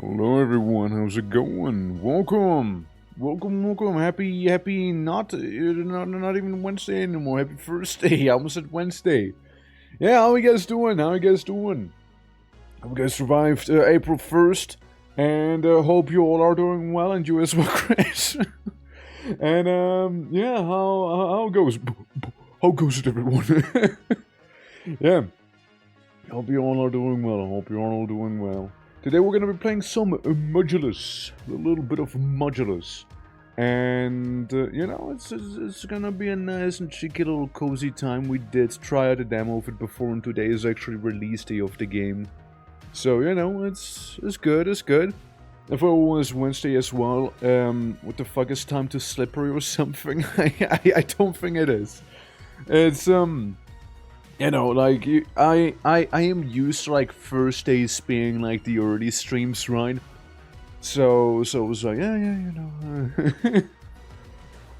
Hello everyone, how's it going? Welcome! Welcome. Happy not even Wednesday anymore. Happy Thursday. I almost said Wednesday. Yeah, how you guys doing? Hope you guys survived April 1st, and hope you all are doing well, and you as well, Chris. And yeah, how goes? How goes it, everyone? Yeah, hope you all are doing well. Today we're gonna be playing some Modulus, a little bit of Modulus, and you know, it's gonna be a nice and cheeky little cozy time. We did try out a demo of it before, and today is actually release day of the game, so you know, it's good. If it was Wednesday as well, what the fuck is time to slippery or something? I don't think it is. It's you know, like, I am used to, like, Thursdays being, like, the early streams, right? So it was like, yeah, you know.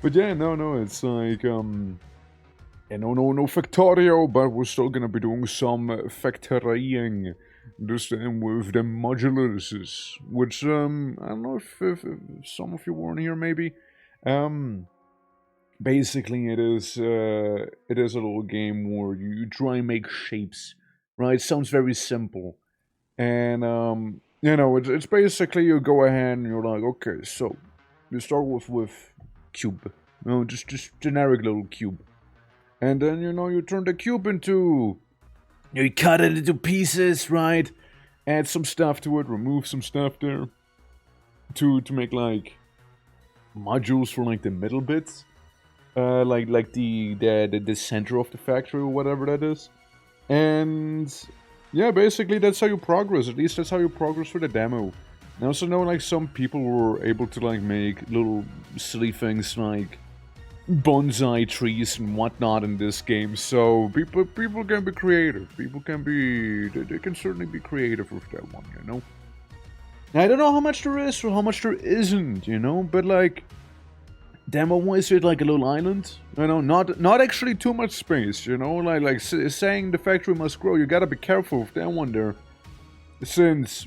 But yeah, no, it's like, yeah, no Factorio, but we're still gonna be doing some factorying this time with the modulus, which, I don't know if some of you weren't here, maybe. Basically, it is a little game where you try and make shapes, right? It sounds very simple, and you know, it's basically you go ahead and you're like, okay, so you start with cube, you know, just generic little cube, and then you know you turn the cube into, you cut it into pieces, right? Add some stuff to it, remove some stuff there, to make like modules for like the middle bits. Like the center of the factory or whatever that is, and yeah, basically that's how you progress. At least that's how you progress for the demo. I also know like some people were able to like make little silly things like bonsai trees and whatnot in this game. So people can be creative. They can certainly be creative with that one, you know. I don't know how much there is or how much there isn't, you know, but like, demo-wise, it's like a little island, you know, not actually too much space, you know, like saying the factory must grow, you gotta be careful with that one there, since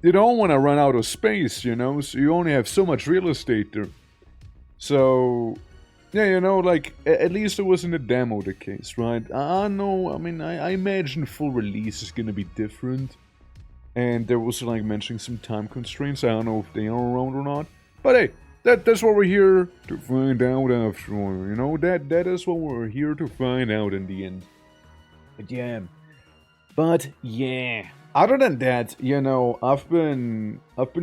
you don't want to run out of space, you know, so you only have so much real estate there. So, yeah, you know, like, at least it was in the demo the case, right? I know, I mean, I imagine full release is gonna be different, and there was, like, mentioning some time constraints. I don't know if they are around or not, but hey, that's what we're here to find out after all, you know? That is what we're here to find out in the end. But yeah. Other than that, you know, I've been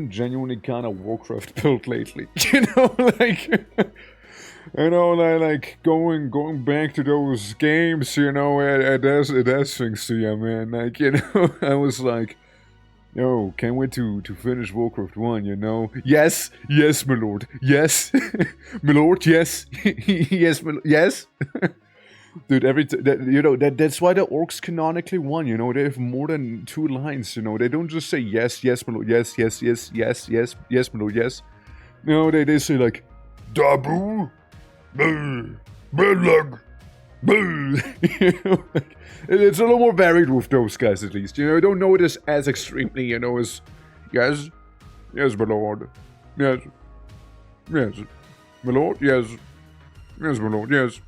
genuinely kind of Warcraft built lately. You know, like you know, like going back to those games, you know, it does things to you, man. Like, you know, I was like, yo, can't wait to finish Warcraft 1, you know? Yes, my lord. Yes. My lord, yes. Yes, yes. Dude, you know, that's why the orcs canonically won, you know? They have more than 2 lines, you know? They don't just say yes, my lord, yes, my lord, yes. No, they say like, Dabu, bad luck. You know, like, it's a little more varied with those guys, at least. You know, I don't know this as extremely, you know, as yes, my lord, yes, my lord, yes, my lord, yes.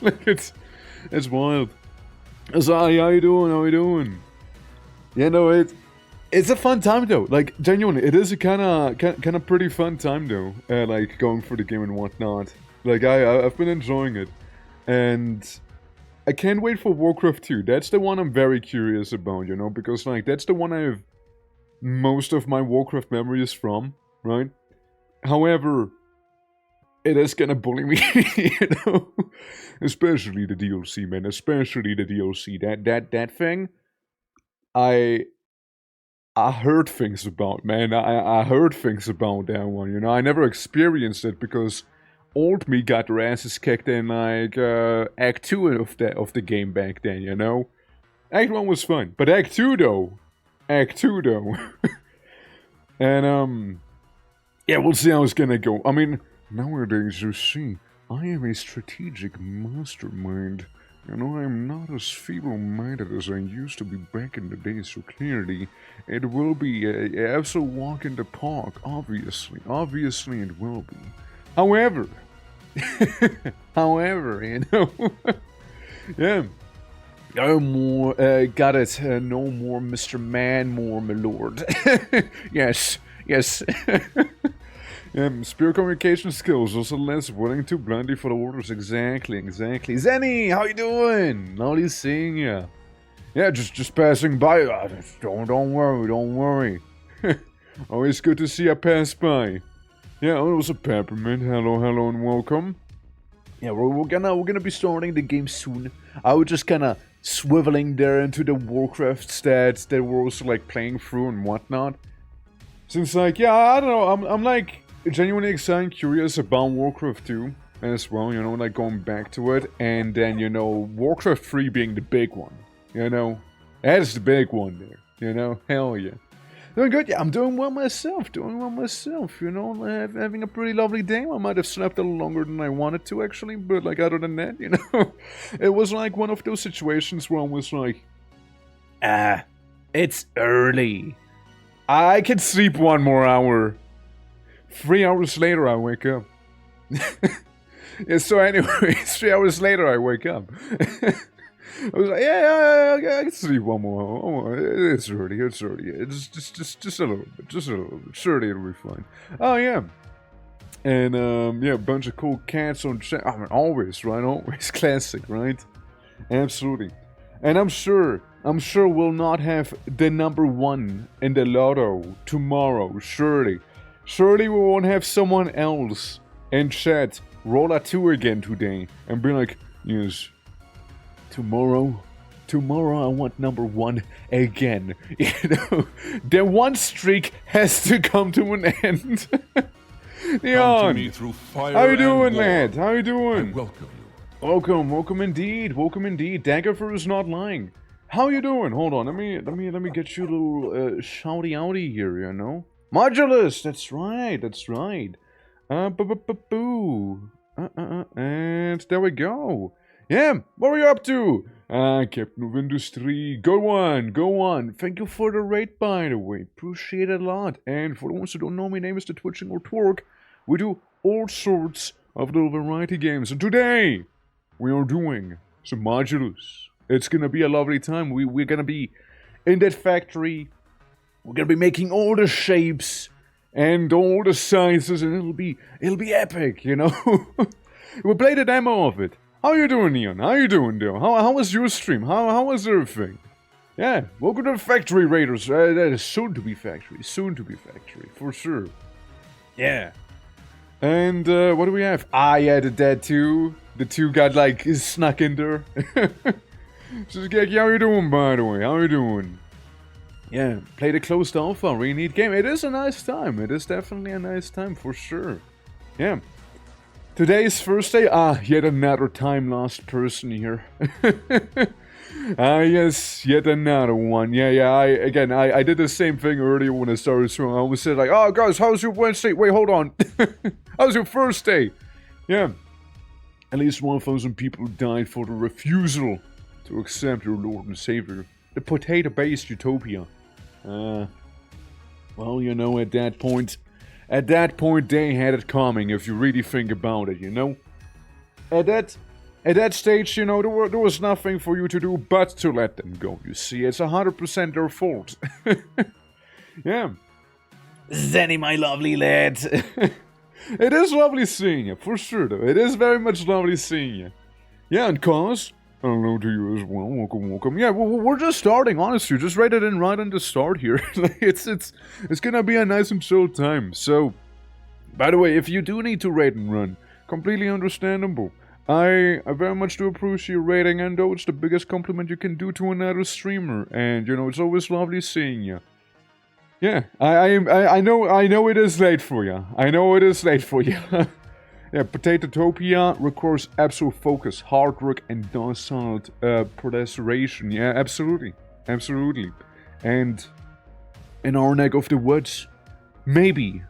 Like it's wild. So, how you doing? You know, it's a fun time though. Like, genuinely, it is a kind of pretty fun time though. Like going for the game and whatnot. Like I've been enjoying it. And I can't wait for Warcraft 2. That's the one I'm very curious about, you know, because, like, that's the one I have most of my Warcraft memories from, right? However, it is gonna bully me, you know? Especially the DLC, man. Especially the DLC. That thing, I heard things about, man. I heard things about that one, you know? I never experienced it because old me got their asses kicked in like Act 2 of the game back then, you know? Act 1 was fun, but Act 2 though. And yeah, we'll see how it's gonna go. I mean, nowadays you see, I am a strategic mastermind. You know, I'm not as feeble-minded as I used to be back in the day, so clearly it will be a absolute walk in the park, obviously. Obviously it will be. However, you know, yeah. No more, got it, no more Mr. Man, more my lord. Yes. Spear communication skills, also less willing to blindly follow orders. Exactly. Zenny, how you doing? Lovely seeing ya. Yeah, just passing by. Don't worry. Always good to see you pass by. Yeah, it was a Peppermint. Hello, and welcome. Yeah, we're gonna be starting the game soon. I was just kinda swiveling there into the Warcraft stats that we're also like playing through and whatnot. Since like, yeah, I don't know, I'm like genuinely excited and curious about Warcraft 2 as well, you know, like going back to it, and then, you know, Warcraft 3 being the big one, you know, that's the big one there, you know, hell yeah. Doing good, yeah, I'm doing well myself, you know, having a pretty lovely day. I might have slept a little longer than I wanted to, actually, but, like, other than that, you know, it was, like, one of those situations where I was like, it's early. I can sleep 1 more hour. 3 hours later, I wake up. Yeah, so anyways, 3 hours later, I wake up. I was like, yeah, I can sleep 1 more. It's early. It's just a little bit. Surely it'll be fine. Oh, yeah. And, yeah, a bunch of cool cats on chat. I mean, always, right? Always classic, right? Absolutely. And I'm sure we'll not have the number 1 in the lotto tomorrow. Surely we won't have someone else in chat roll a 2 again today and be like, yes, tomorrow I want number 1 again. You know, the 1 streak has to come to an end. Leon, how you doing, lad? How you doing? I welcome you. Welcome indeed. Daggerfur is not lying. How you doing? Hold on, let me get you a little shouty outy here, you know? Modulus, that's right. And there we go. Yeah, what are you up to? Captain of Industry, go on. Thank you for the rate, by the way. Appreciate it a lot. And for the ones who don't know, my name is the Twitching or Twerk. We do all sorts of little variety games. And today, we are doing some Modulus. It's gonna be a lovely time. We're gonna be in that factory. We're gonna be making all the shapes and all the sizes, and it'll be epic, you know. We'll play the demo of it. How you doing, Neon? How you doing, Dale? How was your stream? How was everything? Yeah, welcome to the Factory Raiders. That is soon to be factory, for sure. Yeah. And what do we have? Yeah, the dead two. The 2 got like snuck in there. So, Geki, how you doing, by the way? How you doing? Yeah, play the closed alpha, really neat game. It is a nice time. It is definitely a nice time, for sure. Yeah. Today's Thursday. Yet another time lost person here. Yes, yet another one. Yeah, I did the same thing earlier when I started streaming. I always said like, oh, guys, how's your Wednesday? Wait, hold on. How's your Thursday? Yeah. At least 1,000 people died for the refusal to accept your Lord and Savior. The potato-based utopia. Well, you know, at that point, they had it coming, if you really think about it, you know? At that stage, you know, there was nothing for you to do but to let them go, you see. It's 100% their fault. Yeah. Zenny, my lovely lad. It is lovely seeing you, for sure, though. It is very much lovely seeing you. Yeah, and Cause, hello to you as well. Welcome. Yeah, we're just starting, honestly. Just write it in right on the start here. It's gonna be a nice and chill time. So, by the way, if you do need to rate and run, completely understandable. I very much do appreciate rating, and though it's the biggest compliment you can do to another streamer, and you know it's always lovely seeing you. Yeah, I know it is late for you. Yeah, Potatotopia requires absolute focus, hard work, and docile proliferation. Yeah, absolutely. And in our neck of the woods, maybe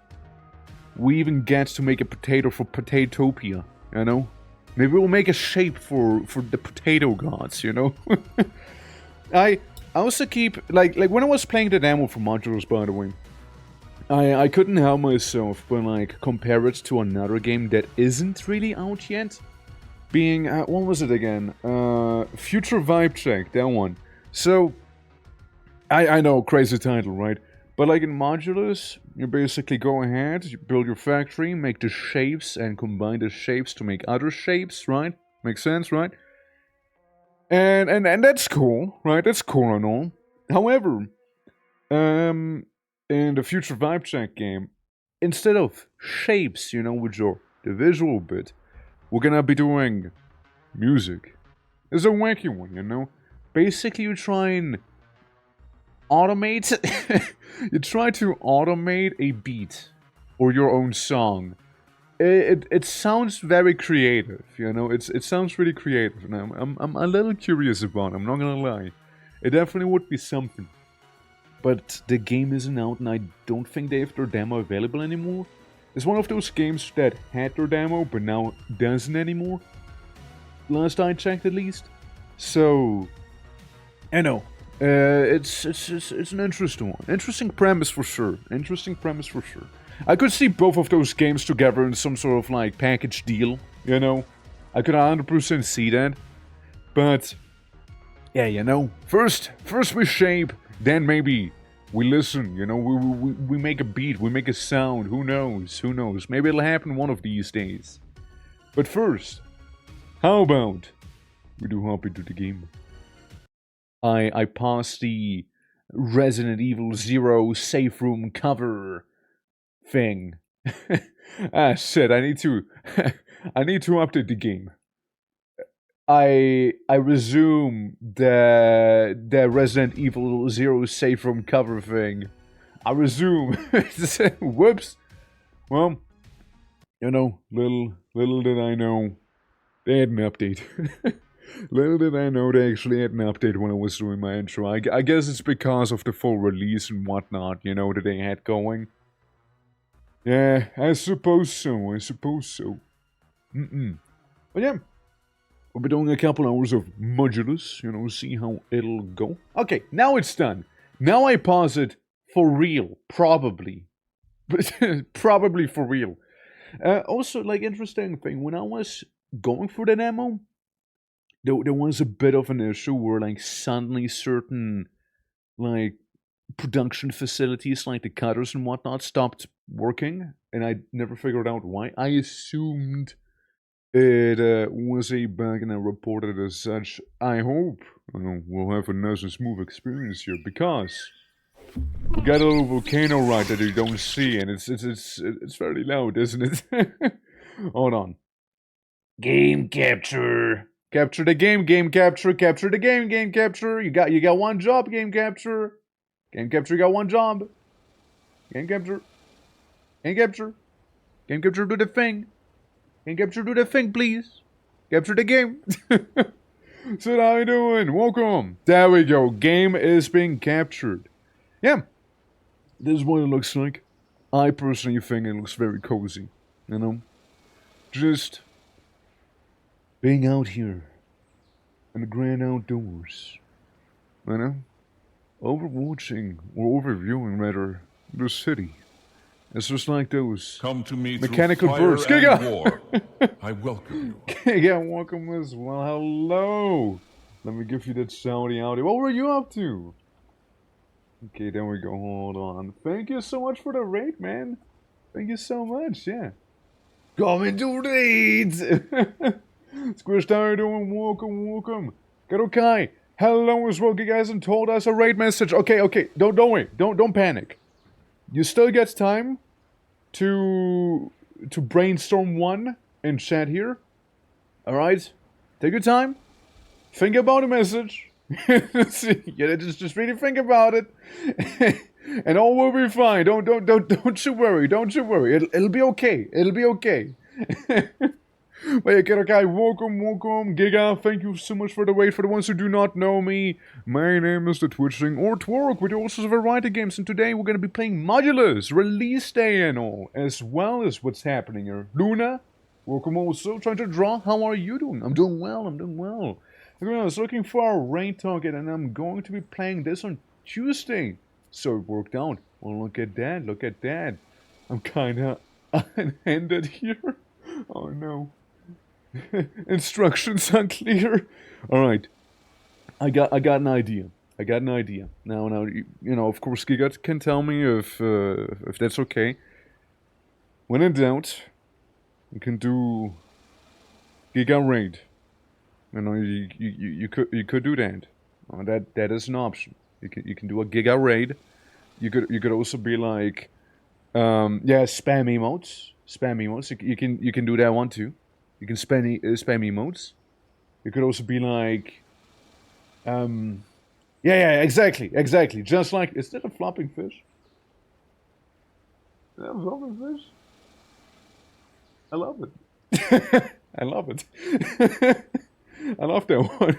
we even get to make a potato for Potatotopia, you know? Maybe we'll make a shape for the potato gods, you know? I also keep, like when I was playing the demo for Modulus, by the way, I couldn't help myself but, like, compare it to another game that isn't really out yet. Being, what was it again? Future Vibe Check, that one. So, I know, crazy title, right? But like in Modulus, you basically go ahead, you build your factory, make the shapes, and combine the shapes to make other shapes, right? Makes sense, right? And that's cool, right? That's cool and all. However, in the Future Vibe Check game, instead of shapes, you know, which are the visual bit, we're gonna be doing music. It's a wacky one, you know? Basically, you try and automate you try to automate a beat or your own song. It sounds very creative, you know. It sounds really creative, and I'm a little curious about it, I'm not gonna lie. It definitely would be something. But the game isn't out, and I don't think they have their demo available anymore. It's one of those games that had their demo but now doesn't anymore. Last I checked, at least. So I know. It's an interesting one. Interesting premise for sure. Interesting premise for sure. I could see both of those games together in some sort of like package deal, you know? I could 100% see that. But yeah, you know, first we shape, then maybe we listen, you know, we make a beat, we make a sound, who knows, who knows. Maybe it'll happen one of these days. But first, how about we do hop into the game? I passed the Resident Evil 0 safe room cover thing. Shit, I need to I need to update the game. I resume the Resident Evil 0 safe room cover thing. I resume. Whoops. Well, you know, little did I know they had an update. Little did I know they actually had an update when I was doing my intro. I guess it's because of the full release and whatnot, you know, that they had going. Yeah, I suppose so, I suppose so. But yeah, we'll be doing a couple hours of Modulus, you know, see how it'll go. Okay, now it's done. Now I pause it for real, probably. But probably for real. Also, like, interesting thing, when I was going for the demo, there was a bit of an issue where, like, suddenly certain, like, production facilities, like the cutters and whatnot, stopped working, and I never figured out why. I assumed it was a bug, and I reported it as such. I hope we'll have a nice and smooth experience here, because we got a little volcano right that you don't see, and it's fairly loud, isn't it? Hold on. Game capture. Capture the game capture. Capture the game capture. You got one job, game capture. Game capture, you got one job. Game capture. Game capture. Game capture, do the thing. Game capture, do the thing, please. Capture the game. So how you doing? Welcome. There we go. Game is being captured. Yeah. This is what it looks like. I personally think it looks very cozy. You know? Just being out here in the grand outdoors. You know? Overwatching, or overviewing rather, the city. It's just like those come to me mechanical through birds. fire and war. I welcome you. Yeah, welcome as well. Hello. Let me give you that shouty outy. What were you up to? Okay, there we go. Hold on. Thank you so much for the raid, man. Thank you so much. Yeah. Coming to raids. Squish, how you doing? Welcome. Garukai. Hello as well. You guys and told us a raid message. Okay. Don't wait. Don't panic. You still get time to brainstorm one in chat here. All right. Take your time. Think about the message. Yeah, just really think about it, and all will be fine. Don't you worry. Don't you worry. It'll be okay. It'll be okay. But yeah, okay, welcome, Giga, thank you so much for the wait. For the ones who do not know me, my name is the Twitching or Twork with all sorts of variety games, and today we're going to be playing Modulus, release day and all, as well as what's happening here. Luna, Welcome also, trying to draw. How are you doing? I'm doing well, I'm doing well. I was looking for a rain target and I'm going to be playing this on Tuesday. So it worked out. Well, look at that, look at that. I'm kinda unhanded here. Oh no. Instructions unclear. Alright. I got an idea. I got an idea. Now, you know, of course, Giga can tell me if that's okay. When in doubt, you can do Giga Raid. You know, you could do that. That is an option. You can do a Giga Raid. You could also be like, yeah, spam emotes. Spam emotes. You can do that one too. You can spam emotes. You could also be like, yeah, exactly. Just like, is that a flopping fish? Is that a flopping fish? I love it. I love it. I love that one.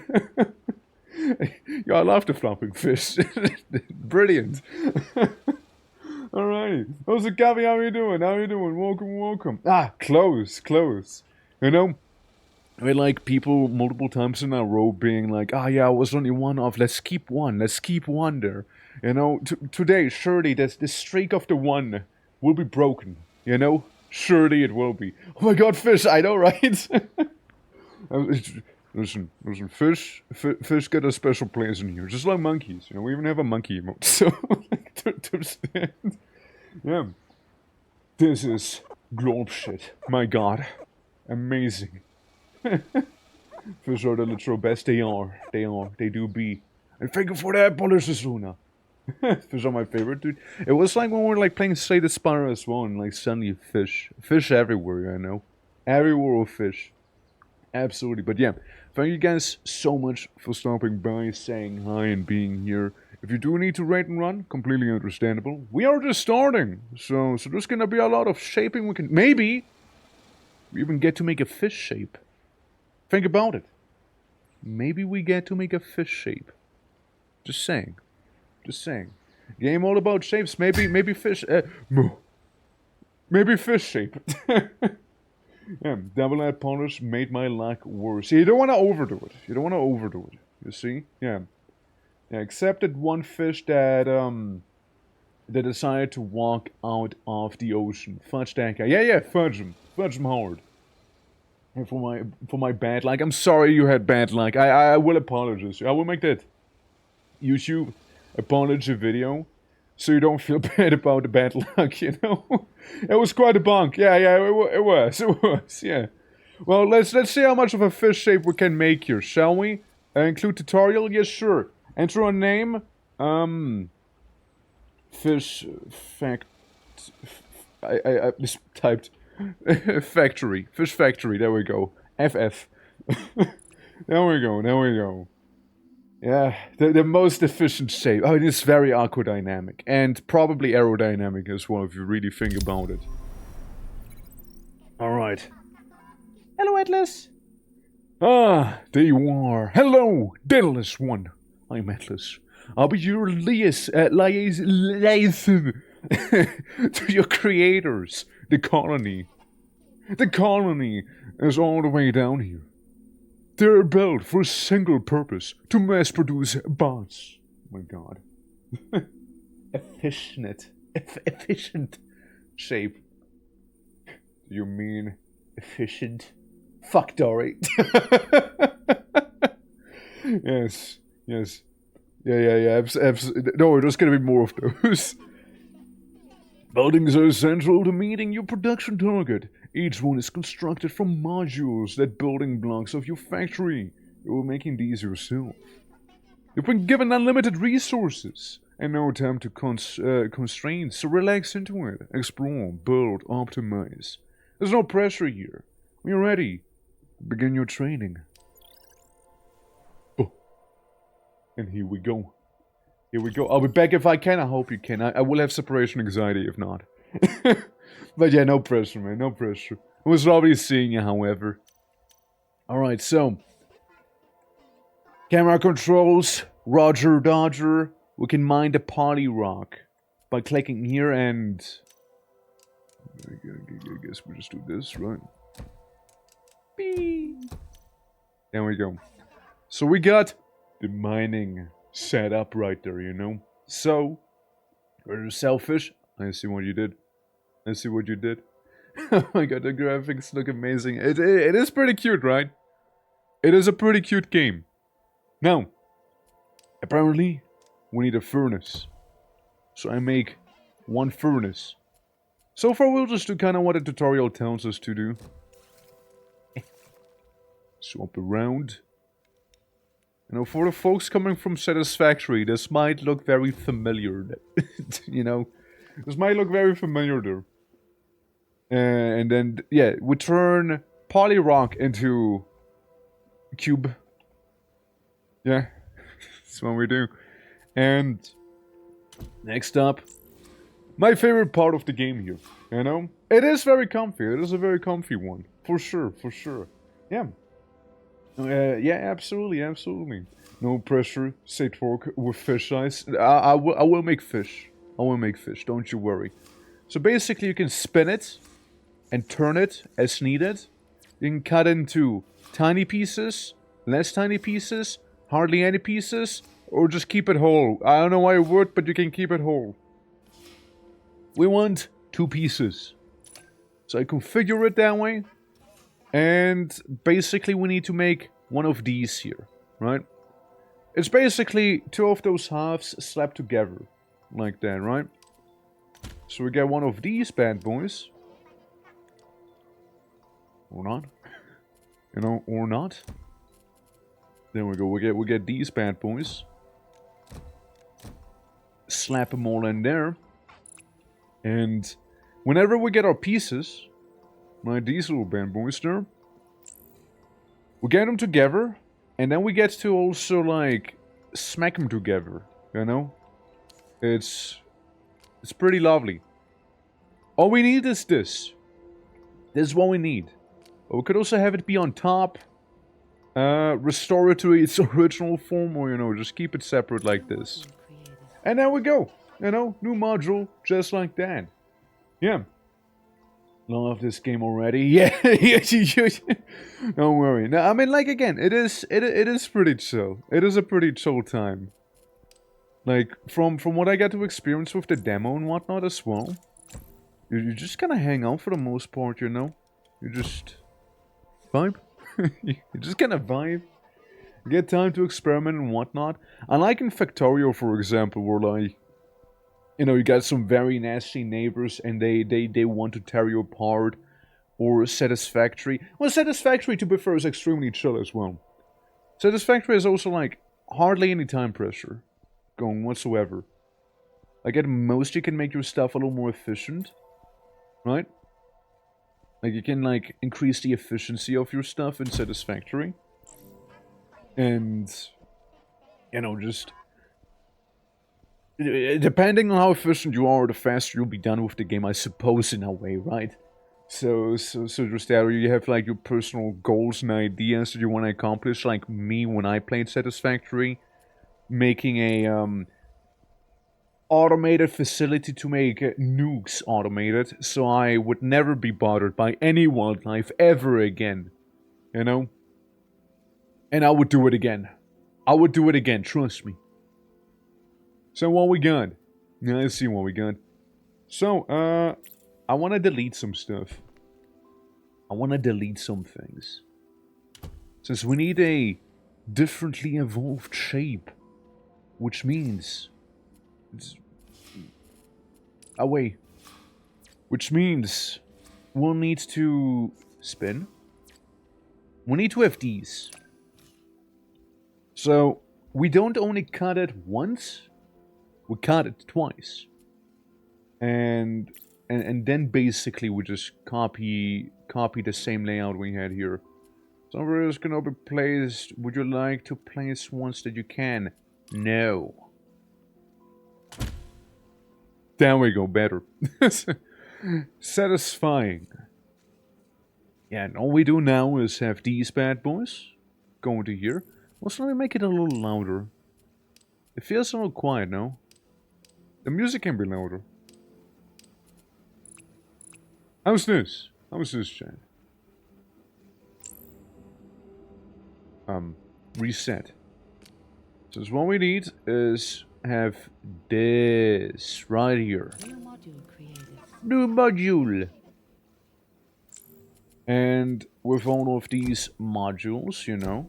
Yeah, I love the flopping fish. Brilliant. Alrighty. How's it, Gabby? How you doing? How you doing? Welcome. Ah, close. You know, I mean, like, people multiple times in a row being like, ah, yeah, I was only one off. Let's keep one there. You know, today, surely, this streak of the one will be broken. You know? Surely it will be. Oh my god, fish, I know, right? Listen, fish get a special place in here, just like monkeys. You know, we even have a monkey emote, so to understand. Yeah. This is globe shit. My god. Amazing. Fish are the literal best. They are. They do be. And thank you for that, Polish Luna. Fish are my favorite, dude. It was like when we were like playing Slay the Spire as well, and like suddenly fish everywhere. You know, everywhere with fish. Absolutely, but yeah, thank you guys so much for stopping by, saying hi, and being here. If you do need to raid and run, completely understandable. We are just starting, so there's gonna be a lot of shaping. We can maybe we even get to make a fish shape. Think about it. Maybe we get to make a fish shape. Just saying. Game all about shapes. Maybe fish. Maybe fish shape. Yeah, double-eyed polish made my luck worse. You don't want to overdo it. You see? Yeah. Except that one fish that that decided to walk out of the ocean. Fudge that guy. Yeah. Fudge him hard. And for my bad luck. I'm sorry you had bad luck. I will apologize. I will make that YouTube apology video, so you don't feel bad about the bad luck, you know? It was quite a bonk. Yeah, it was, yeah. Well, let's see how much of a fish shape we can make here, shall we? Include tutorial? Yes, sure. Enter a name. Fish I just typed factory. Fish factory, there we go. FF. There we go. Yeah, the most efficient shape. Oh, it is very aquadynamic. And probably aerodynamic as well, if you really think about it. Alright. Hello, Atlas. Ah, there you are. Hello, Daedalus one. I'm Atlas. I'll be your liaison to your creators, the colony. The colony is all the way down here. They're built for a single purpose, to mass-produce bots. Oh my god. Efficient shape. Do you mean efficient? Fuck Dory. Yes. Yeah. No, there's gonna be more of those. Buildings are essential to meeting your production target. Each one is constructed from modules, that building blocks of your factory. You're making these yourself. You've been given unlimited resources and no time to constraints, so relax into it. Explore, build, optimize. There's no pressure here. When you're ready, begin your training. Oh. And here we go. I'll be back if I can. I hope you can. I will have separation anxiety if not. But yeah, no pressure, man. No pressure. I was lovely seeing you, however. Alright, so. Camera controls. Roger, Dodger. We can mine the poly rock by clicking here and... I guess we just do this, right? There we go. So we got the mining set up right there, you know? So, we're selfish. I see what you did. I see what you did. Oh my god, the graphics look amazing. It is pretty cute, right? It is a pretty cute game. Now, apparently, we need a furnace. So I make one furnace. So far, we'll just do kind of what the tutorial tells us to do. Swap around. You know, for the folks coming from Satisfactory, this might look very familiar. You know, this might look very familiar there. And then, yeah, we turn polyrock into cube. Yeah, that's what we do. And next up, my favorite part of the game here, you know? It is very comfy. It is a very comfy one. For sure, for sure. Yeah. Yeah, absolutely, absolutely. No pressure, say torque with fish eyes. I will make fish. I will make fish, don't you worry. So basically you can spin it and turn it as needed. You can cut into tiny pieces, less tiny pieces, hardly any pieces, or just keep it whole. I don't know why it would, but you can keep it whole. We want 2 pieces. So I configure it that way. And basically we need to make one of these here, right? It's basically 2 of those halves slapped together, like that, right? So we get one of these bad boys. Or not. You know, or not. There we go, we get these bad boys. Slap them all in there. And whenever we get our pieces, right, these little bad boys there, we get them together, and then we get to also, like, smack them together, you know? It's pretty lovely. All we need is this. This is what we need. But we could also have it be on top, restore it to its original form, or, you know, just keep it separate like this. And there we go. You know, new module, just like that. Yeah. Love this game already. Yeah, don't worry. No, I mean, like, again, it is pretty chill. It is a pretty chill time. Like, from what I got to experience with the demo and whatnot as well, you just kind of hang out for the most part, you know? You just vibe. You just kind of vibe. You get time to experiment and whatnot. Unlike in Factorio, for example, where, like, you know, you got some very nasty neighbors and they want to tear you apart. Or Satisfactory. Well, Satisfactory, to be fair, is extremely chill as well. Satisfactory is also, like, hardly any time pressure going whatsoever. Like, at most you can make your stuff a little more efficient. Right? Like, you can, like, increase the efficiency of your stuff in Satisfactory. And, you know, just... depending on how efficient you are, the faster you'll be done with the game, I suppose, in a way, right? So just that, or you have, like, your personal goals and ideas that you want to accomplish, like me when I played Satisfactory, making a, automated facility to make nukes automated, so I would never be bothered by any wildlife ever again, you know? And I would do it again. I would do it again, trust me. So what we got? Now let's see what we got. So, I want to delete some stuff. I want to delete some things. Since we need a differently evolved shape. Which means... away. Which means we'll need to spin. We need to have these. So, we don't only cut it once, we cut it twice. And then basically we just copy the same layout we had here. So we're just gonna be placed. Would you like to place ones that you can? No. There we go, better. Satisfying. Yeah, and all we do now is have these bad boys go into here. Also, let me make it a little louder. It feels a little quiet now. The music can be louder. How's this? How's this, chat? reset. So what we need is have this right here. New module created. New module. And with all of these modules, you know.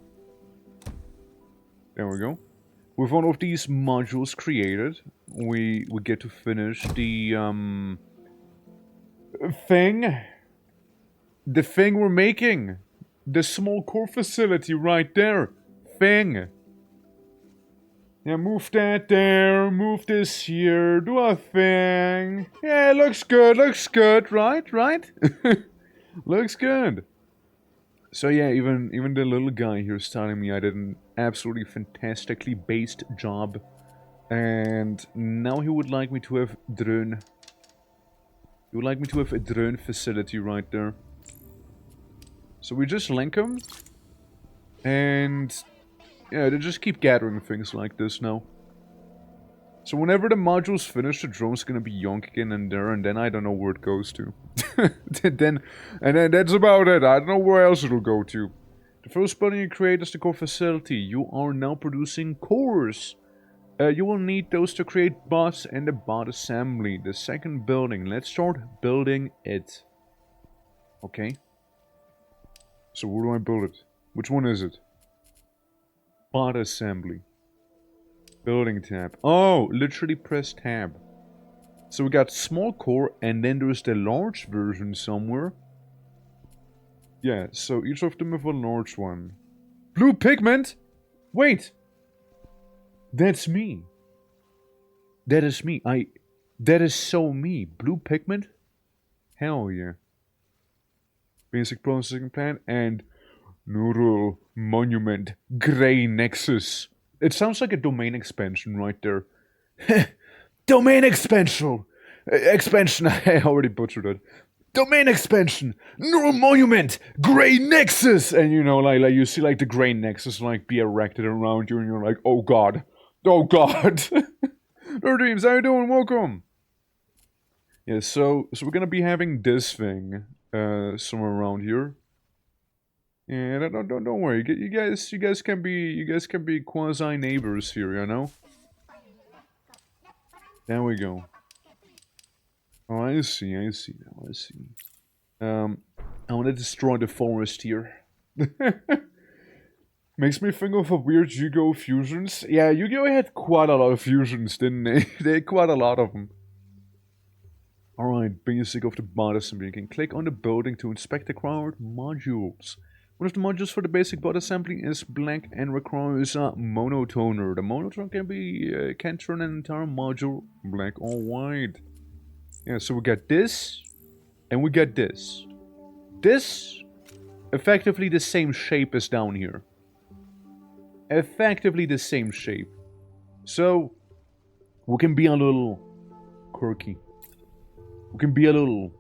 There we go. With all of these modules created, we get to finish the thing. The thing we're making. The small core facility right there. Thing. Yeah, move that there, move this here, do a thing. Yeah, looks good, right? Looks good. So yeah, even the little guy here is telling me I did an absolutely fantastically based job. And now he would like me to have drone. He would like me to have a drone facility right there. So we just link them. And yeah, they just keep gathering things like this now. So whenever the module's finished, the drone's gonna be yonking in there, and then I don't know where it goes to. then that's about it. I don't know where else it'll go to. The first building you create is the core facility. You are now producing cores. You will need those to create bots and the bot assembly. The second building, let's start building it. Okay. So where do I build it? Which one is it? Bot assembly. Building tab. Oh, literally press tab. So we got small core and then there's the large version somewhere. Yeah, so each of them have a large one. Blue pigment? Wait! That's me. That is me. That is so me. Blue pigment? Hell yeah. Basic processing plan and neural monument gray nexus. It sounds like a domain expansion right there. Domain expansion! Expansion, I already butchered it. Domain expansion! Neural monument! Gray nexus! And you know, like you see like the gray nexus like be erected around you and you're like, oh god. Oh god! Dreams, how you doing? Welcome! Yeah, so we're gonna be having this thing somewhere around here. Yeah, don't worry. You guys can be quasi neighbors here, you know. There we go. Oh, I see now. I see. I want to destroy the forest here. Makes me think of a weird Yu-Gi-Oh! Fusions. Yeah, Yu-Gi-Oh! Had quite a lot of fusions, didn't they? They had quite a lot of them. Alright, basic of the bot assembly. You can click on the building to inspect the required modules. One of the modules for the basic bot assembly is black and requires a monotoner. The monotoner can turn an entire module black or white. Yeah, so we got this, and we got this. This, effectively the same shape as down here. Effectively the same shape. So, we can be a little quirky. We can be a little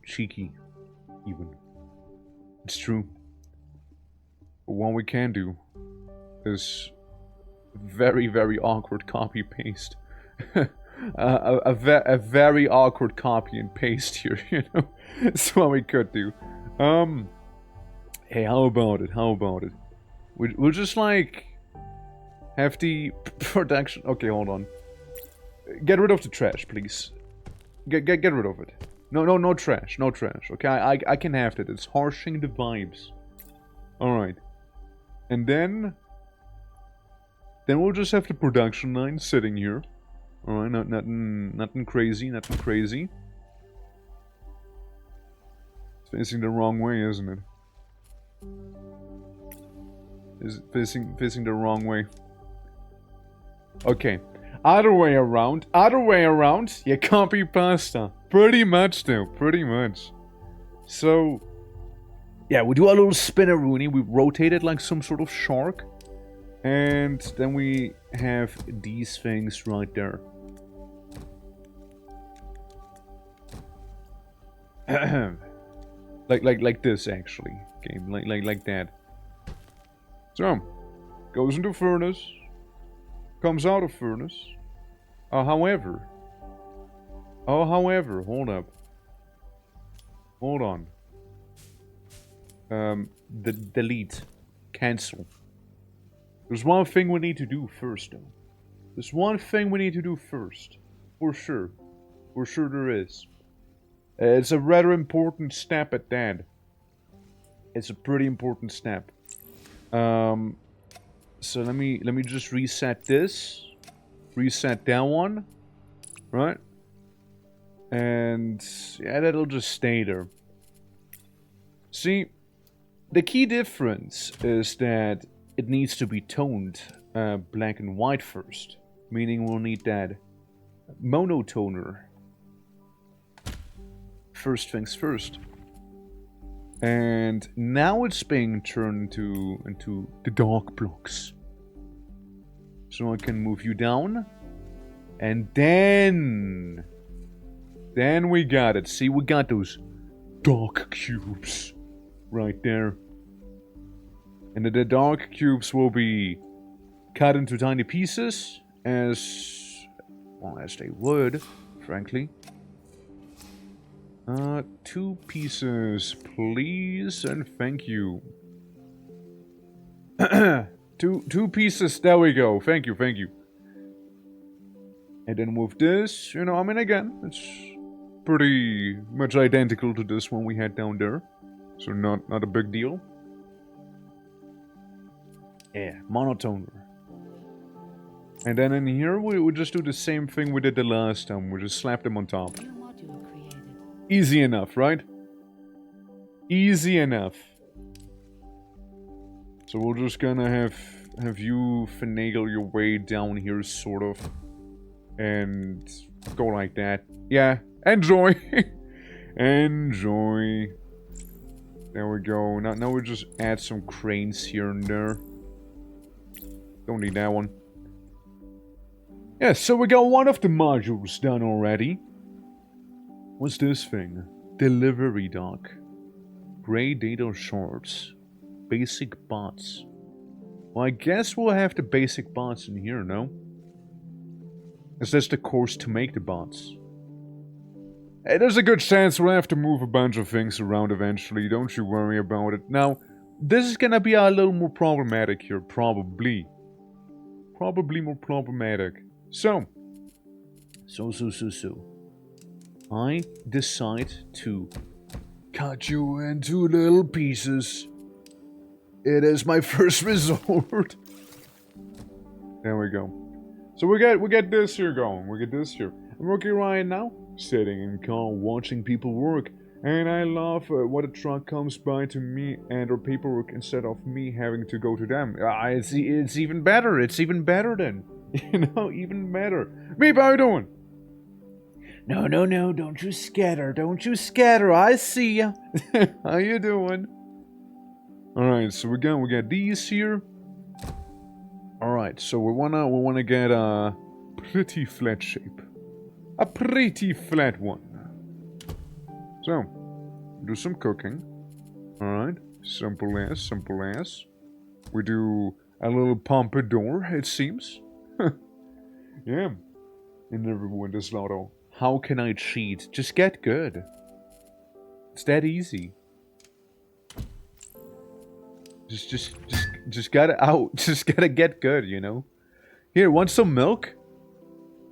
cheeky, even. It's true. But what we can do is very, very awkward copy-paste. a very awkward copy and paste here, you know? That's what we could do. Hey, how about it? We'll just, like, have the production... Okay, hold on. Get rid of the trash, please. Get rid of it. No trash, okay? I can have that. It's harshing the vibes. Alright. And then we'll just have the production line sitting here. Alright, nothing crazy. It's facing the wrong way, isn't it? Is it facing the wrong way? Okay. Other way around. You copy pasta. Pretty much, though. Pretty much. So, yeah, we do a little spinneroonie. We rotate it like some sort of shark. And then we have these things right there. like this, actually. Game, like that. So, goes into furnace. Comes out of furnace. However, hold up. Hold on. Delete. Cancel. There's one thing we need to do first, though. There's one thing we need to do first. For sure. For sure there is. It's a rather important step at that. It's a pretty important step. So let me just reset this. Reset that one. Right? And yeah, that'll just stay there. See, the key difference is that it needs to be toned black and white first. Meaning we'll need that monotoner. First things first. And now it's being turned into the dark blocks. So I can move you down. And then we got it. See, we got those dark cubes right there. And the dark cubes will be cut into tiny pieces as well as they would, frankly. 2 pieces, please, and thank you. 2 pieces, there we go. Thank you, thank you. And then with this, you know, I mean, again, it's pretty much identical to this one we had down there. So not a big deal. Yeah, monotoner. And then in here, we just do the same thing we did the last time. We just slap them on top. Easy enough, right? Easy enough. So we're just gonna have you finagle your way down here, sort of. And go like that. Yeah, enjoy! Enjoy. There we go. Now we just add some cranes here and there. Don't need that one. Yeah, so we got one of the modules done already. What's this thing? Delivery dock. Gray data shards. Basic bots. Well, I guess we'll have the basic bots in here, no? Is this the course to make the bots? Hey, there's a good chance we'll have to move a bunch of things around eventually, don't you worry about it. Now, this is gonna be a little more problematic here, probably. Probably more problematic. So. I decide to cut you into little pieces. It is my first resort. There we go. So we get this here going. We get this here. I'm working right now, sitting in car, watching people work, and I love when a truck comes by to me and or paperwork instead of me having to go to them. It's even better. It's even better then. You know, even better. Meep, how you doing? No, don't you scatter, I see ya. How you doing? Alright, so we got these here. Alright, so we wanna get a pretty flat shape. A pretty flat one. So, do some cooking. Alright, simple as. We do a little pompadour, it seems. Yeah. And never win this lotto. How can I cheat? Just get good. It's that easy. Just gotta out. Just gotta get good, you know? Here, want some milk?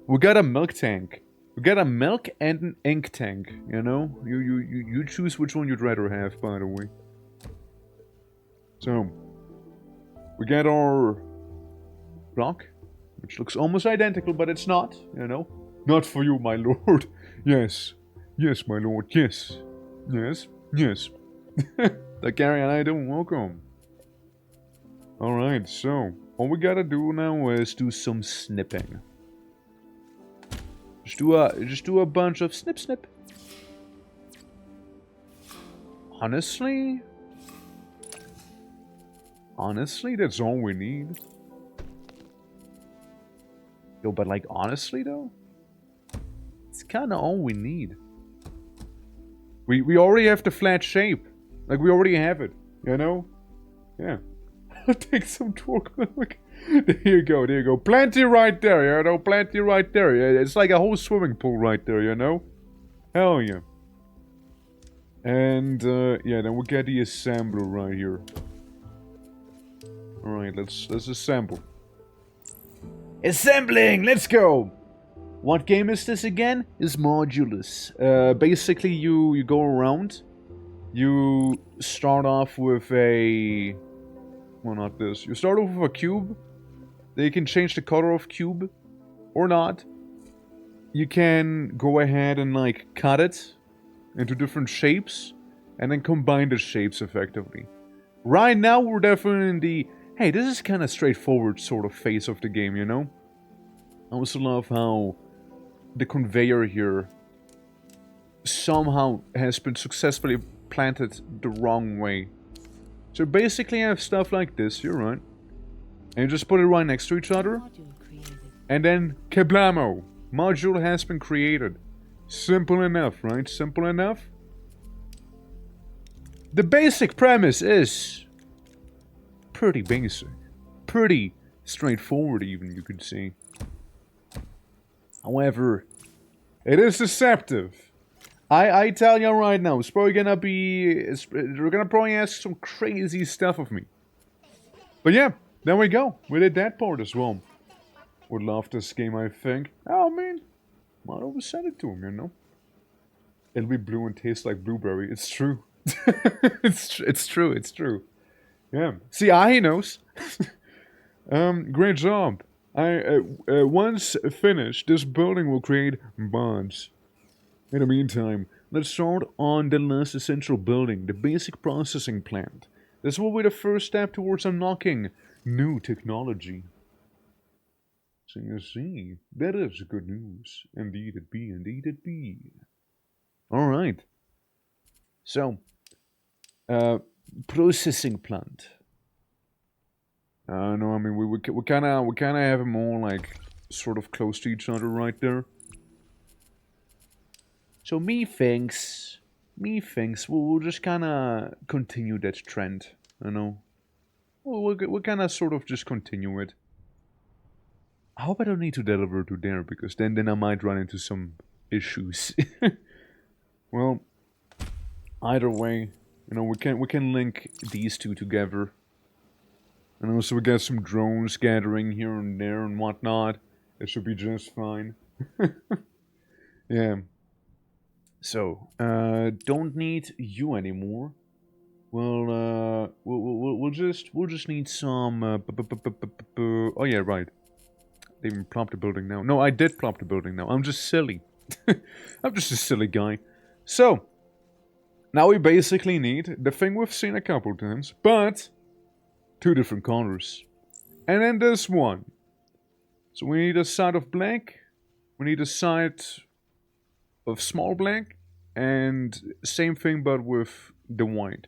We got a milk tank. We got a milk and an ink tank, you know? You choose which one you'd rather have, by the way. So, we got our block, which looks almost identical, but it's not, you know? Not for you, my lord. Yes. Yes, my lord. Yes. Yes. Yes. Dakarian, I don't welcome. Alright, so all we gotta do now is do some snipping. Just do a bunch of snip. Honestly, that's all we need. Yo, but like honestly though, it's kinda all we need. We already have the flat shape. Like we already have it, you know? Yeah. I'll take some torque milk. There you go. Plenty right there, you know? Plenty right there. It's like a whole swimming pool right there, you know? Hell yeah. And, yeah, then we get the assembler right here. Alright, let's assemble. Assembling! Let's go! What game is this again? It's Modulus. Basically, you go around. You start off with a... Well, not this. You start off with a cube. Then you can change the color of cube. Or not. You can go ahead and, like, cut it into different shapes. And then combine the shapes effectively. Right now, we're definitely in the... Hey, this is kind of straightforward sort of phase of the game, you know? I also love how the conveyor here somehow has been successfully planted the wrong way. So basically I have stuff like this, you're right. And you just put it right next to each other. And then kablamo! Module has been created. Simple enough, right? Simple enough? The basic premise is pretty basic. Pretty straightforward even, you could say. However, it is deceptive. I tell you right now, it's probably gonna be... They're gonna probably ask some crazy stuff of me. But yeah, there we go. We did that part as well. Would love this game, I think. Oh, man. Might always send it to him, you know? It'll be blue and taste like blueberry. It's true. It's true, it's true. Yeah. See, he knows. Great job. Once finished, this building will create bonds. In the meantime, let's start on the last essential building, the basic processing plant. This will be the first step towards unlocking new technology. So you see, that is good news. Indeed it be, indeed it be. Alright. So, processing plant. No, I mean, we kind of have them all, like, sort of close to each other right there. So methinks we'll just kind of continue that trend, you know. We'll kind of sort of just continue it. I hope I don't need to deliver to there, because then I might run into some issues. Well, either way, you know, we can link these two together. And also we got some drones gathering here and there and whatnot. It should be just fine. Yeah. So, don't need you anymore. Well, we'll just need some. Oh yeah, right. They even plopped the building now. No, I did plop the building now. I'm just silly. I'm just a silly guy. So, now we basically need the thing we've seen a couple times, but 2 different colors. And then this one. So we need a side of black. We need a side of small black, and same thing but with the white.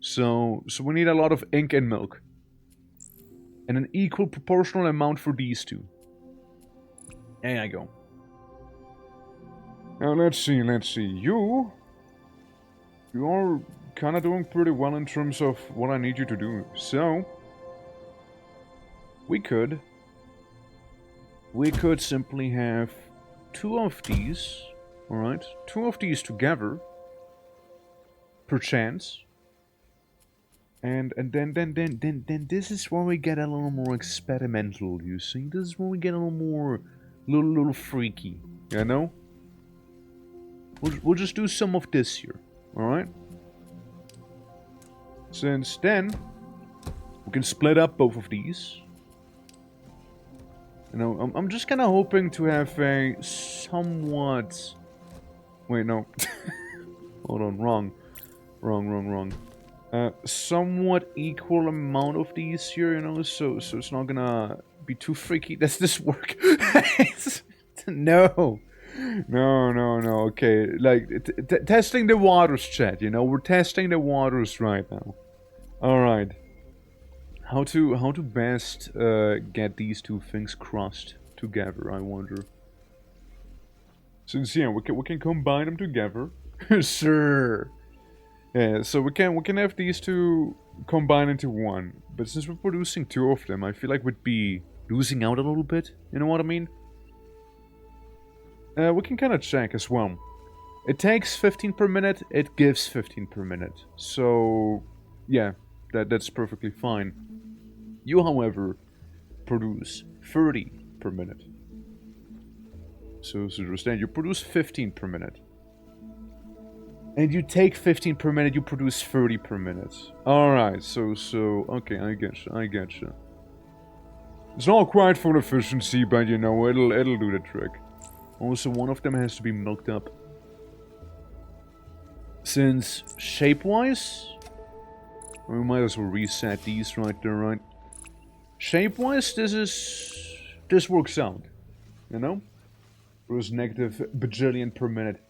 So we need a lot of ink and milk, and an equal proportional amount for these two. There I go. Now let's see. You are kind of doing pretty well in terms of what I need you to do. So we could simply have 2 of these. Alright, 2 of these together, perchance, and then this is where we get a little more experimental. You see, this is where we get a little more, little freaky. You know, we'll just do some of this here. Alright, since then we can split up both of these. You know, I'm just kind of hoping to have a somewhat... Wait, no. Hold on, wrong. Somewhat equal amount of these here, you know, so it's not gonna be too freaky. Does this work? No, okay, like, testing the waters, chat, you know, we're testing the waters right now. Alright. How to best get these 2 things crossed together, I wonder. Since yeah, we can combine them together. Sure. Yeah, so we can have these 2 combine into one. But since we're producing 2 of them, I feel like we'd be losing out a little bit. You know what I mean? We can kind of check as well. It takes 15 per minute. It gives 15 per minute. So yeah, that's perfectly fine. You, however, produce 30 per minute. So understand, you produce 15 per minute. And you take 15 per minute, you produce 30 per minute. Alright, so, okay, I get you. It's not quite full efficiency, but you know, it'll do the trick. Also, one of them has to be milked up. Since, shape-wise, we might as well reset these right there, right? Shape-wise, this works out, you know? It was negative bajillion per minute.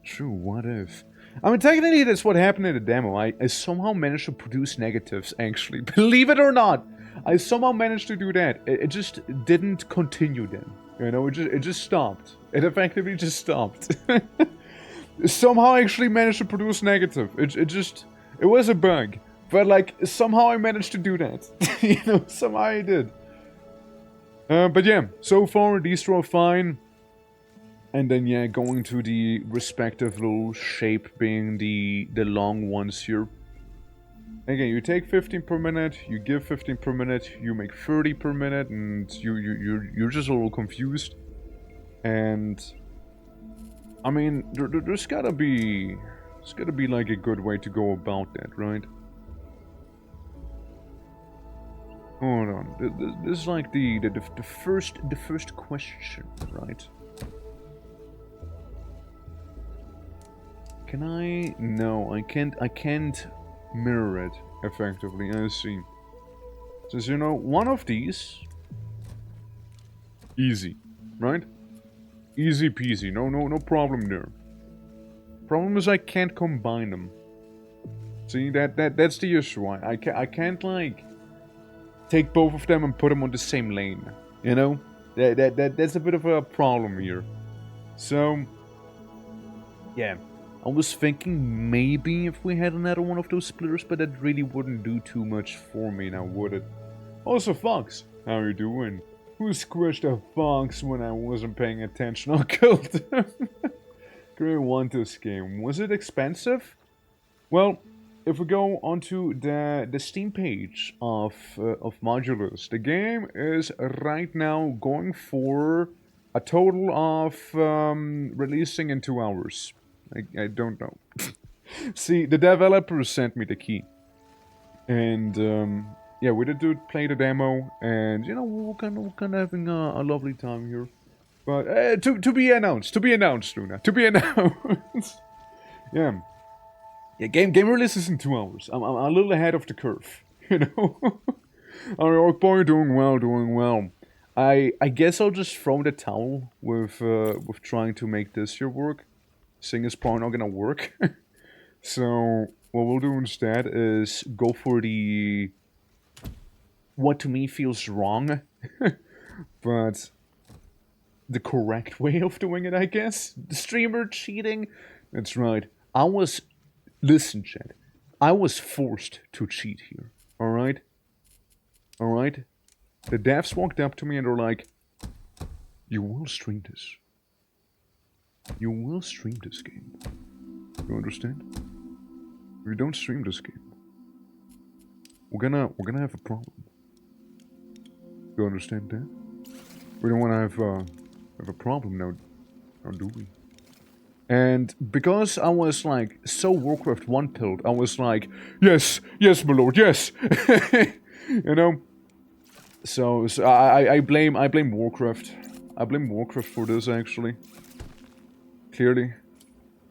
True, what if? I mean, technically that's what happened in the demo. I somehow managed to produce negatives, actually. Believe it or not! I somehow managed to do that. It just didn't continue then. You know, it just stopped. It effectively just stopped. Somehow I actually managed to produce negative. It was a bug. But, like, somehow I managed to do that. You know, somehow I did. But yeah, so far these two are fine. And then, yeah, going to the respective little shape being the long ones here. Again, you take 15 per minute, you give 15 per minute, you make 30 per minute, and you're just a little confused. And I mean, there's gotta be like a good way to go about that, right? Hold on, this is like the first question, right? Can I? No, I can't mirror it effectively. I see. Since, you know, one of these, easy, right? Easy peasy. No problem there. Problem is I can't combine them. See, that's the issue. I can't like take both of them and put them on the same lane. You know, that's a bit of a problem here. So, yeah. I was thinking maybe if we had another one of those splitters, but that really wouldn't do too much for me now, would it? Also, Fox, how you doing? Who squished a Fox when I wasn't paying attention? I killed him. Great want this game. Was it expensive? Well, if we go onto the Steam page of Modulus, the game is right now going for a total of releasing in 2 hours. I don't know. See, the developers sent me the key. And, yeah, we did play the demo, and, you know, we're kind of having a lovely time here. But, to be announced, Luna, to be announced. Yeah. Yeah, game releases in 2 hours. I'm a little ahead of the curve, you know? Alright, boy, doing well. I guess I'll just throw the towel with trying to make this here work. Seeing is probably not gonna work. So what we'll do instead is go for the what to me feels wrong, but the correct way of doing it, I guess. The streamer cheating. That's right. Listen, chat. I was forced to cheat here. Alright? Alright? The devs walked up to me and they're like, "You will stream this. You will stream this game. You understand? If you don't stream this game, we're gonna have a problem. You understand that? We don't want to have a problem now, do we?" And because I was like so Warcraft 1 pilled, I was like, yes, my lord, yes. You know. So I blame Warcraft. I blame Warcraft for this actually. Clearly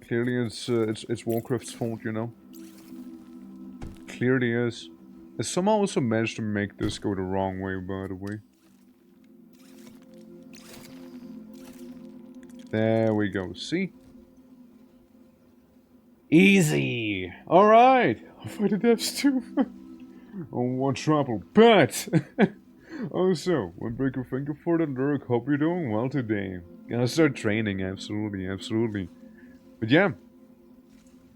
it's Warcraft's fault, you know. Clearly is. I somehow also managed to make this go the wrong way, by the way. There we go, see? Easy! Alright! I'll fight the devs too. Oh, what trouble, but... Also, one breaker finger for the lurk. Hope you're doing well today. Gotta start training, absolutely. But yeah,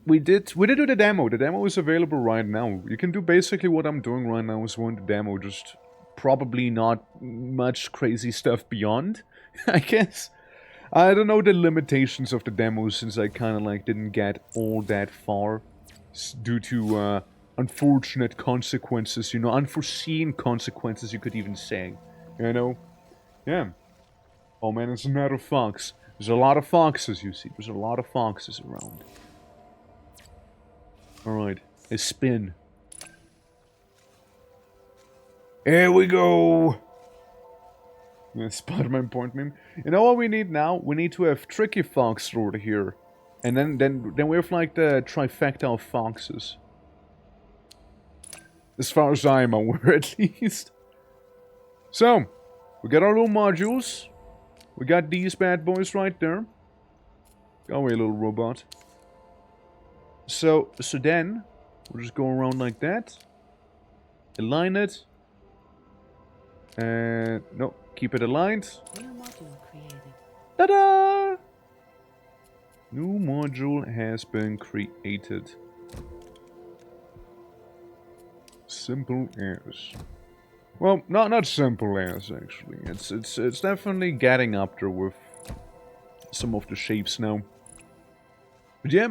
we did do the demo. The demo is available right now. You can do basically what I'm doing right now is one the demo, just probably not much crazy stuff beyond, I guess. I don't know the limitations of the demo since I kind of like didn't get all that far due to unfortunate consequences, you know, unforeseen consequences, you could even say, you know? Yeah. Oh man, it's another fox. There's a lot of foxes, you see. There's a lot of foxes around. Alright, a spin. Here we go! Yeah, Spider-Man point meme. You know what we need now? We need to have Tricky Fox Lord here. And then we have like the trifecta of foxes. As far as I'm aware, at least. So, we got our little modules. We got these bad boys right there. Go away, little robot. So then, we'll just go around like that. Align it. And, no, keep it aligned. New module created. Ta-da! New module has been created. Simple as. Well, not simple as, actually. It's definitely getting up there with some of the shapes now. But yeah,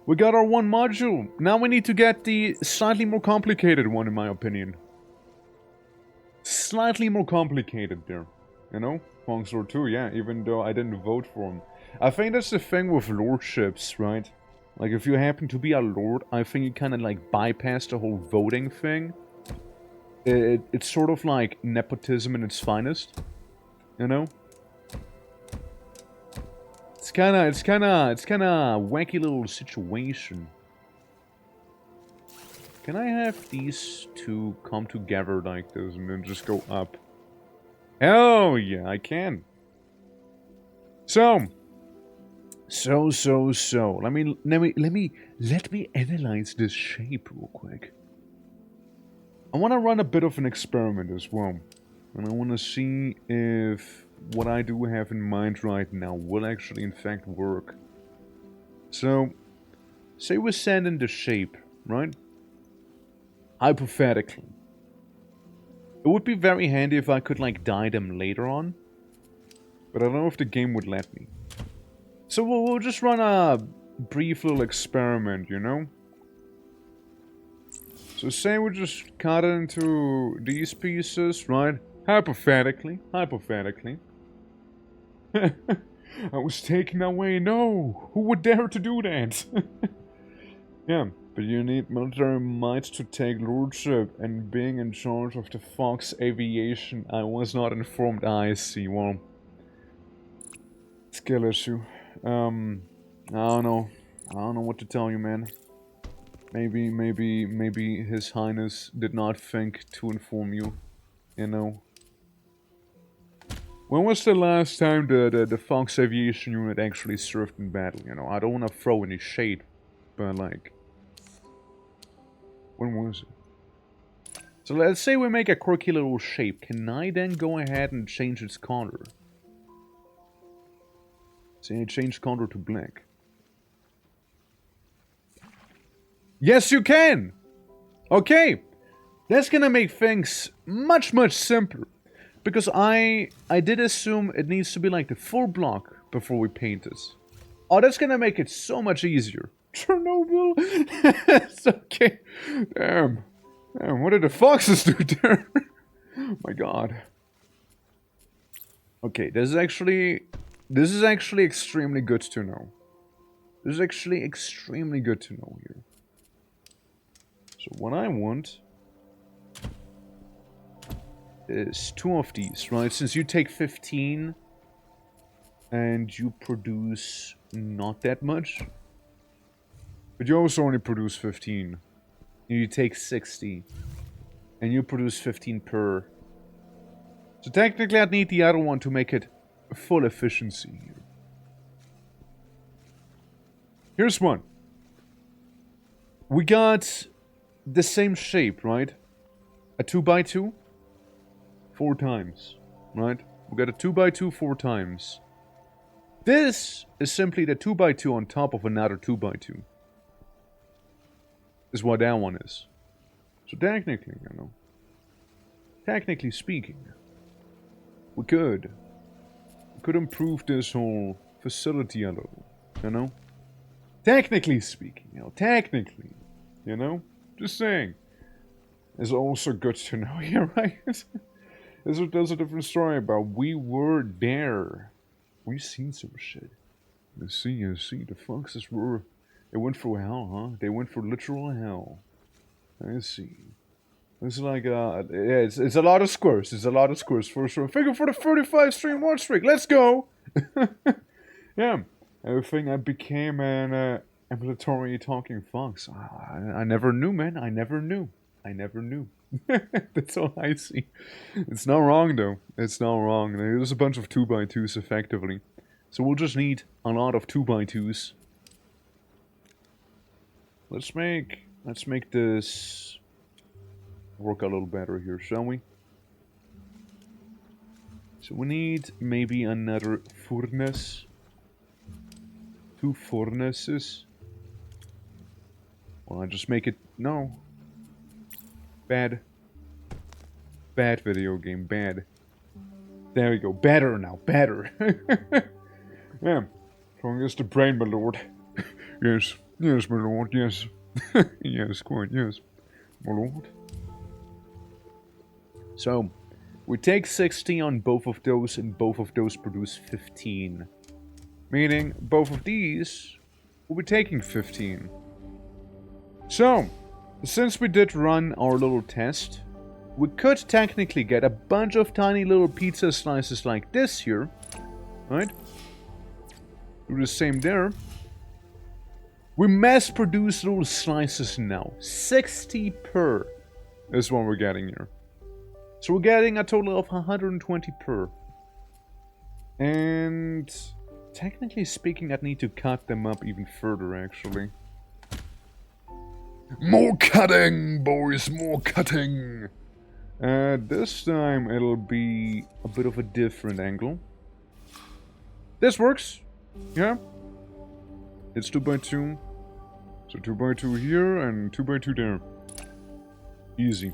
we got our one module. Now we need to get the slightly more complicated one, in my opinion. Slightly more complicated there. You know? Fox Lord 2, yeah, even though I didn't vote for him. I think that's the thing with lordships, right? Like, if you happen to be a lord, I think you kind of, like, bypass the whole voting thing. It's sort of like nepotism in its finest. You know? It's kinda wacky little situation. Can I have these two come together like this and then just go up? Oh yeah, I can. So let me analyze this shape real quick. I want to run a bit of an experiment as well, and I want to see if what I do have in mind right now will actually in fact work. So, say we send in the shape, right? Hypothetically. It would be very handy if I could like dye them later on, but I don't know if the game would let me. So we'll just run a brief little experiment, you know? So say we just cut it into these pieces, right? Hypothetically. I was taken away, no! Who would dare to do that? Yeah, but you need military might to take lordship, and being in charge of the Fox Aviation, I was not informed. I see, well... Skill issue. I don't know what to tell you, man. Maybe His Highness did not think to inform you, you know. When was the last time the Fox Aviation unit actually served in battle, you know? I don't want to throw any shade, but like... When was it? So let's say we make a quirky little shape. Can I then go ahead and change its color? Say I change color to black. Yes, you can! Okay! That's gonna make things much simpler. Because I did assume it needs to be like the full block before we paint this. Oh, that's gonna make it so much easier. Chernobyl! It's okay. Damn, what did the foxes do there? Oh my god. Okay, this is actually extremely good to know. This is actually extremely good to know here. So what I want is 2 of these, right? Since you take 15 and you produce not that much, but you also only produce 15. You take 60 and you produce 15 per. So technically I'd need the other one to make it full efficiency here. Here's one. We got the same shape, right? A 2x2 4 times, right? We got a 2x2 4 times. This is simply the 2x2 on top of another 2x2. Is what that one is. So technically, you know, technically speaking, we could improve this whole facility a little, you know? Technically speaking, you know, Just saying. It's also good to know, yeah, right? There's a different story about we were there. We've seen some shit. You see, the foxes were... They went through hell, huh? They went through literal hell. I see. It's like, yeah, it's a lot of squares. It's a lot of squares for sure. Figure for the 35 stream watch streak. Let's go! Yeah. I think I became an ambulatory talking fox. I never knew, man. I never knew. I never knew. That's all I see. It's not wrong, though. It's not wrong. There's a bunch of 2x2s, effectively. So we'll just need a lot of 2x2s. Let's make this work a little better here, shall we? So we need maybe another furnace. 2 furnaces. Well, I just make it... No. Bad. Bad video game. Bad. There we go. Better now. Better. Yeah. Showing us the brain, my lord. Yes. Yes, my lord. Yes. Yes, quite. Yes. My lord. So, we take 60 on both of those, and both of those produce 15. Meaning, both of these will be taking 15. So, since we did run our little test, we could technically get a bunch of tiny little pizza slices like this here. Right? Do the same there. We mass produce little slices now. 60 per is what we're getting here. So we're getting a total of 120 per. And... technically speaking, I'd need to cut them up even further, actually. More cutting, boys, more cutting! This time it'll be a bit of a different angle. This works! Yeah. It's 2x2. So 2x2 here and 2x2 there. Easy.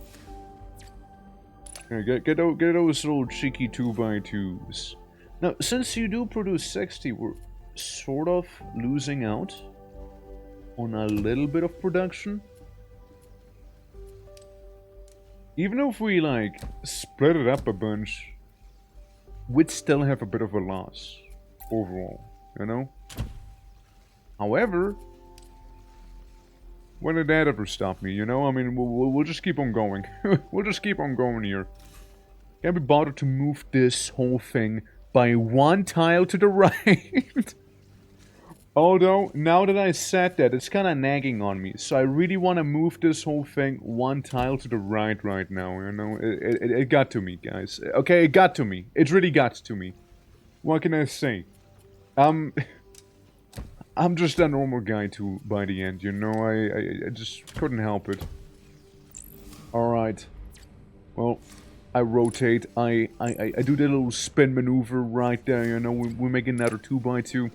Okay, get those little cheeky 2x2s. Now, since you do produce 60, we're sort of losing out on a little bit of production. Even if we, like, split it up a bunch, we'd still have a bit of a loss overall, you know? However, when did that ever stop me, you know? I mean, we'll just keep on going. We'll just keep on going here. Can't be bothered to move this whole thing by 1 tile to the right. Although, now that I said that, it's kind of nagging on me. So I really want to move this whole thing 1 tile to the right now, you know? It got to me, guys. Okay, it got to me. It really got to me. What can I say? I'm just a normal guy too, by the end, you know? I just couldn't help it. Alright. Well... I rotate, I do the little spin maneuver right there, you know, we make another 2x2.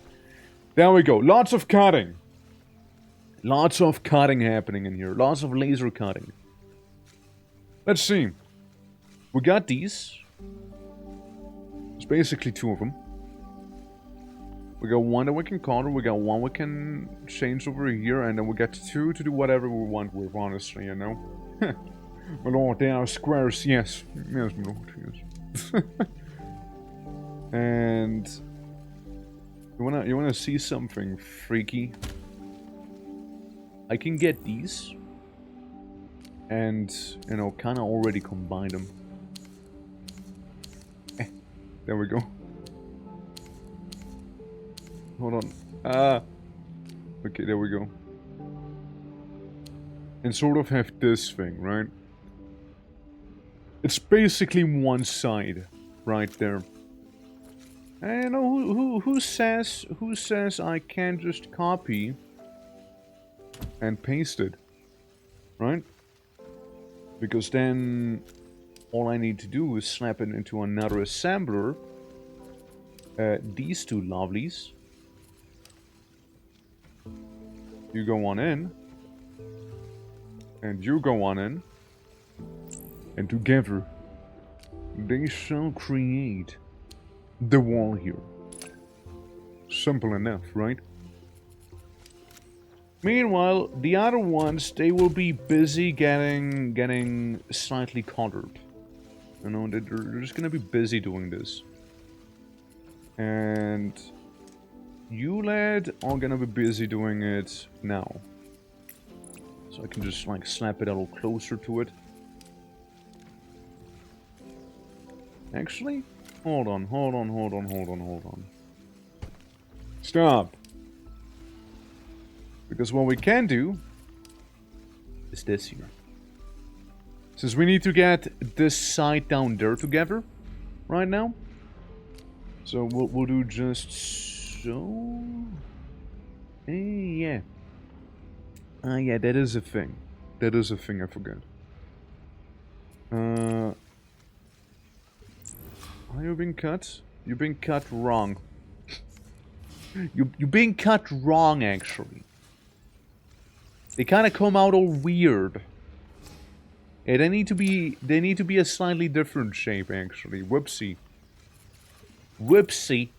There we go, lots of cutting. Lots of cutting happening in here, lots of laser cutting. Let's see. We got these. It's basically 2 of them. We got 1 that we can counter, we got 1 we can change over here, and then we got 2 to do whatever we want with, honestly, you know. My lord, they are squares, yes. Yes, my lord, yes. And... You wanna see something freaky? I can get these. And, you know, kinda already combine them. There we go. Hold on. Okay, there we go. And sort of have this thing, right? It's basically 1 side, right there. And you know, who says I can't just copy and paste it, right? Because then all I need to do is slap it into another assembler. These 2 lovelies. You go on in. And you go on in. And together, they shall create the wall here. Simple enough, right? Meanwhile, the other ones, they will be busy getting slightly colored. You know, they're just gonna be busy doing this. And you, lad, are gonna be busy doing it now. So I can just, like, slap it a little closer to it. Actually, hold on. Stop. Because what we can do is this here. Since we need to get this side down there together right now. So we'll do just so. Yeah. Yeah, that is a thing. That is a thing, I forgot. Are you being cut? You're being cut wrong. You're being cut wrong, actually. They kind of come out all weird. Yeah, they need to be a slightly different shape, actually. Whoopsie. Whoopsie.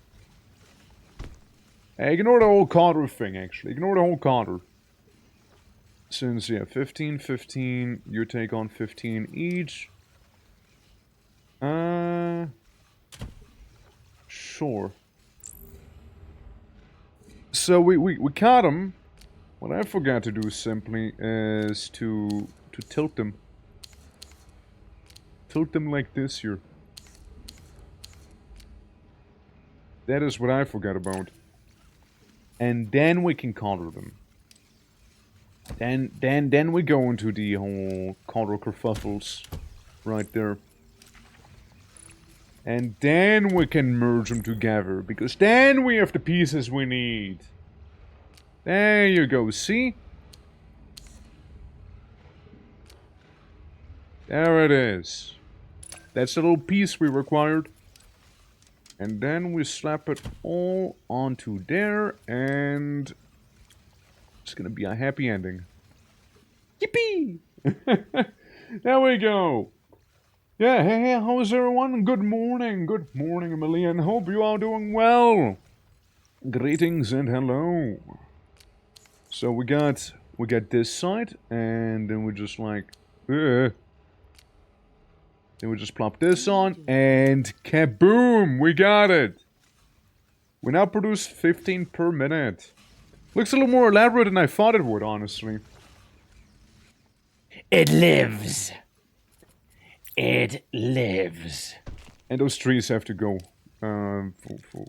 Hey, ignore the whole counter thing, actually. Ignore the whole counter. Since, yeah, 15, 15, you take on 15 each. Sure. So we caught them. What I forgot to do simply is to tilt them. Tilt them like this here. That is what I forgot about. And then we can counter them. Then we go into the whole counter kerfuffles right there. And then we can merge them together, because then we have the pieces we need. There you go, see? There it is. That's the little piece we required. And then we slap it all onto there, and it's gonna be a happy ending. Yippee! There we go. Yeah, hey, how's everyone? Good morning, Emily, and hope you are doing well. Greetings and hello. So we got this side, and then we just like, then we just plop this on, and kaboom! We got it. We now produce 15 per minute. Looks a little more elaborate than I thought it would, honestly. It lives. It lives. And those trees have to go, for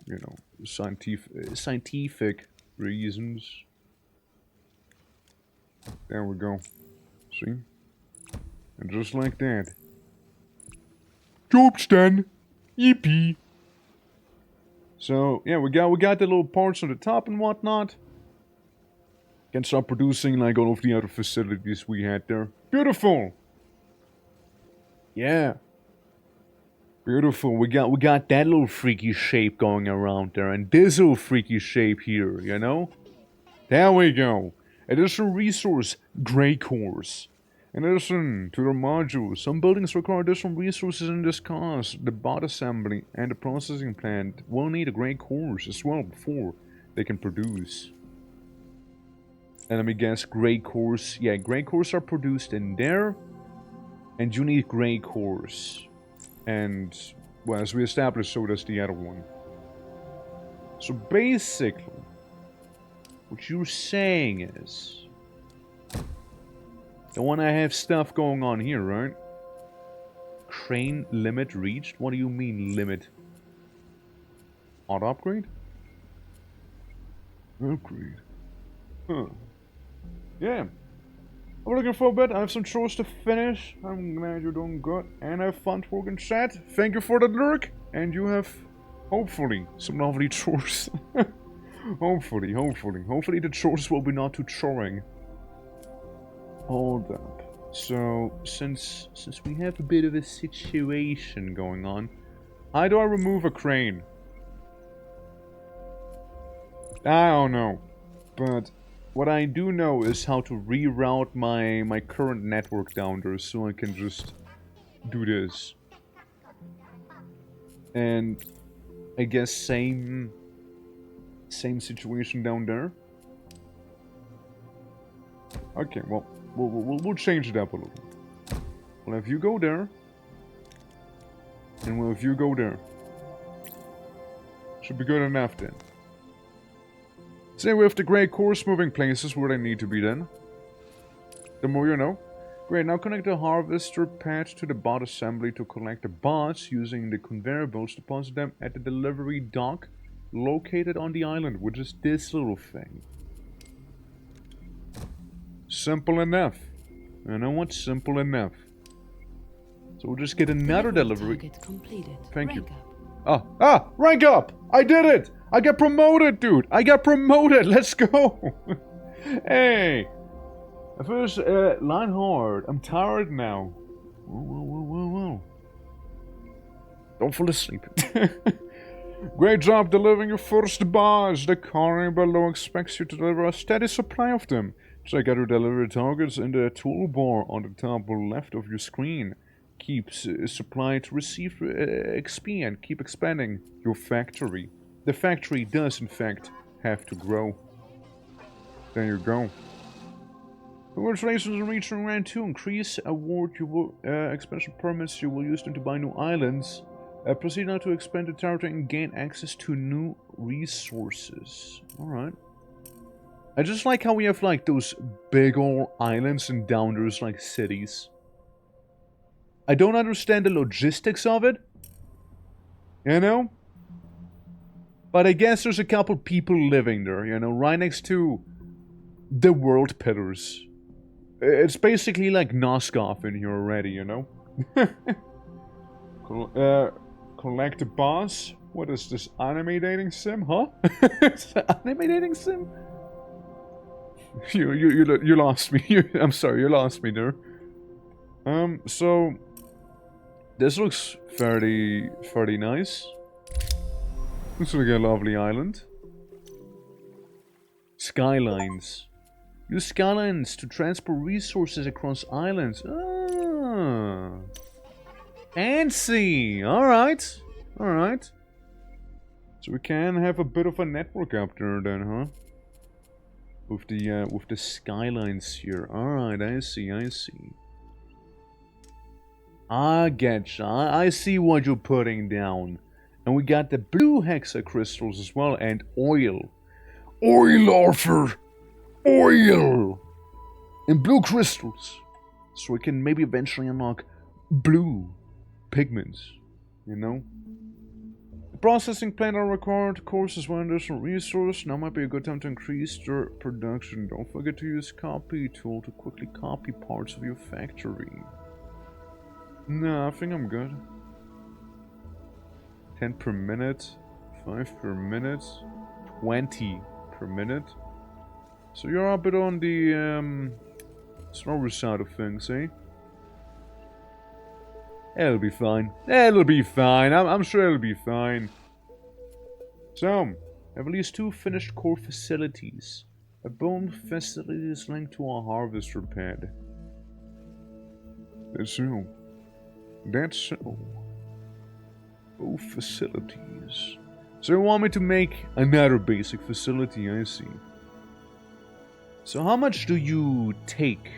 you know, scientific reasons. There we go. See? And just like that. Job's done. Yippee. So, yeah, we got the little parts on the top and whatnot. Can start producing like all of the other facilities we had there. Beautiful! Yeah. Beautiful. We got that little freaky shape going around there, and this little freaky shape here, you know? There we go. Additional resource, gray cores. In addition to the modules, some buildings require additional resources in this class. The bot assembly and the processing plant will need a gray cores as well before they can produce. And let me guess, gray cores. Yeah, gray cores are produced in there. And you need gray cores. And, well, as we established, so does the other one. So basically, what you're saying is, don't want to have stuff going on here, right? Crane limit reached? What do you mean limit? Auto upgrade? Upgrade. Huh. Yeah. I'm looking for a bit. I have some chores to finish. I'm glad you're doing good. And have fun talking chat. Thank you for the lurk. And you have, hopefully, some lovely chores. Hopefully the chores will be not too choring. Hold up. So, since we have a bit of a situation going on, how do I remove a crane? I don't know. But what I do know is how to reroute my current network down there so I can just do this. And I guess same situation down there. Okay, well, we'll change it up a little. Well, if you go there, and well, if you go there, should be good enough then. Same with the gray cores moving places where they need to be then. The more you know. Great, now connect the harvester pad to the bot assembly to collect the bots using the conveyor belts. Deposit them at the delivery dock located on the island, which is this little thing. Simple enough. You know what? Simple enough. So we'll just get another delivery. Completed. Thank you. Up. Rank up! I did it! I got promoted, dude! I got promoted! Let's go! Hey! First, line hard. I'm tired now. Whoa. Don't fall asleep. Great job delivering your first boss. The car below expects you to deliver a steady supply of them. Check out your delivery targets in the toolbar on the top left of your screen. Keep supply to receive XP and keep expanding your factory. The factory does, in fact, have to grow. There you go. Congratulations on reaching round 2. Increase award you will expansion permits. You will use them to buy new islands. Proceed now to expand the territory and gain access to new resources. Alright. I just like how we have like those big old islands and down there's like cities. I don't understand the logistics of it. You know? But I guess there's a couple people living there, you know, right next to the world pillars. It's basically like Noskov in here already, you know? Collect the boss? What is this, anime dating sim, huh? Anime dating sim? You lost me. I'm sorry, you lost me there. So this looks fairly nice. Looks like a lovely island. Skylines. Use skylines to transport resources across islands. Ah. Fancy. Alright. Alright. So we can have a bit of a network up there then, huh? With the skylines here. Alright, I see. I getcha. I see what you're putting down. And we got the blue hexacrystals as well, and oil. Oil, Arthur! Oil! And blue crystals. So we can maybe eventually unlock blue pigments. You know? The processing plant are required course as one additional resource. Now might be a good time to increase their production. Don't forget to use copy tool to quickly copy parts of your factory. Nah, I think I'm good. 10 per minute, 5 per minute, 20 per minute. So you're a bit on the slower side of things, eh? It'll be fine. It'll be fine. I'm sure it'll be fine. So, I have at least 2 finished core facilities. A bone facility is linked to a harvester pad. That's so. That's so. Both facilities. So you want me to make another basic facility, I see. So how much do you take?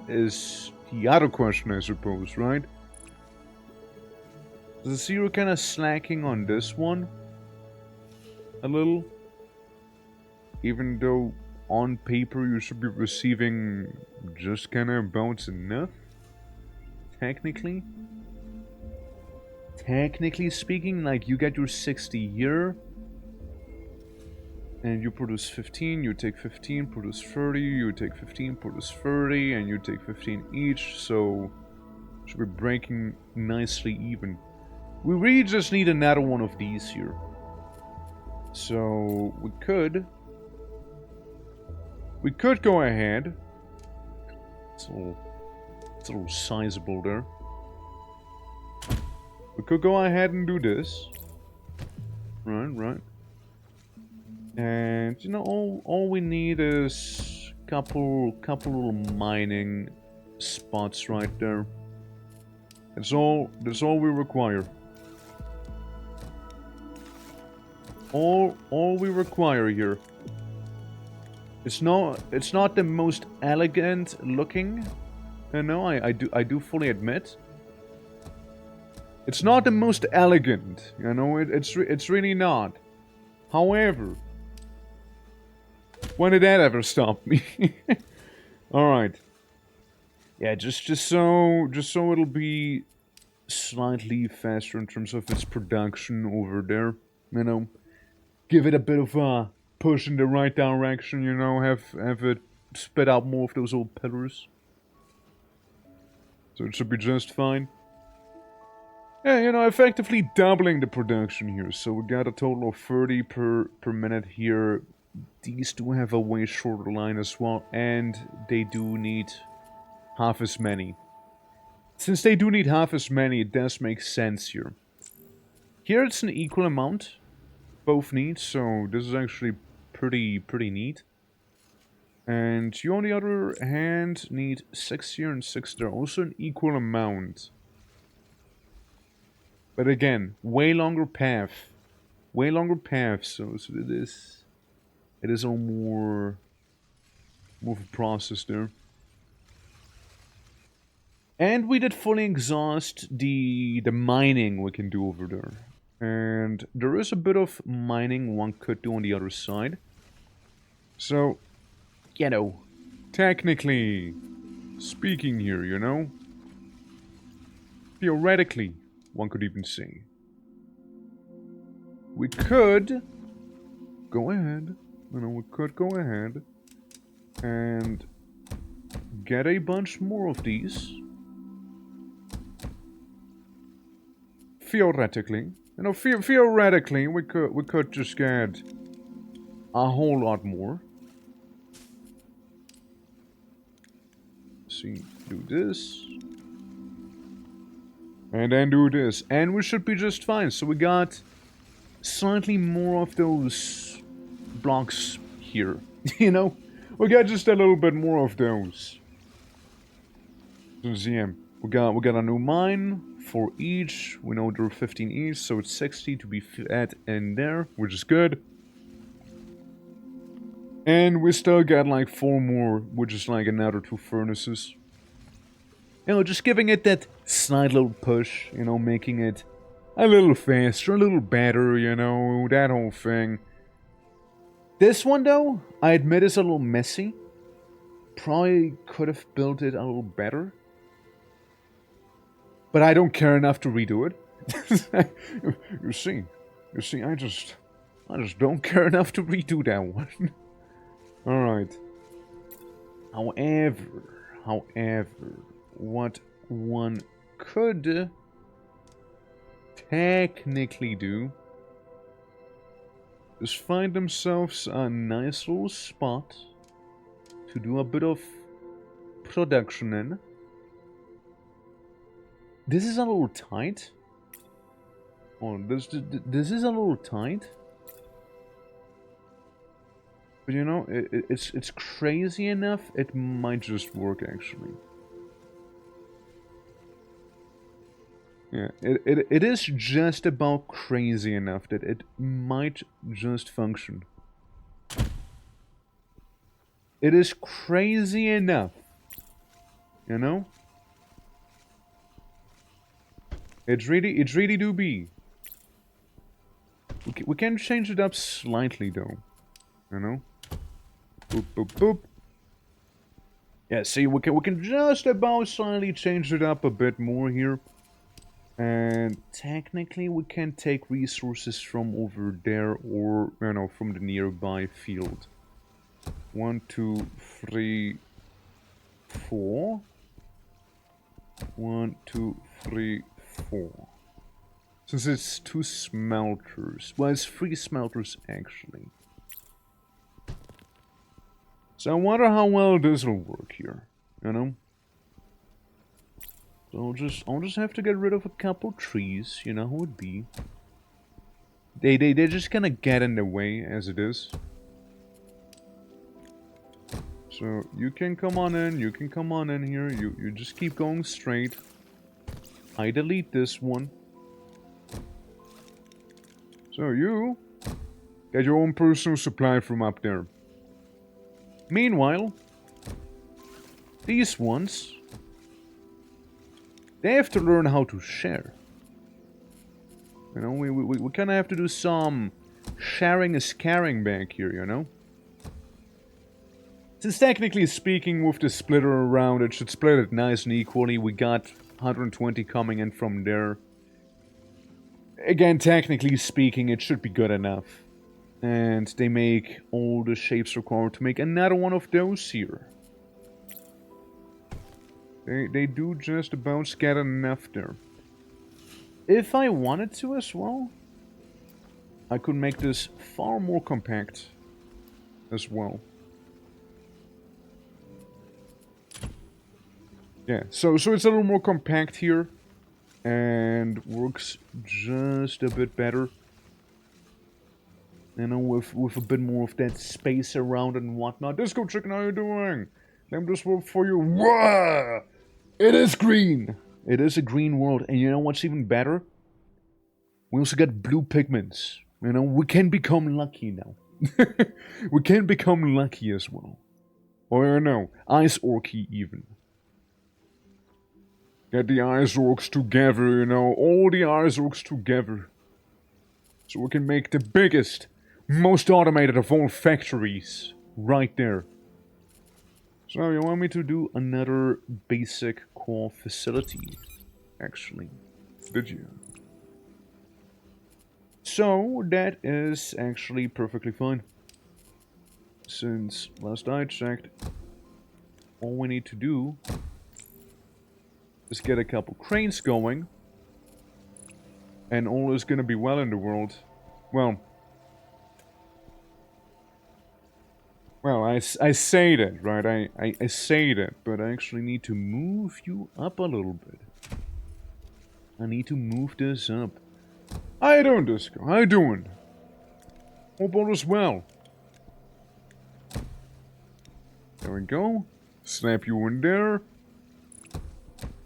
Is the other question, I suppose, right? Does it see you're kind of slacking on this one? A little? Even though on paper you should be receiving just kind of about enough? Technically? Technically speaking, like you get your 60 year and you produce 15, you take 15, produce 30, you take 15, produce 30, and you take 15 each, so should be breaking nicely even. We really just need another one of these here. So we could go ahead. It's a little sizable there. We could go ahead and do this. Right. And you know, all we need is couple little mining spots right there. That's all we require. All we require here It's not the most elegant looking. You know, I do fully admit. It's not the most elegant, you know, it's really not. However, when did that ever stop me? Alright. Yeah, just so it'll be slightly faster in terms of its production over there, you know. Give it a bit of a push in the right direction, you know, have it spit out more of those old pillars. So it should be just fine. Yeah, you know, effectively doubling the production here. So we got a total of 30 per minute here. These do have a way shorter line as well, and they do need half as many. Since they do need half as many, it does make sense here. Here it's an equal amount. Both need, so this is actually pretty neat. And you on the other hand need 6 here and 6 there. Also an equal amount. But again, way longer path. Way longer path, so it is all more of a process there. And we did fully exhaust the mining we can do over there. And there is a bit of mining one could do on the other side. So, you know, technically speaking here, you know, theoretically, one could even say, we could go ahead, you know, we could go ahead and get a bunch more of these. Theoretically, you know, theoretically, we could just get a whole lot more. See, do this. And then do this. And we should be just fine. So we got slightly more of those blocks here. You know? We got just a little bit more of those. So yeah, we got a new mine for each. We know there are 15 each, so it's 60 to be fed in there, which is good. And we still got like 4 more, which is like another 2 furnaces. You know, just giving it that slight little push, you know, making it a little faster, a little better, you know, that whole thing. This one, though, I admit is a little messy. Probably could have built it a little better. But I don't care enough to redo it. You see, I just don't care enough to redo that one. Alright. However, what one could technically do is find themselves a nice little spot to do a bit of production in. This is a little tight. Oh, this is a little tight. But you know, it's crazy enough, it might just work actually. Yeah, it is just about crazy enough that it might just function. It is crazy enough, you know? It really do be. We can change it up slightly though, you know? Boop, boop, boop. Yeah, see, we can just about slightly change it up a bit more here. And technically we can take resources from over there or, you know, from the nearby field. 1, 2, 3, 4. 1, 2, 3, 4. Since it's 2 smelters. Well, it's 3 smelters actually. So I wonder how well this will work here, you know? So I'll just have to get rid of a couple trees, you know who it be. They just kinda get in the way as it is. So you can come on in, you can come on in here, you just keep going straight. I delete this one. So you get your own personal supply from up there. Meanwhile, these ones, they have to learn how to share. You know, we kind of have to do some sharing is caring back here, you know? Since technically speaking, with the splitter around, it should split it nice and equally. We got 120 coming in from there. Again, technically speaking, it should be good enough. And they make all the shapes required to make another one of those here. They do just about scatter enough there. If I wanted to as well, I could make this far more compact as well. Yeah, so it's a little more compact here and works just a bit better. You know, with a bit more of that space around and whatnot. Disco Chicken, how you doing? Let me just work for you. Whoa! It is green! It is a green world, and you know what's even better? We also got blue pigments. You know, we can become lucky now. We can become lucky as well. Or you know, ice orky even. Get the ice orcs together, you know, all the ice orcs together. So we can make the biggest, most automated of all factories right there. So you want me to do another basic core facility, actually, did you? So that is actually perfectly fine. Since last I checked, all we need to do is get a couple cranes going, and all is gonna be well in the world. Well, I say that, right? I say that, but I actually need to move you up a little bit. I need to move this up. How you doing, Disco? How you doing? Hope all is well. There we go. Snap you in there.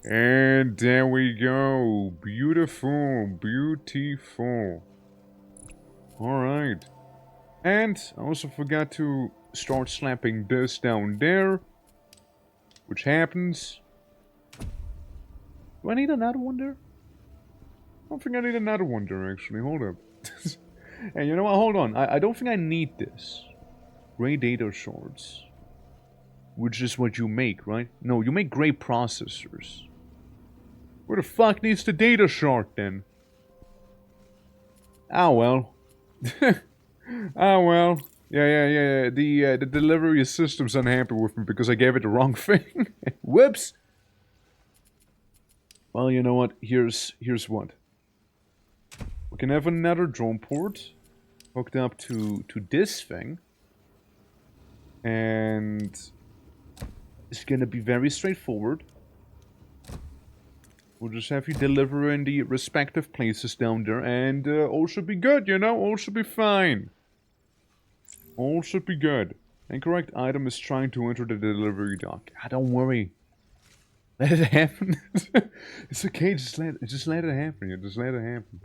And there we go. Beautiful, beautiful. Alright. And I also forgot to start slapping this down there. Which happens. Do I need another one there? I don't think I need another one there, actually. Hold up. And you know what? Hold on. I don't think I need this. Gray data shards. Which is what you make, right? No, you make gray processors. Where the fuck needs the data shard, then? Ah, well. Ah, well. Yeah. The delivery system's unhappy with me because I gave it the wrong thing. Whoops! Well, you know what? Here's what. We can have another drone port hooked up to this thing. And it's gonna be very straightforward. We'll just have you deliver in the respective places down there, and all should be good, you know? All should be fine. All should be good. Incorrect item is trying to enter the delivery dock. Ah, don't worry. Let it happen. It's okay, just let it happen. Yeah, just let it happen.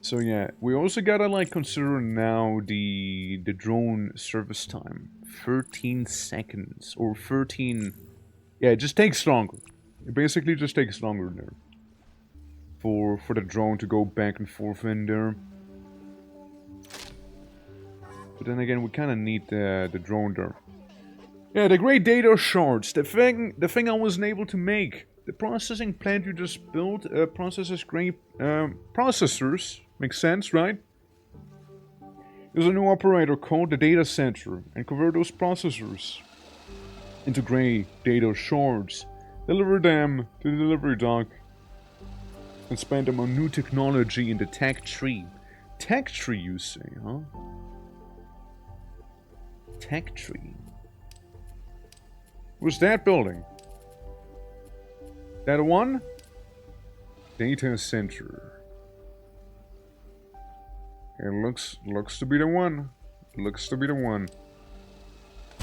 So yeah, we also gotta like consider now the drone service time. 13 seconds or 13. Yeah, it just takes longer. It basically just takes longer there. For the drone to go back and forth in there. But then again, we kind of need the drone there. Yeah, the great data shards. The thing I wasn't able to make. The processing plant you just built processes great processors. Makes sense, right? There's a new operator called the data center and convert those processors into gray data shards. Deliver them to the delivery dock and spend them on new technology in the tech tree. Tech tree, you say, huh? Tech tree. What's that building? That one? Data center. It looks to be the one. Looks to be the one.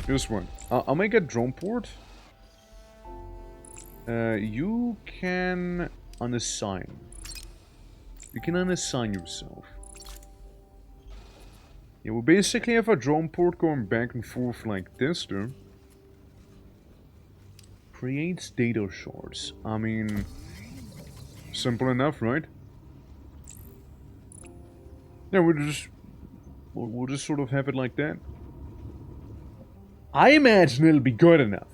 This one. I'll make a drone port. You can unassign. You can unassign yourself. Yeah, we basically have a drone port going back and forth like this, dude. Creates data shards. I mean, simple enough, right? Yeah, we'll just sort of have it like that. I imagine it'll be good enough,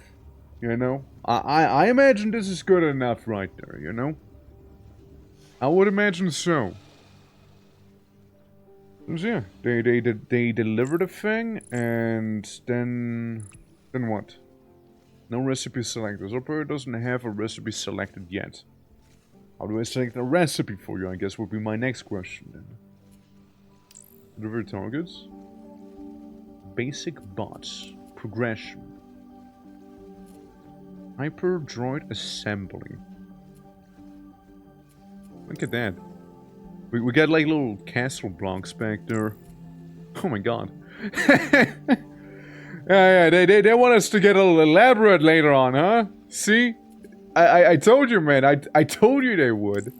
you know? I imagine this is good enough right there, you know? I would imagine so. So yeah, they deliver the thing, and then what? No recipe selected. This operator doesn't have a recipe selected yet. How do I select a recipe for you, I guess would be my next question then. Deliver targets. Basic bots. Progression. Hyper droid assembly. Look at that. We got like little castle blocks back there. Oh my god. Yeah, they want us to get a little elaborate later on, huh? See? I told you, man. I told you they would.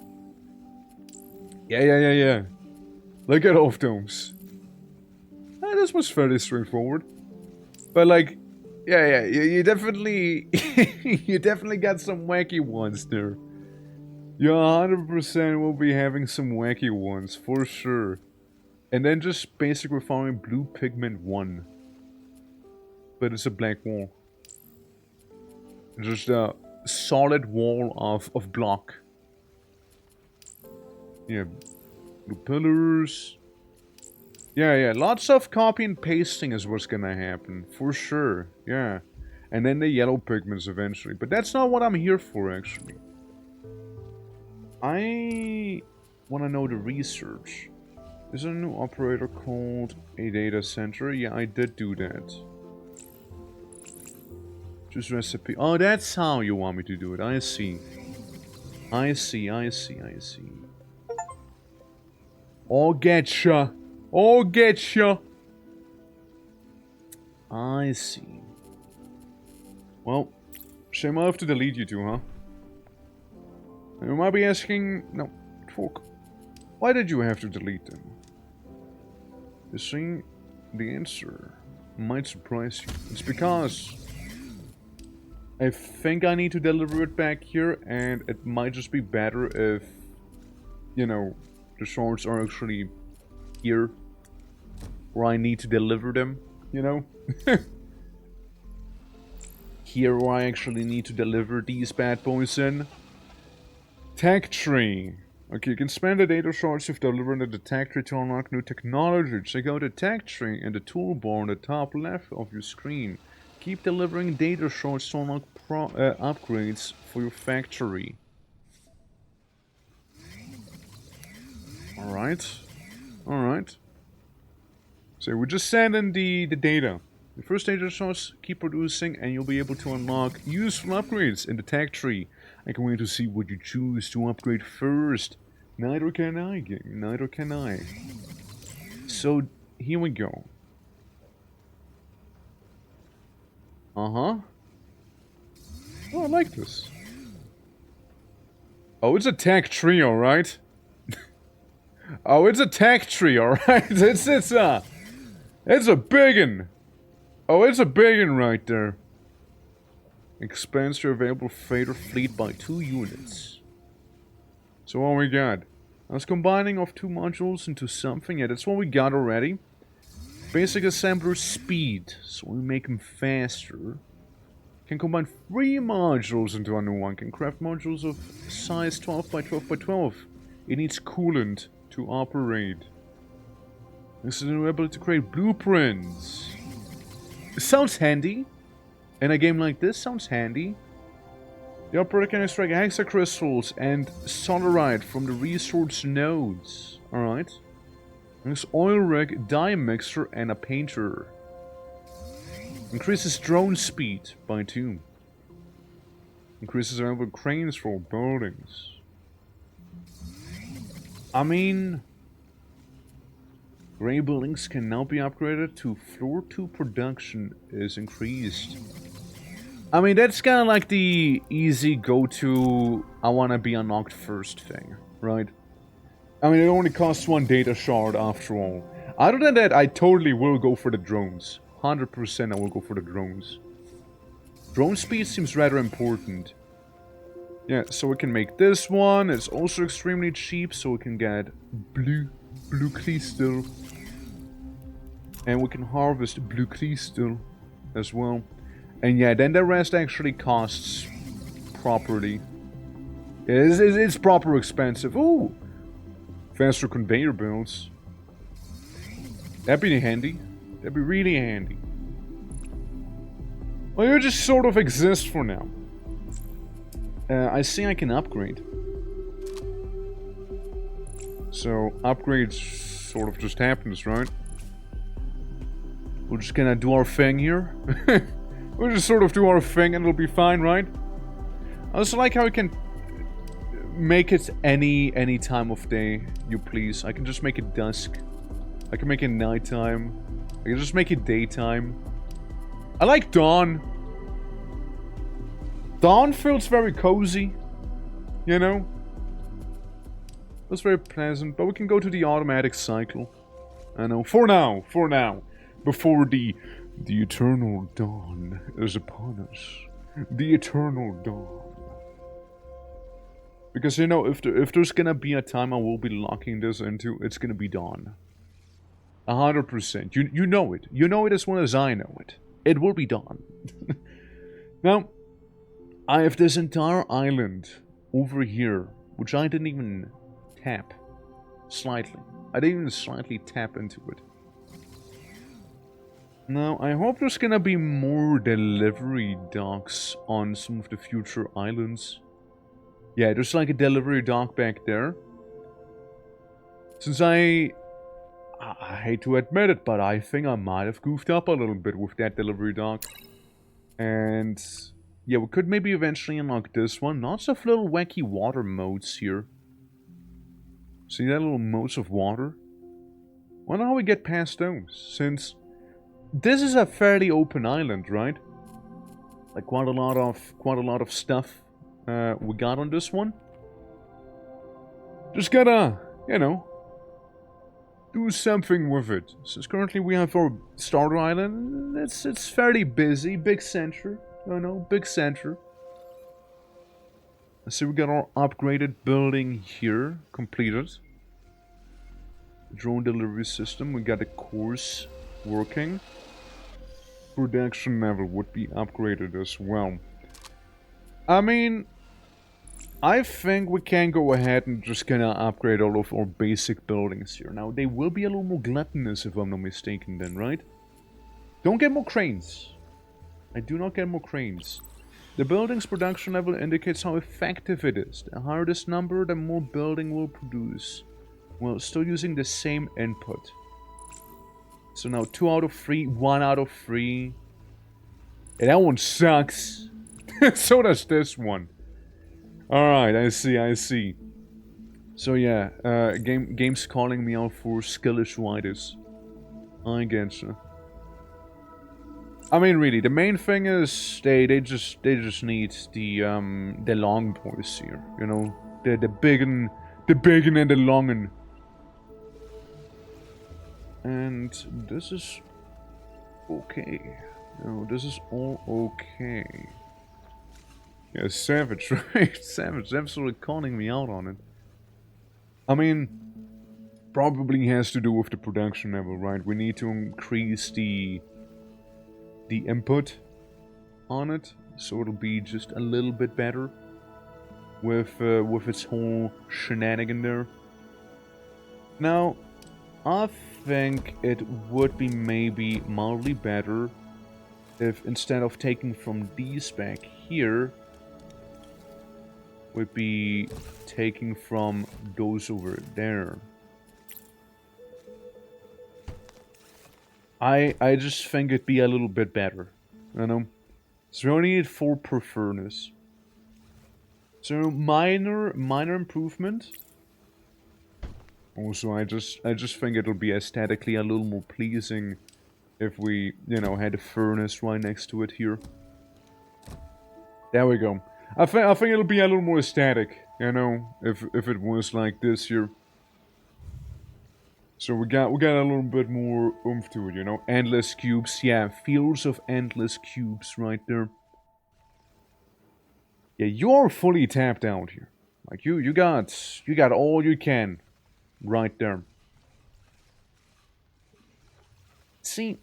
Yeah. Look at off domes. This was fairly straightforward. But like, yeah, you definitely, you definitely got some wacky ones there. You 100% will be having some wacky ones, for sure. And then just basically following blue pigment 1. But it's a black wall. Just a solid wall of block. Yeah, blue pillars. Yeah, lots of copy and pasting is what's gonna happen, for sure, yeah. And then the yellow pigments eventually, but that's not what I'm here for, actually. I wanna know the research. Is there a new operator called a data center? Yeah, I did do that. Choose recipe. Oh, that's how you want me to do it, I see. I see. I'll getcha. Oh, getcha! I see. Well, shame I have to delete you two, huh? You might be asking... No, fuck. Why did you have to delete them? You see, the answer might surprise you. It's because... I think I need to deliver it back here, and it might just be better if... You know, the shards are actually here. Where I need to deliver them, you know? Here where I actually need to deliver these bad boys in. Tech tree. Okay, you can spend the data shards you've delivered in the tech tree to unlock new technology. Check out the tech tree in the toolbar on the top left of your screen. Keep delivering data shards to unlock upgrades for your factory. Alright. So we just send in the data. The first data source, keep producing, and you'll be able to unlock useful upgrades in the tech tree. I can wait to see what you choose to upgrade first. Neither can I, game. Neither can I. So, here we go. Oh, I like this. Oh, it's a tech tree, alright? Oh, it's a tech tree, alright? It's a biggin'! Oh, it's a biggin' right there. Expands your available freighter fleet by 2 units. So what we got? That's combining of 2 modules into something. Yeah, that's what we got already. Basic assembler speed. So we make them faster. Can combine 3 modules into a new one. Can craft modules of size 12 by 12 by 12. It needs coolant to operate. This is an ability to create blueprints. Sounds handy. In a game like this, sounds handy. The operator can extract hexacrystals and solarite from the resource nodes. Alright. There's oil rig, dye mixer, and a painter. Increases drone speed by 2. Increases available cranes for buildings. I mean... Gray buildings can now be upgraded to floor 2 production is increased. I mean, that's kind of like the easy go-to, I want to be unlocked first thing, right? I mean, it only costs 1 data shard after all. Other than that, I totally will go for the drones. 100% I will go for the drones. Drone speed seems rather important. Yeah, so we can make this one. It's also extremely cheap, so we can get blue crystal. And we can harvest blue crystal as well. And yeah, then the rest actually costs properly. It's proper expensive. Ooh! Faster conveyor belts. That'd be handy. That'd be really handy. Well, you just sort of exist for now. I see I can upgrade. So, upgrades sort of just happens, right? We're just gonna do our thing here. We'll just sort of do our thing and it'll be fine, right? I also like how we can make it any time of day you please. I can just make it dusk. I can make it nighttime. I can just make it daytime. I like dawn. Dawn feels very cozy. You know? That's very pleasant. But we can go to the automatic cycle. I know. For now. For now. Before the eternal dawn is upon us. The eternal dawn. Because, you know, if there's gonna be a time I will be locking this into, it's gonna be dawn. 100%. You know it. You know it as well as I know it. It will be dawn. Now, I have this entire island over here, which I didn't even tap. Slightly. I didn't even slightly tap into it. Now, I hope there's gonna be more delivery docks on some of the future islands. Yeah, there's like a delivery dock back there. Since I hate to admit it, but I think I might have goofed up a little bit with that delivery dock. And yeah, we could maybe eventually unlock this one. Lots of little wacky water modes here. See that little modes of water? Wonder how we get past those, since this is a fairly open island, right? Like quite a lot of stuff we got on this one. Just gotta, you know, do something with it. Since currently we have our starter island, it's fairly busy, big center, you know, big center. So we got our upgraded building here completed. Drone delivery system, we got a course working. Production level would be upgraded as well. I mean, I think we can go ahead and just gonna upgrade all of our basic buildings here. Now, they will be a little more gluttonous if I'm not mistaken then, right? Don't get more cranes. I do not get more cranes. The building's production level indicates how effective it is. The higher this number, the more building will produce. Well, still using the same input. So now 2 out of 3, 1 out of 3. Yeah, that one sucks. So does this one. Alright, I see. So yeah, game's calling me out for skillish-witis. I getcha. I mean, really, the main thing is they just need the long boys here, you know, the biggin and the longin. And this is okay. No, this is all okay. Yeah, savage, right? Savage, absolutely calling me out on it. I mean, probably has to do with the production level, right? We need to increase the input on it, so it'll be just a little bit better with its whole shenanigan there. Now, I think it would be maybe mildly better if instead of taking from these back here, we'd be taking from those over there. I just think it'd be a little bit better, you know? So we only need 4 per furnace. So minor improvement. Also, I just think it'll be aesthetically a little more pleasing if we, you know, had a furnace right next to it here. There we go. I think it'll be a little more aesthetic, you know, if it was like this here. So we got a little bit more oomph to it, you know? Endless cubes, yeah, fields of endless cubes right there. Yeah, you're fully tapped out here. Like you got all you can right there. See,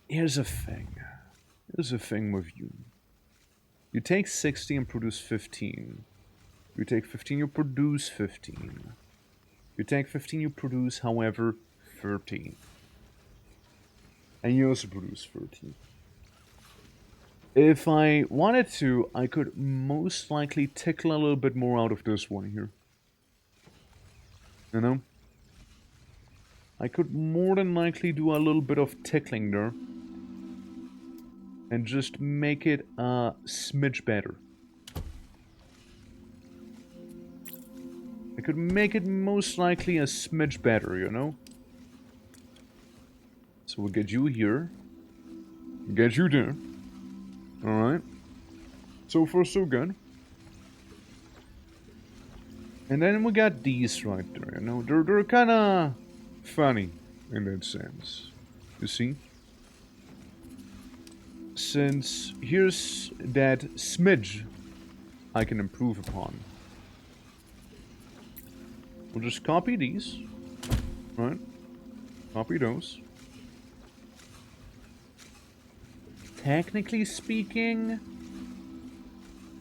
here's a thing. Here's the thing with you. You take 60 and produce 15. You take 15, you produce 15. You take 15, you produce, however, 13. And you also produce 13. If I wanted to, I could most likely tickle a little bit more out of this one here. You know? I could more than likely do a little bit of tickling there. And just make it a smidge better. I could make it most likely a smidge better, you know? So we'll get you here. Get you there. Alright. So far so good. And then we got these right there, you know? They're kinda funny in that sense. You see? Since here's that smidge I can improve upon. We'll just copy these. Right? Copy those. Technically speaking,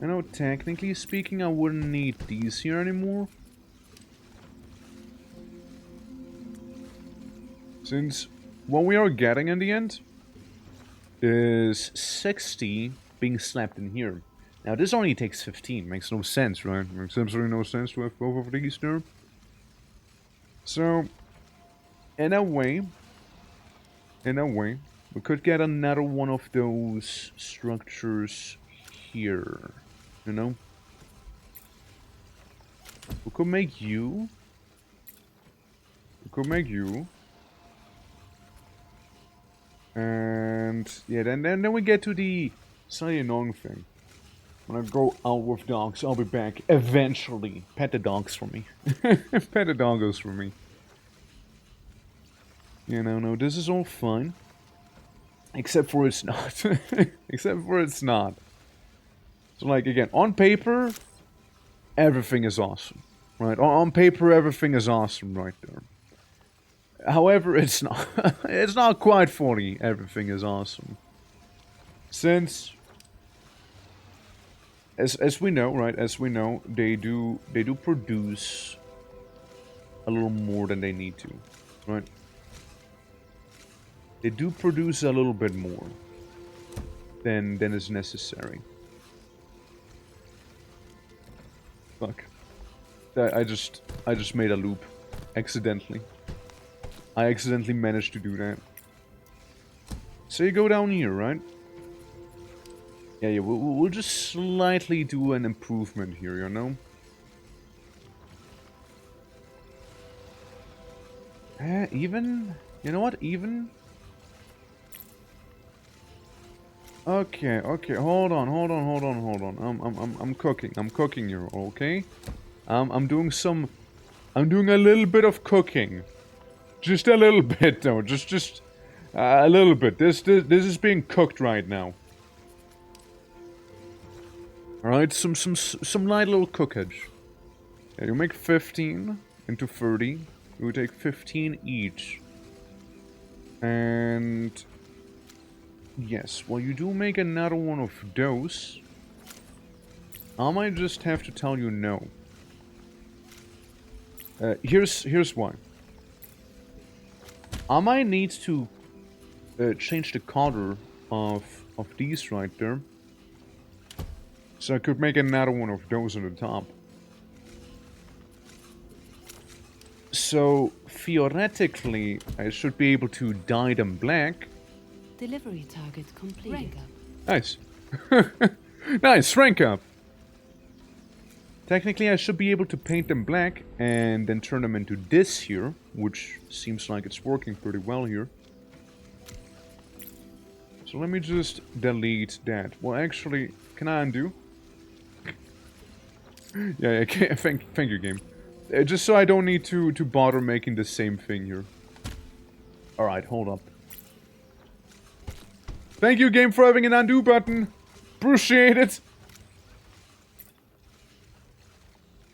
I wouldn't need these here anymore. Since what we are getting in the end is 60 being slapped in here. Now this only takes 15, makes no sense, right? Makes absolutely no sense to have both of these there. So, in a way, we could get another one of those structures here, you know? We could make you. And yeah, then we get to the slightly annoying thing. When I go out with dogs, I'll be back eventually. Pet the dogs for me. Pet the doggos for me. You know, no, this is all fine. Except for it's not. Except for it's not. So like, again, on paper, everything is awesome. Right? On paper, everything is awesome right there. However, it's not. It's not quite fully everything is awesome. Since, as we know, right? As we know, they do produce a little more than they need to, right? They do produce a little bit more than is necessary. Fuck. I just made a loop accidentally. I accidentally managed to do that. So you go down here, right? Yeah, we'll just slightly do an improvement here, you know? Even? You know what? Even? Okay, hold on. I'm cooking here, okay? I'm doing a little bit of cooking. Just a little bit, though. Just a little bit. This is being cooked right now. All right, some light little cookage. Yeah, you make 15 into 30. You take 15 each. And yes, well, you do make another one of those. I might just have to tell you no. Here's why. I might need to change the color of these right there. So I could make another one of those on the top. So theoretically, I should be able to dye them black. Delivery target complete. Rank up. Nice. Nice, rank up. Technically, I should be able to paint them black and then turn them into this here, which seems like it's working pretty well here. So let me just delete that. Well, actually, can I undo? yeah, thank you, game. Just so I don't need to bother making the same thing here. Alright, hold up. Thank you, game, for having an undo button. Appreciate it.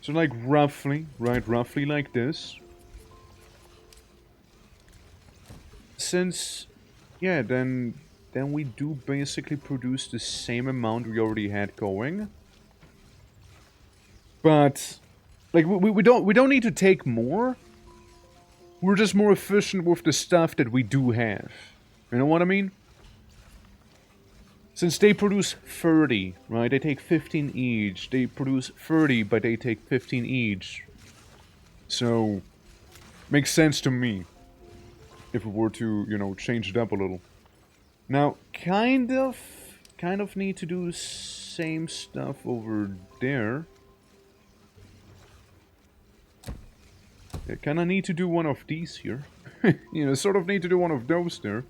So like roughly, right, roughly like this. Since, yeah, then we do basically produce the same amount we already had going. But, like, we don't need to take more. We're just more efficient with the stuff that we do have. You know what I mean? Since they produce 30, right? They take 15 each. They produce 30, but they take 15 each. So, makes sense to me. If we were to, you know, change it up a little. Now, kind of need to do the same stuff over there. Yeah, kind of need to do one of these here. You know, sort of need to do one of those there.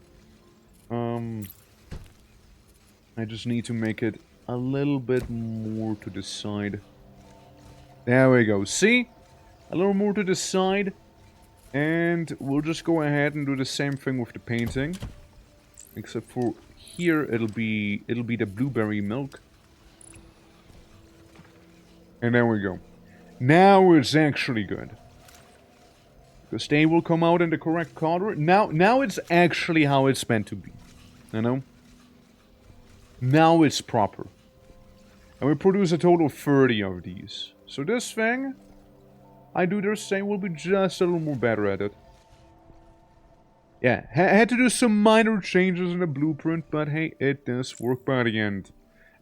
I just need to make it a little bit more to the side. There we go. See? A little more to the side. And we'll just go ahead and do the same thing with the painting. Except for here it'll be the blueberry milk. And there we go. Now it's actually good. Because they will come out in the correct color. Now it's actually how it's meant to be. You know? Now it's proper. And we produce a total of 30 of these. So this thing, I do dare say, will be just a little more better at it. Yeah, had to do some minor changes in the blueprint, but hey, it does work by the end.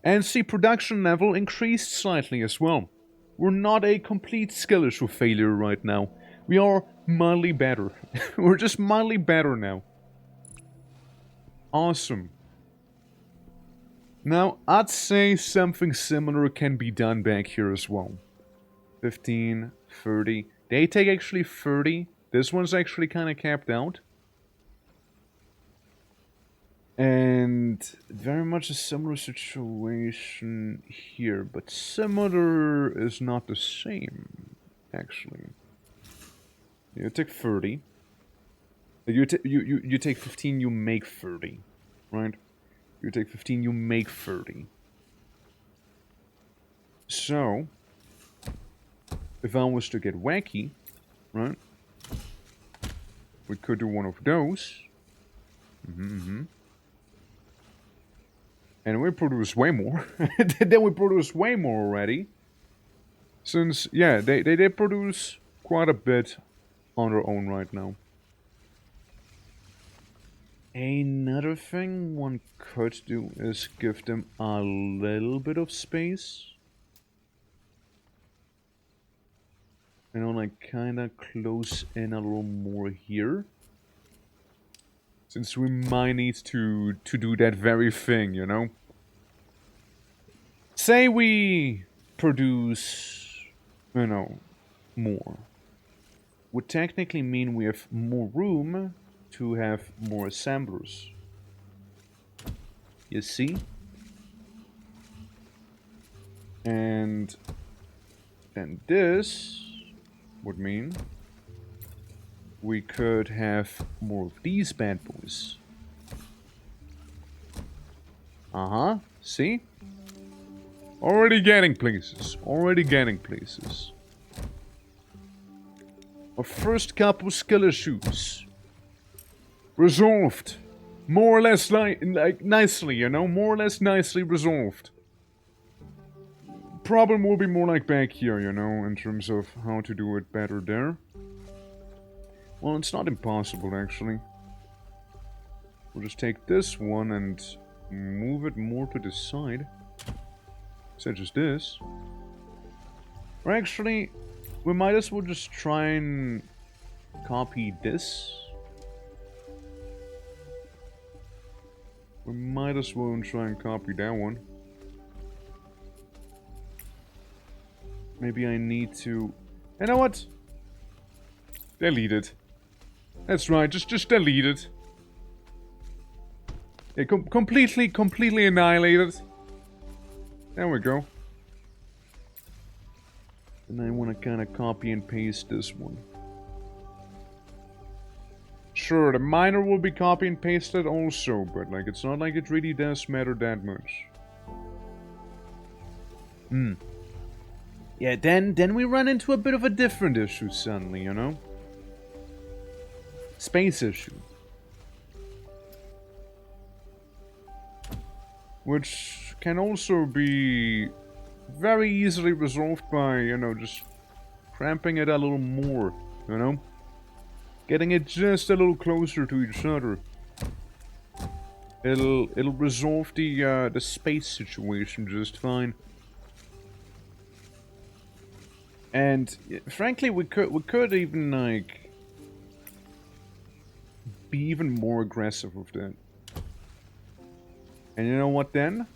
And see, production level increased slightly as well. We're not a complete skill issue failure right now. We are mildly better. We're just mildly better now. Awesome. Now, I'd say something similar can be done back here as well. 15, 30. They take actually 30. This one's actually kind of capped out. And very much a similar situation here. But similar is not the same, actually. You take 30. You take 15, you make 30. Right? You take 15, you make 30. So, if I was to get wacky, right? We could do one of those. And we produce way more. Then we produce way more already. Since, yeah, they produce quite a bit on their own right now. Another thing one could do is give them a little bit of space. You know, like kinda close in a little more here. Since we might need to do that very thing, you know? Say we produce, you know, more. Would technically mean we have more room to have more assemblers. You see? And then this would mean we could have more of these bad boys. Uh-huh, see? Already getting places, already getting places. Our first couple skill issues resolved. More or less like nicely, you know? More or less nicely resolved. Problem will be more like back here, you know, in terms of how to do it better there. Well, it's not impossible, actually. We'll just take this one and move it more to the side. Such as this. Or actually, we might as well just try and copy this. We might as well try and copy that one. Maybe I need to... You know what? Delete it. That's right, just delete it. Yeah, completely annihilate it. There we go. And I want to kind of copy and paste this one. Sure, the minor will be copy and pasted also, but like it's not like it really does matter that much. Yeah, then we run into a bit of a different issue suddenly, you know? Space issue. Which can also be very easily resolved by, you know, just cramping it a little more, you know? Getting it just a little closer to each other. It'll resolve the space situation just fine. And frankly, we could even like be even more aggressive with that. And you know what then?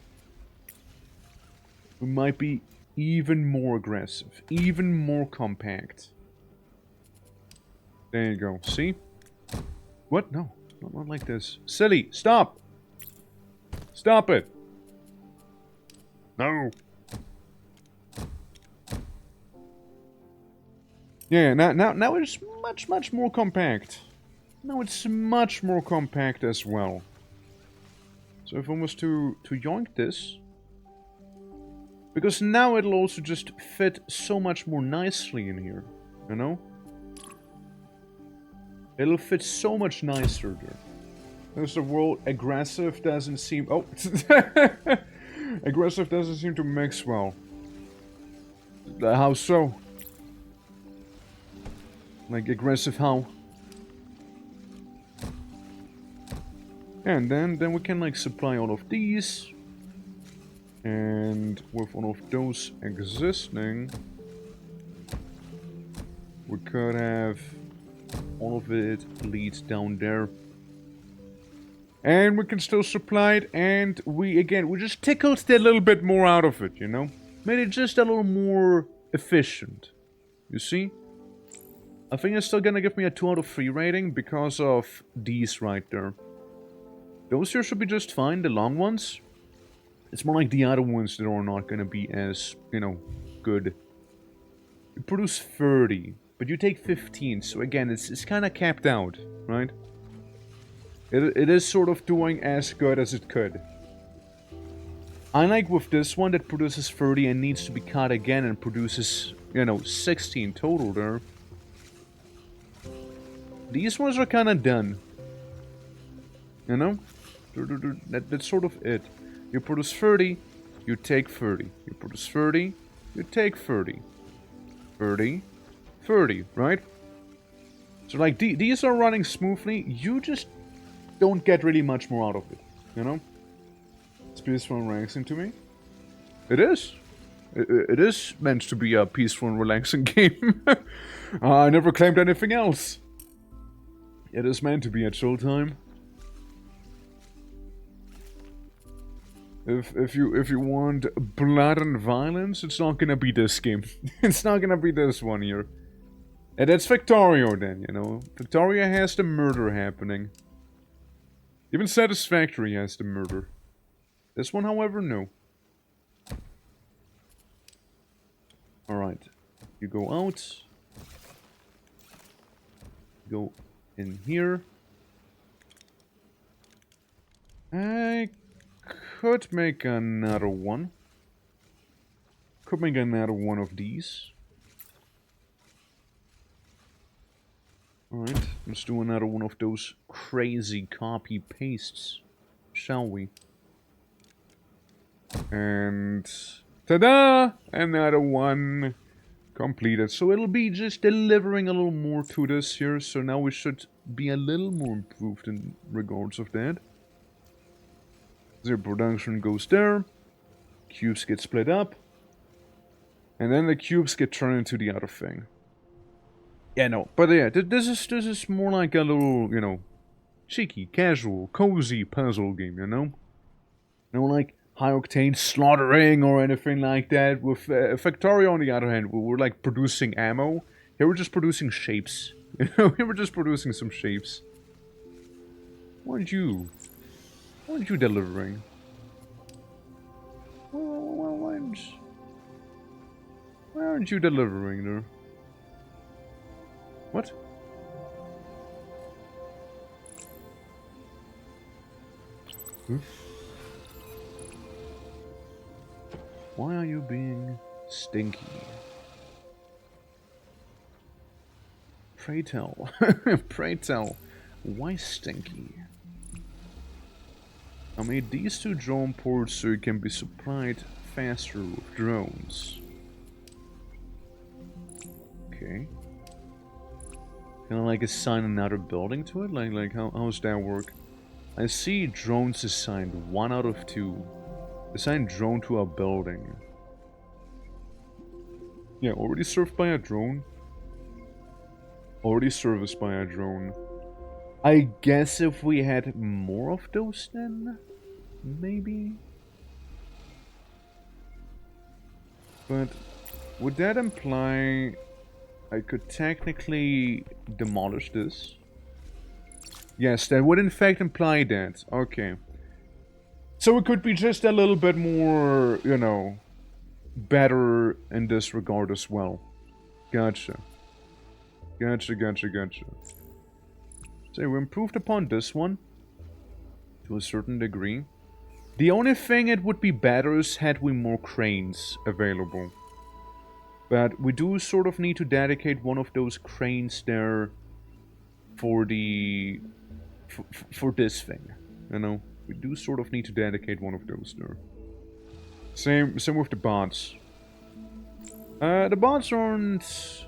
We might be even more aggressive, even more compact. There you go. See? What? No, not like this. Silly, stop! Stop it! No. Yeah, now it's much more compact. Now it's much more compact as well. So if I was to yoink this, because now it'll also just fit so much more nicely in here, you know? It'll fit so much nicer there. First of all, aggressive doesn't seem... Oh! Aggressive doesn't seem to mix well. How so? Like, aggressive how? And then we can, like, supply all of these. And with all of those existing, we could have all of it lead down there. And we can still supply it, and we just tickled a little bit more out of it, you know? Made it just a little more efficient. You see? I think it's still gonna give me a 2 out of 3 rating because of these right there. Those here should be just fine, the long ones. It's more like the other ones that are not gonna be as, you know, good. You produce 30, but you take 15, so again, it's kind of capped out, right? It is sort of doing as good as it could. Unlike with this one that produces 30 and needs to be cut again and produces, you know, 16 total there. These ones are kind of done. You know? That's sort of it. You produce 30, you take 30. You produce 30, you take 30. 30, 30, right? So like, these are running smoothly, you just don't get really much more out of it, you know? It's peaceful and relaxing to me. It is. It is meant to be a peaceful and relaxing game. I never claimed anything else. It is meant to be a chill time. If you want blood and violence, it's not gonna be this game. It's not gonna be this one here. And that's Victorio then, you know. Victoria has the murder happening. Even Satisfactory has the murder. This one, however, no. Alright. You go out. Go in here. I could make another one. Could make another one of these. Alright, let's do another one of those crazy copy-pastes, shall we? And ta-da! Another one completed. So it'll be just delivering a little more to this here, so now we should be a little more improved in regards of that. The production goes there, cubes get split up, and then the cubes get turned into the other thing. Yeah, no, but yeah, this is more like a little, you know, cheeky, casual, cozy puzzle game, you know? No, like high-octane slaughtering or anything like that. With Factorio, on the other hand, we're like producing ammo. Here we're just producing shapes. You know, here we're just producing some shapes. What aren't you delivering? Why aren't you delivering there? What? Why are you being stinky? Pray tell. Pray tell. Why stinky? I made these 2 drone ports so you can be supplied faster with drones. Okay. Can I like assign another building to it? Like how's that work? I see drones assigned 1 out of 2. Assign drone to a building. Yeah, already served by a drone. Already serviced by a drone. I guess if we had more of those then, maybe? But would that imply I could technically demolish this? Yes, that would in fact imply that. Okay. So it could be just a little bit more, you know, better in this regard as well. Gotcha. Gotcha. So we improved upon this one to a certain degree. The only thing it would be better is had we more cranes available. But we do sort of need to dedicate one of those cranes there for the... for this thing, you know? We do sort of need to dedicate one of those there. Same with the bots. The bots aren't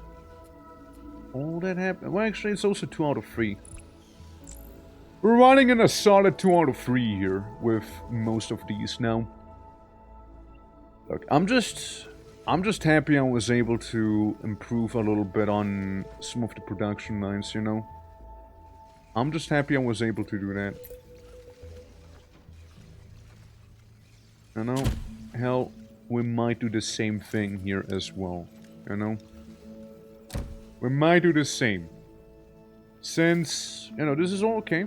all that happen. Well, actually, it's also 2 out of 3. We're running in a solid 2 out of 3 here with most of these now. Look, I'm just happy I was able to improve a little bit on some of the production lines, you know? I'm just happy I was able to do that. You know, hell, we might do the same thing here as well, you know? We might do the same. Since, you know, this is all okay.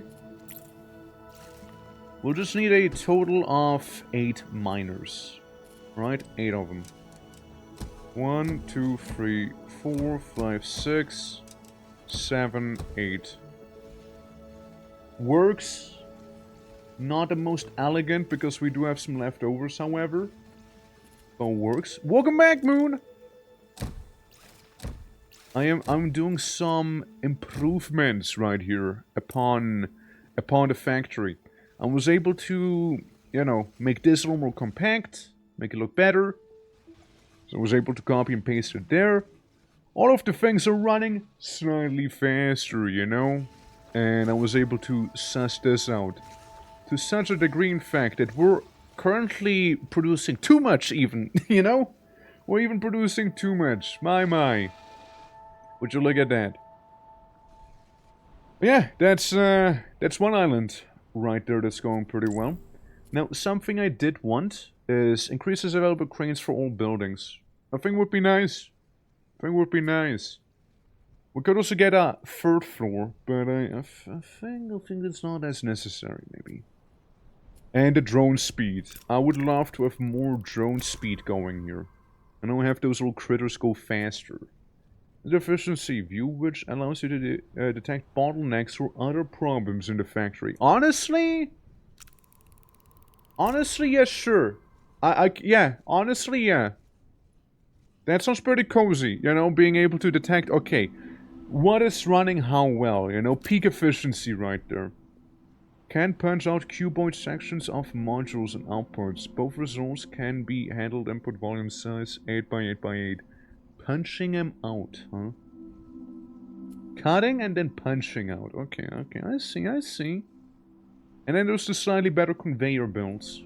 We'll just need a total of 8 miners. Right? 8 of them. 1, 2, 3, 4, 5, 6, 7, 8. Works. Not the most elegant because we do have some leftovers, however. But works. Welcome back, Moon! I'm doing some improvements right here upon the factory. I was able to, you know, make this a little more compact, make it look better. So I was able to copy and paste it there. All of the things are running slightly faster, you know? And I was able to suss this out. To such a degree, in fact, that we're currently producing too much even, you know? We're even producing too much. My. Would you look at that? Yeah, that's one island right there that's going pretty well. Now, something I did want is increases available cranes for all buildings. I think would be nice. We could also get a 3rd floor, but I think it's not as necessary, maybe. And the drone speed. I would love to have more drone speed going here. I know I have those little critters go faster. The efficiency view, which allows you to detect bottlenecks or other problems in the factory. Honestly, yeah, sure. Yeah, honestly, yeah. That sounds pretty cozy, you know, being able to detect, okay, what is running how well, you know, peak efficiency right there. Can punch out cuboid sections of modules and outputs. Both results can be handled input volume size 8 by 8 by 8. Punching them out, huh? Cutting and then punching out. Okay, I see. And then there's the slightly better conveyor belts.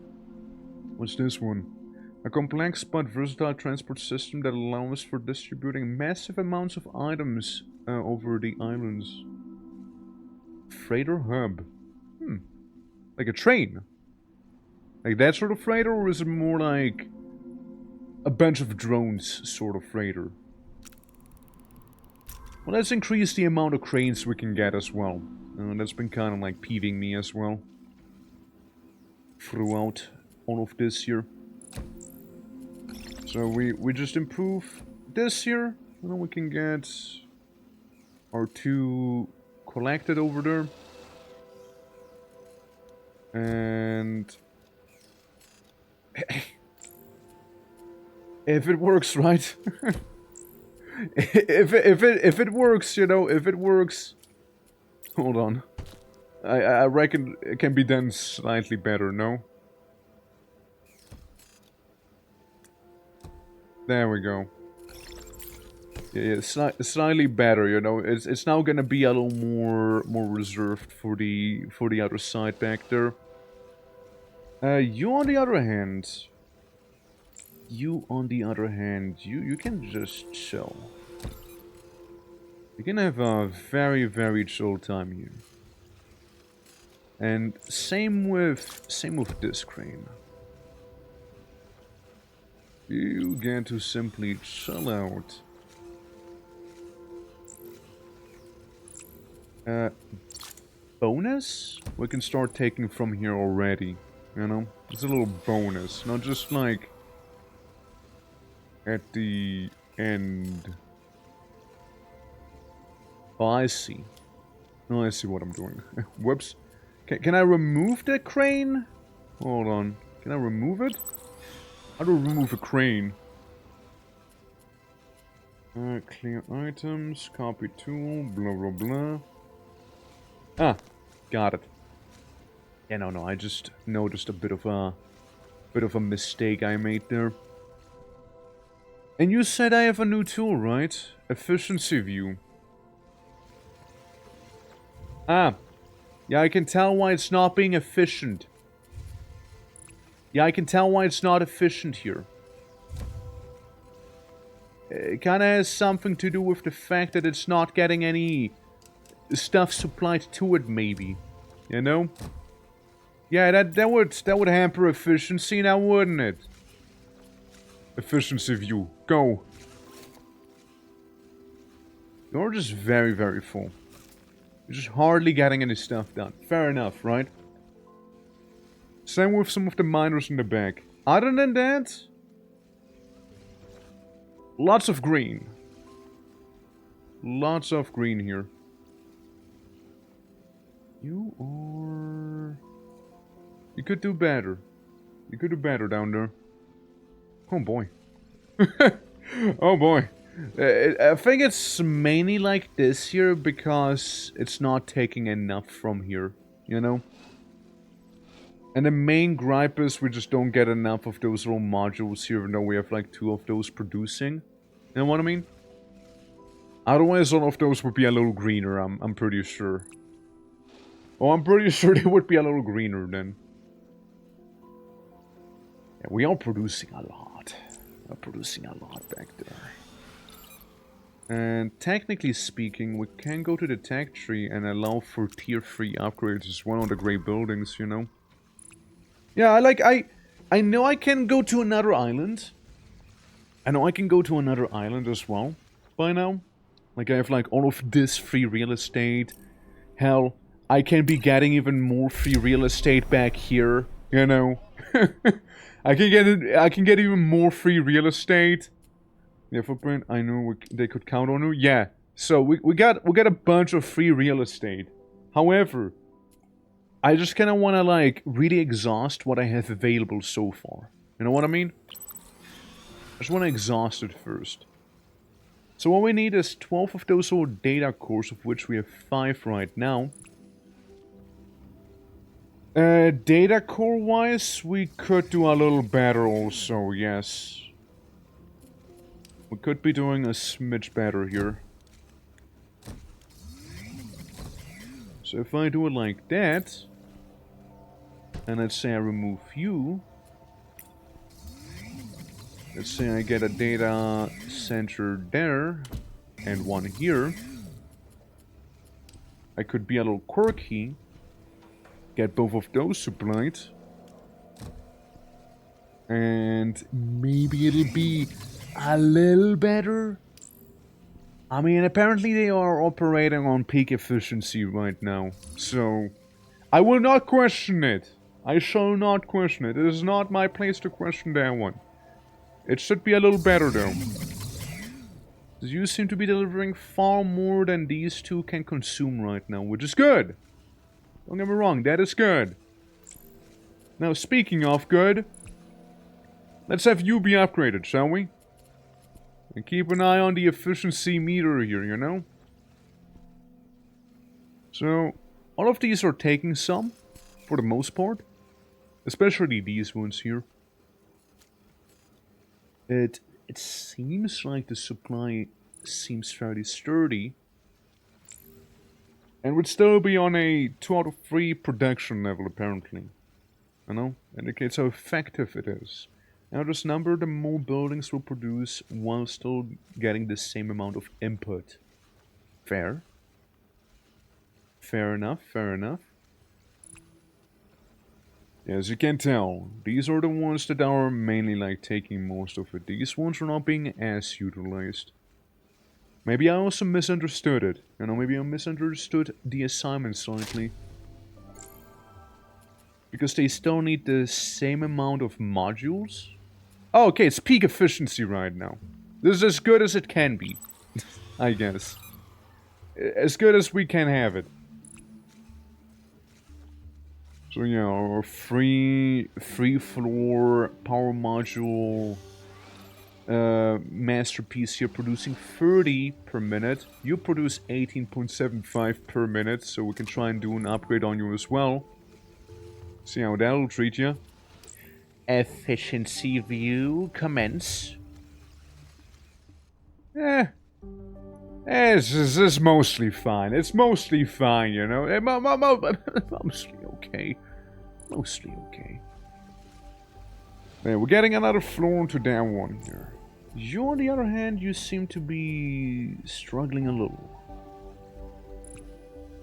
What's this one? A complex but versatile transport system that allows for distributing massive amounts of items over the islands. Freighter hub. Like a train? Like that sort of freighter, or is it more like a bunch of drones sort of freighter? Well, let's increase the amount of cranes we can get as well. That's been kind of like peeving me as well. Throughout all of this here. So we just improve this here. And then we can get our 2 collected over there. And if it works, right? if it works, you know, if it works. Hold on. I reckon it can be done slightly better, no? There we go. Yeah, slightly better, you know. It's now gonna be a little more reserved for the other side back there. You on the other hand, you can just chill. You can have a very chill time here. And same with this crane. You get to simply chill out. Bonus? We can start taking from here already. You know? It's a little bonus. Not just like at the end. Oh, I see. No, I see what I'm doing. Whoops. Can I remove the crane? Hold on. Can I remove it? How do I remove a crane? Clear items, copy tool, blah blah blah. Ah, got it. Yeah, no, I just noticed a bit of a mistake I made there. And you said I have a new tool, right? Efficiency view. Ah, yeah, I can tell why it's not being efficient. Yeah, I can tell why it's not efficient here. It kinda has something to do with the fact that it's not getting any stuff supplied to it, maybe. You know? Yeah, that would hamper efficiency now, wouldn't it? Efficiency view, go. You're just very full. You're just hardly getting any stuff done. Fair enough, right? Same with some of the miners in the back. Other than that, lots of green. Lots of green here. You are... You could do better. You could do better down there. Oh boy. Oh boy. I think it's mainly like this here because it's not taking enough from here, you know? And the main gripe is we just don't get enough of those little modules here, even though we have like 2 of those producing. You know what I mean? Otherwise, all of those would be a little greener, I'm pretty sure. Oh, I'm pretty sure they would be a little greener then. Yeah, we are producing a lot. We're producing a lot back there. And technically speaking, we can go to the tech tree and allow for tier 3 upgrades as well on the gray buildings, you know? Yeah, I know I can go to another island. I know I can go to another island as well by now. Like, I have like all of this free real estate. Hell, I can be getting even more free real estate back here, you know? I can get even more free real estate. Yeah, footprint. I know they could count on you. Yeah. So we got a bunch of free real estate. However, I just kind of want to like really exhaust what I have available so far. You know what I mean? I just want to exhaust it first. So what we need is 12 of those old data cores, of which we have 5 right now. Data core wise, we could do a little better also, yes. We could be doing a smidge better here. So if I do it like that, and let's say I remove you, let's say I get a data center there, and one here, I could be a little quirky, get both of those supplied, and maybe it'll be a little better. I mean, apparently they are operating on peak efficiency right now, so I will not question it. I shall not question it. It is not my place to question that one. It should be a little better though. You seem to be delivering far more than these two can consume right now, which is good. Don't get me wrong, that is good. Now, speaking of good, let's have you be upgraded, shall we? And keep an eye on the efficiency meter here, you know? So, all of these are taking some, for the most part. Especially these ones here. It seems like the supply seems fairly sturdy. And would still be on a 2 out of 3 production level, apparently. You know? Indicates how effective it is. Now this number, the more buildings will produce while still getting the same amount of input. Fair. Fair enough, fair enough. As you can tell, these are the ones that are mainly like taking most of it. These ones are not being as utilized. Maybe I also misunderstood it. You know, maybe I misunderstood the assignment slightly. Because they still need the same amount of modules. Oh, okay, it's peak efficiency right now. This is as good as it can be. I guess. As good as we can have it. So yeah, our free floor power module masterpiece here producing 30 per minute. You produce 18.75 per minute, so we can try and do an upgrade on you as well. See how that'll treat you. Efficiency view commence. It's mostly fine. It's mostly fine, you know. Mostly okay. Mostly okay. Yeah, we're getting another floor into that one here. You, on the other hand, you seem to be struggling a little.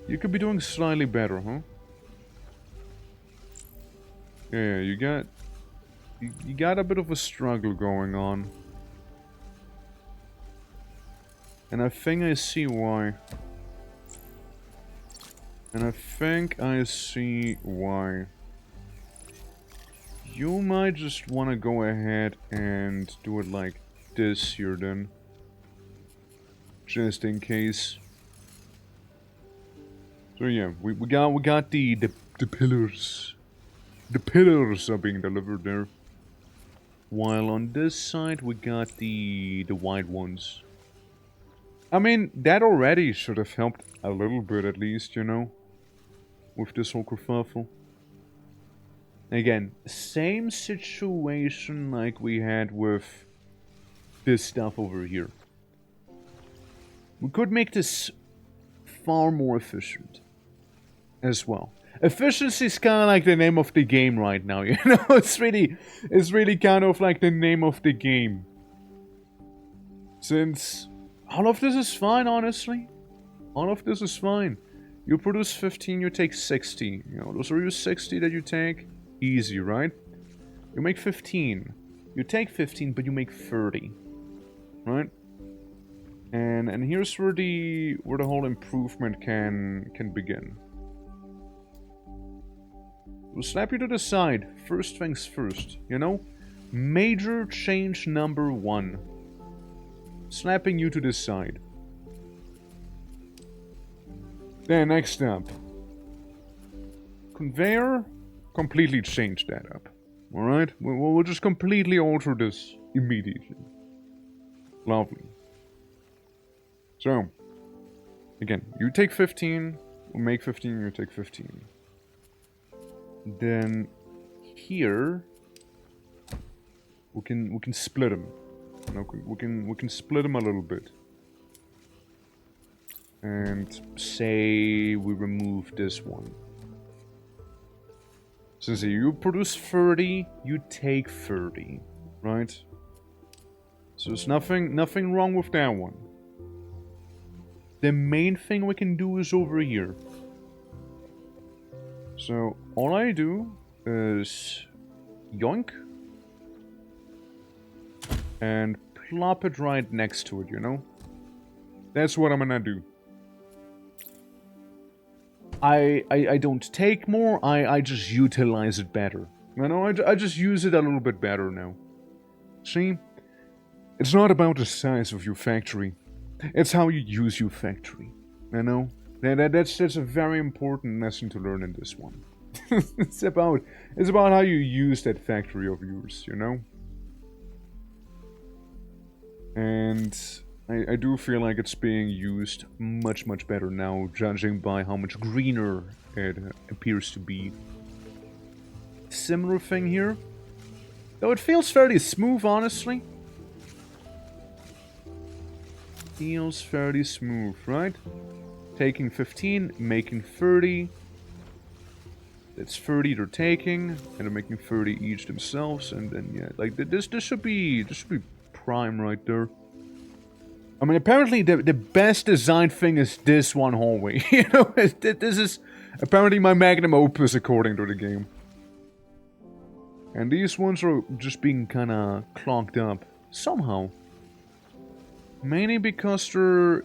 You could be doing slightly better, huh? Yeah, you got a bit of a struggle going on. And I think I see why. You might just want to go ahead and do it like this here then. Just in case. So yeah, we got the pillars. The pillars are being delivered there. While on this side we got the white ones. I mean, that already should have helped a little bit at least, you know? With this whole kerfuffle. Again, same situation like we had with this stuff over here. We could make this far more efficient as well. Efficiency is kind of like the name of the game right now, you know? It's really kind of like the name of the game. Since all of this is fine, honestly. All of this is fine. You produce 15, you take 60. You know, those are your 60 that you take. Easy, right? You make 15. You take 15, but you make 30. Right? And here's where the whole improvement can begin. We'll slap you to the side. First things first, you know? Major change number 1. Slapping you to the side. Then next up. Conveyor. Completely change that up. Alright? We'll just completely alter this immediately. Lovely. So. Again, you take 15. We'll make 15, you take 15. Then here we can split them. We can split them a little bit. And say we remove this one. Since you produce 30, you take 30, right? So there's nothing wrong with that one. The main thing we can do is over here. So all I do is yoink and plop it right next to it, you know? That's what I'm gonna do. I don't take more, I just utilize it better. You know, I just use it a little bit better now. See? It's not about the size of your factory. It's how you use your factory. You know? That's a very important lesson to learn in this one. it's about how you use that factory of yours, you know? And I do feel like it's being used much, much better now, judging by how much greener it appears to be. Similar thing here. Though it feels fairly smooth, honestly. Feels fairly smooth, right? Taking 15, making 30. That's 30 they're taking, and they're making 30 each themselves, and then yeah, like this should be prime right there. I mean, apparently the best designed thing is this one hallway. You know, this is apparently my magnum opus according to the game. And these ones are just being kind of clogged up somehow. Mainly because they're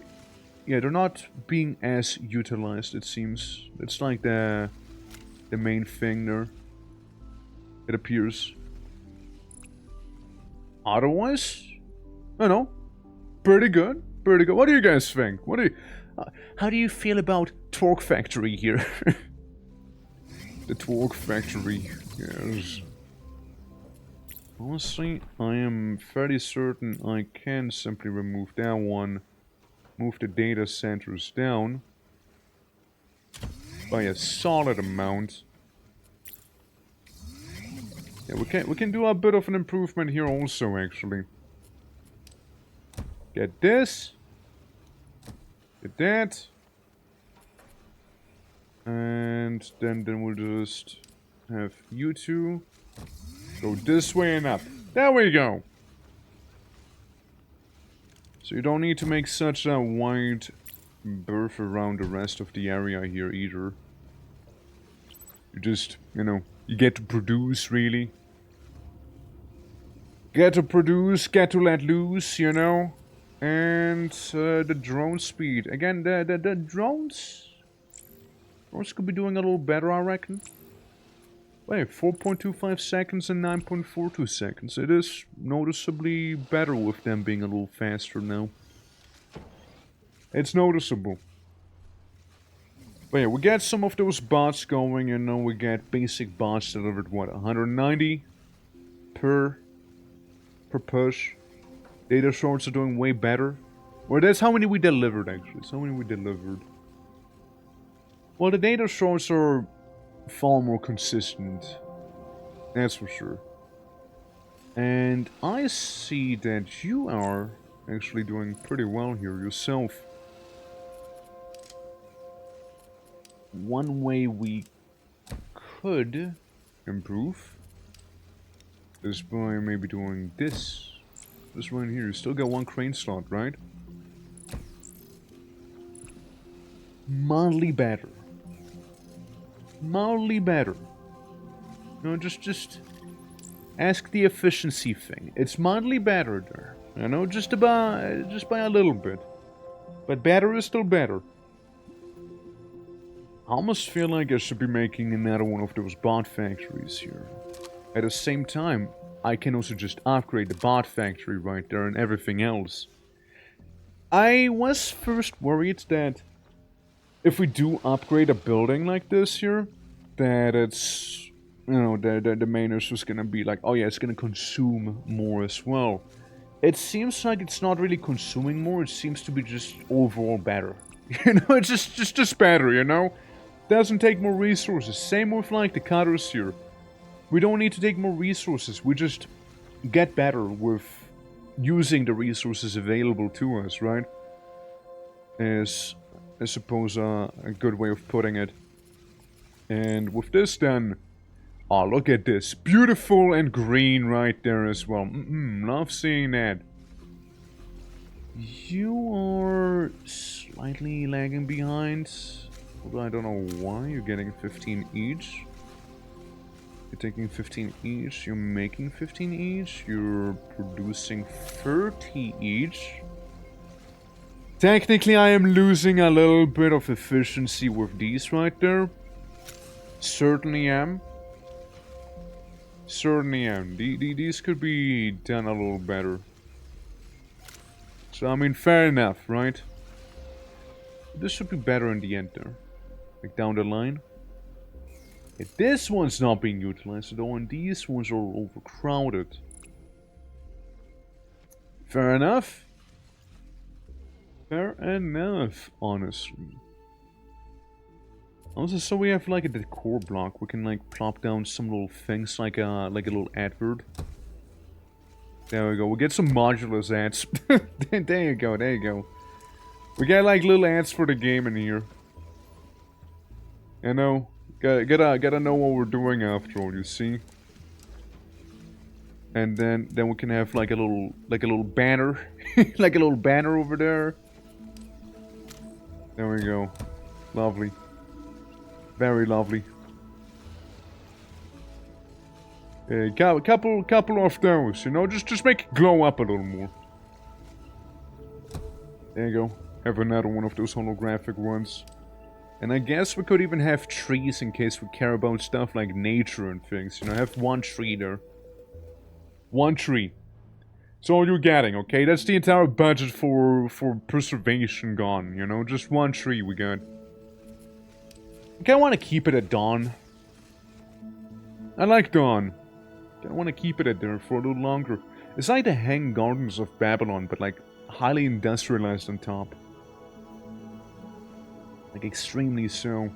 not being as utilized. It seems it's like the main thing there. It appears. Otherwise, I don't know. Pretty good. Pretty good. What do you guys think? What do you... how do you feel about Torque Factory here? The Torque Factory. Yes. Honestly, I am fairly certain I can simply remove that one. Move the data centers down. By a solid amount. Yeah, we can do a bit of an improvement here also, actually. Get this. Get that. And then we'll just have you two go this way and up. There we go. So you don't need to make such a wide berth around the rest of the area here either. You just, you know, you get to produce, really. Get to produce, get to let loose, you know. And the drone speed. Again, the drones could be doing a little better, I reckon. Wait, 4.25 seconds and 9.42 seconds. It is noticeably better with them being a little faster now. It's noticeable. But yeah, we get some of those bots going, you know, we get basic bots delivered, what, 190 per push. Data shorts are doing way better. Well, that's how many we delivered, actually. So how many we delivered. Well, the data shorts are far more consistent. That's for sure. And I see that you are actually doing pretty well here yourself. One way we could improve is by maybe doing this. This one here. You still got one crane slot, right? Mildly better. Mildly better. You know, just ask the efficiency thing. It's mildly better there. You know, just by a little bit. But better is still better. I almost feel like I should be making another one of those bot factories here. At the same time, I can also just upgrade the bot factory right there and everything else. I was first worried that if we do upgrade a building like this here, that it's, you know, the main issue is gonna be like, oh yeah, it's gonna consume more as well. It seems like it's not really consuming more, it seems to be just overall better. You know, it's just better, you know? Doesn't take more resources. Same with like the cutters here. We don't need to take more resources, we just get better with using the resources available to us, right? Is, I suppose, a good way of putting it. And with this then, oh, look at this. Beautiful and green right there as well. Love seeing that. You are slightly lagging behind. Although I don't know why. You're getting 15 each. You're taking 15 each. You're making 15 each. You're producing 30 each. Technically, I am losing a little bit of efficiency with these right there. Certainly am. Certainly am. These could be done a little better. So, I mean, fair enough, right? This should be better in the end there. Like down the line. This one's not being utilized at all, and these ones are overcrowded. Fair enough. Fair enough, honestly. Also, so we have like a decor block. We can like plop down some little things, like a little advert. There we go. We get some modulus ads. There you go. There you go. We got like little ads for the game in here. You know, gotta know what we're doing after all. You see. And then we can have like a little banner, like a little banner over there. There we go. Lovely. Very lovely. A couple of those, you know, just make it glow up a little more. There you go. Have another one of those holographic ones. And I guess we could even have trees in case we care about stuff like nature and things. You know, have one tree there. One tree. That's all you're getting, okay? That's the entire budget for preservation gone, you know? Just one tree we got. I kinda want to keep it at dawn. I like dawn. I want to keep it at there for a little longer. It's like the Hang Gardens of Babylon, but like highly industrialized on top. Like extremely so.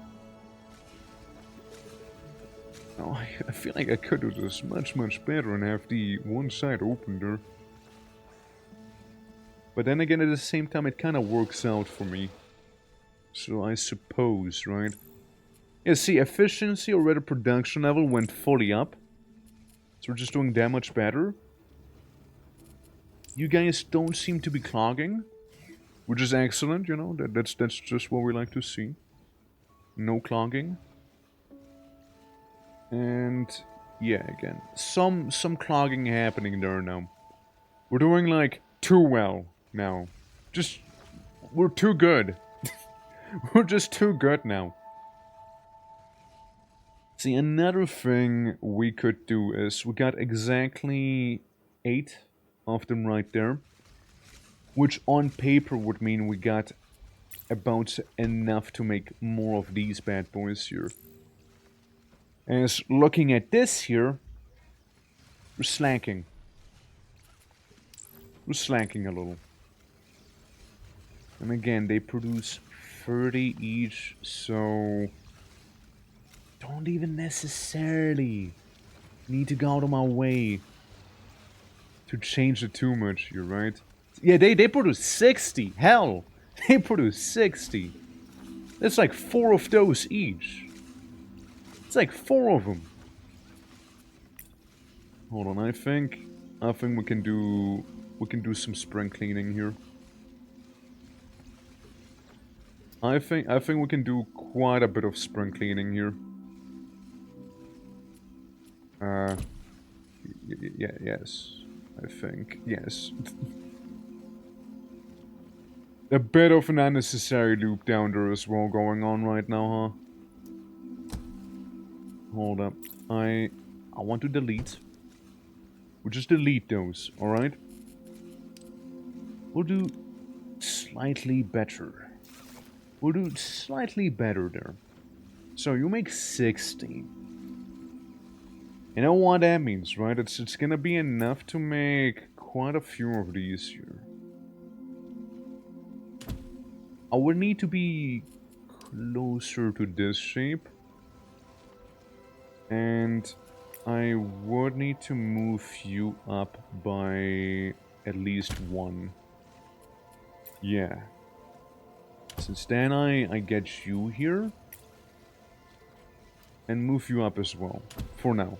Oh, I feel like I could do this much better and have the one side open there. But then again, at the same time, it kind of works out for me. So I suppose, right? Yeah, see, efficiency or rather production level went fully up. So we're just doing that much better. You guys don't seem to be clogging. Which is excellent, you know. That's just what we like to see. No clogging. And yeah, again, some clogging happening there now. We're doing like too well now. We're too good. We're just too good now. See, another thing we could do is we got exactly 8 of them right there, which on paper would mean we got about enough to make more of these bad boys here. As looking at this here, we're slacking. We're slacking a little. And again, they produce 30 each, so don't even necessarily need to go out of my way to change it too much here, right? Yeah, they produce 60. Hell, they produce 60. That's like 4 of those each. It's like 4 of them. Hold on, I think we can do some spring cleaning here. I think we can do quite a bit of spring cleaning here. Yes. I think, yes. A bit of an unnecessary loop down there as well going on right now, huh? Hold up. I want to delete. We'll just delete those, alright? We'll do slightly better. We'll do slightly better there. So you make 60. You know what that means, right? It's gonna be enough to make quite a few of these here. I would need to be closer to this shape. And I would need to move you up by at least 1. Yeah. Since then I get you here. And move you up as well. For now.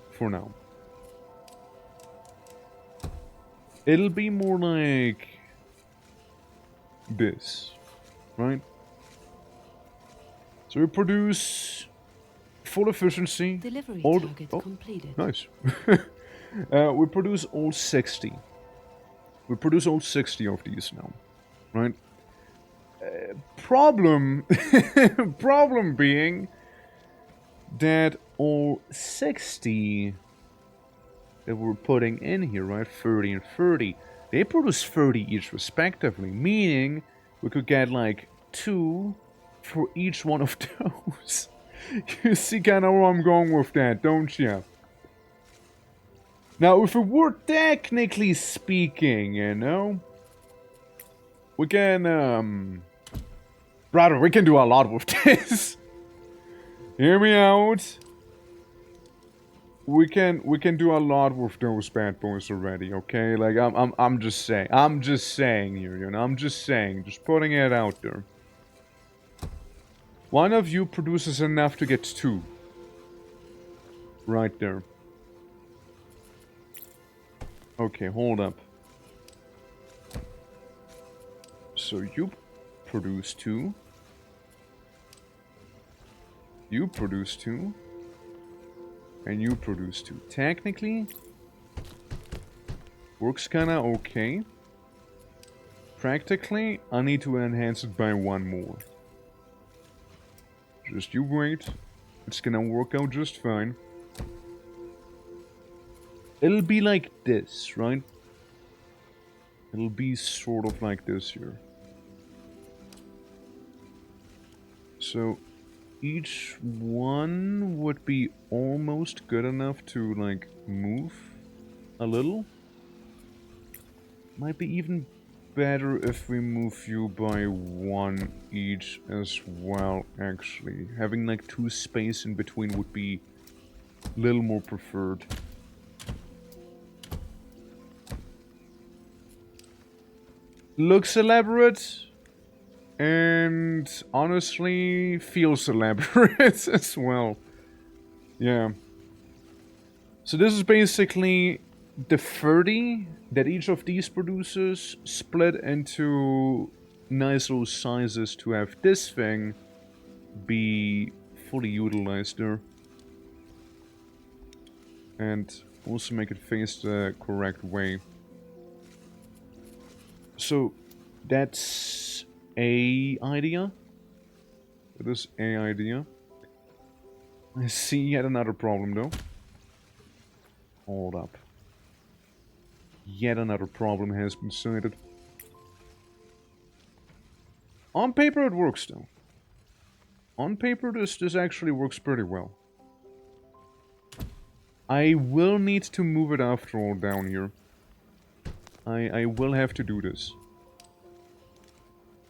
It'll be more like this. Right? So we produce full efficiency. Delivery all target completed. Nice. We produce all 60. We produce all 60 of these now. Right? Problem being that all 60 that we're putting in here, right, 30 and 30, they produce 30 each respectively, meaning we could get like 2 for each one of those. You see kind of where I'm going with that, don't you? Now, if it were technically speaking, you know, we can, brother, we can do a lot with this. Hear me out. We can do a lot with those bad boys already, okay? Like I'm just saying here, you know, I'm just saying, just putting it out there. One of you produces enough to get 2. Right there. Okay, hold up. So you produce 2. You produce 2. And you produce 2. Technically, works kinda okay. Practically, I need to enhance it by 1 more. Just you wait. It's gonna work out just fine. It'll be like this, right? It'll be sort of like this here. So, each one would be almost good enough to, like, move a little. Might be even better if we move you by 1 each as well, actually. Having, like, 2 space in between would be a little more preferred. Looks elaborate. And honestly, feels elaborate as well. Yeah. So this is basically the 30 that each of these produces split into nice little sizes to have this thing be fully utilized there. And also make it face the correct way. So that's a idea. It is a idea. I see yet another problem though. Hold up. Yet another problem has been cited. On paper it works though. On paper this actually works pretty well. I will need to move it after all down here. I will have to do this.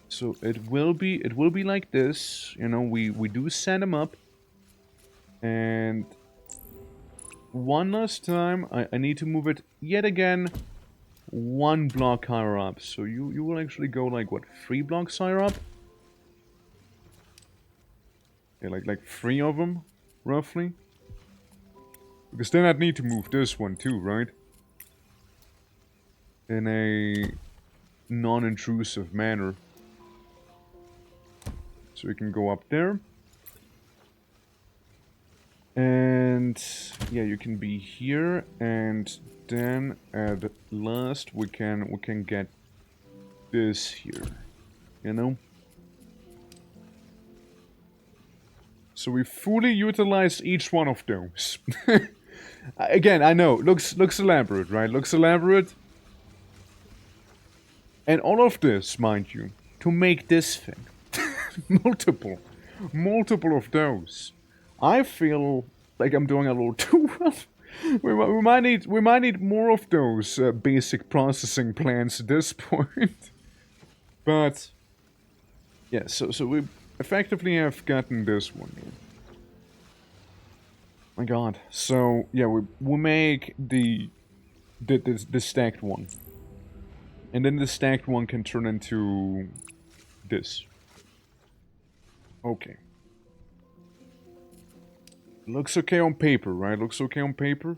So it will be like this, you know, we do send them up. And one last time, I need to move it yet again 1 block higher up. So you will actually go like, what, 3 blocks higher up? Yeah, like 3 of them, roughly. Because then I'd need to move this one too, right? In a non-intrusive manner. So we can go up there. And yeah, you can be here, and then at last we can get this here. You know? So we fully utilize each one of those. Again, I know, looks elaborate, right? Looks elaborate. And all of this, mind you, to make this thing. multiple of those. I feel like I'm doing a little too well. We might need more of those basic processing plans at this point. But yeah, so we effectively have gotten this one. My God. So yeah, we make the stacked one, and then the stacked one can turn into this. Okay. Looks okay on paper, right? Looks okay on paper?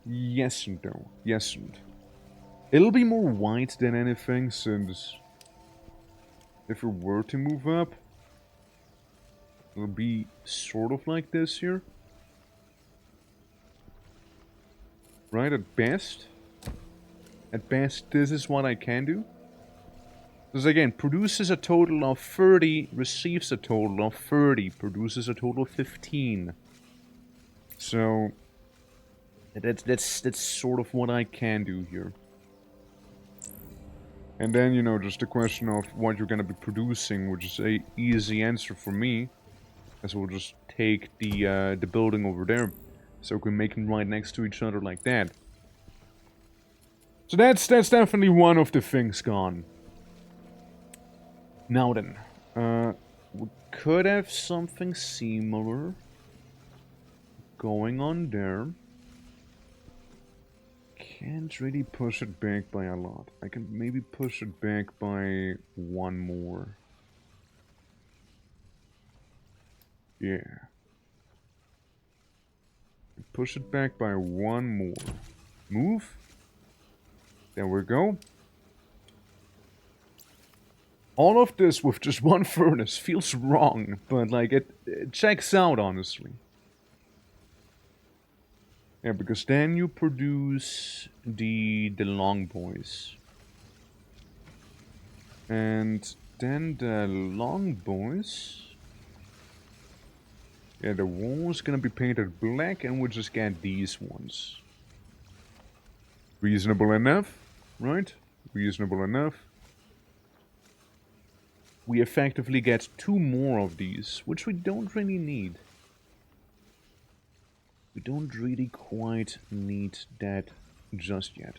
Yes and no. Yes and. It'll be more white than anything, since if we were to move up, it'll be sort of like this here. Right, at best. At best, this is what I can do. Because again, produces a total of 30, receives a total of 30, produces a total of 15. So that's sort of what I can do here. And then, you know, just a question of what you're gonna be producing, which is a easy answer for me. As we'll just take the building over there. So we can make them right next to each other like that. So that's definitely one of the things gone. Now then, we could have something similar going on there. Can't really push it back by a lot. I can maybe push it back by one more. Yeah. Push it back by one more. Move. There we go. All of this with just one furnace feels wrong, but like it checks out, honestly. Yeah, because then you produce the long boys. And then the long boys. Yeah, the wall's gonna be painted black and we'll just get these ones. Reasonable enough, right? Reasonable enough. We effectively get 2 more of these, which we don't really need. We don't really quite need that just yet.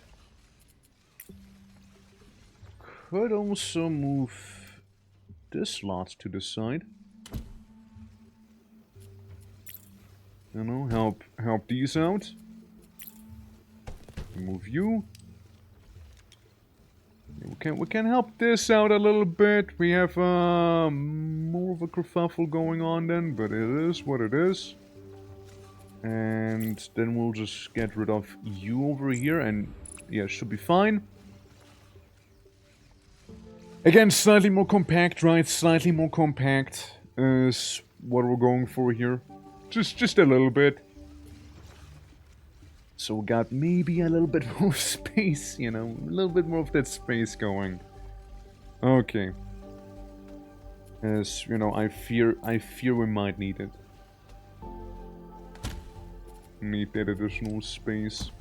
Could also move this slot to the side. You know, help these out. Move you. We can help this out a little bit. We have more of a kerfuffle going on then, but it is what it is. And then we'll just get rid of you over here, and yeah, should be fine. Again, slightly more compact, right? Slightly more compact is what we're going for here. Just a little bit. So we got maybe a little bit more space, you know, a little bit more of that space going. Okay. As you know, I fear we might need it. Need that additional space.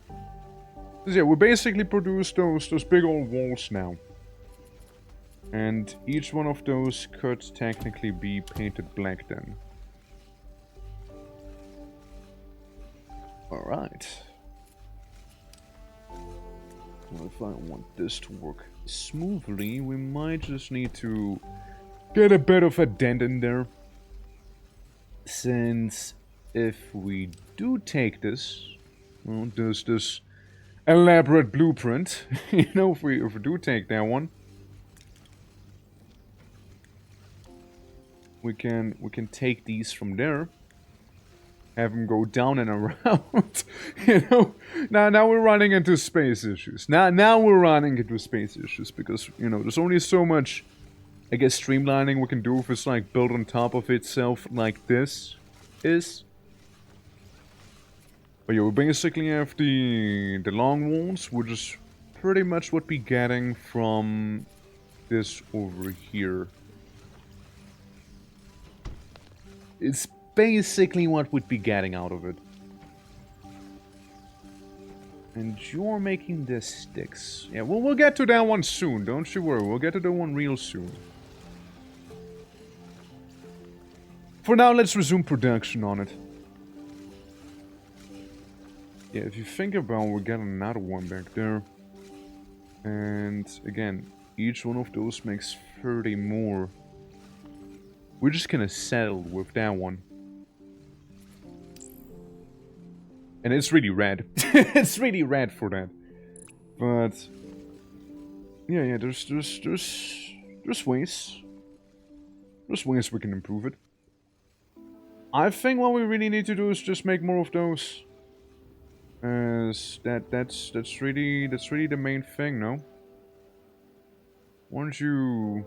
So yeah, we basically produce those big old walls now. And each one of those could technically be painted black then. Alright. So if I want this to work smoothly, we might just need to get a bit of a dent in there. Since if we do take this, well, there's this elaborate blueprint, you know, if we do take that one, we can take these from there, have them go down and around, you know. Now we're running into space issues. Now we're running into space issues because, you know, there's only so much, I guess, streamlining we can do if it's like built on top of itself like this is. But yeah, we basically have the long walls, which is pretty much what we're getting from this over here. It's basically what we'd be getting out of it. And you're making the sticks. Yeah, well, we'll get to that one soon, don't you worry. We'll get to that one real soon. For now, let's resume production on it. Yeah, if you think about it, we'll get another one back there. And again, each one of those makes 30 more. We're just gonna settle with that one. And it's really red. It's really red for that. But yeah, there's ways. There's ways we can improve it. I think what we really need to do is just make more of those. That's really the main thing, no? Aren't you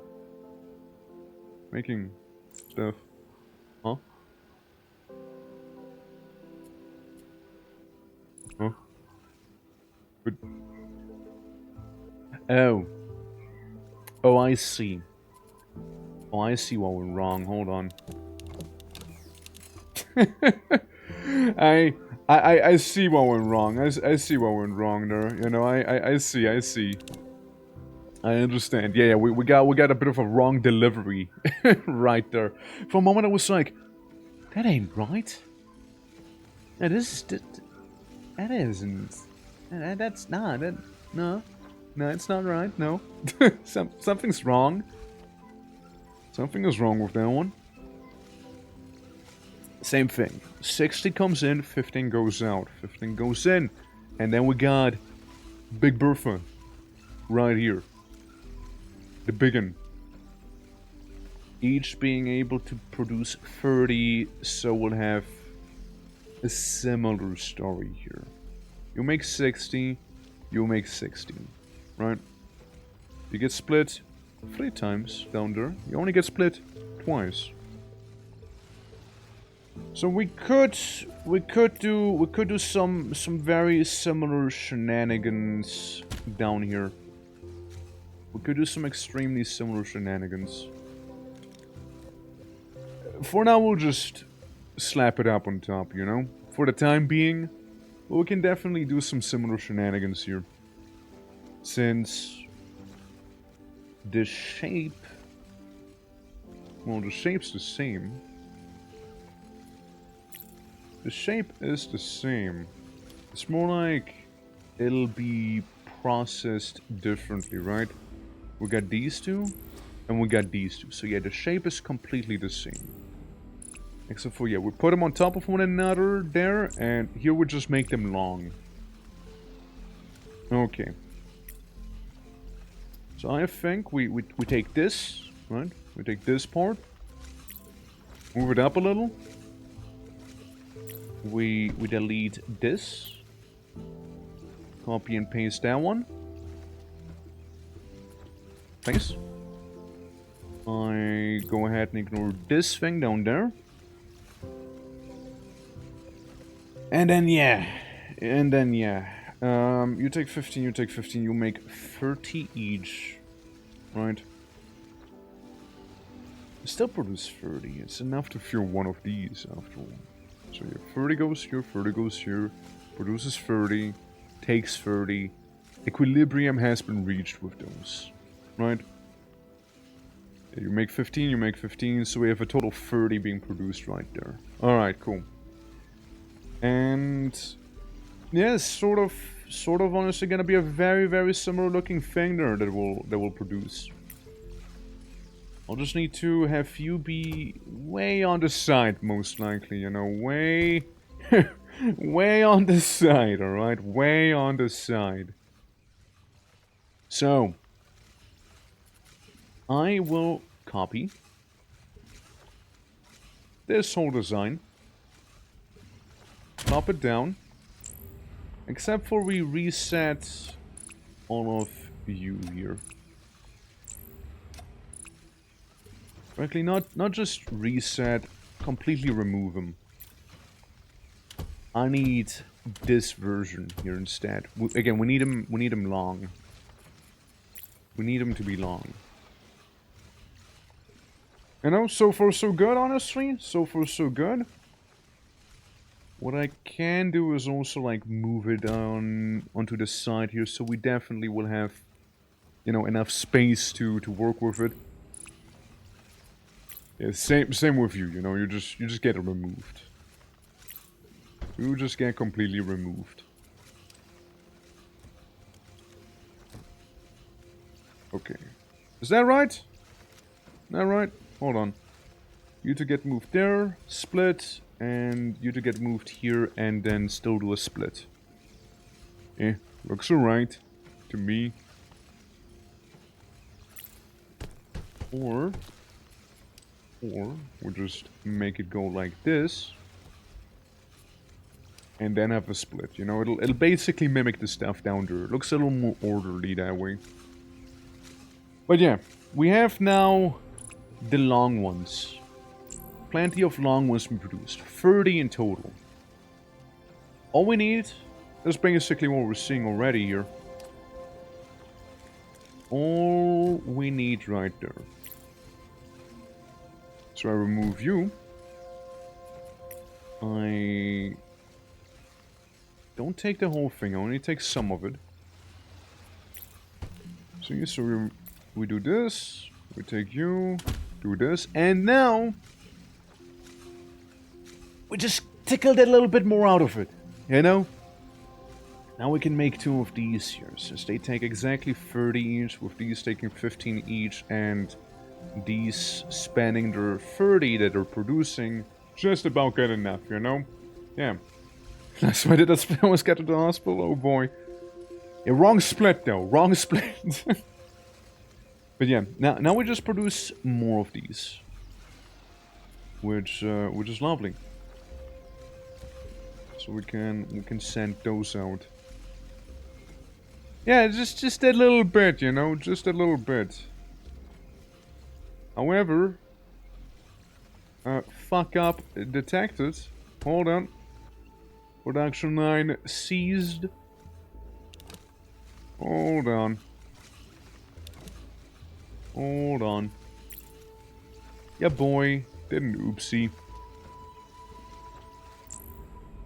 making stuff? Huh? Huh? But oh, I see. Oh, I see what went wrong. Hold on. I see what went wrong. I see what went wrong there. You know, I see. I understand. Yeah, we got a bit of a wrong delivery right there. For a moment I was like, that ain't right. That isn't. That's not. No, it's not right. No, something's wrong. Something is wrong with that one. Same thing. 60 comes in, 15 goes out. 15 goes in, and then we got Big Bertha right here. The biggin. Each being able to produce 30, so we'll have a similar story here. You make 60, you make 60, right? You get split 3 times down there. You only get split twice. So we could do some very similar shenanigans down here. We could do some extremely similar shenanigans. For now, we'll just slap it up on top, you know? For the time being, we can definitely do some similar shenanigans here. Since the shape... Well, the shape's the same. The shape is the same. It's more like it'll be processed differently, right? We got these two, and we got these two. So yeah, the shape is completely the same. Except for, yeah, we put them on top of one another there, and here we just make them long. Okay. So I think we take this, right? We take this part, move it up a little. We delete this. Copy and paste that one. Paste. I go ahead and ignore this thing down there. And then yeah. You take 15, you take 15, you make 30 each. Right? Still produce 30. It's enough to fill one of these after all. So yeah, 30 goes here, 30 goes here, produces 30, takes 30. Equilibrium has been reached with those, right? Yeah, you make 15, you make 15, so we have a total of 30 being produced right there. Alright, cool. And yeah, sort of honestly gonna be a very, very similar looking thing there that will produce. I'll just need to have you be way on the side, most likely, you know, way... way on the side, alright? Way on the side. So, I will copy this whole design, pop it down, except for we reset all of you here. Frankly, not just reset, completely remove them. I need this version here instead. Again, we need them long. We need them to be long. You know, so far so good, honestly. So far so good. What I can do is also like move it onto the side here, so we definitely will have, you know, enough space to work with it. Yeah, same with you, you know, you just get it removed. You just get completely removed. Okay. Is that right? Is that right? Hold on. You to get moved there, split, and you to get moved here, and then still do a split. Eh, looks alright to me. Or we'll just make it go like this. And then have a split, you know, it'll basically mimic the stuff down there. It looks a little more orderly that way. But yeah, we have now the long ones. Plenty of long ones we produced. 30 in total. All we need is basically what we're seeing already here. All we need right there. So I remove you. I Don't take the whole thing, only take some of it. See, so we do this, we take you, do this, and now we just tickled a little bit more out of it, you know? Now we can make 2 of these here, since they take exactly 30 each, with these taking 15 each, and these spending their 30 that they're producing, just about good enough, you know? Yeah. That's why did that split almost get to the hospital? Oh boy. Yeah, wrong split though, wrong split. But yeah, now we just produce more of these. Which is lovely. So we can send those out. Yeah, just a little bit, you know, just a little bit. However, fuck up detected. Hold on. Production line seized. Hold on. Hold on. Yeah, boy, did an oopsie.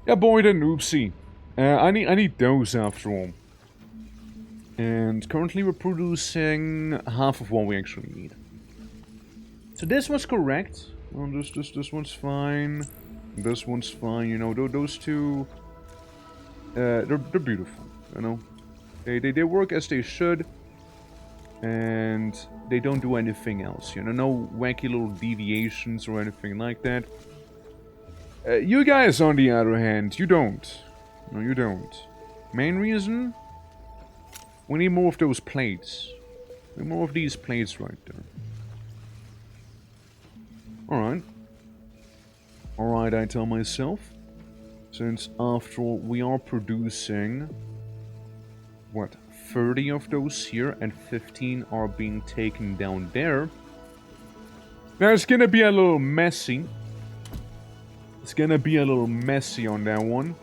Yeah, boy, did an oopsie. I need those after all. And currently we're producing half of what we actually need. So this was correct. Well, this one's fine. This one's fine. You know, those two. They're beautiful. You know, they work as they should, and they don't do anything else. You know, no wacky little deviations or anything like that. You guys, on the other hand, you don't. No, you don't. Main reason. We need more of those plates. We need more of these plates right there. Alright. Alright, I tell myself. Since after all, we are producing... what? 30 of those here, and 15 are being taken down there. Now it's gonna be a little messy. It's gonna be a little messy on that one.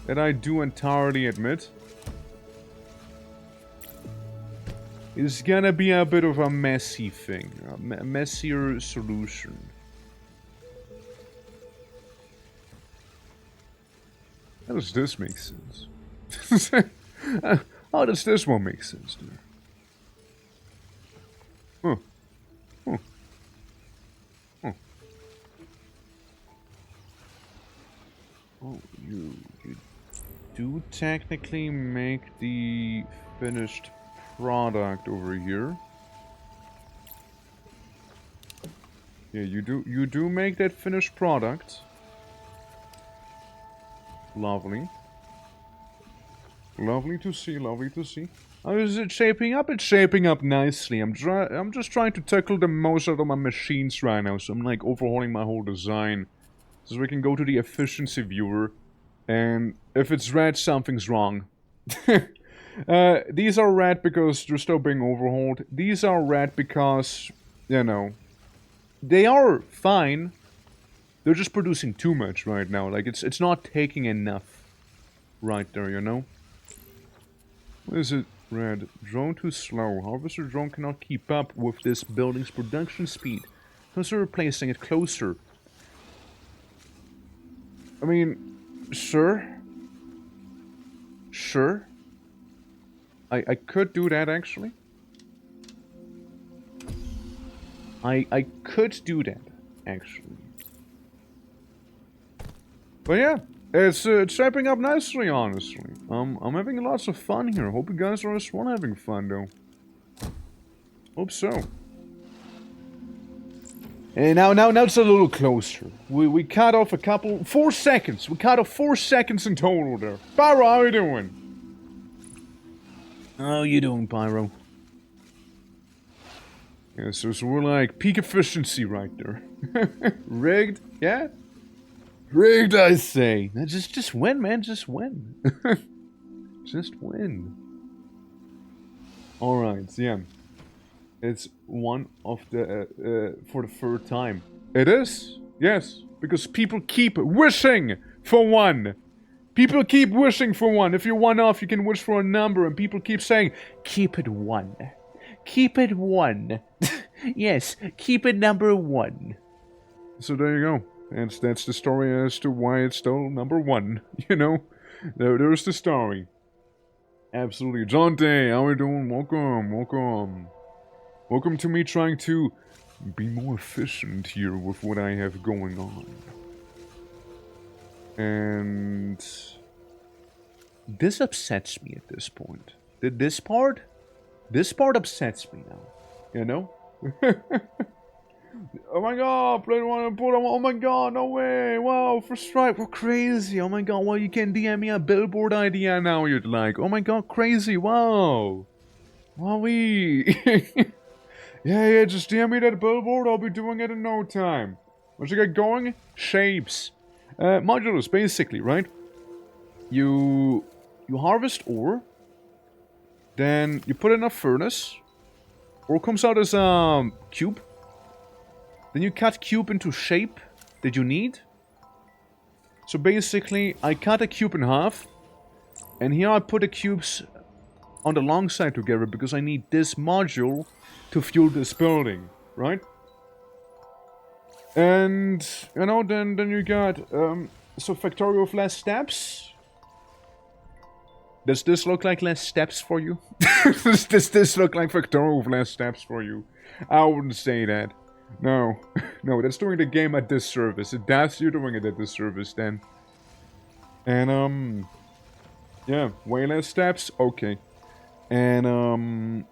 That I do entirely admit. It's gonna be a bit of a messy thing. A messier solution. How does this make sense? How does this one make sense, dude? Huh. Huh. Huh. Oh, you do technically make the finished product over here. Yeah, you do make that finished product. Lovely. Lovely to see, lovely to see. How is it shaping up? It's shaping up nicely. I'm just trying to tackle the most out of my machines right now, so I'm like overhauling my whole design. So we can go to the efficiency viewer, and if it's red, something's wrong. These are red because they're still being overhauled. These are red because, you know, they are fine. They're just producing too much right now. Like, it's not taking enough right there, you know? What is it? Red. Drone too slow. Harvester drone cannot keep up with this building's production speed. Consider placing it closer. I mean, sure. Sure. I could do that, actually. I could do that, actually. But yeah, it's shaping up nicely, honestly. I'm having lots of fun here. Hope you guys are as well having fun, though. Hope so. And now it's a little closer. We cut off 4 seconds. We cut off 4 seconds in total there. Pyro, how you doing? How you doing, Pyro? Yeah, so we're like peak efficiency right there. Rigged, yeah? Rigged, I say. Now just win, man. Just win. Just win. Alright, yeah. It's one of the, for the third time. It is? Yes. Because people keep wishing for one. People keep wishing for one. If you're one off, you can wish for a number, and people keep saying, keep it 1. Keep it 1. Yes, keep it number 1. So there you go. That's the story as to why it's still number 1, you know? There's the story. Absolutely. John Day, how are you doing? Welcome, welcome. Welcome to me trying to be more efficient here with what I have going on. And this upsets me at this point. This part upsets me now. You know? Oh my god, play one put oh my god, no way, wow, for Stripe, we're crazy, oh my god, well you can DM me a billboard idea now you'd like, oh my god, crazy, wow, wowee. yeah, just DM me that billboard, I'll be doing it in no time. Once you get going, shapes. Modulus, basically, right? You harvest ore, then you put it in a furnace, ore comes out as a cube. Then you cut cube into shape that you need. So basically, I cut a cube in half. And here I put the cubes on the long side together because I need this module to fuel this building, right? And, you know, then you got, so factorial of less steps. Does this look like less steps for you? Does this look like factorial of less steps for you? I wouldn't say that. No, no, that's doing the game a disservice. That's you doing it a disservice then. And yeah, way less steps, okay. And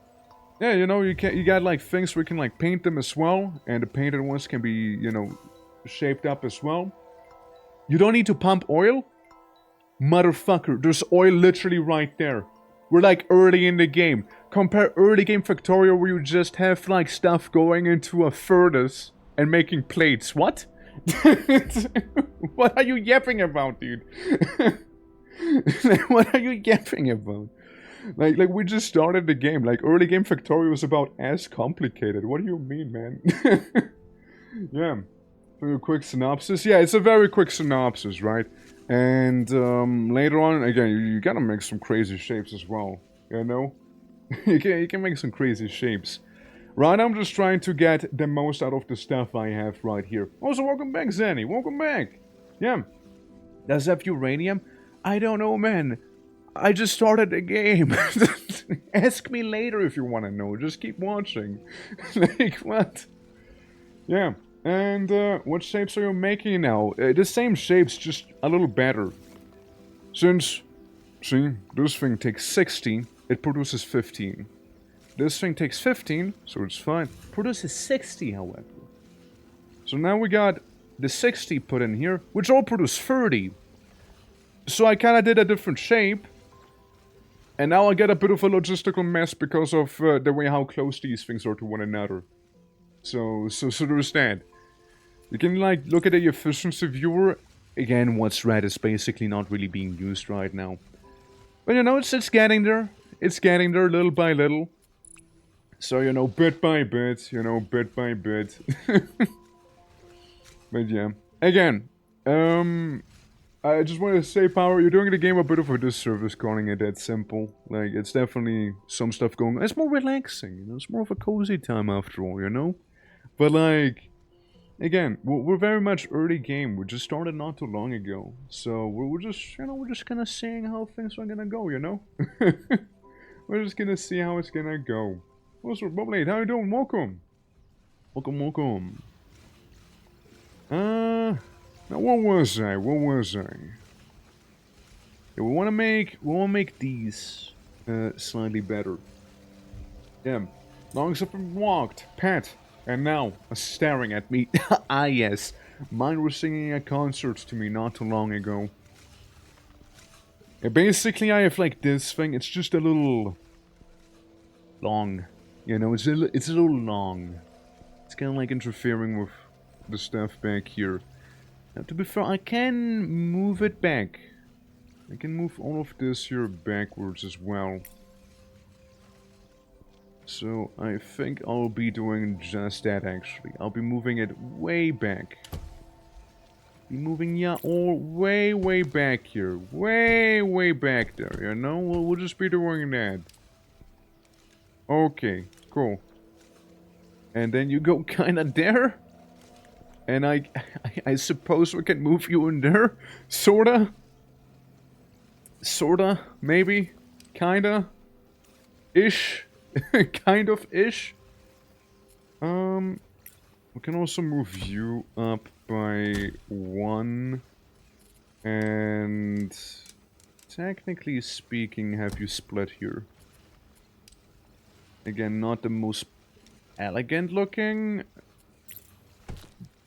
yeah, you know, you got like things where you can like paint them as well, and the painted ones can be, you know, shaped up as well. You don't need to pump oil, motherfucker. There's oil literally right there. We're like early in the game. Compare early game Factorio where you just have like stuff going into a furnace and making plates. What? What are you yapping about, dude? What are you yapping about? Like we just started the game. Like early game Factorio was about as complicated. What do you mean, man? Yeah. For a quick synopsis. Yeah, it's a very quick synopsis, right? And later on, again, you gotta make some crazy shapes as well, you know? you can make some crazy shapes. Right now I'm just trying to get the most out of the stuff I have right here. Also, welcome back, Zanny. Welcome back. Yeah. Does that have uranium? I don't know, man. I just started the game. Ask me later if you want to know. Just keep watching. Like, what? Yeah. And, what shapes are you making now? The same shapes, just a little better. Since, see, this thing takes 60, it produces 15. This thing takes 15, so it's fine. Produces 60, however. So now we got the 60 put in here, which all produce 30. So I kinda did a different shape. And now I get a bit of a logistical mess because of the way how close these things are to one another. So there's that. You can, like, look at the efficiency viewer. Again, what's red is basically not really being used right now. But, you know, it's getting there. It's getting there little by little. So, you know, bit by bit. You know, bit by bit. But, yeah. Again, I just wanted to say, Power, you're doing the game a bit of a disservice calling it that simple. Like, it's definitely some stuff going on. It's more relaxing, you know? It's more of a cozy time after all, you know? But, like... Again, we're very much early game. We just started not too long ago, so we're just, you know, we're just kind of seeing how things are gonna go, you know. We're just gonna see how it's gonna go. Also, Boblade, how you doing? Welcome, welcome, welcome. Now what was I? What was I? Yeah, we wanna make these slightly better. Yeah, lungs have been walked, pet. And now, staring at me. Ah, yes. Mine was singing a concert to me not too long ago. Yeah, basically, I have like this thing. It's just a little... long. You know, it's a little long. It's kind of like interfering with the stuff back here. Now, to be fair, I can move it back. I can move all of this here backwards as well. So, I think I'll be doing just that, actually. I'll be moving it way back. Be moving, yeah, all way back here. Way back there, you know? We'll just be doing that. Okay, cool. And then you go kinda there? And I suppose we can move you in there? Sorta? Sorta, maybe, kinda, ish, kind of ish. We can also move you up by 1, and technically speaking, have you split here. Again, not the most elegant looking,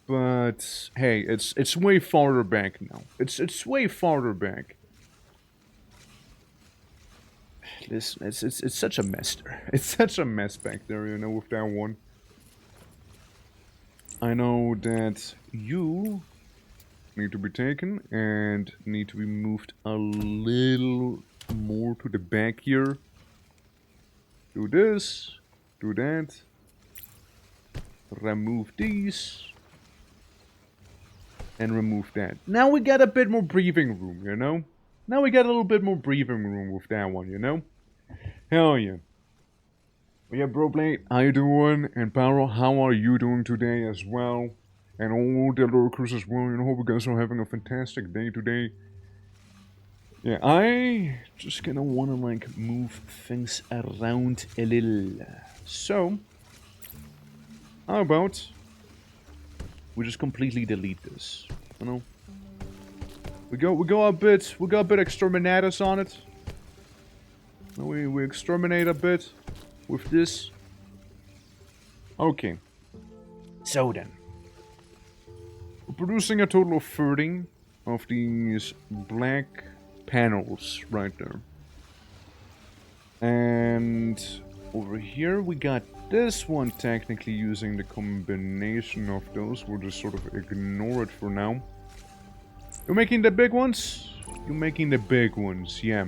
but hey, it's way farther back now. It's way farther back. Listen, it's such a mess there. It's such a mess back there, you know, with that one. I know that you need to be taken and need to be moved a little more to the back here. Do this, do that. Remove these. And remove that. Now we got a bit more breathing room, you know? Now we got a little bit more breathing room with that one, you know? Hell yeah. Well, yeah, bro Blade, how you doing? And Paro, how are you doing today as well? And all the lurkers as well, you know, hope you guys are having a fantastic day today. Yeah, I just kinda wanna, like, move things around a little. So, how about we just completely delete this, you know? We go a bit exterminatus on it. We exterminate a bit with this. Okay. So then. We're producing a total of 13 of these black panels right there. And over here we got this one technically using the combination of those. We'll just sort of ignore it for now. You're making the big ones? You're making the big ones, yeah.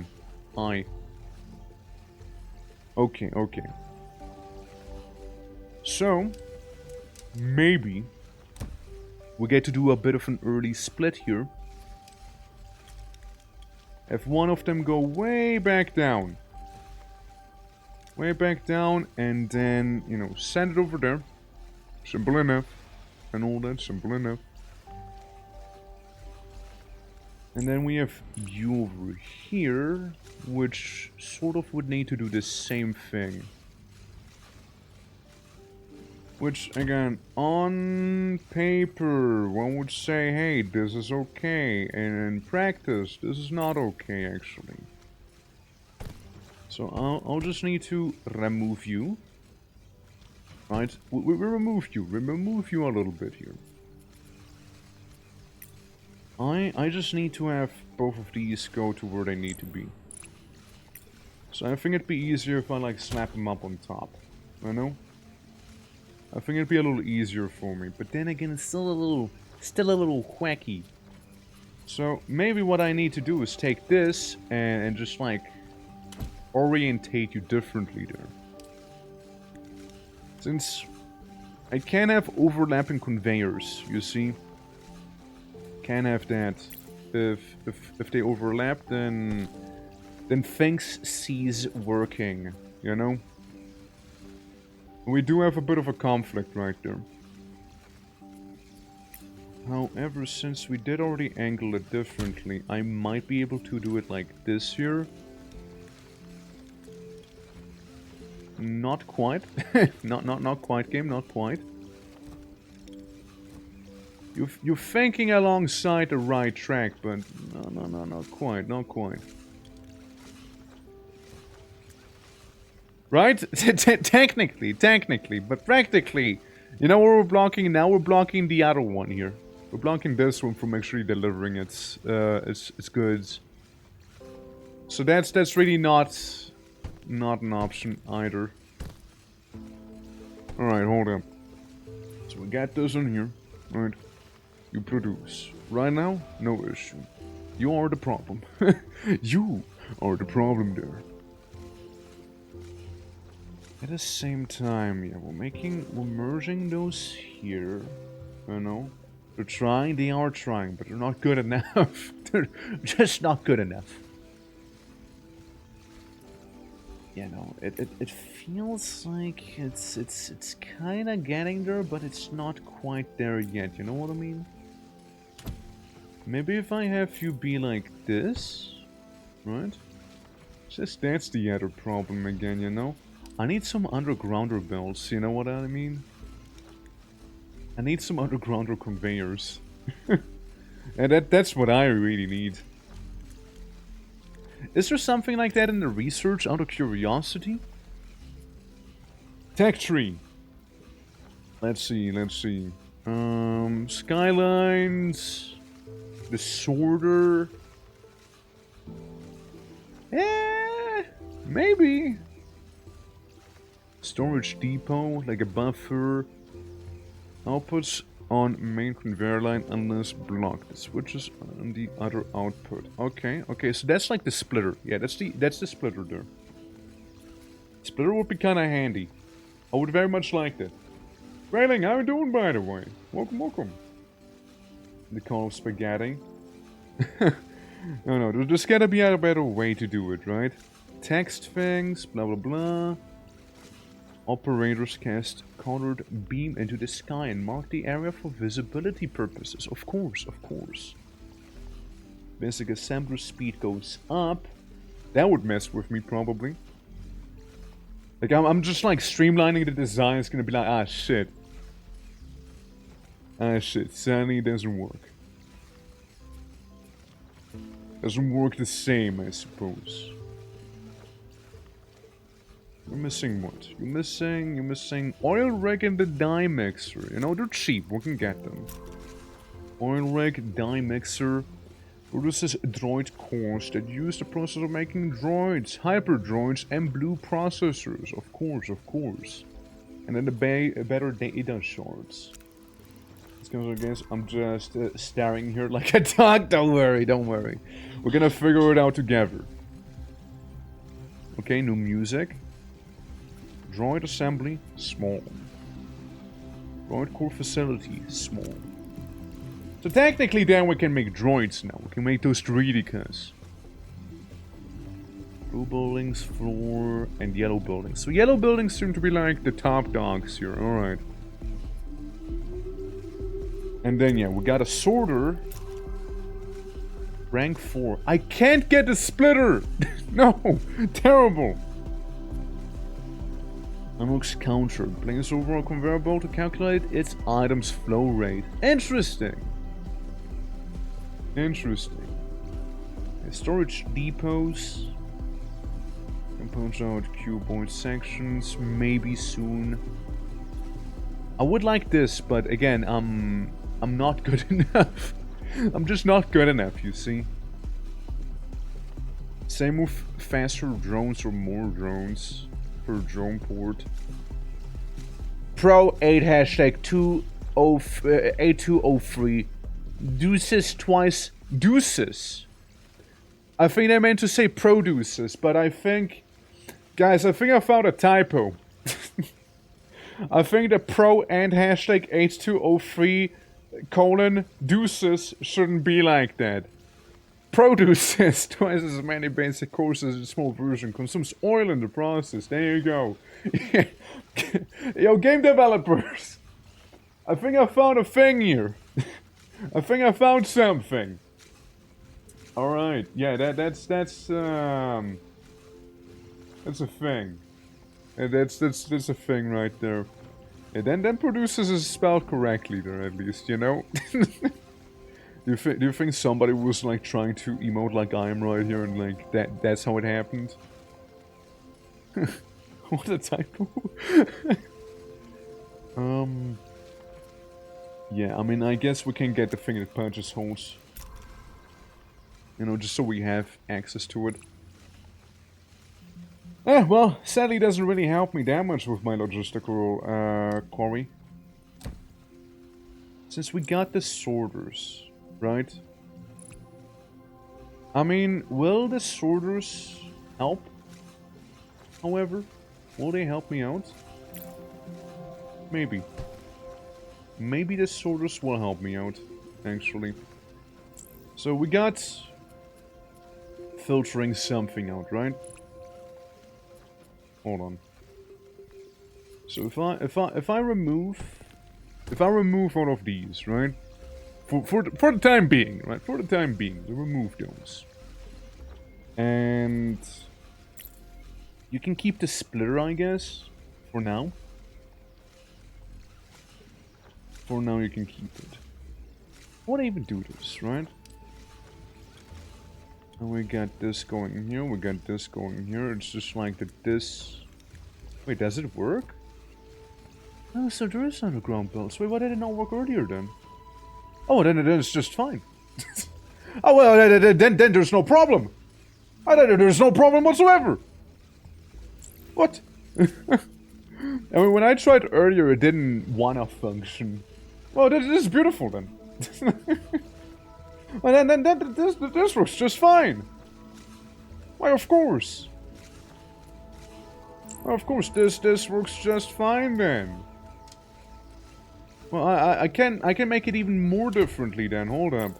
Okay, okay. So, maybe we get to do a bit of an early split here. Have one of them go way back down. Way back down, and then, you know, send it over there. Simple enough. And all that, simple enough. And then we have you over here, which sort of would need to do the same thing. Which, again, on paper, one would say, hey, this is okay. And in practice, this is not okay, actually. So I'll just need to remove you. Right? We remove you. We remove you a little bit here. I just need to have both of these go to where they need to be. So I think it'd be easier if I, like, slap them up on top. You know? I think it'd be a little easier for me. But then again, it's still a little wacky. So maybe what I need to do is take this and just, like, orientate you differently there. Since I can't have overlapping conveyors, you see. Can't have that. If they overlap, then things cease working, you know? We do have a bit of a conflict right there. However, since we did already angle it differently, I might be able to do it like this here. Not quite. not quite, game, not quite. You're thinking alongside the right track, but no, not quite, not quite. Right? Technically, but practically, you know what we're blocking now? We're blocking the other one here. We're blocking this one from actually delivering its goods. So that's really not an option either. All right, hold up. So we got this in here, right? You produce. Right now, no issue. You are the problem. You are the problem there. At the same time, yeah, we're merging those here. You know? They are trying, but they're not good enough. They're just not good enough. You know, it feels like it's kinda getting there, but it's not quite there yet, you know what I mean? Maybe if I have you be like this, Right? Just that's the other problem again, you know? I need some undergrounder belts, you know what I mean? I need some undergrounder conveyors. And that's what I really need. Is there something like that in the research out of curiosity? Tech tree. Let's see. Skylines. The sorter. Maybe. Storage depot, like a buffer. Outputs on main conveyor line unless blocked. Switches on the other output. Okay, so that's like the splitter. Yeah, that's the splitter there. Splitter would be kind of handy. I would very much like that. Railing, how you doing, by the way? Welcome. The call of spaghetti. No, there's gotta be a better way to do it, right? Text things, blah blah blah. Operators cast colored beam into the sky and mark the area for visibility purposes. Of course. Basic assembler speed goes up. That would mess with me, probably. Like, I'm just like streamlining the design. It's gonna be like, ah shit, sadly it doesn't work. Doesn't work the same, I suppose. You're missing what? You're missing oil rig and the dye mixer. You know, they're cheap, we can get them. Oil rig, dye mixer, produces droid cores that use the process of making droids, hyper droids, and blue processors. Of course. And then the better data shards. I guess I'm just staring here like a dog. Don't worry. We're gonna figure it out together. Okay, new music. Droid assembly, small. Droid core facility, small. So technically then we can make droids now. We can make those 3D cars. Blue buildings, floor, and yellow buildings. So yellow buildings seem to be like the top dogs here. Alright. And then, yeah, we got a sorter. Rank 4. I can't get a splitter! No! Terrible! Unlocks counter. Brings over a conveyor belt to calculate its item's flow rate. Interesting! Storage depots. Can punch out cuboid sections. Maybe soon. I would like this, but again, I'm not good enough. I'm just not good enough, you see. Same with faster drones or more drones per drone port. Pro 8 hashtag 8203. Deuces twice. Deuces. I think they meant to say produces, but I think... Guys, I think I found a typo. I think the pro and hashtag 8203 colon deuces shouldn't be like that. Produces twice as many basic courses as a small version, consumes oil in the process. There you go. Yo, game developers. I think I found a thing here. I think I found something. Alright, yeah, that's a thing. That's a thing right there. And then produces is spelled correctly there, at least, you know? Do you think somebody was like trying to emote like I am right here and like that's how it happened? What a typo. Yeah, I mean, I guess we can get the thing that punches holes. You know, just so we have access to it. Well, sadly it doesn't really help me that much with my logistical quarry. Since we got the sorters, right? I mean, will the sorters help? However, will they help me out? Maybe. Maybe the sorters will help me out, actually. So we got filtering something out, right? Hold on. So if I remove all of these, right? For the time being, right? For the time being, we remove those. And you can keep the splitter, I guess, for now. For now you can keep it. I want to even do this, right? And we got this going here, we got this going here. It's just like that this... Wait, does it work? Oh, so there is underground builds. Wait, why did it not work earlier then? Oh, then it's just fine. Oh, well, then there's no problem. There's no problem whatsoever. What? I mean, when I tried earlier, it didn't wanna function. Well, this is beautiful then. Well, then this works just fine. Why, of course. Well, of course, this works just fine then. Well, I can make it even more differently then. Hold up.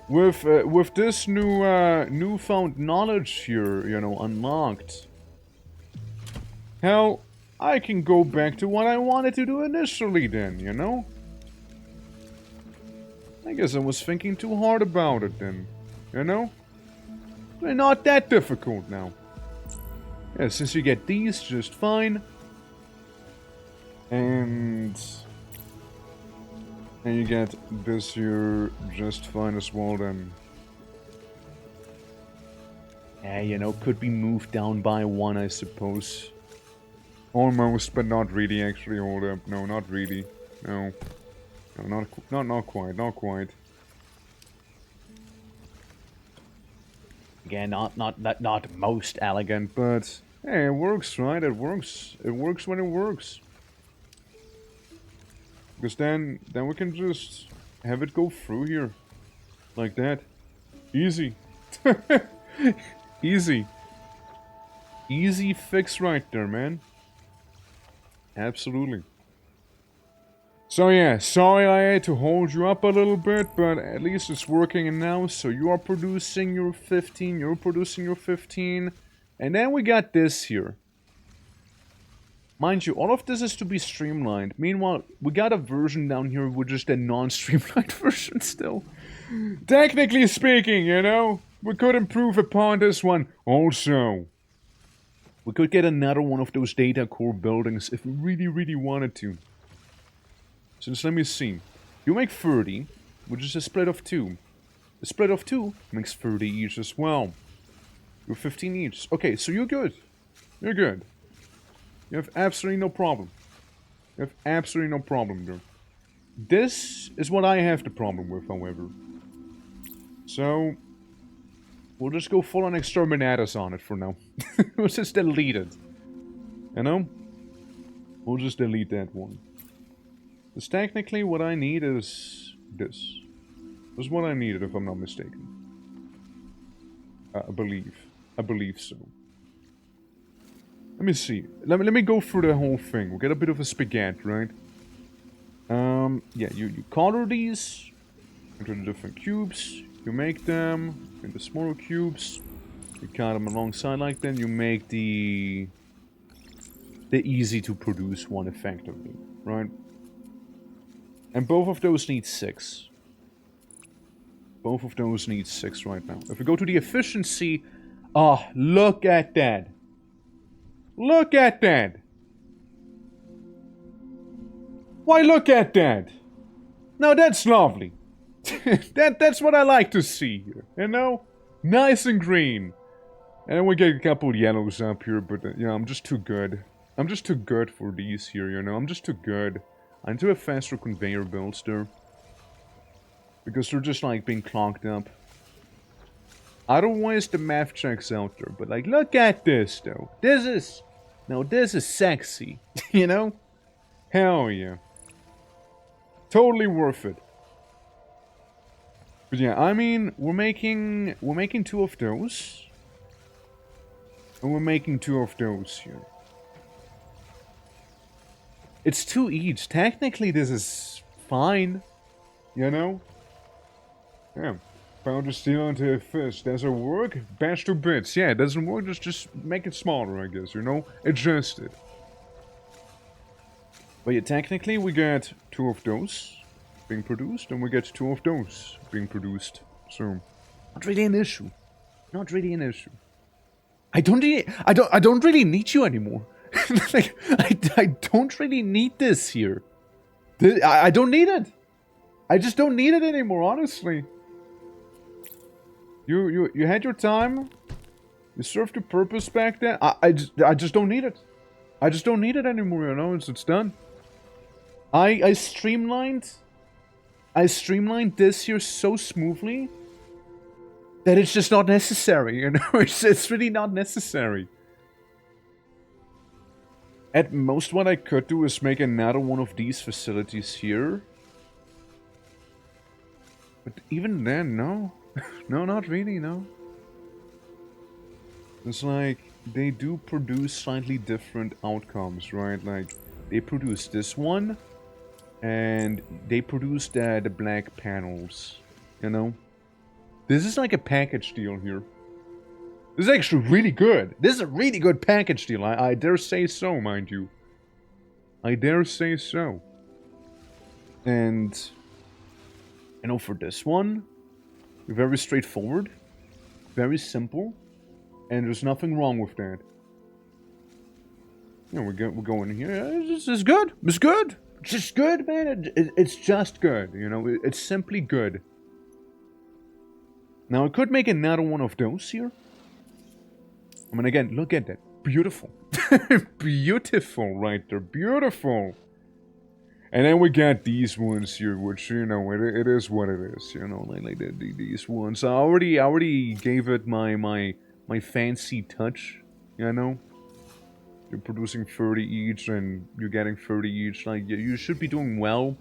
With this newfound knowledge here, you know, unlocked. Hell, I can go back to what I wanted to do initially then, you know? I guess I was thinking too hard about it then, you know? They're not that difficult now. Yeah, since you get these just fine. And you get this here just fine as well then. Yeah, you know, could be moved down by one, I suppose. Almost, but not really, actually. Hold up. No, not really. No. No, not quite. Not quite. Again, not most elegant, but hey, it works, right? It works. It works when it works. Because then we can just have it go through here. Like that. Easy. Easy. Easy fix right there, man. Absolutely. So yeah, sorry I had to hold you up a little bit, but at least it's working now. So you are producing your 15, you're producing your 15. And then we got this here. Mind you, all of this is to be streamlined. Meanwhile, we got a version down here with just a non-streamlined version still. Technically speaking, you know, we could improve upon this one also. We could get another one of those data core buildings if we really, really wanted to. So just let me see. You make 30, which is a split of 2. A split of 2 makes 30 each as well. You're 15 each. Okay, so you're good. You're good. You have absolutely no problem. You have absolutely no problem there. This is what I have the problem with, however. So, we'll just go full on exterminatus on it for now. We'll just delete it. You know? We'll just delete that one. Because technically what I need is this. This is what I needed, if I'm not mistaken. I believe. I believe so. Let me see. Let me go through the whole thing. We'll get a bit of a spaghetti, right? Yeah, you color these into the different cubes. You make them into smaller cubes. You cut them alongside like that. You make the easy to produce one effectively, right? And both of those need 6. Both of those need 6 right now. If we go to the efficiency... Oh, look at that. Look at that. Why, look at that. Now that's lovely. That's what I like to see here, you know? Nice and green. And we get a couple yellows up here, but yeah, I'm just too good. I'm just too good for these here, you know? I'm just too good. I need to have faster conveyor belts there. Because they're just like being clogged up. Otherwise the math checks out there, but like look at this though. This is sexy, you know? Hell yeah. Totally worth it. But yeah, I mean, we're making 2 of those. And we're making 2 of those here. It's 2 each. Technically this is fine. You know? Yeah. Powder steel into a fist. Does it work? Bash to bits. Yeah, it doesn't work. Just make it smaller, I guess, you know? Adjust it. But yeah, technically we get 2 of those being produced, and we get 2 of those being produced. So, Not really an issue. Not really an issue. I don't really need you anymore. Like, I don't really need this here. I don't need it. I just don't need it anymore, honestly. You had your time. You served your purpose back then. I just don't need it. I just don't need it anymore, you know, it's done. I streamlined this here so smoothly that it's just not necessary, you know? It's really not necessary. At most, what I could do is make another one of these facilities here. But even then, no. No, not really, no. It's like, they do produce slightly different outcomes, right? Like, they produce this one, and they produce the black panels, you know? This is like a package deal here. This is actually really good. This is a really good package deal. I dare say so, mind you. I dare say so. And, you know, for this one, very straightforward, very simple, and there's nothing wrong with that. You know, we're going here. This is good. It's good. It's just good, man. It's just good. You know, it's simply good. Now, I could make another one of those here. I mean, again, look at that. Beautiful. Beautiful right there. Beautiful. And then we got these ones here, which, you know, it is what it is. You know, like these ones. I already gave it my fancy touch, you know? You're producing 30 each, and you're getting 30 each. Like, you should be doing well.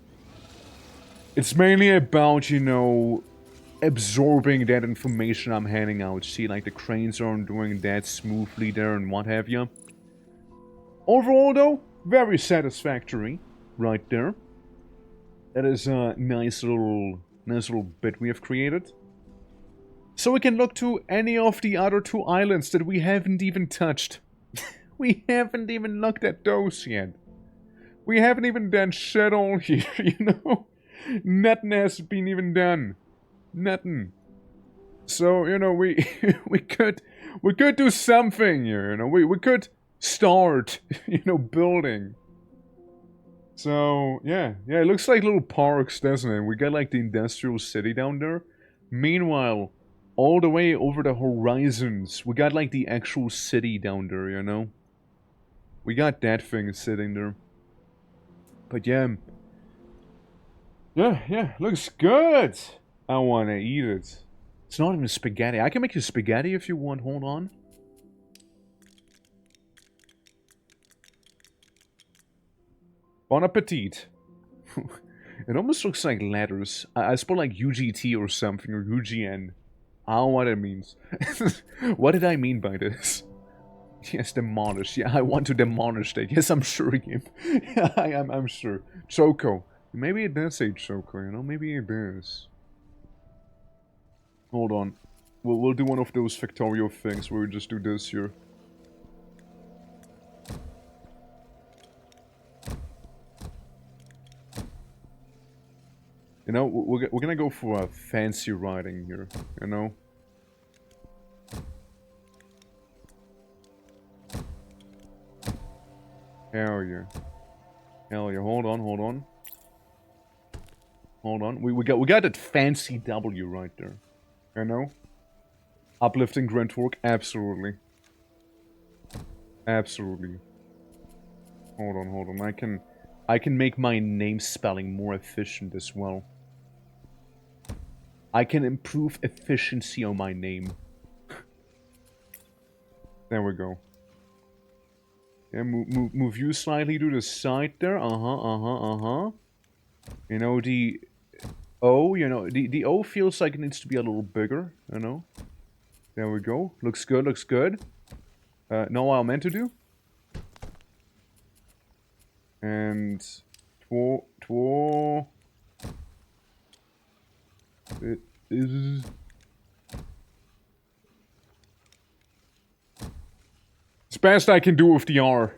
It's mainly about, you know, absorbing that information I'm handing out. See, like, the cranes aren't doing that smoothly there and what have you. Overall, though, very satisfactory right there. That is a nice little bit we have created. So we can look to any of the other 2 islands that we haven't even touched. We haven't even looked at those yet. We haven't even done shit all here, you know? Nothing has been even done. Nothing. So, you know, we could do something here, you know? We could start, you know, building. So, yeah, it looks like little parks, doesn't it? We got, like, the industrial city down there. Meanwhile, all the way over the horizons, we got, like, the actual city down there, you know? We got that thing sitting there. But, yeah. Yeah, looks good! I wanna eat it. It's not even spaghetti. I can make you spaghetti if you want, hold on. Bon appetit. It almost looks like letters. I spell like UGT or something, or UGN. I don't know what it means. What did I mean by this? Yes, demolish. Yeah, I want to demolish that. Yes, I'm sure, game. Yeah, I'm sure. Choco. Maybe it does say Choco, you know? Maybe it does. Hold on. We'll do one of those factorial things where we just do this here. You know, we're gonna go for a fancy writing here, you know? Hell yeah. Hell yeah. Hold on. Hold on. We got that fancy W right there. You know? Uplifting grunt work? Absolutely. Absolutely. Hold on. I can make my name spelling more efficient as well. I can improve efficiency on my name. There we go. Yeah, move you slightly to the side there. You know, the O, you know, the O feels like it needs to be a little bigger, you know. There we go. Looks good. Know what I meant to do? And... It is... It's best I can do with the R.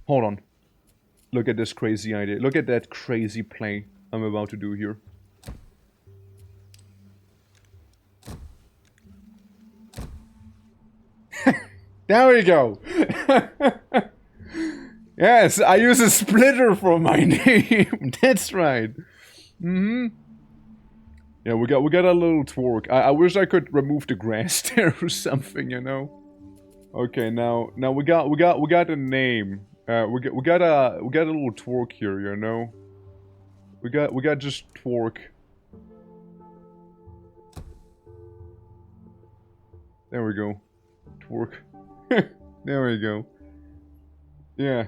Hold on. Look at this crazy idea. Look at that crazy play. I'm about to do here. There we go. Yes, I use a splitter for my name. That's right. Yeah, we got a little twerk. I wish I could remove the grass there or something, you know. Okay, now we got a name. We got a little twerk here, you know. We got just twerk. There we go. Twerk. There we go. Yeah.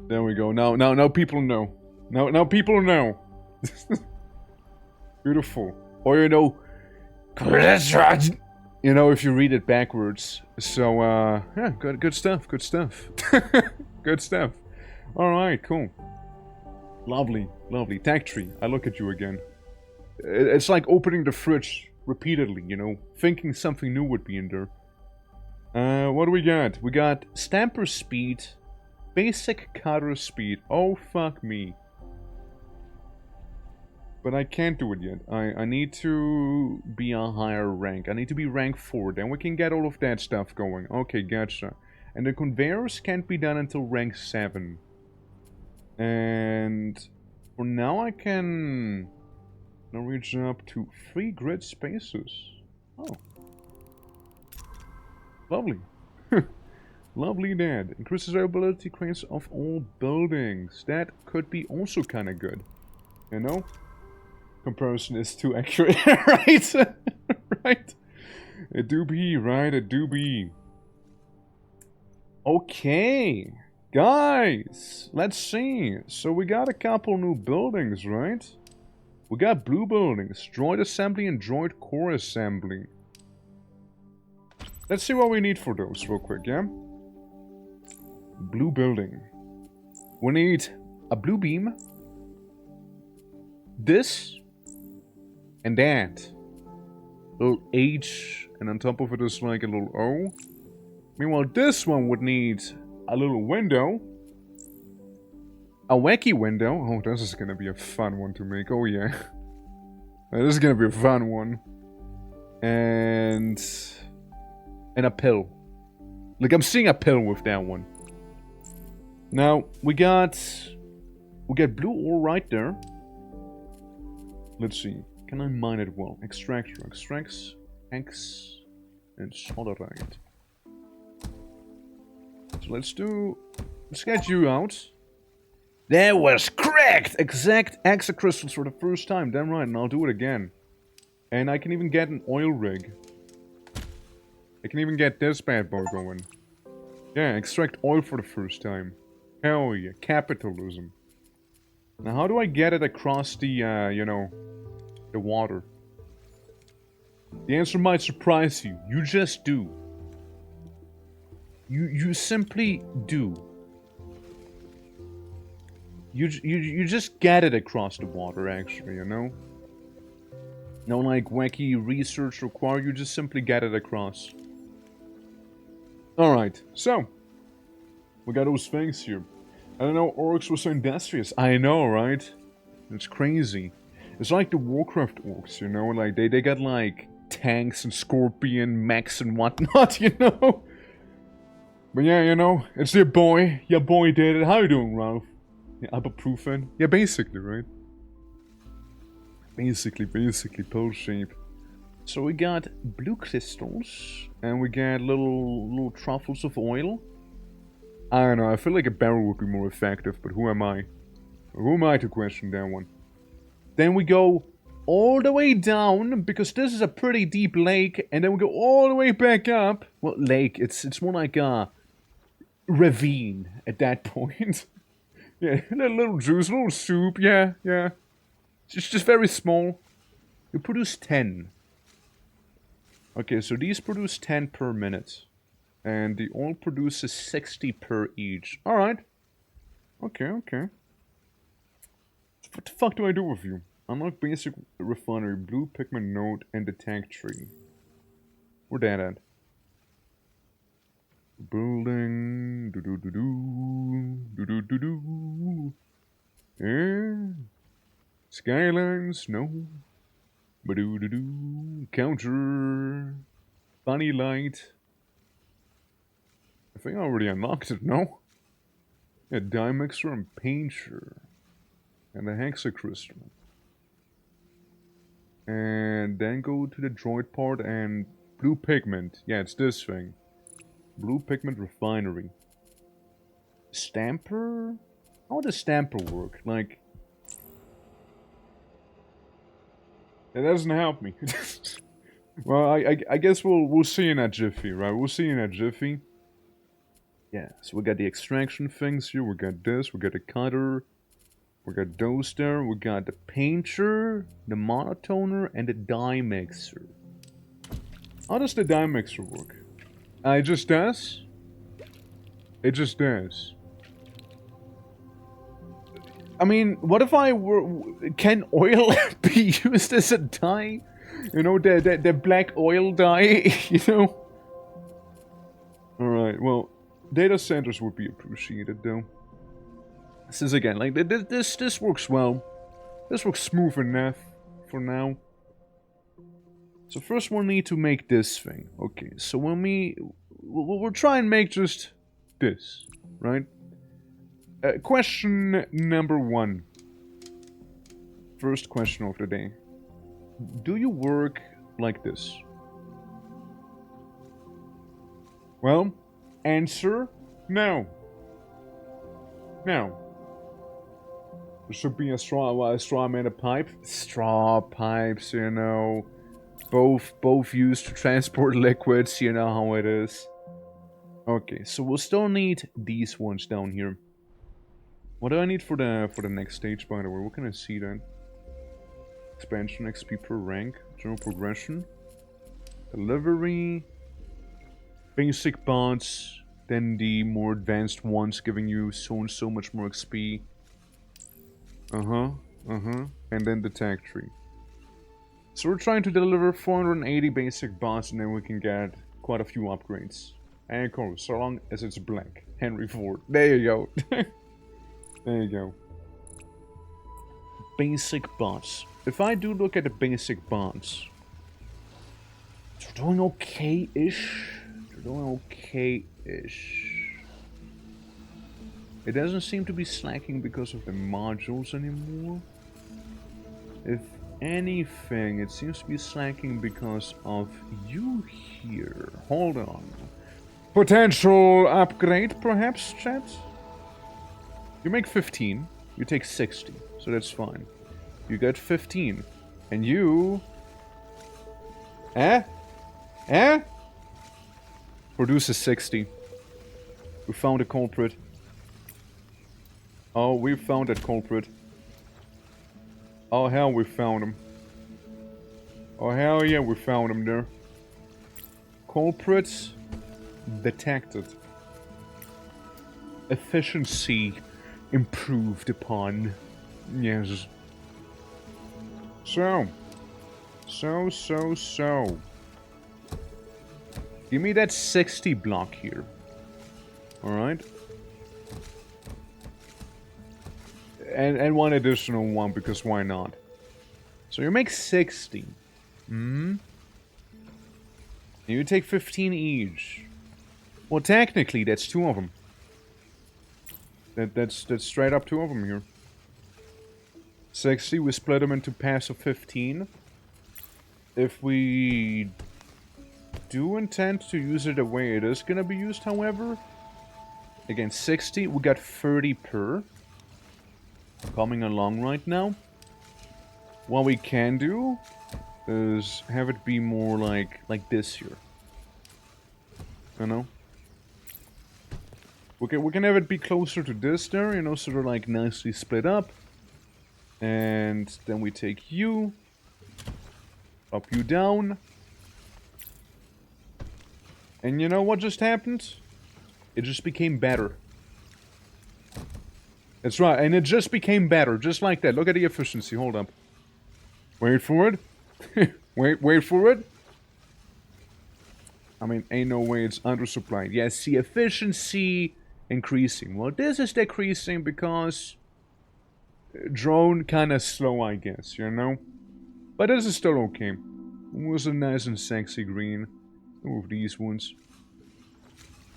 There we go. Now people know. Now people know. Beautiful. Or you know, you know, if you read it backwards. So yeah, good stuff. Good stuff. Good stuff. All right, cool. Lovely, lovely. Tag tree. I look at you again. It's like opening the fridge repeatedly, you know, thinking something new would be in there. What do we got? We got stamper speed, basic cutter speed. Oh, fuck me. But I can't do it yet. I need to be a higher rank. I need to be rank 4. Then we can get all of that stuff going. Okay, gotcha. And the conveyors can't be done until rank 7. And for now I can reach up to 3 grid spaces. Oh. Lovely. Lovely that. Increases reliability cranes of all buildings. That could be also kind of good. You know? Comparison is too accurate, right? Right? It do be, right? It do be. Okay. Guys, let's see. So we got a couple new buildings, right? We got blue buildings, droid assembly and droid core assembly. Let's see what we need for those real quick, yeah? Blue building. We need a blue beam. This. And that. Little H. And on top of it is like a little O. Meanwhile, this one would need a little window. A wacky window. Oh, this is gonna be a fun one to make. Oh, yeah. This is gonna be a fun one. And a pill. Like, I'm seeing a pill with that one. Now, we got blue ore right there. Let's see. Can I mine it well? Extractor. Extracts X and solderite. So let's get you out. That was correct! Exact exocrystals for the first time. Damn right, and I'll do it again. And I can even get an oil rig. I can even get this bad boy going. Yeah, extract oil for the first time. Hell yeah, capitalism. Now how do I get it across the, you know, the water? The answer might surprise you. You just do. You simply do. You just get it across the water, actually, you know? No, like, wacky research required, you just simply get it across. Alright, so. We got those things here. I don't know, orcs were so industrious. I know, right? It's crazy. It's like the Warcraft orcs, you know? Like, they got, like, tanks and scorpion mechs and whatnot, you know? But yeah, you know, it's your boy. Your boy did it. How you doing, Ralph? Yeah, ibuprofen. Yeah, basically, right? Basically, pill shape. So we got blue crystals, and we got little truffles of oil. I don't know, I feel like a barrel would be more effective, but who am I? Who am I to question that one? Then we go all the way down, because this is a pretty deep lake, and then we go all the way back up. Well, lake, it's more like a ravine at that point. Yeah, a little juice, a little soup, yeah. It's just very small. You produce 10. Okay, so these produce 10 per minute. And the oil produces 60 per each. Alright. Okay. What the fuck do I do with you? Unlock basic refinery, blue pigment node, and the tank tree. Where that at? Building. Do. Yeah. Skylines, no. Ba-doo-doo-doo. Counter. Funny light. I think I already unlocked it, no? Yeah, dye mixer and painter. And a hexacrystal. And then go to the droid part and blue pigment. Yeah, it's this thing. Blue pigment refinery. Stamper? How does stamper work? Like... It doesn't help me. Well, I guess we'll see in a jiffy, right? We'll see in a jiffy. Yeah, so we got the extraction things here. We got this. We got the cutter. We got those there. We got the painter, the monotoner, and the dye mixer. How does the dye mixer work? It just does? It just does. I mean, what if I were... Can oil be used as a dye? You know, the black oil dye, you know? Alright, well, data centers would be appreciated, though. This is, again, like, this works well. This works smooth enough for now. So first we'll need to make this thing. Okay, so when we'll try and make just this, right? Question number 1. First question of the day. Do you work like this? Well, answer no. No. There should be a straw made of pipe. Straw pipes, you know. Both used to transport liquids, you know how it is. Okay, so we'll still need these ones down here. What do I need for the next stage, by the way? What can I see then? Expansion XP per rank, general progression, delivery, basic bots, then the more advanced ones giving you so and so much more XP. And then the tag tree. So we're trying to deliver 480 basic bots and then we can get quite a few upgrades. And of course, so long as it's black. Henry Ford. There you go. There you go. Basic bots. If I do look at the basic bots, they're doing okay-ish. They're doing okay-ish. It doesn't seem to be slacking because of the modules anymore. If anything, it seems to be slacking because of you here. Hold on. Potential upgrade, perhaps, chat? You make 15, you take 60, so that's fine. You get 15, and you... Produces 60. We found a culprit. Oh, we found that culprit. Oh, hell, we found him. Oh, hell yeah, we found him there. Culprits detected. Efficiency improved upon. Yes. So. Give me that 60 block here. Alright. And one additional one, because why not? So you make 60. And you take 15 each. Well, technically, that's 2 of them. That's straight up 2 of them here. 60, we split them into pairs of 15. If we do intend to use it the way it is gonna be used, however, again, 60, we got 30 per. Coming along right now. What we can do is have it be more like this here. You know? We can have it be closer to this there, you know, so they're like nicely split up. And then we take you, up you down. And you know what just happened? It just became better. That's right, and it just became better, just like that. Look at the efficiency, hold up. Wait for it. wait for it. I mean, ain't no way it's undersupplied. Yes, see, efficiency increasing. Well, this is decreasing because Drone kind of slow, I guess, you know? But this is still okay. It was a nice and sexy green. Move these ones.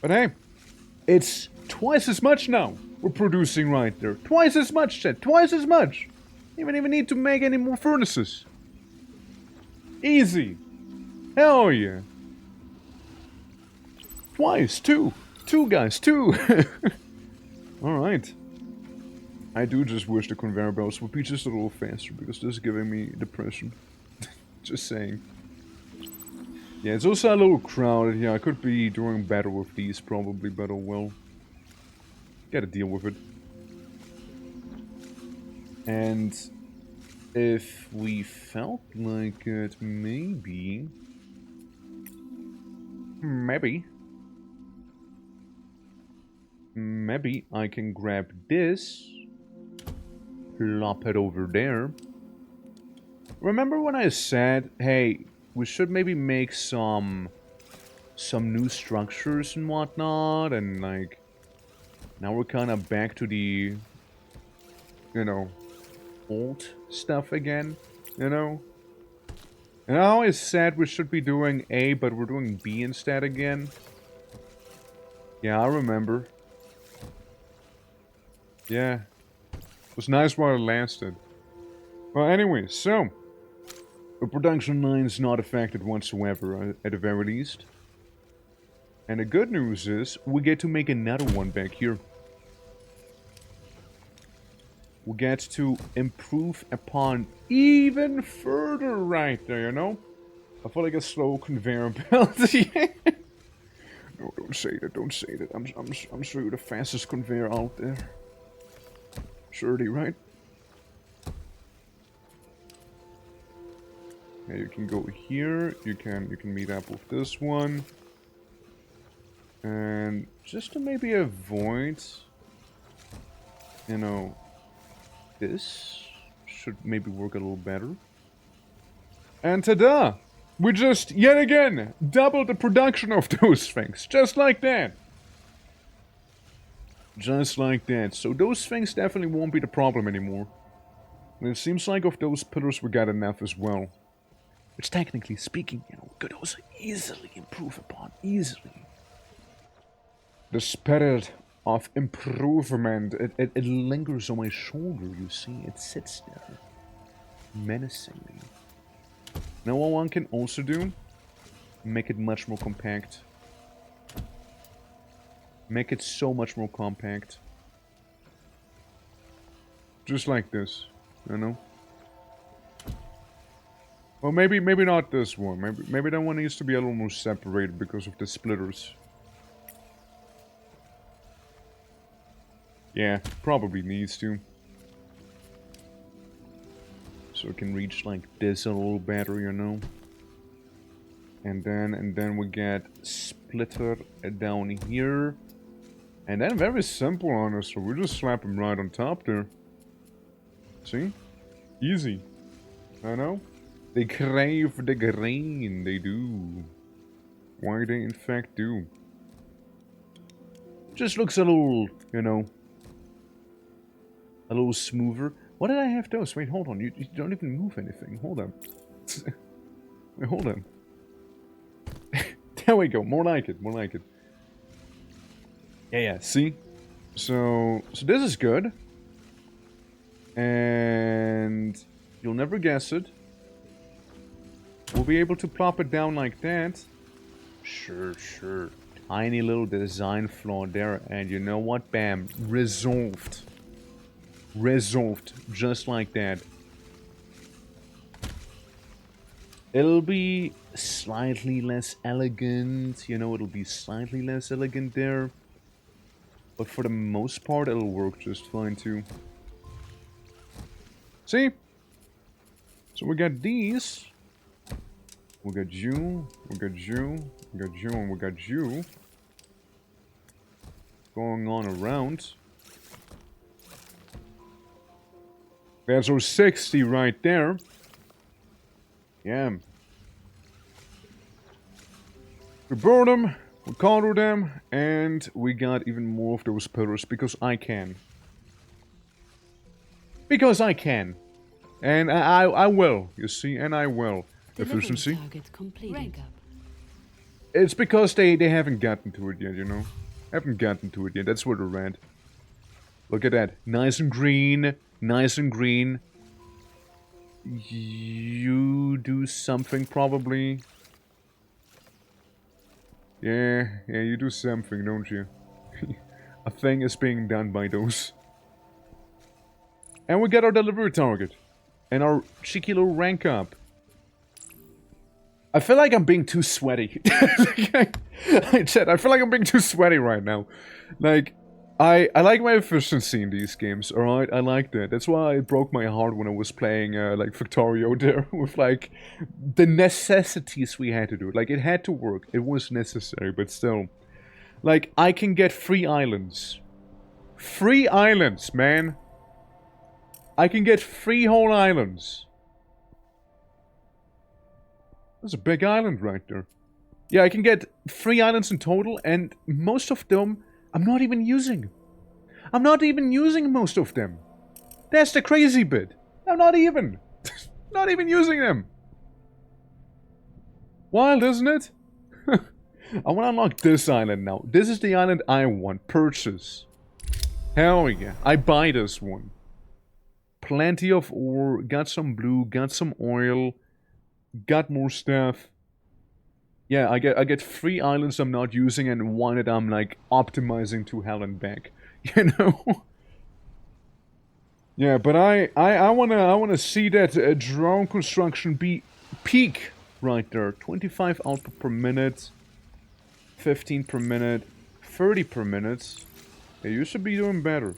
But hey, it's twice as much now we're producing right there. Twice as much, chat. Twice as much. You don't even need to make any more furnaces. Easy. Hell yeah. Twice, two. Two, guys, two. Alright. I do just wish the conveyor belts would be just a little faster, because this is giving me depression. Just saying. Yeah, it's also a little crowded here. I could be doing better with these probably, but oh well. Gotta deal with it. And if we felt like it, maybe I can grab this, plop it over there. Remember when I said, hey, we should maybe make some new structures and whatnot, and like, now we're kind of back to the, you know, old stuff again, you know? And I always said we should be doing A, but we're doing B instead again. Yeah, I remember. Yeah. It was nice while it lasted. Well, anyway, so the production line's not affected whatsoever, at the very least. And the good news is, we get to make another one back here. We get to improve upon even further right there, you know? I feel like a slow conveyor belt. No, don't say that, don't say that. I'm sure you're the fastest conveyor out there. Surely, right? Yeah, you can go here. You can meet up with this one. And just to maybe avoid, you know, this should maybe work a little better. And ta-da! We just, yet again, doubled the production of those things. Just like that. Just like that. So those things definitely won't be the problem anymore. And it seems like of those pillars we got enough as well. Which technically speaking, you know, we could also easily improve upon. Easily. The spirit of improvement, it lingers on my shoulder, you see. It sits there. Menacingly. Now what one can also do, make it much more compact. Make it so much more compact. Just like this, you know? Well, maybe not this one. Maybe that one needs to be a little more separated because of the splitters. Yeah, probably needs to. So it can reach like this a little better, you know? And then we get splitter down here. And then very simple, honestly. We just slap him right on top there. See? Easy. I know? They crave the grain. They do. Why they in fact do. Just looks a little, you know, a little smoother. What did I have those? Wait, hold on. You don't even move anything. Hold on. Wait, hold on. There we go. More like it. More like it. Yeah, see? So this is good. And you'll never guess it. We'll be able to plop it down like that. Sure. Tiny little design flaw there. And you know what? Bam. Resolved. Resolved. Just like that. It'll be slightly less elegant. You know, it'll be slightly less elegant there. But for the most part, it'll work just fine too. See? So we got these. We got you. We got you. We got you. And we got you. Going on around. There's our 60 right there. Yeah. We burn them. We counter them, and we got even more of those pillars, because I can. Because I can. And I will, you see, and I will. Delivery Efficiency. target completed. Rank up. It's because they haven't gotten to it yet, you know? Haven't gotten to it yet, that's where they're at. Look at that. Nice and green. Nice and green. You do something, probably. Yeah, you do something, don't you? A thing is being done by those. And we get our delivery target. And our cheeky little rank up. I feel like I'm being too sweaty. Chat, I feel like I'm being too sweaty right now. Like, I like my efficiency in these games, alright? I like that. That's why it broke my heart when I was playing, like, Victorio there. With, like, the necessities we had to do. Like, it had to work. It was necessary, but still. Like, I can get 3 islands. 3 islands, man! I can get 3 whole islands. That's a big island right there. Yeah, I can get 3 islands in total, and most of them I'm not even using. I'm not even using most of them. That's the crazy bit. I'm not even. Not even using them. Wild, isn't it? I want to unlock this island now. This is the island I want. Purchase. Hell yeah. I buy this one. Plenty of ore. Got some blue. Got some oil. Got more stuff. Yeah, I get 3 islands I'm not using and 1 that I'm like optimizing to hell and back. You know? Yeah, but I wanna see that drone construction be peak right there. 25 output per minute, 15 per minute, 30 per minute. Yeah, you should be doing better.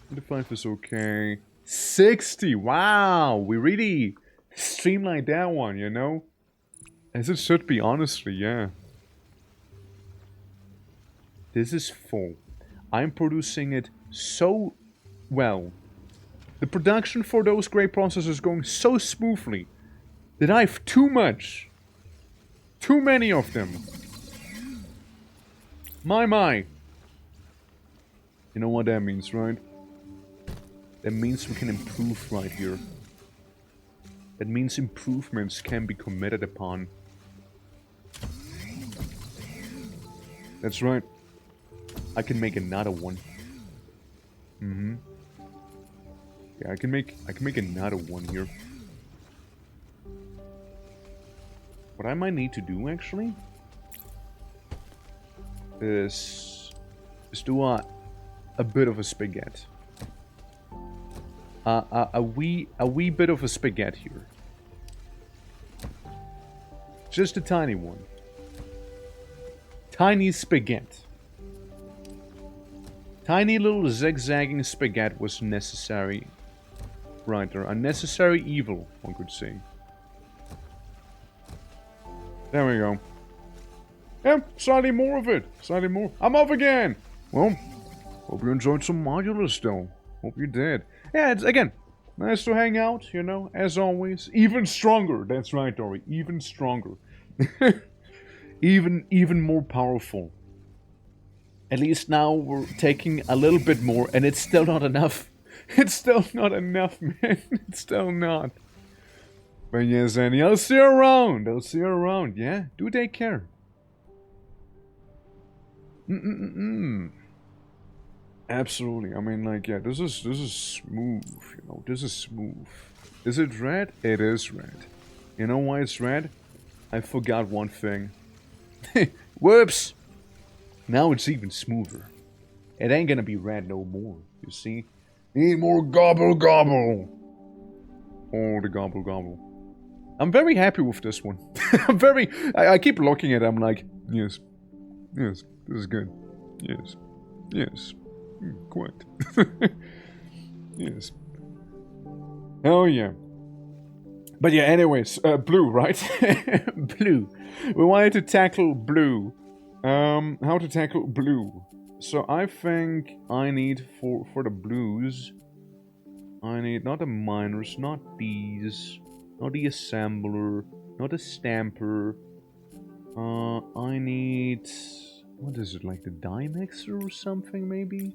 25 is okay. 60. Wow, we really streamlined that one, you know? As it should be, honestly, yeah. This is full. I'm producing it so well. The production for those great processors is going so smoothly that I have too much. Too many of them. My. You know what that means, right? That means we can improve right here. That means improvements can be committed upon. That's right. I can make another one. Yeah, I can make another one here. What I might need to do actually is do a bit of a spaghetti. A wee bit of a spaghetti here. Just a tiny one. Tiny spaghetti. Tiny little zigzagging spaghetti was necessary. Right there. A necessary evil, one could say. There we go. Yeah, slightly more of it. Slightly more. I'm off again! Well, hope you enjoyed some modulus though. Hope you did. Yeah, it's, again, nice to hang out, you know, as always. Even stronger. That's right, Dory. Even stronger. even more powerful. At least now we're taking a little bit more, and it's still not enough. It's still not enough, man. It's still not. But yes, Annie, I'll see you around. I'll see you around. Yeah, do take care. Absolutely. I mean, like, yeah, this is smooth. You know, this is smooth. Is it red? It is red. You know why it's red? I forgot one thing. Whoops! Now it's even smoother. It ain't gonna be red no more, you see? Need more gobble gobble! Oh, the gobble gobble. I'm very happy with this one. I keep looking at it, I'm like, yes, this is good. Yes, quite. Yes. Hell yeah. But yeah, anyways, blue, right? Blue. We wanted to tackle blue. How to tackle blue. So I think I need, for the blues, I need not the miners, not these, not the assembler, not the stamper. I need, what is it, like the dye mixer or something maybe?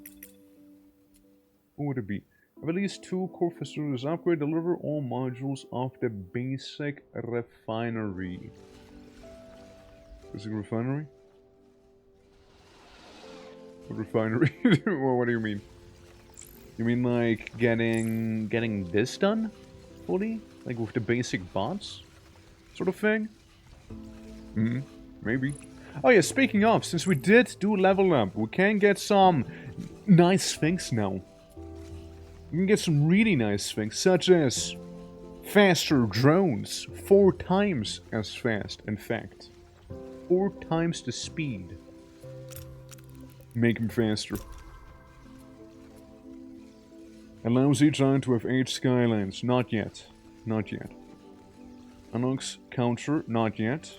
What would it be? Have at least 2 core facilities. Upgrade, deliver all modules of the basic refinery. Basic refinery? What refinery? Well, what do you mean? You mean like getting this done fully? Like with the basic bots? Sort of thing? Maybe. Oh yeah, speaking of, since we did do level up, we can get some nice things now. We can get some really nice things, such as faster drones. 4 times as fast, in fact. 4 times the speed. Make them faster. Allows each island to have 8 skylines. Not yet. Not yet. Unlocks counter. Not yet.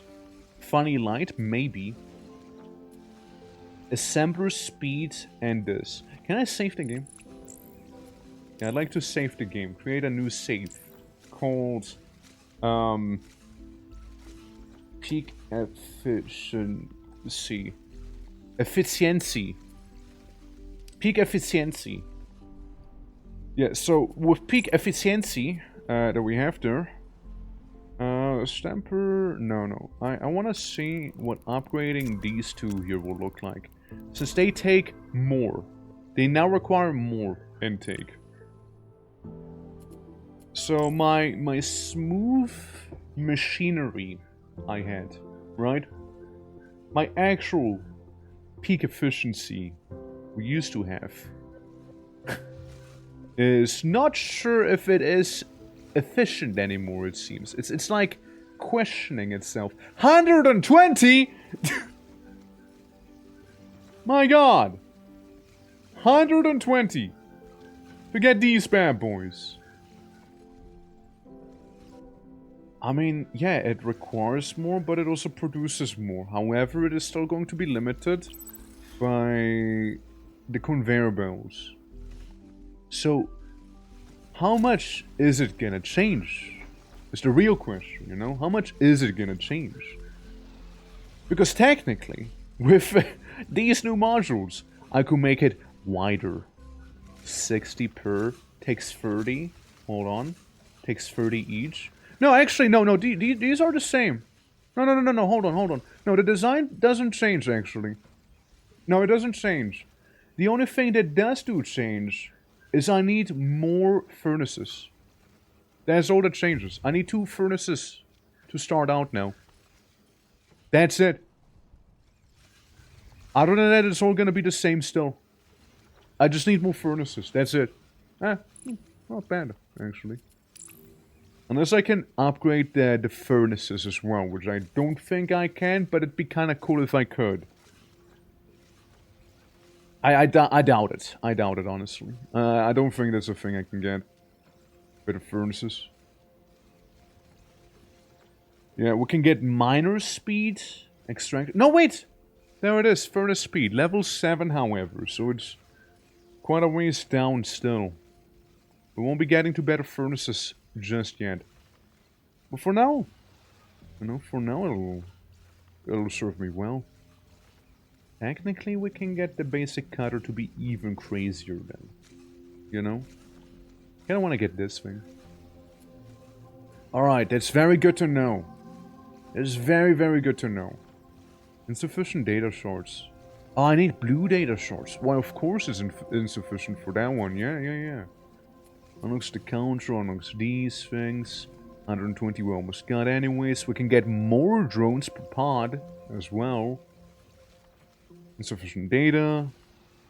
Funny light. Maybe. Assembler speed and this. Can I save the game? Yeah, I'd like to save the game. Create a new save. Called... Peak efficiency. Efficiency. Peak efficiency. Yeah, so with peak efficiency that we have there, stamper, no. I want to see what upgrading these 2 here will look like. Since they take more, they now require more intake. So my smooth machinery I had, right? My actual peak efficiency we used to have is not sure if it is efficient anymore, it seems. It's like questioning itself. 120? My god! 120! Forget these bad boys. I mean, yeah, it requires more, but it also produces more. However, it is still going to be limited by the conveyor belts. So, how much is it gonna change? It's the real question, you know? How much is it gonna change? Because technically, with these new modules, I could make it wider. 60 per, takes 30. Hold on. Takes 30 each. No, actually, no, these are the same. No, hold on. No, the design doesn't change, actually. No, it doesn't change. The only thing that does change is I need more furnaces. That's all that changes. I need 2 furnaces to start out now. That's it. Other than that, it's all gonna be the same still. I just need more furnaces. That's it. Not bad, actually. Unless I can upgrade the furnaces as well, which I don't think I can, but it'd be kind of cool if I could. I doubt it. I doubt it, honestly. I don't think that's a thing I can get. Better furnaces. Yeah, we can get miner speed. Extract. No, wait! There it is. Furnace speed. Level 7, however. So it's quite a ways down still. We won't be getting to better furnaces just yet. But for now, you know, for now it'll serve me well. Technically, we can get the basic cutter to be even crazier then. You know? Kinda wanna get this thing. Alright, that's very good to know. It's very, very good to know. Insufficient data shards. Oh, I need blue data shards. Why, of course it's insufficient for that one. Yeah. Unlocks the counter, unlocks these things. 120 we almost got anyways. We can get more drones per pod as well. Insufficient data.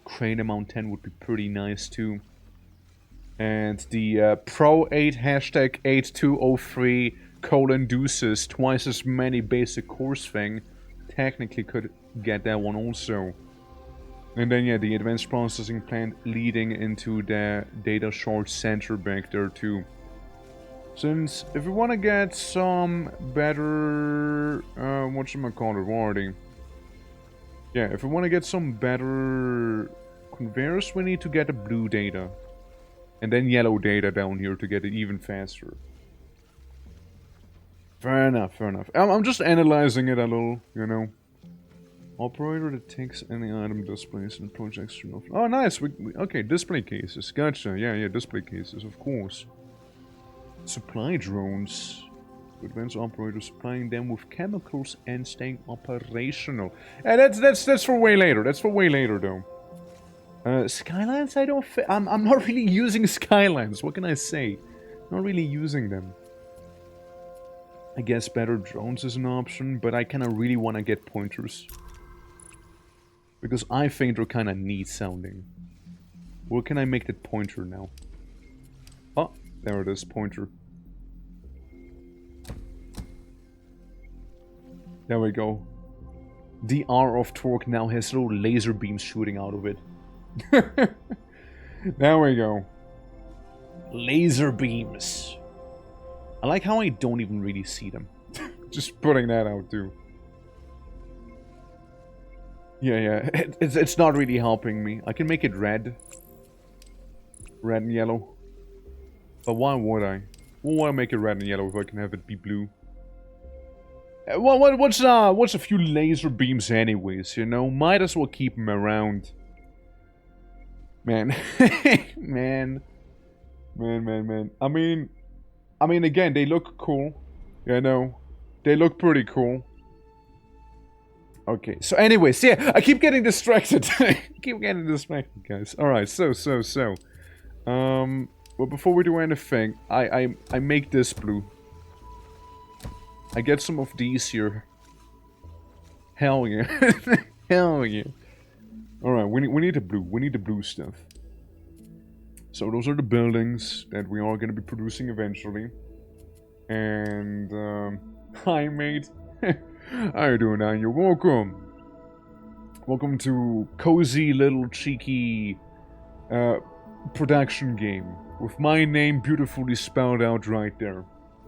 Crane amount 10 would be pretty nice too. And the Pro 8 hashtag 8203 colon deuces twice as many basic cores thing. Technically could get that one also. And then yeah, the advanced processing plant leading into the data shard center back there too. Since if we want to get some better whatchamacallit, warning. Yeah, if we want to get some better conveyors, we need to get the blue data. And then yellow data down here to get it even faster. Fair enough, fair enough. I'm just analyzing it a little, you know. Operator that takes any item displays and projects from off. Oh, nice. Okay, display cases. Gotcha. Yeah, display cases, of course. Supply drones. Advanced operators supplying them with chemicals and staying operational. That's for way later. That's for way later, though. Skylines, I don't. I'm not really using skylines. What can I say? Not really using them. I guess better drones is an option, but I kind of really want to get pointers. Because I think they're kind of neat sounding. Where can I make that pointer now? Oh, there it is, pointer. There we go. The R of Torque now has little laser beams shooting out of it. There we go. Laser beams. I like how I don't even really see them. Just putting that out too. Yeah. It's not really helping me. I can make it red. Red and yellow. But why would I? Why would I make it red and yellow if I can have it be blue? What's a few laser beams anyways, you know? Might as well keep them around. Man. Man. I mean, again, they look cool. You know? They look pretty cool. Okay, so anyways, yeah, I keep getting distracted. Guys. Alright, so. Well, before we do anything, I make this blue. I get some of these here. Hell yeah. Hell yeah. Alright, we need the blue. We need the blue stuff. So those are the buildings that we are going to be producing eventually. And, hi mate. How you doing, Anya? Welcome. Welcome to cozy little cheeky production game. With my name beautifully spelled out right there.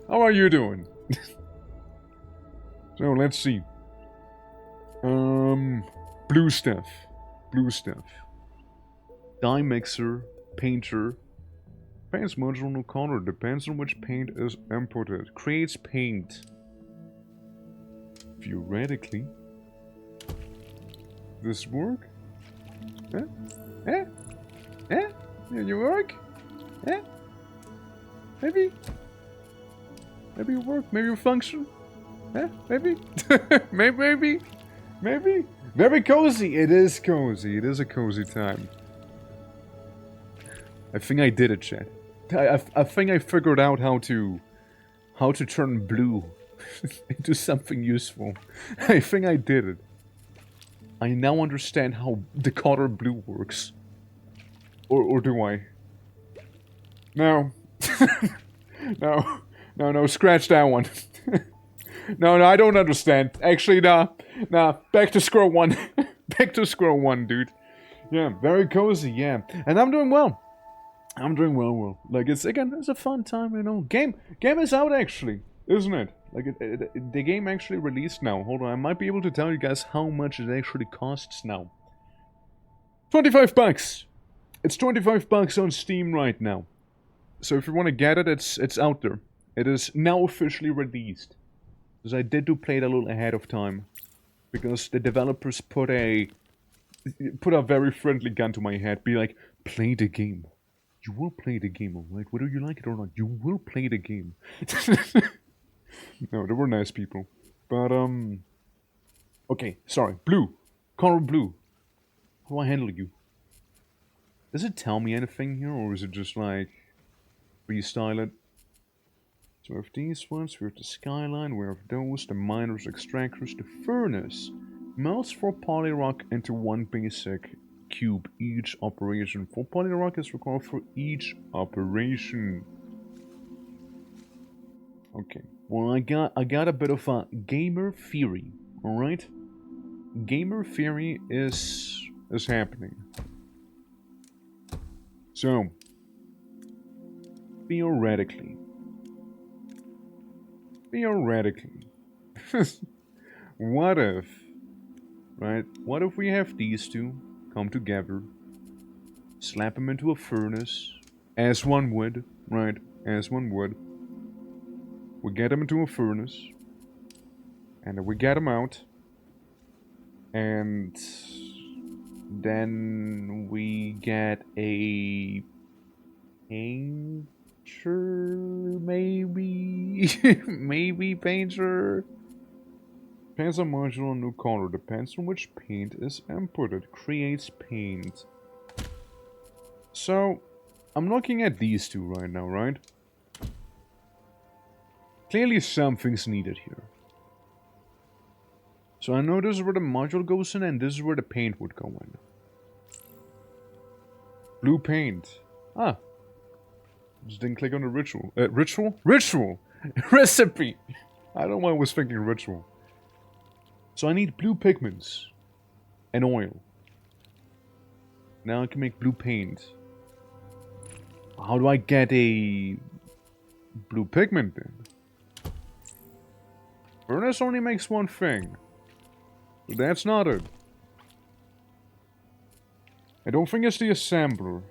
How are you doing? So, let's see. Blue stuff. Dye mixer, painter. Paints module no color, depends on which paint is imported. Creates paint. Theoretically. This work? You work? Maybe? Maybe you work? Maybe you function? Maybe? Maybe? Very cozy! It is cozy. It is a cozy time. I think I did it, chat. I think I figured out how to turn blue into something useful. I think I did it. I now understand how the color blue works. Or do I? No. No, scratch that one. No, I don't understand. Actually, nah, back to square one. Back to square one, dude. Yeah, very cozy, yeah. And I'm doing well. Like, it's a fun time, you know. Game is out, actually, isn't it? Like, the game actually released now. Hold on, I might be able to tell you guys how much it actually costs now. $25! It's $25 on Steam right now. So if you want to get it, it's out there. It is now officially released. Because I did play it a little ahead of time. Because the developers put a very friendly gun to my head. Be like, play the game. You will play the game, alright? Whether you like it or not, you will play the game. No, they were nice people. But, okay, sorry. Blue. Color blue. How do I handle you? Does it tell me anything here, or is it just like freestyle it? So we have these ones, we have the skyline, we have those, the miners, extractors, the furnace. Melts 4 polyrock into 1 basic cube each operation. 4 polyrock is required for each operation. Okay. Well, I got a bit of a gamer theory, alright? Gamer theory is happening. So, theoretically, what if, right? What if we have these two come together, slap them into a furnace, as one would, right? As one would. We get them into a furnace, and then we get them out, And then we get a painter, maybe? Maybe painter? Depends on module new color. Depends on which paint is inputted. Creates paint. So, I'm looking at these two right now, right? Clearly something's needed here. So I know this is where the module goes in, and this is where the paint would go in. Blue paint. Ah. Just didn't click on the ritual. Ritual? Ritual! Recipe! I don't know why I was thinking ritual. So I need blue pigments. And oil. Now I can make blue paint. How do I get a blue pigment then? Furnace only makes one thing. But that's not it. I don't think it's the assembler.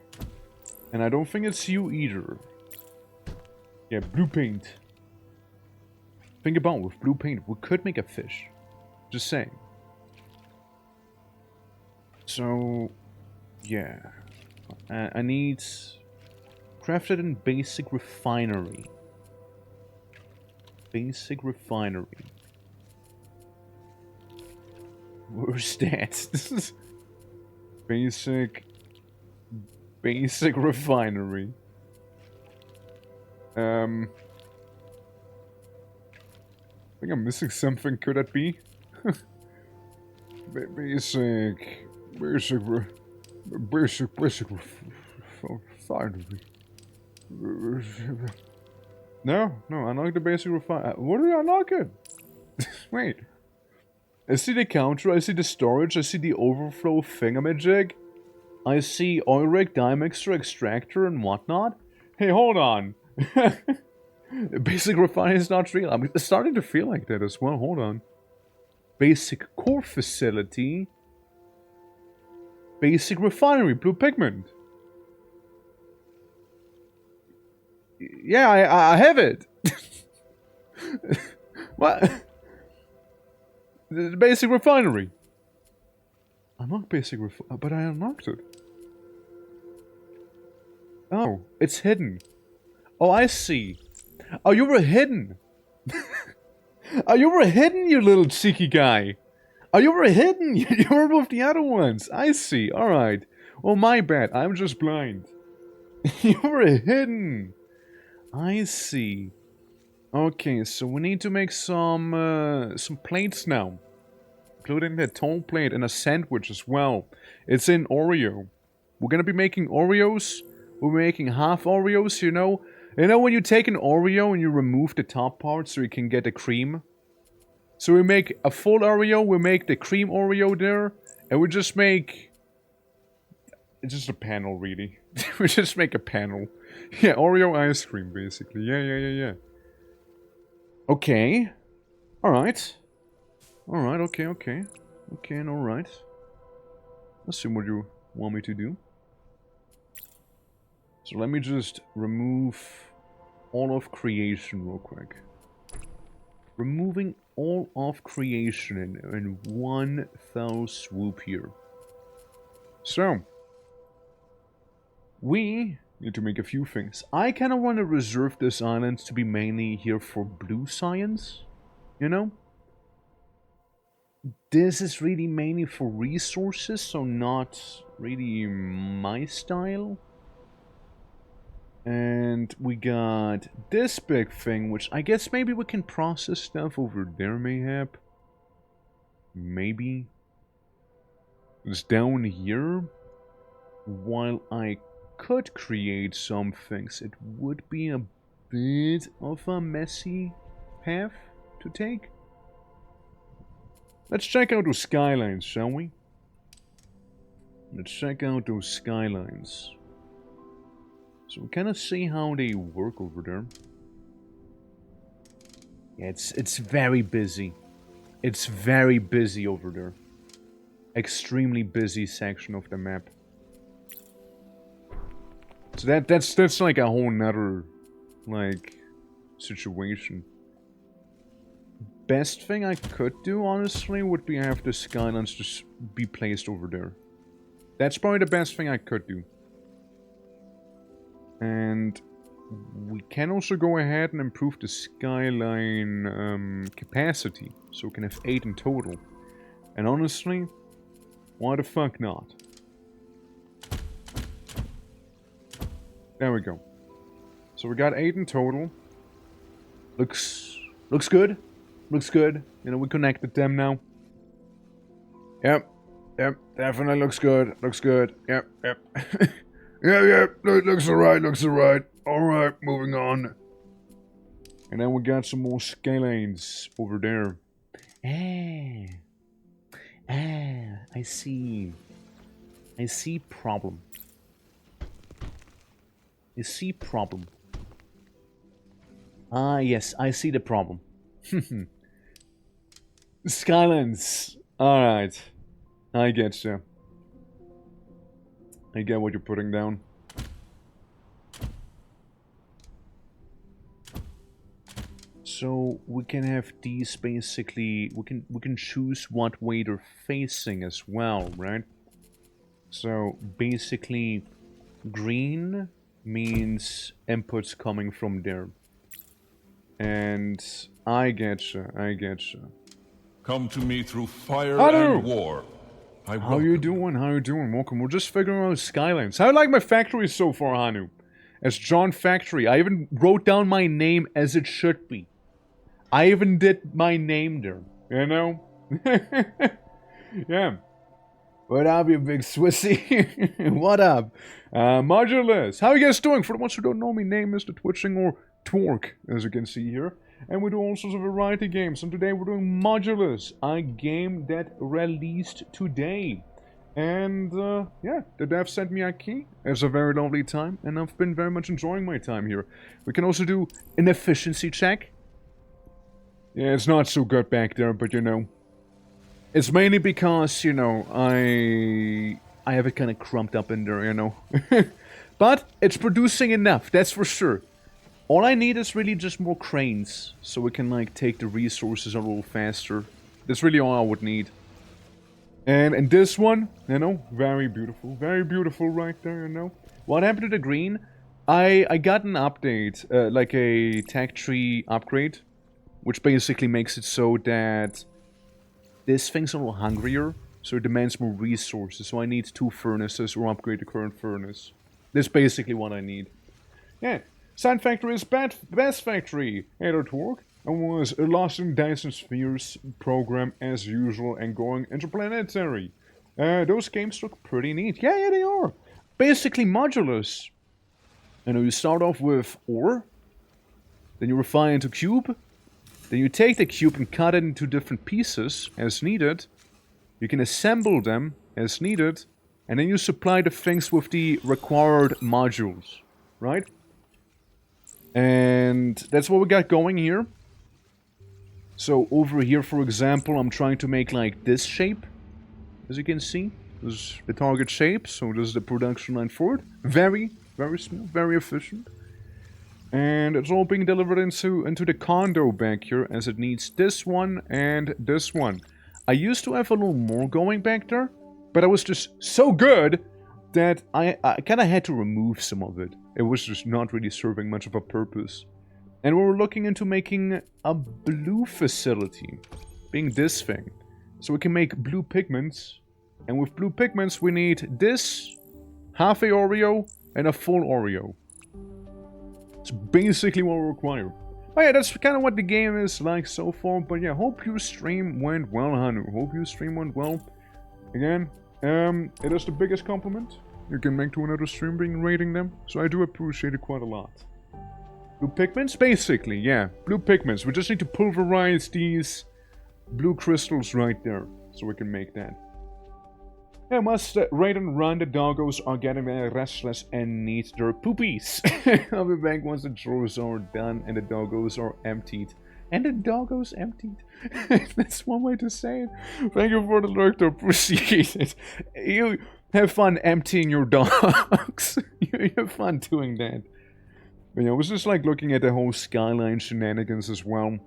And I don't think it's you either. Yeah, blue paint. Think about it, with blue paint, we could make a fish. Just saying. So, yeah. I need... crafted in basic refinery. Basic refinery. Where's that? Basic refinery. I think I'm missing something. Could that be? Basic refinery. No, unlock the basic refinery. What do we unlock it? Wait. I see the counter, I see the storage, I see the overflow thingamajig. I see oil rig, dye mixer, extractor, and whatnot. Hey, hold on. Basic refinery is not real. I'm starting to feel like that as well. Hold on. Basic core facility. Basic refinery, blue pigment. Yeah, I have it. What? The basic refinery. Unlock basic refinery, but I unlocked it. Oh, it's hidden. Oh, I see. Oh, you were hidden. Oh, you were hidden, you little cheeky guy. Oh, you were hidden. You were with the other ones. I see. All right. Well, my bad. I'm just blind. You were hidden. I see. Okay, so we need to make some plates now. Including the tall plate and a sandwich as well. It's in Oreo. We're gonna be making Oreos. We're making half Oreos, you know. You know when you take an Oreo and you remove the top part so you can get the cream? So we make a full Oreo, we make the cream Oreo there, and we just make... It's just a panel, really. We just make a panel. Yeah, Oreo ice cream, basically. Yeah. Okay. Alright. Alright, okay. Okay, and alright. Let's see what you want me to do. So let me just remove all of creation real quick. Removing all of creation in one fell swoop here. So, we need to make a few things. I kind of want to reserve this island to be mainly here for blue science, you know? This is really mainly for resources, so not really my style. And we got this big thing, which I guess maybe we can process stuff over there, mayhap. Maybe. It's down here. While I could create some things, it would be a bit of a messy path to take. Let's check out those skylines, shall we? Let's check out those skylines. So we kind of see how they work over there. Yeah, it's very busy. It's very busy over there. Extremely busy section of the map. So that's like a whole nother, like, situation. best thing I could do, honestly, would be have the skylines just be placed over there. That's probably the best thing I could do. And we can also go ahead and improve the skyline capacity. So we can have 8 in total. And honestly, why the fuck not? There we go. So we got 8 in total. Looks good. Looks good. You know, we connected them now. Yep. Yep. Definitely looks good. Looks good. Yep. Yep. Yeah, looks alright. Alright, moving on. And then we got some more skylines over there. I see. I see problem. Ah, yes, I see the problem. Skylines. Alright. I get you. I get what you're putting down. So we can have these basically, we can choose what way they're facing as well, right? So basically green means inputs coming from there. And I getcha. Come to me through fire Hello. and war. How you doing? Welcome. We're just figuring out skylines. How like my factory so far, Hanu? As John Factory. I even wrote down my name as it should be. I even did my name there. You know? Yeah. What up, you big Swissy? What up? Modulus. How you guys doing? For the ones who don't know me, name is the Twitching or Twerk, as you can see here. And we do all sorts of variety games. And today we're doing Modulus, a game that released today. And, yeah, the dev sent me a key. It's a very lovely time, and I've been very much enjoying my time here. We can also do an efficiency check. Yeah, it's not so good back there, but you know. It's mainly because, you know, I have it kind of crumped up in there, you know. But it's producing enough, that's for sure. All I need is really just more cranes, so we can, like, take the resources a little faster. That's really all I would need. And this one, you know, very beautiful right there, you know. What happened to the green? I got an update, like a tech tree upgrade, which basically makes it so that this thing's a little hungrier, so it demands more resources. So I need 2 furnaces or upgrade the current furnace. That's basically what I need. Yeah. Sand Factory is best factory. At work, and was a Lost in Dyson Spheres program as usual and going interplanetary. Those games look pretty neat. Yeah, they are. Basically Modulus. You know, you start off with ore, then you refine into cube, then you take the cube and cut it into different pieces as needed. You can assemble them as needed, and then you supply the things with the required modules, right? And that's what we got going here. So over here, for example, I'm trying to make like this shape. As you can see, this is the target shape. So this is the production line for it. Very, very smooth, very efficient. And it's all being delivered into the condo back here, as it needs this one and this one. I used to have a little more going back there, but I was just so good that I kind of had to remove some of it. It was just not really serving much of a purpose. And we were looking into making a blue facility, being this thing. So we can make blue pigments, and with blue pigments we need this, half a Oreo, and a full Oreo. It's basically what we require. Oh yeah, that's kind of what the game is like so far, but yeah, hope your stream went well, Hanu. Hope your stream went well. Again, it is the biggest compliment you can make to another stream being rating them, so I do appreciate it quite a lot. Blue pigments? Basically, yeah. Blue pigments. We just need to pulverize these blue crystals right there, so we can make that. I must ride and run. The doggos are getting very restless and need their poopies. I'll be back once the drawers are done and the doggos are emptied. And the doggos emptied. That's one way to say it. Thank you for the lurk, to appreciate it. You have fun emptying your dogs. You have fun doing that. But yeah, I was just like looking at the whole skyline shenanigans as well.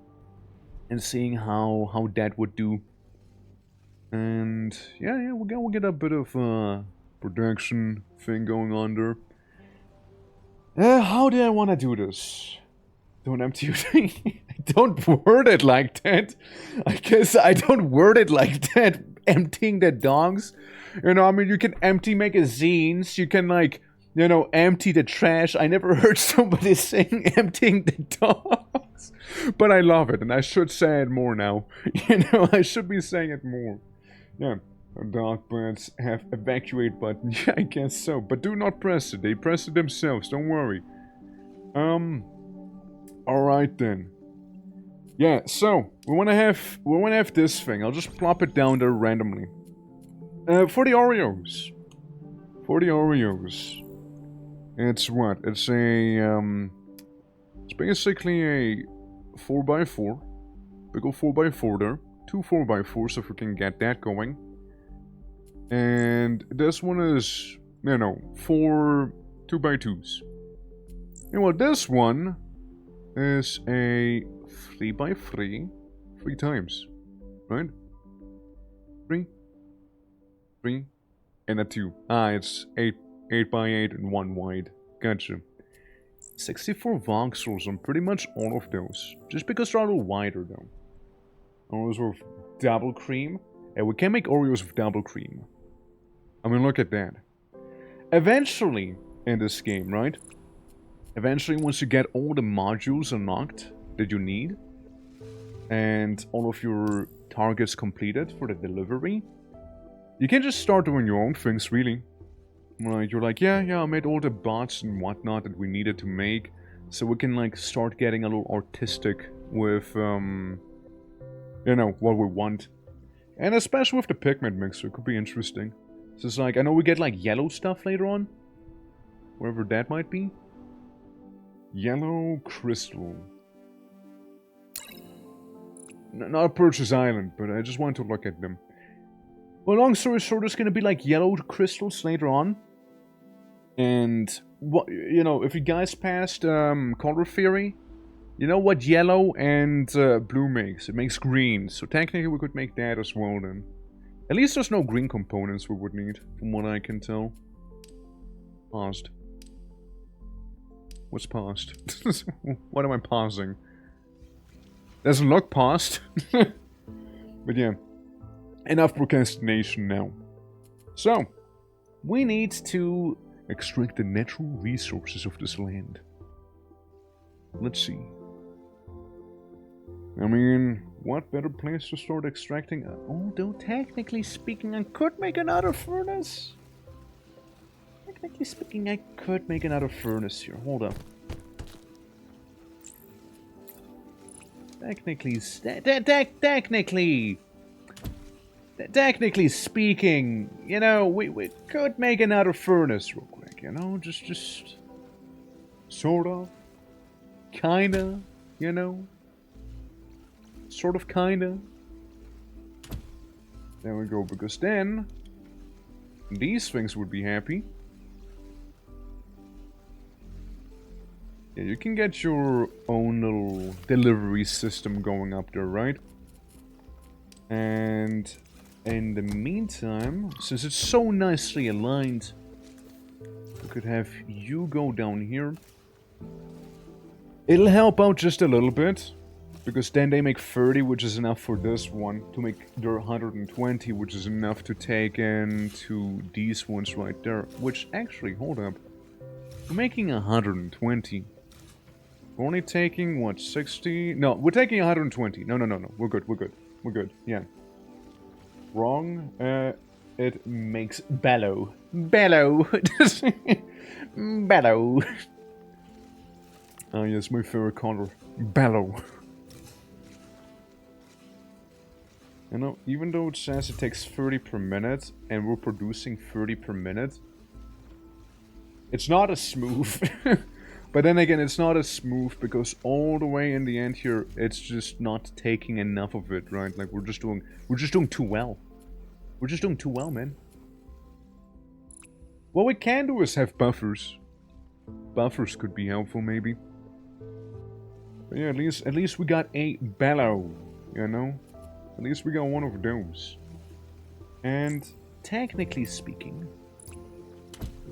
and seeing how that would do. And yeah, we'll get a bit of production thing going on there. How do I want to do this? Don't empty your don't word it like that. I guess I don't word it like that. Emptying the dogs. You know, I mean, you can empty magazines. You can, like, you know, empty the trash. I never heard somebody saying emptying the dogs. But I love it, and I should say it more now. You know, I should be saying it more. Yeah, dog birds have evacuate button. Yeah, I guess so. But do not press it. They press it themselves. Don't worry. Alright then. Yeah, so we wanna have this thing. I'll just plop it down there randomly. For the Oreos. It's what? It's a it's basically a 4x4. Big ol' 4x4 there. 2 4x4s if we can get that going. And this one is, you know, 4 2x2s. And well, this one is a 3x3, 3 times, right? 3, and a 2. Ah, it's 8x8 and 1 wide. Gotcha. 64 voxels on pretty much all of those, just because they're a little wider though. Oreos with double cream, and we can make Oreos with double cream. I mean, look at that. Eventually, in this game, right? Eventually, once you get all the modules unlocked that you need, and all of your targets completed for the delivery, you can just start doing your own things, really. Right, you're like, yeah, I made all the bots and whatnot that we needed to make, so we can, like, start getting a little artistic with, you know, what we want. And especially with the pigment mixer, it could be interesting. So it's like, I know we get, like, yellow stuff later on, wherever that might be. Yellow crystal. Not Purchase Island, but I just want to look at them. Well, long story short, there's gonna be like yellow crystals later on. And, what, you know, if you guys passed color theory, you know what yellow and blue makes? It makes green. So technically we could make that as well then. At least there's no green components we would need, from what I can tell. Paused. What's paused? What am I pausing? Doesn't look paused. But yeah. Enough procrastination now. So, we need to extract the natural resources of this land. Let's see. I mean, what better place to start extracting? Although, technically speaking, I could make another furnace. Technically speaking, I could make another furnace here. Hold up. Technically speaking, you know, we could make another furnace real quick, you know? Just sort of. Kinda, you know? Sort of, kinda. There we go, because then these things would be happy. Yeah, you can get your own little delivery system going up there, right? And in the meantime, since it's so nicely aligned, we could have you go down here. It'll help out just a little bit, because then they make 30, which is enough for this one, to make their 120, which is enough to take into these ones right there. Which, actually, hold up. We're making 120. We're only taking, what, 60? No, we're taking 120. No. We're good. Yeah. Wrong. It makes bellow. Bellow. Ah, yes, my favorite color. Bellow. You know, even though it says it takes 30 per minute, and we're producing 30 per minute, it's not as smooth. But then again, it's not as smooth because all the way in the end here, it's just not taking enough of it, right? Like we're just doing too well. We're just doing too well, man. What we can do is have buffers. Buffers could be helpful, maybe. But yeah, at least we got a bellow. you know? At least we got one of those. And technically speaking,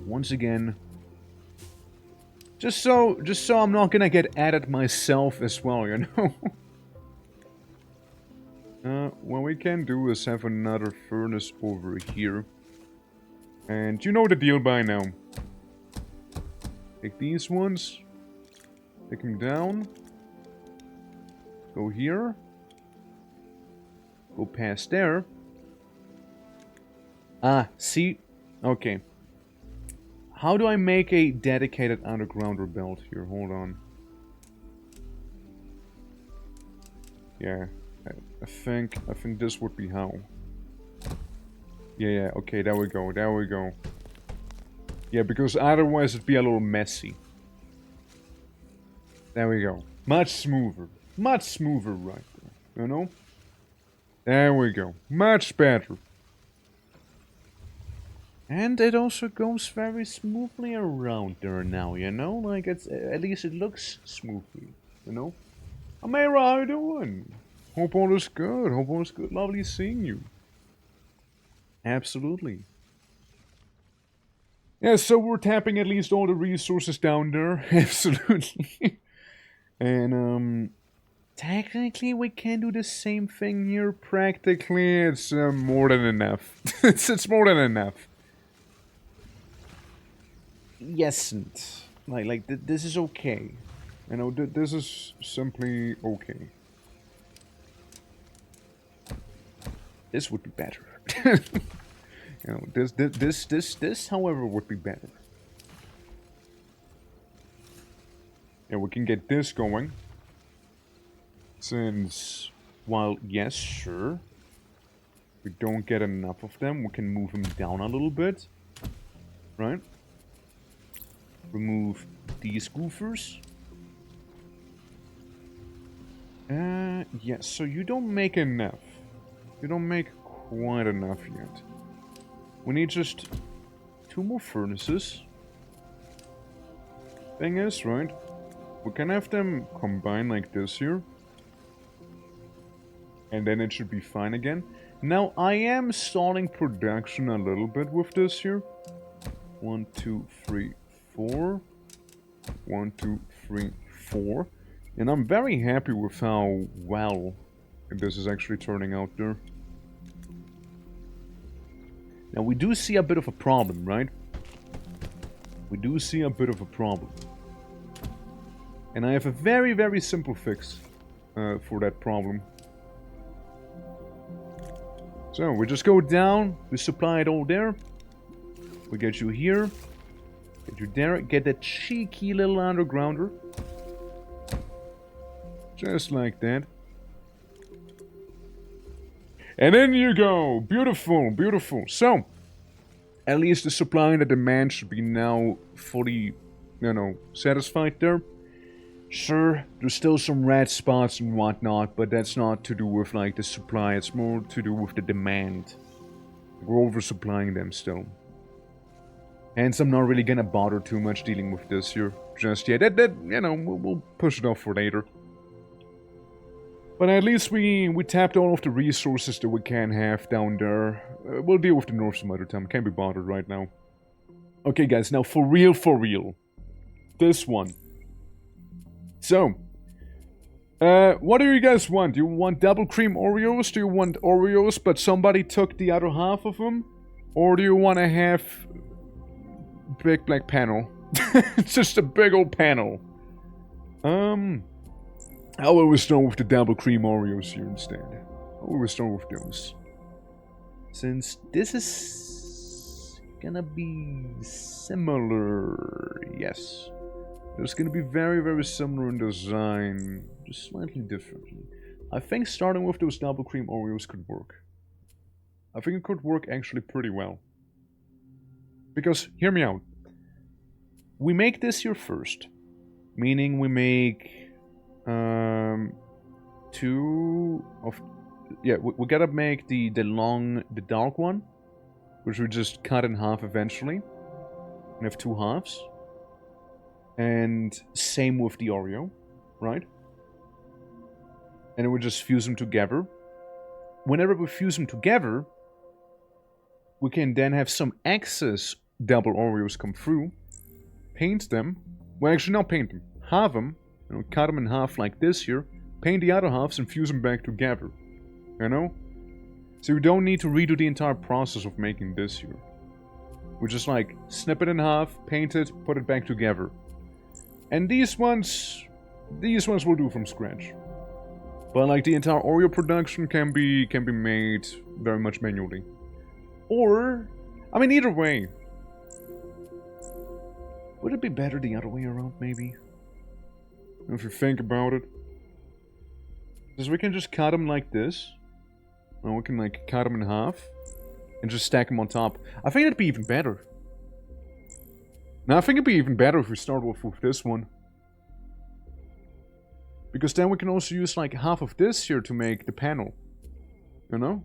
once again, just so I'm not gonna get added myself as well, you know? What we can do is have another furnace over here. And you know the deal by now. Take these ones. Take them down. Go here. Go past there. Ah, see? Okay. How do I make a dedicated undergrounder belt here? Hold on. Yeah, I think this would be how. Yeah, okay, there we go, there we go. Yeah, because otherwise it'd be a little messy. There we go. Much smoother right there, you know? There we go, much better. And it also goes very smoothly around there now, you know? Like, it's at least it looks smoothly, you know? Amira, how you doing? Hope all is good, hope all is good. Lovely seeing you. Absolutely. Yeah, so we're tapping at least all the resources down there. Absolutely. And, technically we can do the same thing here. Practically, it's more than enough. it's more than enough. Yes, this is okay. You know, this is simply okay. This would be better. You know, this, however, would be better. Yeah, we can get this going. Since, while, yes, sure, we don't get enough of them, we can move them down a little bit. Right? Remove these goofers. Yes, so you don't make enough. You don't make quite enough yet. We need just 2 more furnaces. Thing is, right, we can have them combine like this here. And then it should be fine again. Now, I am stalling production a little bit with this here. 1, 2, 3, 4. 1, 2, 3, 4. And I'm very happy with how well this is actually turning out there. Now, we do see a bit of a problem, right? We do see a bit of a problem. And I have a very, very simple fix for that problem. So, we just go down, we supply it all there. We get you here. Get you there, get that cheeky little undergrounder. Just like that. And in you go! Beautiful, beautiful. So, at least the supply and the demand should be now fully, satisfied there. Sure, there's still some red spots and whatnot, but that's not to do with, like, the supply. It's more to do with the demand. We're oversupplying them still. Hence, I'm not really gonna bother too much dealing with this here just yet. We'll push it off for later. But at least we tapped all of the resources that we can have down there. We'll deal with the north some other time. Can't be bothered right now. Okay, guys, now for real. This one. So, what do you guys want? Do you want double cream Oreos? Do you want Oreos, but somebody took the other half of them? Or do you want to have big black panel? It's just a big old panel. I always start with the double cream Oreos here instead. I always start with those. Since this is gonna be similar, yes. It's gonna be very, very similar in design, just slightly differently. I think starting with those double cream Oreos could work. I think it could work actually pretty well. Because, hear me out. We make this here first. Meaning we make 2 of... Yeah, we gotta make the dark one. Which we just cut in half eventually. And have 2 halves. And same with the Oreo, right? And then we just fuse them together. Whenever we fuse them together, we can then have some excess double Oreos come through, paint them, well actually not paint them, halve them, you know, cut them in half like this here, paint the other halves and fuse them back together, you know? So you don't need to redo the entire process of making this here. We just like, snip it in half, paint it, put it back together. And these ones will do from scratch. But like the entire Oreo production can be made very much manually. Or, I mean either way. Would it be better the other way around maybe? If you think about it. Because we can just cut them like this. And we can like cut them in half. And just stack them on top. I think it'd be even better. Now I think it'd be even better if we start off with this one. Because then we can also use like half of this here to make the panel. You know?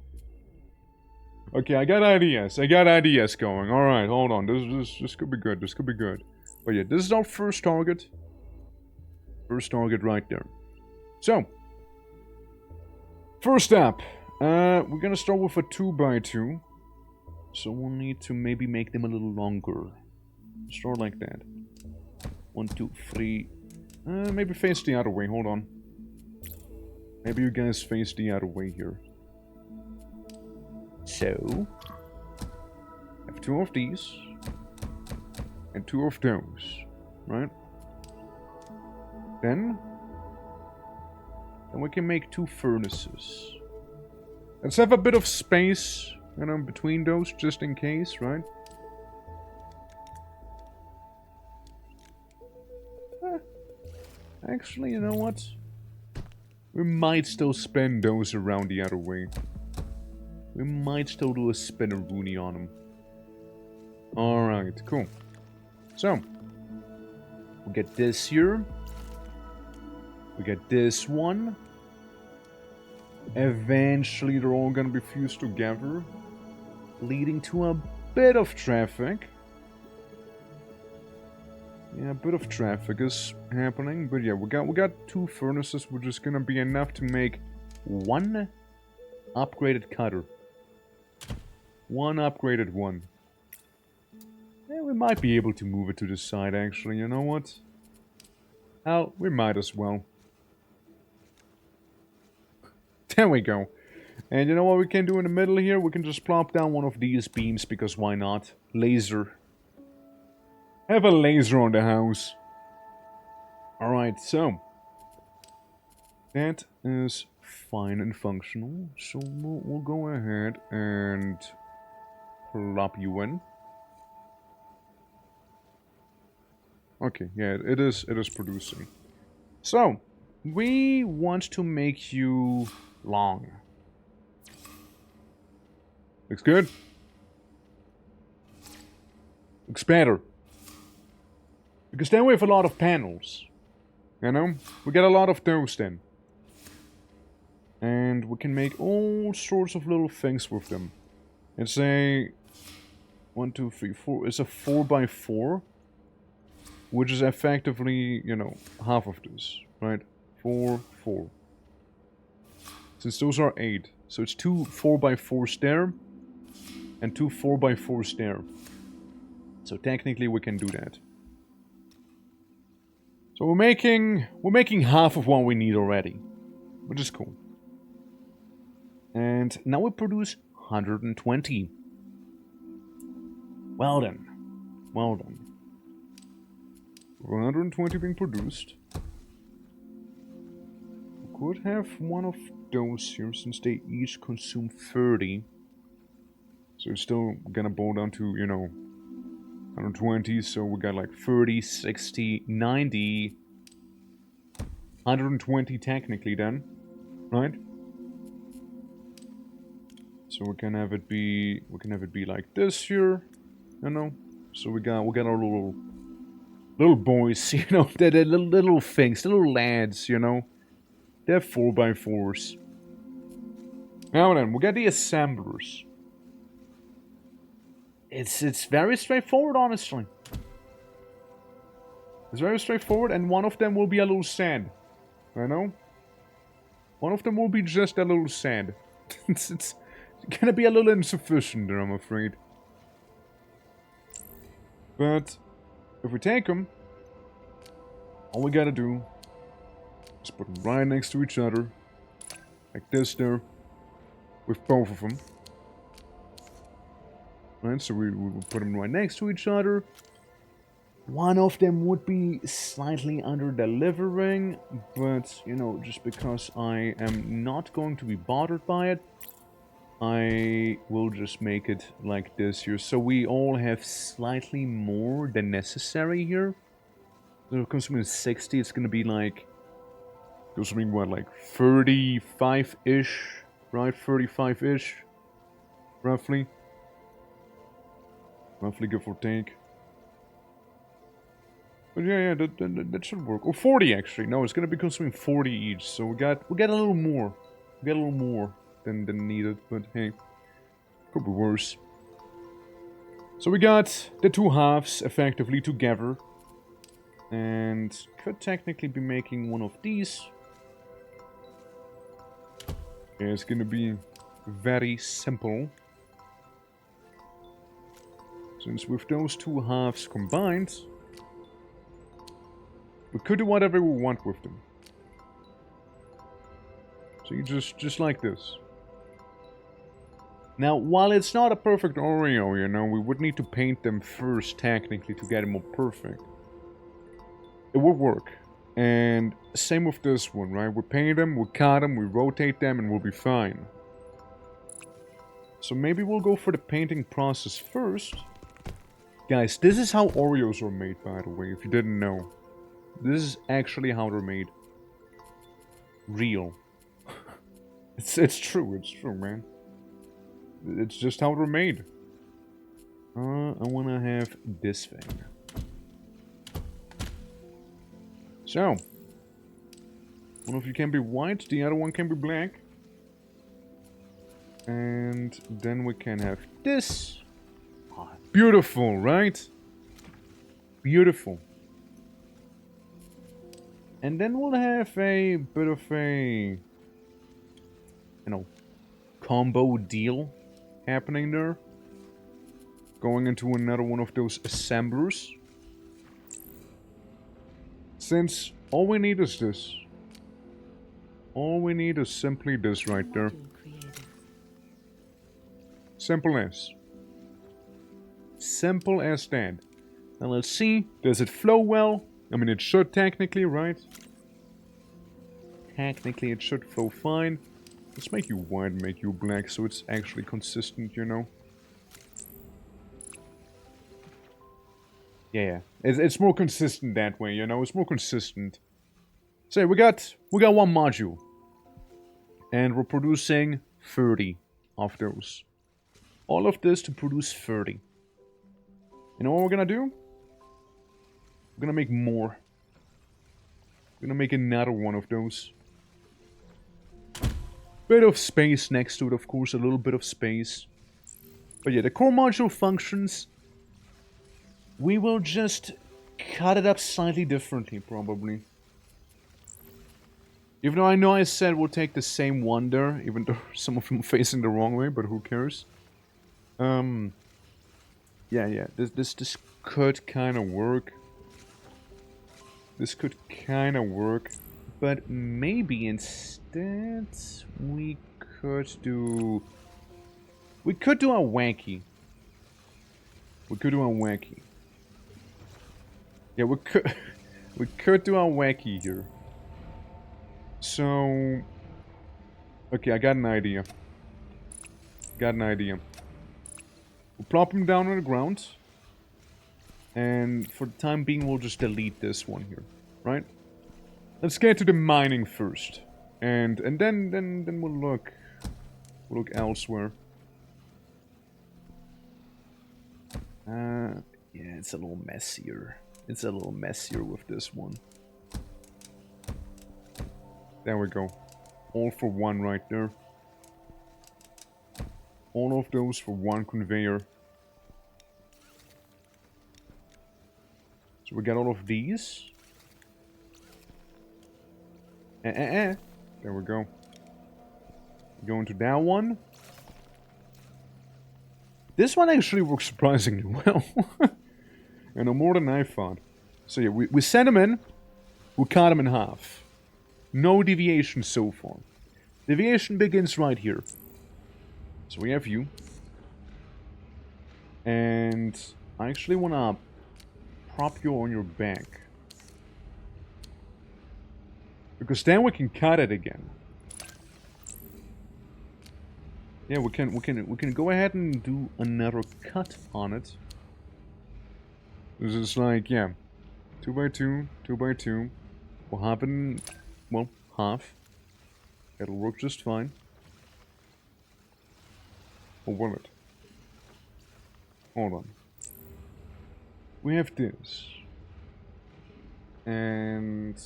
Okay, I got ideas. I got ideas going. Alright, hold on. This could be good. This could be good. But yeah, this is our first target. First target right there. So. First up. We're gonna start with a 2x2. So we'll need to maybe make them a little longer. Start like that. 1, 2, 3. Maybe face the other way. Hold on. Maybe you guys face the other way here. So. Have 2 of these. And 2 of those. Right? Then we can make 2 furnaces. Let's have a bit of space, you know, between those, just in case, right? Actually, you know what? We might still spin those around the other way. We might still do a spin-a-rooney on them. Alright, cool. So, we'll get this here. We get this one. Eventually, they're all gonna be fused together, leading to a bit of traffic. Yeah, a bit of traffic is happening, but yeah, we got 2 furnaces, which is gonna be enough to make 1 upgraded cutter. 1 upgraded one. Yeah, we might be able to move it to the side, actually. You know what? Oh, we might as well. There we go. And you know what we can do in the middle here? We can just plop down one of these beams, because why not? Laser. Have a laser on the house. Alright, so. That is fine and functional. So we'll go ahead and plop you in. Okay, yeah, it is producing. So, we want to make you long. Looks good. Looks better. Because then we have a lot of panels. You know? We get a lot of those then. And we can make all sorts of little things with them. It's a 1, 2, 3, 4. It's a 4x4. Which is effectively, you know, half of this. Right? 4, 4. Since those are 8. So it's 2 4x4s there. And 2 4x4s there. So technically we can do that. So we're making half of what we need already. Which is cool. And now we produce 120. Well done. Well done. 120 being produced. We could have one of those here, since they each consume 30. So it's still gonna boil down to, you know, 120. So we got like 30, 60, 90, 120 technically then, right? So we can have it be like this here, you know. So we got our little boys, you know, the little things, the little lads, you know. They're 4x4s. Now then, we got the assemblers. It's very straightforward, honestly. It's very straightforward, and one of them will be a little sand. You know? One of them will be just a little sad. It's gonna be a little insufficient there, I'm afraid. But if we take them, all we gotta do is put them right next to each other, like this there, with both of them. Right, so we will put them right next to each other. One of them would be slightly under-delivering, but, you know, just because I am not going to be bothered by it, I will just make it like this here. So we all have slightly more than necessary here. So consuming 60, it's going to be like, consuming what, like 35-ish, right? 35-ish, roughly. Roughly, give or take. But yeah, that should work. Or 40 actually. No, it's gonna be consuming 40 each. So we get a little more. We get a little more than needed. But hey, could be worse. So we got the two halves effectively together, and could technically be making one of these. Yeah, it's gonna be very simple. Since with those two halves combined, we could do whatever we want with them. So you just like this. Now, while it's not a perfect Oreo, you know, we would need to paint them first, technically, to get them more perfect. It would work. And same with this one, right? We paint them, we cut them, we rotate them, and we'll be fine. So maybe we'll go for the painting process first. Guys, this is how Oreos are made, by the way, if you didn't know. This is actually how they're made. Real. It's true, man. It's just how they're made. I wanna have this thing. So, one of you can be white, the other one can be black. And then we can have this. Oh, beautiful, right? Beautiful. And then we'll have a bit of a, you know, combo deal happening there. Going into another one of those assemblers. Since all we need is this. All we need is simply this right there. Simple as. Simple as that. Now let's see. Does it flow well? I mean, it should technically, right? Technically, it should flow fine. Let's make you white, make you black, so it's actually consistent, you know? Yeah, it's more consistent that way, you know? It's more consistent. So we got one module. And we're producing 30 of those. All of this to produce 30. You know what we're gonna do? We're gonna make more. We're gonna make another one of those. Bit of space next to it, of course, a little bit of space. But yeah, the core module functions. We will just cut it up slightly differently, probably. Even though I know I said we'll take the same one there, even though some of them are facing the wrong way, but who cares? Yeah, this could kind of work. This could kind of work, but maybe instead we could do a wacky. We could do a wacky. Yeah, we could do a wacky here. So, okay, I got an idea. We'll plop him down on the ground. And for the time being, we'll just delete this one here, right? Let's get to the mining first. And then we'll look elsewhere. Yeah, it's a little messier. It's a little messier with this one. There we go. All for one right there. All of those for one conveyor. So we got all of these. There we go. Go into that one. This one actually works surprisingly well. You know, more than I thought. So yeah, we sent him in. We cut him in half. No deviation so far. Deviation begins right here. So we have you. And I actually want to prop you on your back. Because then we can cut it again. Yeah, we can go ahead and do another cut on it. This is like, yeah, 2 by 2, 2 by 2. We'll have it in, well, half. It'll work just fine. Or will it? Hold on. We have this. And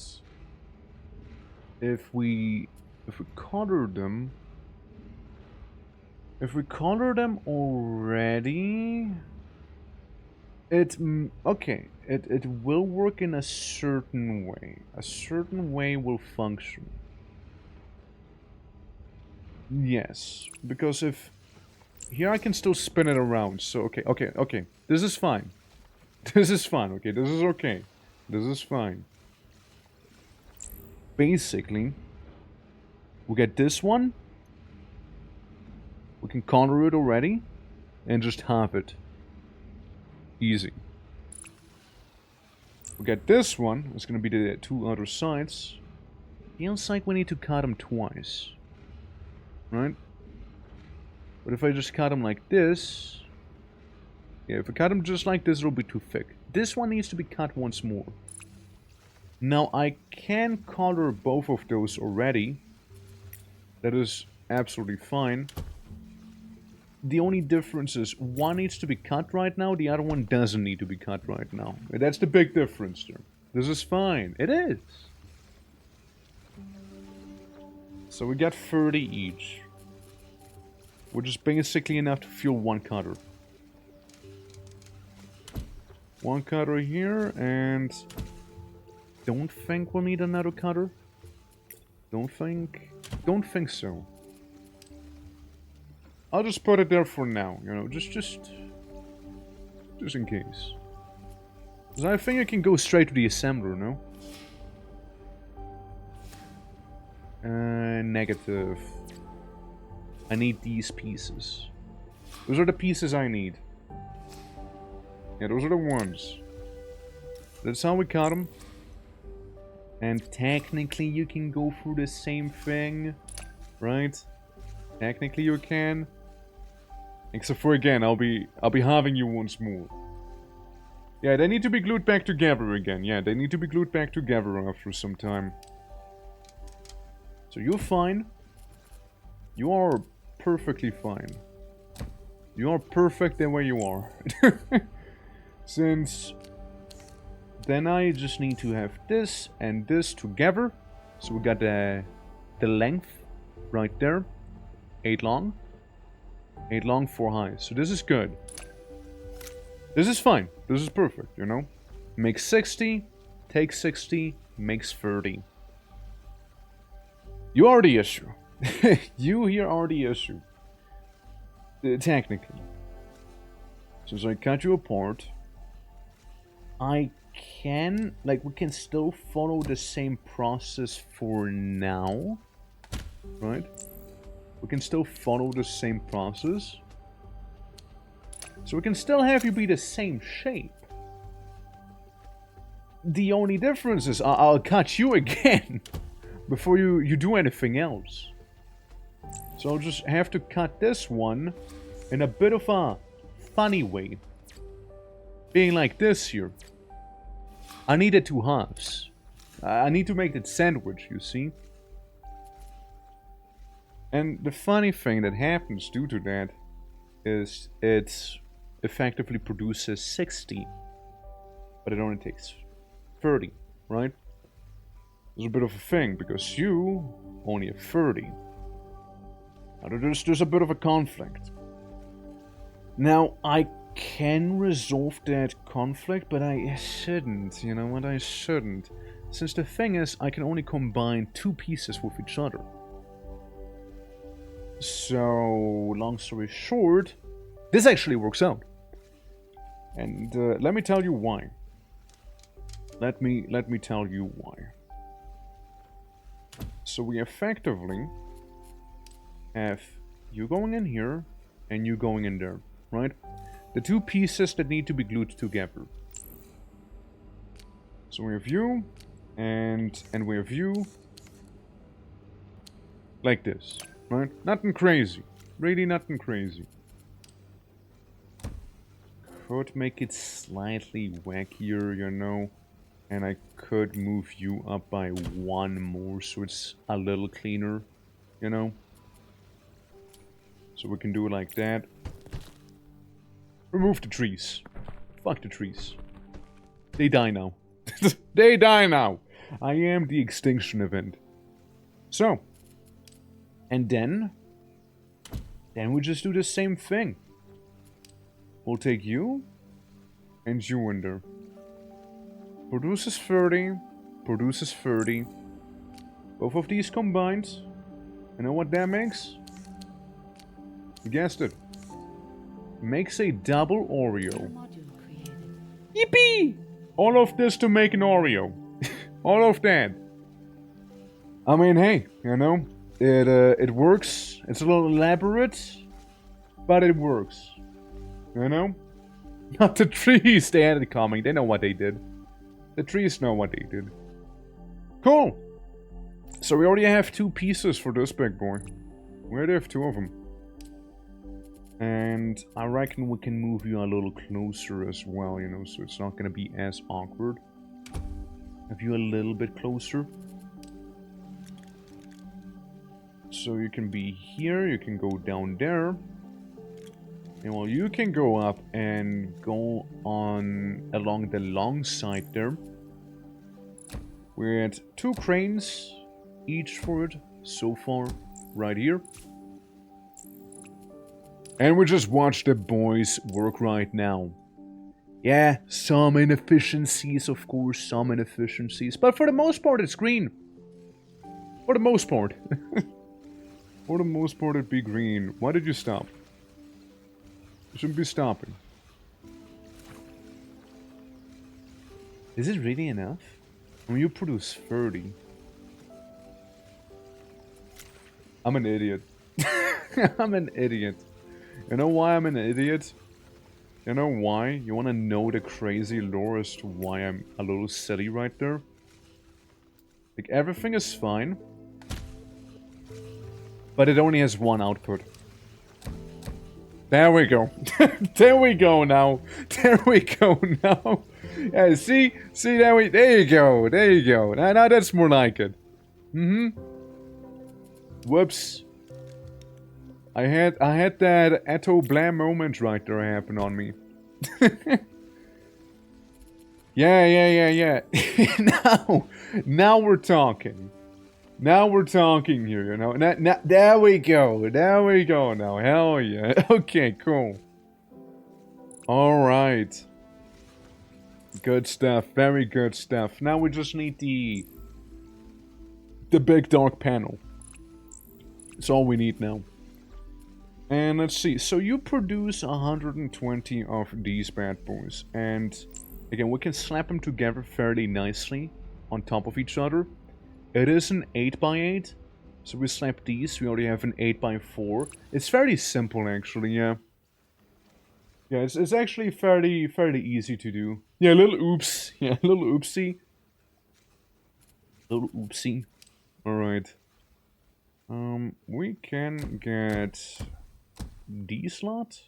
if we color them, already, it will work in a certain way. A certain way will function. Yes, because if here I can still spin it around. So okay. This is fine. This is fine. Okay, this is okay. This is fine. Basically, we get this one. We can color it already, and just have it. Easy. We get this one. It's gonna be the 2 other sides. Feels like we need to cut them twice. Right? But if I just cut them like this... Yeah, if I cut them just like this, it'll be too thick. This one needs to be cut once more. Now, I can color both of those already. That is absolutely fine. The only difference is one needs to be cut right now, the other one doesn't need to be cut right now. That's the big difference there. This is fine. It is. So we got 30 each. Which is basically enough to fuel one cutter. One cutter here, and... Don't think we'll need another cutter. Don't think so. I'll just put it there for now, you know, just in case. Because I think I can go straight to the assembler, no? Negative. I need these pieces. Those are the pieces I need. Yeah, those are the ones. That's how we cut them. And technically you can go through the same thing, right? Technically you can. Except for again, I'll be having you once more. Yeah, they need to be glued back together again. Yeah, they need to be glued back together after some time. So you're fine. You are perfectly fine. You are perfect the way you are. Since then I just need to have this and this together. So we got the length right there. 8 long. 8 long, 4 high. So this is good. This is fine. This is perfect, you know? Makes 60, takes 60, makes 30. You are the issue. You here are the issue. Technically. Since I cut you apart, I can, like, we can still follow the same process for now. Right? We can still follow the same process. So we can still have you be the same shape. The only difference is I'll cut you again before you do anything else. So I'll just have to cut this one in a bit of a funny way. Being like this here. I need it 2 halves. I need to make that sandwich, you see. And the funny thing that happens due to that is it effectively produces 60. But it only takes 30, right? There's a bit of a thing, because you only have 30. Now there's a bit of a conflict. Now, I can resolve that conflict, but I shouldn't, you know what, I shouldn't. Since the thing is, I can only combine 2 pieces with each other. So, long story short, this actually works out. And let me tell you why. Let me tell you why. So we effectively have you going in here and you going in there, right? The two pieces that need to be glued together. So we have you and we have you like this, right? Nothing crazy. Really nothing crazy. Could make it slightly wackier, you know. And I could move you up by one more so it's a little cleaner, you know. So we can do it like that. Remove the trees. Fuck the trees. They die now. They die now. I am the extinction event. So. And then we just do the same thing. We'll take you and you in there. Produces 30. Produces 30. Both of these combined. You know what that makes? You guessed it. Makes a double Oreo. Module created. Yippee! All of this to make an Oreo. All of that. I mean, hey, you know, it works. It's a little elaborate, but it works. You know? Not the trees, they had it coming. They know what they did. The trees know what they did. Cool! So we already have two pieces for this big boy. We already have two of them. And I reckon we can move you a little closer as well, you know, so it's not gonna be as awkward. Have you a little bit closer. So you can be here, you can go down there. And well, you can go up and go on along the long side there. We're at 2 cranes each for it so far, right here. And we just watch the boys work right now. Yeah, some inefficiencies, of course, some inefficiencies. But for the most part, it's green. For the most part. For the most part, it'd be green. Why did you stop? You shouldn't be stopping. Is it really enough? When you produce 30. I'm an idiot. I'm an idiot. You know why I'm an idiot? You know why? You wanna know the crazy lore as to why I'm a little silly right there? Like, everything is fine. But it only has one output. There we go. There we go now. There we go now. Yeah, see, there you go. There you go. Now that's more like it. Whoops. I had that Eto Blam moment right there happen on me. Yeah. Now we're talking. Now we're talking here, you know. Now, there we go. There we go now. Hell yeah. Okay, cool. Alright. Good stuff. Very good stuff. Now we just need the big dark panel. That's all we need now. And let's see. So you produce 120 of these bad boys. And again, we can slap them together fairly nicely on top of each other. It is an 8x8, so we slap these, we already have an 8x4. It's fairly simple actually, yeah. Yeah, it's actually fairly easy to do. Yeah, a little oops. Yeah, a little oopsie. Little oopsie. Alright. We can get D slot.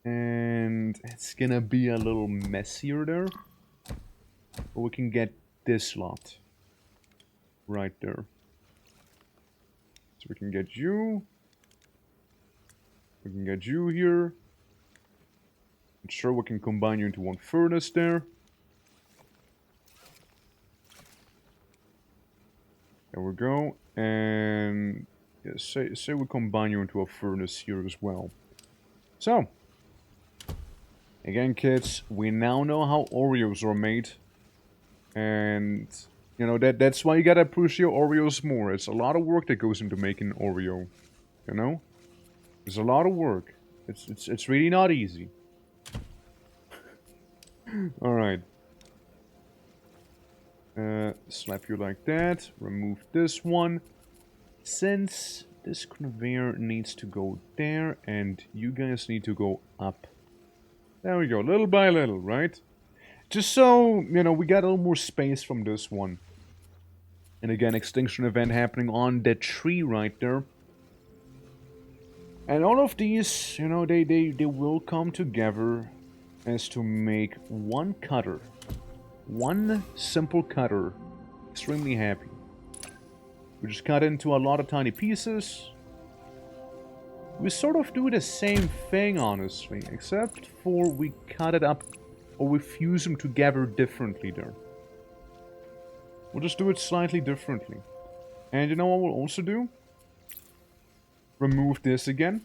And it's gonna be a little messier there. But we can get this slot right there. So we can get you. We can get you here. I'm sure we can combine you into one furnace there. There we go. And yeah, say we combine you into a furnace here as well. So again, kids, we now know how Oreos are made. And, you You know, that's why you gotta appreciate Oreos more. It's a lot of work that goes into making Oreo. You know? There's a lot of work. It's really not easy. Alright. Slap you like that. Remove this one. Since this conveyor needs to go there, and you guys need to go up. There we go, little by little, right? Just so, you know, we got a little more space from this one. And again, extinction event happening on that tree right there. And all of these, you know, they will come together as to make one cutter. One simple cutter. Extremely happy. We just cut into a lot of tiny pieces. We sort of do the same thing, honestly, except for we cut it up or we fuse them together differently there. We'll just do it slightly differently. And you know what we'll also do? Remove this again.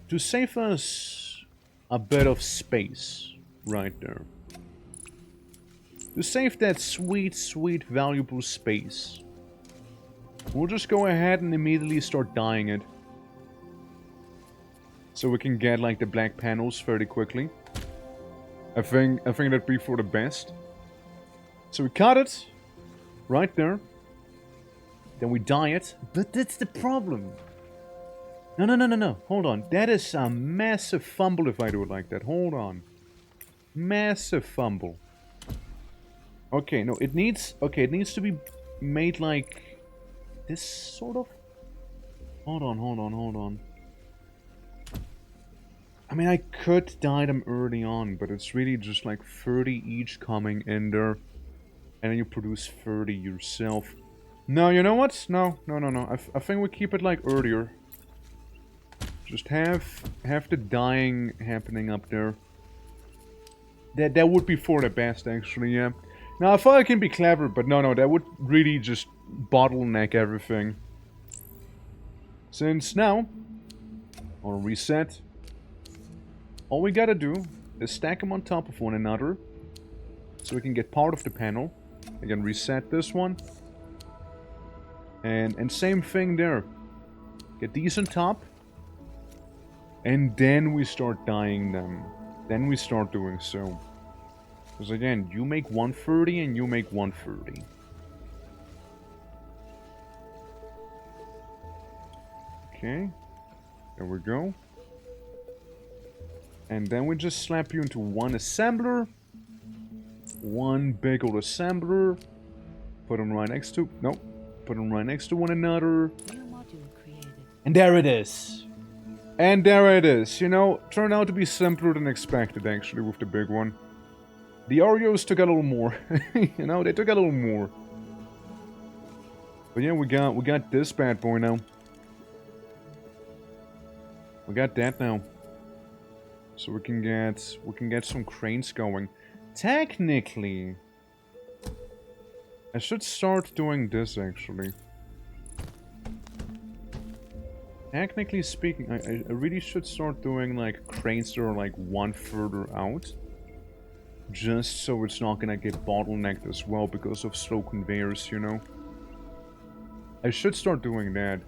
To save us a bit of space right there. To save that sweet, sweet, valuable space. We'll just go ahead and immediately start dyeing it. So we can get like the black panels fairly quickly. I think that'd be for the best. So we cut it. Right there. Then we dye it. But that's the problem. No. Hold on. That is a massive fumble if I do it like that. Hold on. Massive fumble. Okay, no, it needs to be made like this sort of. Hold on. I mean, I could dye them early on, but it's really just like 30 each coming in there. And then you produce 30 yourself. No, you know what? No. I think we keep it like earlier. Just have the dyeing happening up there. That would be for the best, actually, yeah. Now, I thought I can be clever, but no, that would really just bottleneck everything. Since now, on reset, all we gotta do is stack them on top of one another, so we can get part of the panel. Again, reset this one. And same thing there. Get these on top. And then we start dyeing them. Then we start doing so. Because again, you make 130 and you make 130. Okay. There we go. And then we just slap you into one assembler. One big old assembler. Put them right next to... Nope. Put them right next to one another. New module created. And there it is. And there it is. You know, turned out to be simpler than expected, actually, with the big one. The Oreos took a little more. You know, they took a little more. But yeah, we got this bad boy now. We got that now. So we can get some cranes going. Technically, I should start doing this, actually. Technically speaking, I really should start doing, like, cranes that are, like, one further out. Just so it's not gonna get bottlenecked as well because of slow conveyors, you know? I should start doing that.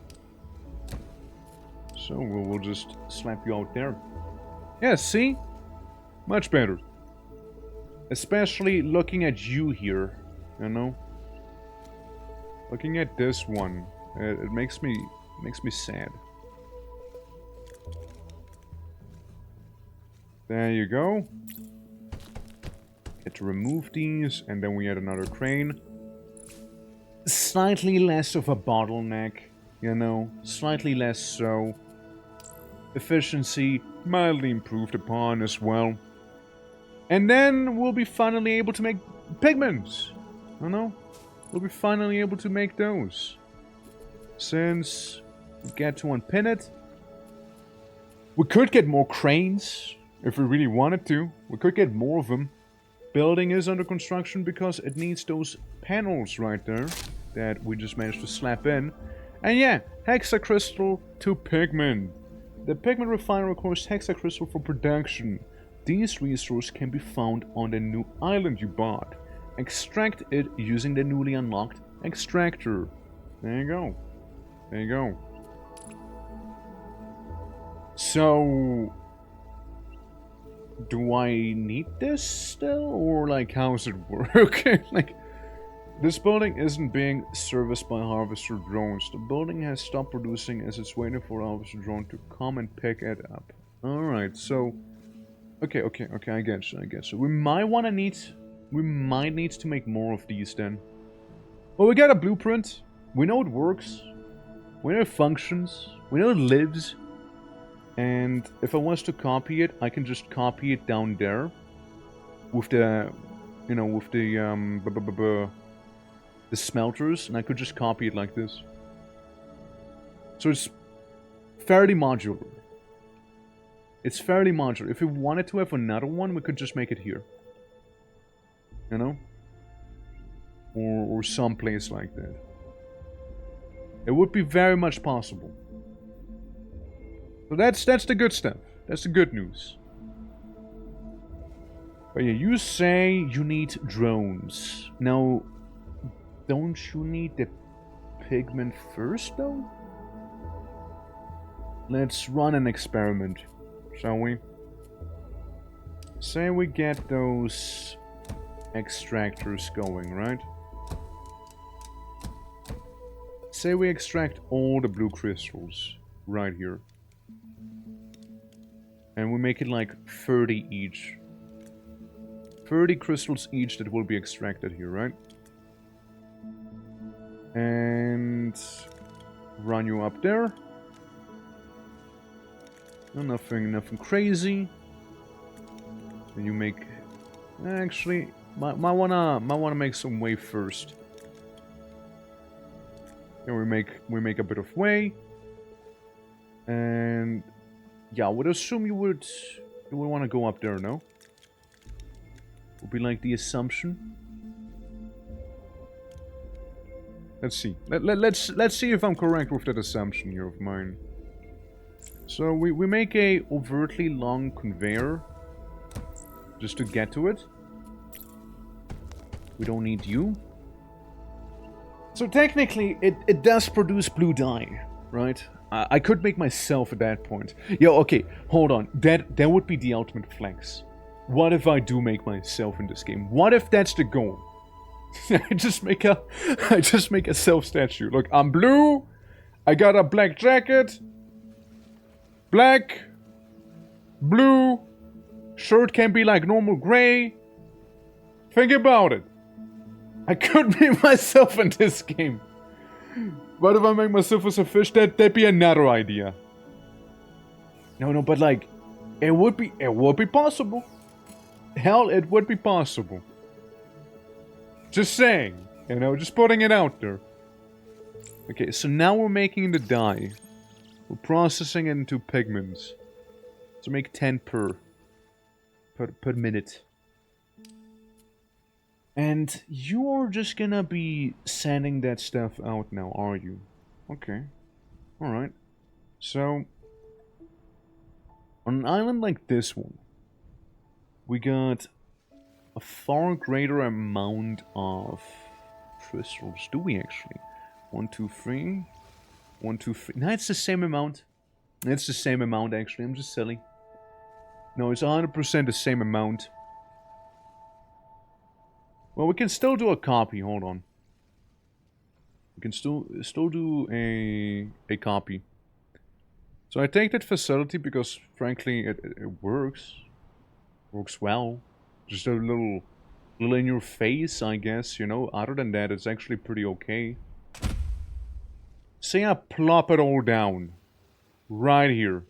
So we'll just slap you out there. Yeah, see? Much better. Especially looking at you here, you know? Looking at this one, it makes me sad. There you go. Get to remove these, and then we add another crane. Slightly less of a bottleneck, you know? Slightly less so. Efficiency mildly improved upon as well. And then we'll be finally able to make pigments. You know? We'll be finally able to make those. Since we get to unpin it. We could get more cranes if we really wanted to. We could get more of them. Building is under construction because it needs those panels right there that we just managed to slap in. And yeah, hexacrystal to pigment. The pigment refiner requires hexacrystal for production. These resources can be found on the new island you bought. extract it using the newly unlocked extractor. There you go. There you go. So, do I need this still, or like how's it work? Like, this building isn't being serviced by harvester drones. The building has stopped producing as it's waiting for a harvester drone to come and pick it up. Alright, so... Okay, I get you. We might need to make more of these then. Well, we got a blueprint. We know it works. We know it functions. We know it lives. And if I was to copy it, I can just copy it down there. With the... You know, with the smelters, and I could just copy it like this. So it's fairly modular. It's fairly modular. If we wanted to have another one, we could just make it here. You know? Or someplace like that. It would be very much possible. So that's the good stuff. That's the good news. But yeah, you say you need drones. Now, don't you need the pigment first, though? Let's run an experiment, shall we? Say we get those extractors going, right? Say we extract all the blue crystals right here. And we make it like 30 each. 30 crystals each that will be extracted here, right? And run you up there. No, nothing crazy. And you make... Actually, might wanna make some way first. Then we make a bit of way. And yeah, I would assume you would want to go up there, no? Would be like the assumption. Let's see. Let's see if I'm correct with that assumption here of mine. So we make a overtly long conveyor just to get to it. We don't need you. So technically, it does produce blue dye, right? I could make myself at that point. Yo, okay, hold on. That would be the ultimate flex. What if I do make myself in this game? What if that's the goal? I just make a self statue. Look, I'm blue. I got a black jacket. Black. Blue. Shirt can be like normal gray. Think about it. I could make myself in this game. What if I make myself as a fish? That'd be another idea. No, but like, it would be possible. Hell, it would be possible. Just saying, you know, just putting it out there. Okay, so now we're making the dye. We're processing it into pigments. To make 10 per minute. And you are just gonna be sending that stuff out now, are you? Okay. Alright. So, on an island like this one, we got a far greater amount of crystals. Do we actually? 1, 2, 3. 1, 2, 3. No, it's the same amount. It's the same amount, actually. I'm just silly. No, it's 100% the same amount. Well, we can still do a copy. Hold on. We can still do a copy. So I take that facility because, frankly, it works. Works well. Just a little in your face, I guess, you know. Other than that, it's actually pretty okay. Say I plop it all down. Right here.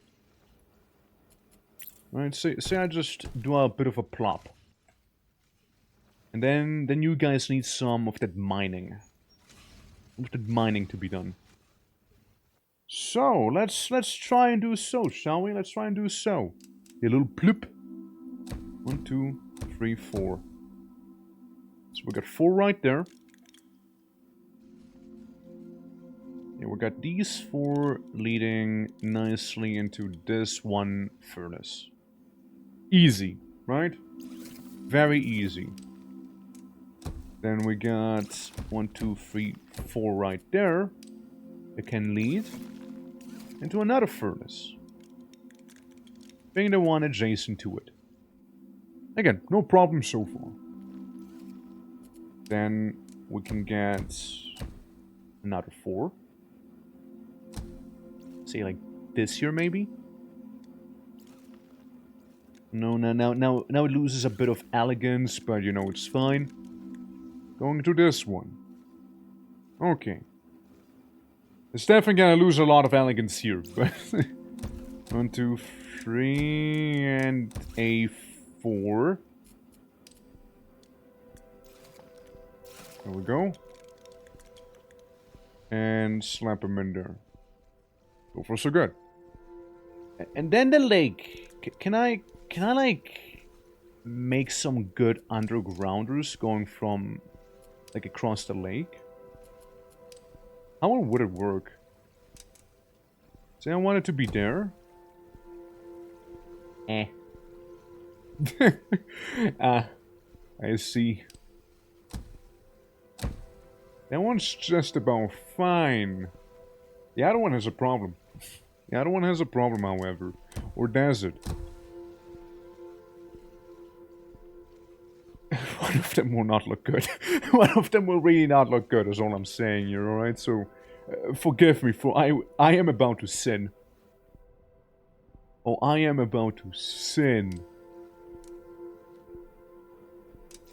Right, say I just do a bit of a plop. And then you guys need some of that mining. Of that mining to be done. So, let's try and do so, shall we? Let's try and do so. A little bloop. 1, 2, 3, 4. So we got 4 right there. Yeah, we got these 4 leading nicely into this one furnace. Easy, right? Very easy. Then we got 1, 2, 3, 4 right there. It can lead into another furnace. Being the one adjacent to it. Again, no problem so far. Then we can get another 4. Say like this here maybe? No, now it loses a bit of elegance, but you know, it's fine. Going to this one. Okay. It's definitely gonna lose a lot of elegance here, but 1, 2, 3, and a 4. There we go. And slap him in there. So far so good. And then the lake. Can I like make some good undergrounders going from like across the lake? How would it work? Say I want it to be there. I see. That one's just about fine. The other one has a problem. The other one has a problem, however. Or does it? One of them will not look good. One of them will really not look good, is all I'm saying here, alright? So, forgive me, for I am about to sin. Oh, I am about to sin.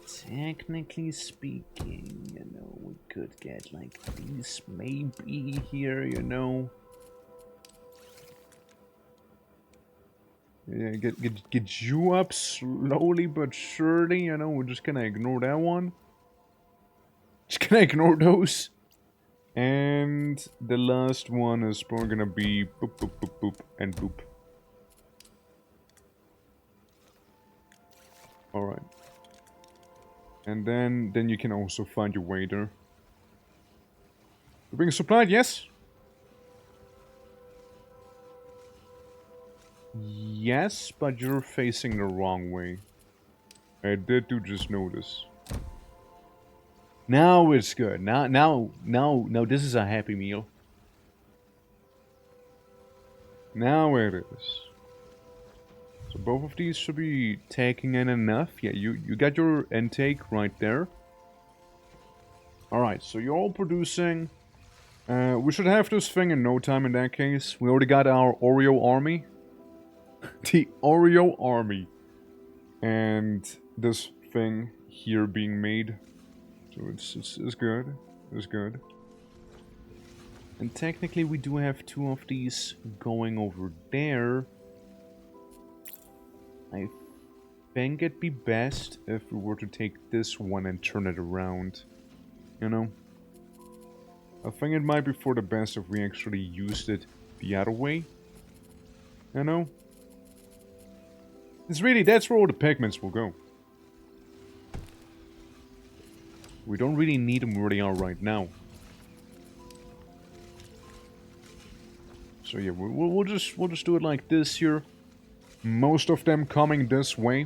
Technically speaking, you know, we could get like these maybe here, you know. Yeah, get you up slowly but surely, you know, we're just gonna ignore that one. Just gonna ignore those. And the last one is probably gonna be boop, boop, boop, boop, and boop. Alright. And then you can also find your way there. You're being supplied, yes? Yes, but you're facing the wrong way. I did just notice. Now it's good. Now, this is a happy meal. Now it is. So both of these should be taking in enough. Yeah, you got your intake right there. Alright, so you're all producing. We should have this thing in no time in that case. We already got our Oreo army. The Oreo army. And this thing here being made. So it's good. It's good. And technically we do have 2 of these going over there. I think it'd be best if we were to take this one and turn it around. You know? I think it might be for the best if we actually used it the other way. You know? It's really, that's where all the pigments will go. We don't really need them where they are right now. So yeah, we'll just do it like this here. Most of them coming this way.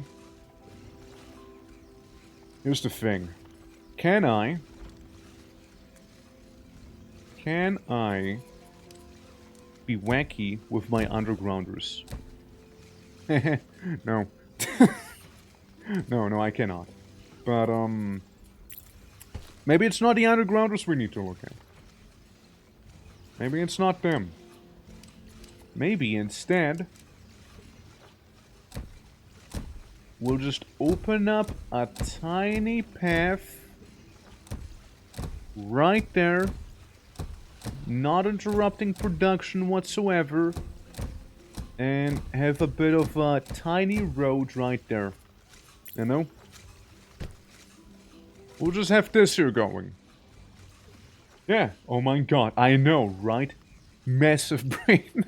Here's the thing. Can I be wacky with my undergrounders? No. No, I cannot. But, maybe it's not the undergrounders we need to look at. Maybe it's not them. Maybe instead, we'll just open up a tiny path right there, not interrupting production whatsoever, and have a bit of a tiny road right there. You know? We'll just have this here going. Yeah, oh my god, I know, right? Massive brain.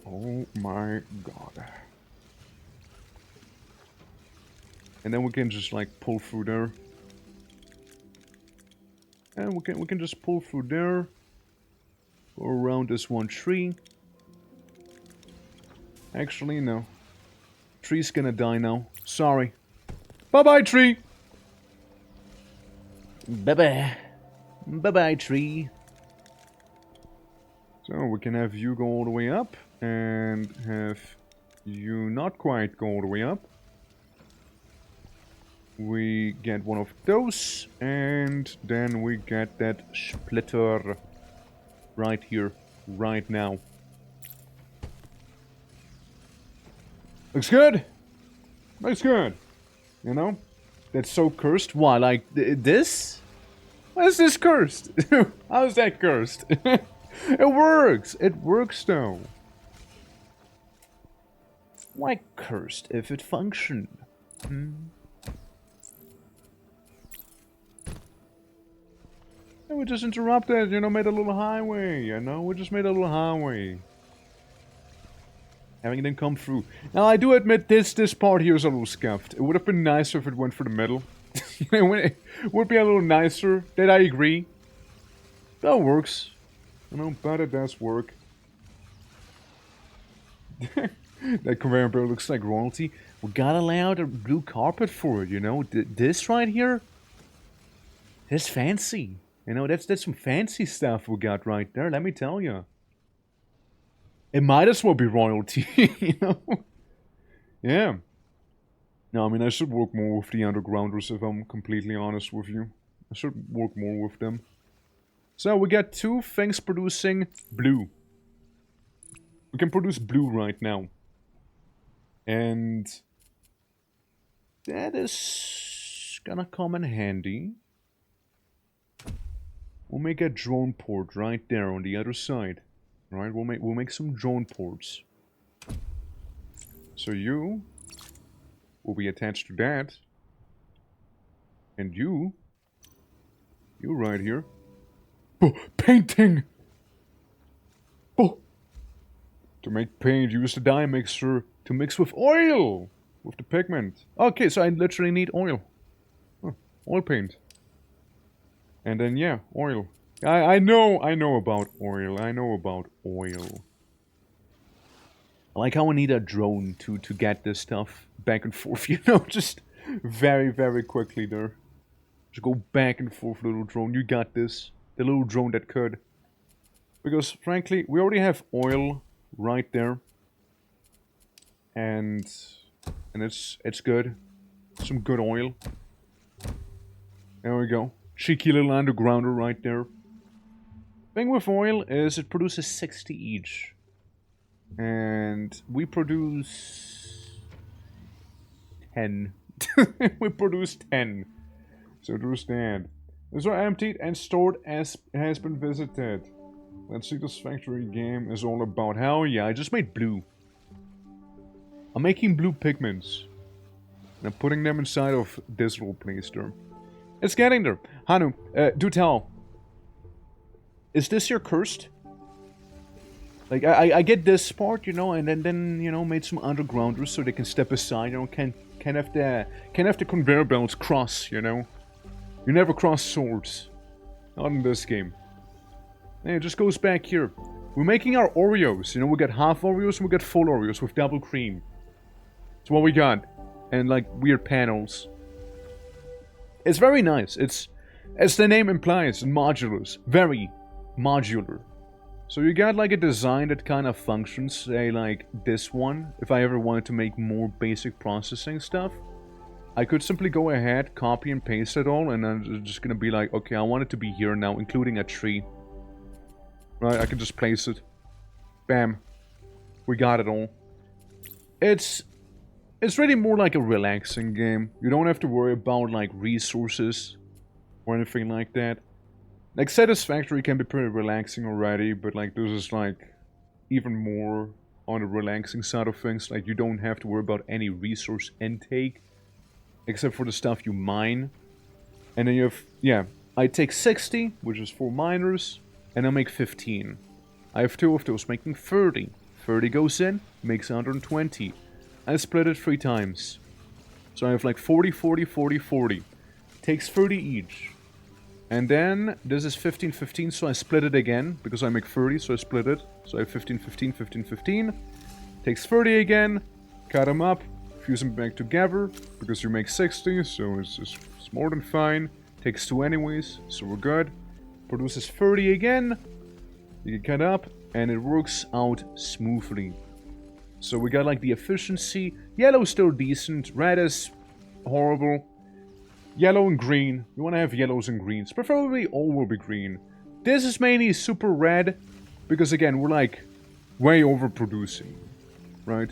Oh my god. And then we can just like pull through there. And we can just pull through there. Go around this one tree. Actually, no. Tree's gonna die now. Sorry. Bye-bye, tree! Bye-bye. Bye-bye, tree. So we can have you go all the way up and have you not quite go all the way up. We get one of those and then we get that splitter right here, right now. Looks good. Looks good. You know? That's so cursed. Why, like this? Why is this cursed? How is that cursed? It works! It works though. Why cursed if it functioned? And we just interrupted, you know, made a little highway, you know? We just made a little highway. Having them come through. Now, I do admit this part here is a little scuffed. It would have been nicer if it went for the middle. It would be a little nicer. That I agree. That works. You know, but it does work. That conveyor belt looks like royalty. We gotta lay out a blue carpet for it, you know? This right here? That's fancy. You know, that's some fancy stuff we got right there, let me tell you. It might as well be royalty, you know? Yeah. No, I mean, I should work more with the undergrounders, if I'm completely honest with you. I should work more with them. So, we got 2 things producing blue. We can produce blue right now. And that is gonna come in handy. We'll make a drone port right there on the other side. Right, we'll make some drone ports. So you will be attached to that. And you right here. Oh, painting! Oh! To make paint, use the dye mixer to mix with oil! With the pigment. Okay, so I literally need oil. Oh, oil paint. And then, yeah, oil. I know about oil. I know about oil. I like how I need a drone to get this stuff back and forth, you know, just very, very quickly there. Just go back and forth, little drone. You got this. The little drone that could. Because, frankly, we already have oil right there. And it's good. Some good oil. There we go. Cheeky little undergrounder right there. Thing with oil is it produces 60 each. And we produce 10. We produce 10. So there's that. These are emptied and stored as has been visited. Let's see this factory game is all about. Hell yeah, I just made blue. I'm making blue pigments. And I'm putting them inside of this little place there. It's getting there. Hanu, do tell. Is this your cursed? Like, I get this part, you know, and then you know, made some undergrounders so they can step aside, you know, can have the conveyor belts cross, you know. You never cross swords. Not in this game. And it just goes back here. We're making our Oreos, you know, we got half Oreos and we got full Oreos with double cream. That's what we got. And like weird panels. It's very nice. It's, as the name implies, modulus. Very modular. So you got like a design that kind of functions, say like this one. If I ever wanted to make more basic processing stuff, I could simply go ahead, copy and paste it all, and I'm just gonna be like, okay, I want it to be here now, including a tree. Right, I can just place it. Bam. We got it all. It's really more like a relaxing game. You don't have to worry about like resources or anything like that. Like Satisfactory can be pretty relaxing already, but like this is like even more on the relaxing side of things. Like you don't have to worry about any resource intake except for the stuff you mine. And then you have, yeah, I take 60, which is 4 miners, and I make 15. I have 2 of those making 30. 30 goes in, makes 120. I split it 3 times. So I have like 40, 40, 40, 40. Takes 30 each. And then this is 15, 15, so I split it again, because I make 30, so I split it. So I have 15, 15, 15, 15. Takes 30 again, cut them up, fuse them back together, because you make 60, so it's more than fine. Takes 2 anyways, so we're good. Produces 30 again. You can cut up, and it works out smoothly. So we got like the efficiency. Yellow's still decent. Red is horrible. Yellow and green. You want to have yellows and greens. Preferably all will be green. This is mainly super red. Because again, we're like way overproducing. Right?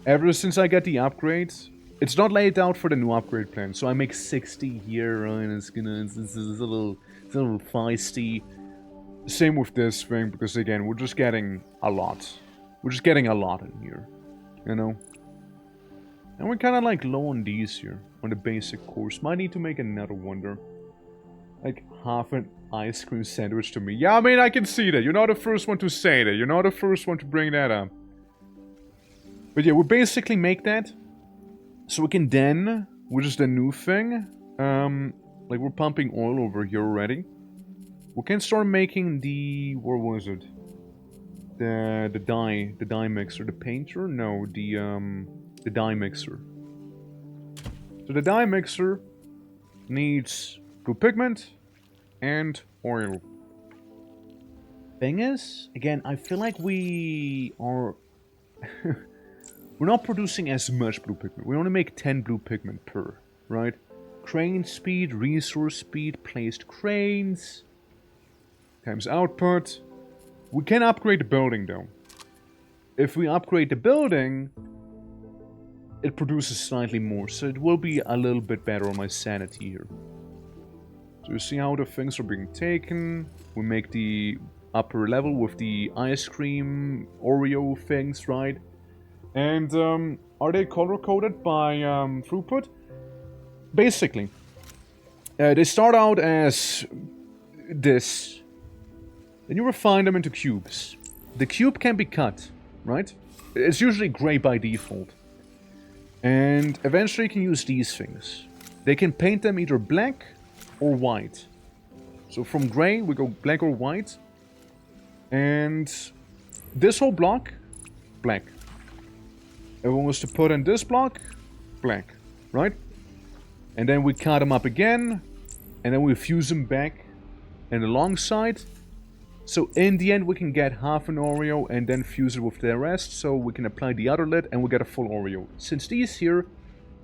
Ever since I got the upgrades. It's not laid out for the new upgrade plan. So I make 60 here. Right? It's a little feisty. Same with this thing. Because again, we're just getting a lot. We're just getting a lot in here. You know? And we're kind of like low on these here. On the basic course. Might need to make another one there. Like half an ice cream sandwich to me. Yeah, I mean, I can see that. You're not the first one to say that. You're not the first one to bring that up. But yeah, we basically make that. So we can then, which is the new thing. Like we're pumping oil over here already. We can start making the, where was it? The dye mixer. The painter? No, the dye mixer. So the dye mixer needs blue pigment and oil. Thing is, again, I feel like we are... we're not producing as much blue pigment. We only make 10 blue pigment per, right? Crane speed, resource speed, placed cranes, times output. We can upgrade the building though. If we upgrade the building... it produces slightly more, so it will be a little bit better on my sanity here. So you see how the things are being taken. We make the upper level with the ice cream Oreo things, right? And are they color-coded by throughput? Basically. They start out as this. Then you refine them into cubes. The cube can be cut, right? It's usually gray by default. And eventually you can use these things. They can paint them either black or white. So from gray we go black or white. And this whole block, black. Everyone was to put in this block, black, right? And then we cut them up again. And then we fuse them back and alongside. So in the end we can get half an Oreo and then fuse it with the rest. So we can apply the other lid and we get a full Oreo. Since these here,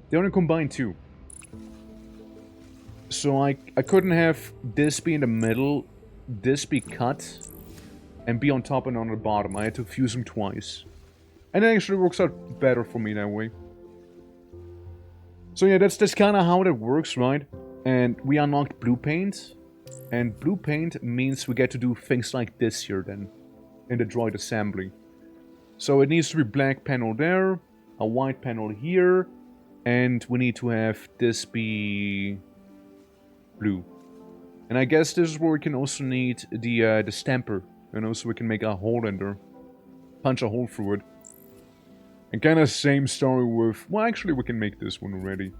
they only combine 2. So I couldn't have this be in the middle, this be cut, and be on top and on the bottom. I had to fuse them twice. And it actually works out better for me that way. So yeah, that's kind of how that works, right? And we unlocked blue paint. And blue paint means we get to do things like this here then. In the droid assembly. So it needs to be black panel there. A white panel here. And we need to have this be blue. And I guess this is where we can also need the stamper. You know, so we can make a hole in there. Punch a hole through it. And kind of same story with... well, actually we can make this one already.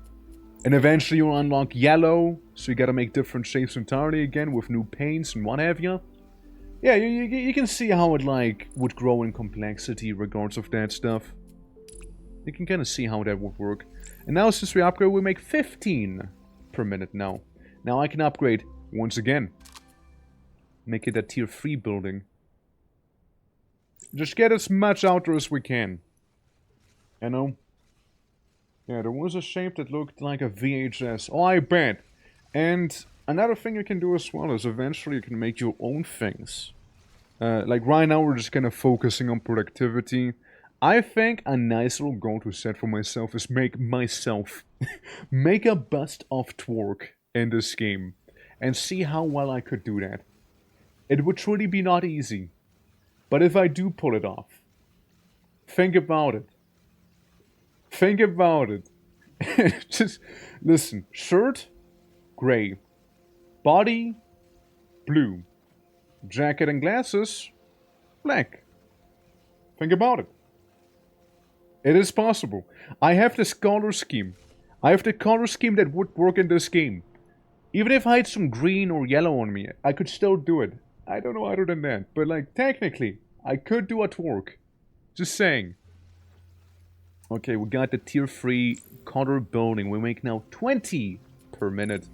And eventually you'll unlock yellow, so you gotta make different shapes entirely again with new paints and what have you. Yeah, you can see how it like would grow in complexity regards of that stuff. You can kind of see how that would work. And now since we upgrade, we make 15 per minute now. Now I can upgrade once again. Make it a tier 3 building. Just get as much out there as we can. You know? Yeah, there was a shape that looked like a VHS. Oh, I bet. And another thing you can do as well is eventually you can make your own things. Like right now we're just kind of focusing on productivity. I think a nice little goal to set for myself is make a bust of Twerk in this game. And see how well I could do that. It would truly be not easy. But if I do pull it off, think about it. Think about it. Just listen. Shirt, gray. Body, blue. Jacket and glasses, black. Think about it. It is possible. I have this color scheme. I have the color scheme that would work in this game. Even if I had some green or yellow on me, I could still do it. I don't know other than that. But like, technically, I could do a Twerk. Just saying. Okay, we got the tier 3 color building. We make now 20 per minute.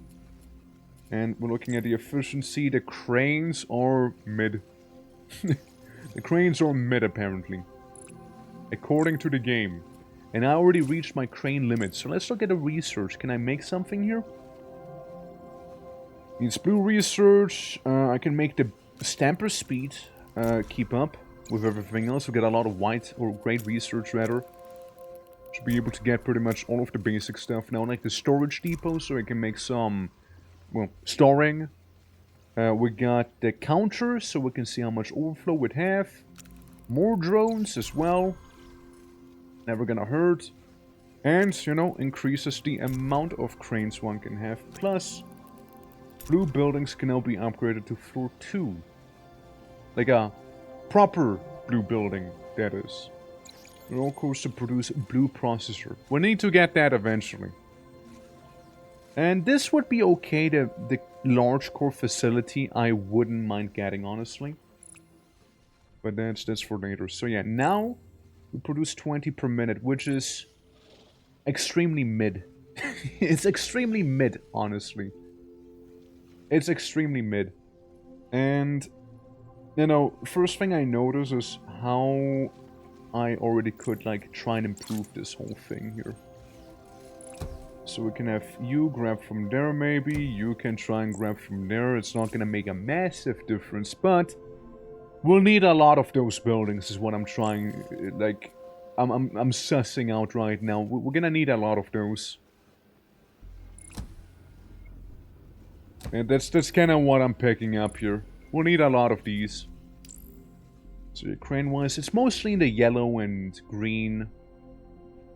And we're looking at the efficiency. The cranes are mid. The cranes are mid, apparently. According to the game. And I already reached my crane limit. So let's look at the research. Can I make something here? Needs blue research. I can make the stamper speed keep up with everything else. We get a lot of white or great research, rather. Should be able to get pretty much all of the basic stuff now. Like the storage depot, so I can make some... well, storing. We got the counter, so we can see how much overflow we'd have. More drones as well. Never gonna hurt. And, you know, increases the amount of cranes one can have. Plus, blue buildings can now be upgraded to floor 2. Like a proper blue building, that is. It all goes to produce blue processor. We need to get that eventually. And this would be okay, the large core facility, I wouldn't mind getting, honestly. But that's for later. So yeah, now we produce 20 per minute, which is extremely mid. It's extremely mid, honestly. It's extremely mid. And, you know, first thing I notice is how I already could, like, try and improve this whole thing here. So we can have you grab from there, maybe. You can try and grab from there. It's not gonna make a massive difference, but we'll need a lot of those buildings, is what I'm trying, like, I'm sussing out right now. We're gonna need a lot of those. And that's kind of what I'm picking up here. We'll need a lot of these. So crane-wise, it's mostly in the yellow and green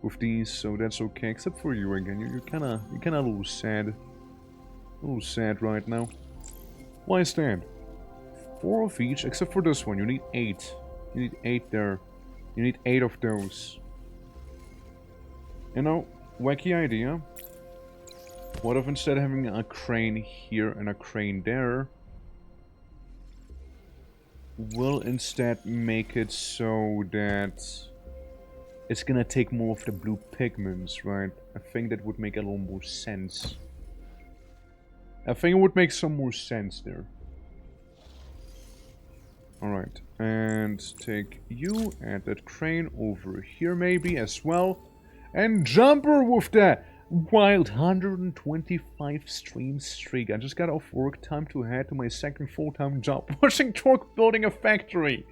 with these, so that's okay. Except for you again, you're kind of a little sad. A little sad right now. Why is that? 4 of each, except for this one. You need 8. You need 8 there. You need 8 of those. You know, wacky idea. What if instead of having a crane here and a crane there, we'll instead make it so that it's gonna take more of the blue pigments, right? I think that would make a little more sense. I think it would make some more sense there. Alright, and take you and that crane over here maybe as well. And jumper with that wild 125 stream streak. I just got off work, time to head to my second full-time job, watching Torque building a factory.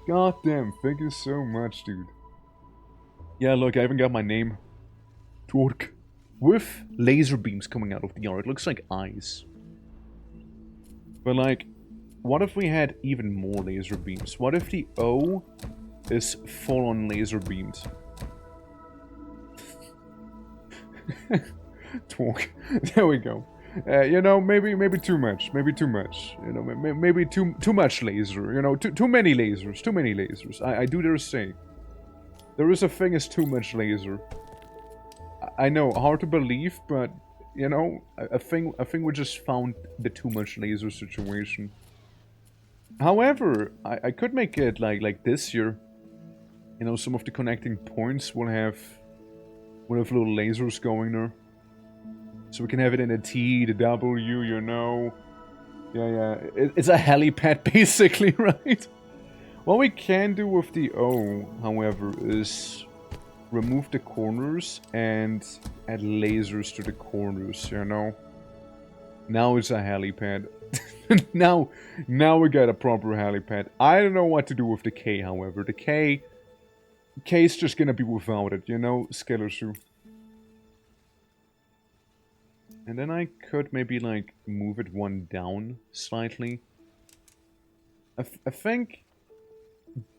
God damn, thank you so much, dude. Yeah, look, I even got my name. Torque. With laser beams coming out of the art. It looks like eyes. But like, what if we had even more laser beams? What if the O is full-on laser beamed? Torque. There we go. You know, maybe too much. Maybe too much. You know, maybe too much laser. You know, too many lasers. Too many lasers. I do dare say. There is a thing as too much laser. I know, hard to believe, but you know, I think we just found the too much laser situation. However, I could make it like this here. You know, some of the connecting points will have little lasers going there. So we can have it in the T, the W, you know. Yeah. It's a helipad, basically, right? What we can do with the O, however, is remove the corners and add lasers to the corners, you know. Now it's a helipad. now we got a proper helipad. I don't know what to do with the K, however. The K is just gonna be without it, you know, Scalar Shoe. And then I could maybe, like, move it one down slightly. I think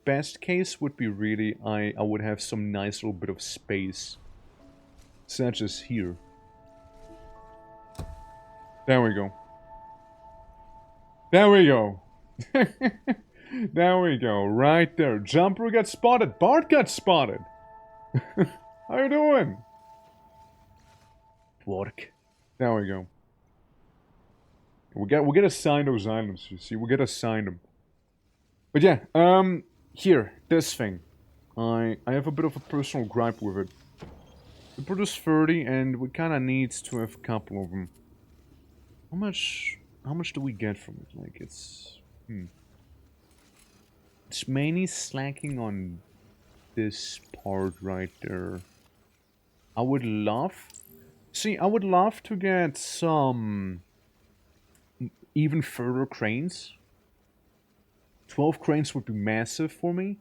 best case would be really I would have some nice little bit of space. Such as here. There we go. There we go. There we go. Right there. Jumper got spotted. Bart got spotted. How you doing? Work. There we go. We get assigned those islands, you see. We get assigned them. But yeah, here, this thing. I have a bit of a personal gripe with it. We produce 30 and we kinda need to have a couple of them. How much do we get from it? Like, it's... It's mainly slacking on this part right there. I would love... See, I would love to get some... even further cranes. 12 cranes would be massive for me.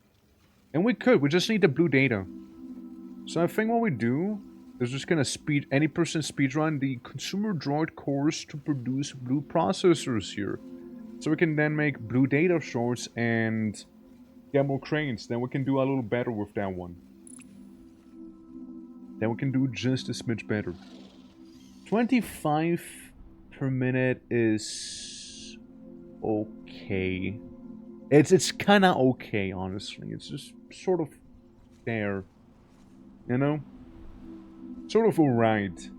And we just need the blue data. So I think what we do is just gonna any person speedrun the consumer droid course to produce blue processors here. So we can then make blue data shards and get more cranes. Then we can do a little better with that one. Then we can do just a smidge better. 25 per minute is okay. It's kind of okay, honestly. It's just sort of there, you know? Sort of alright.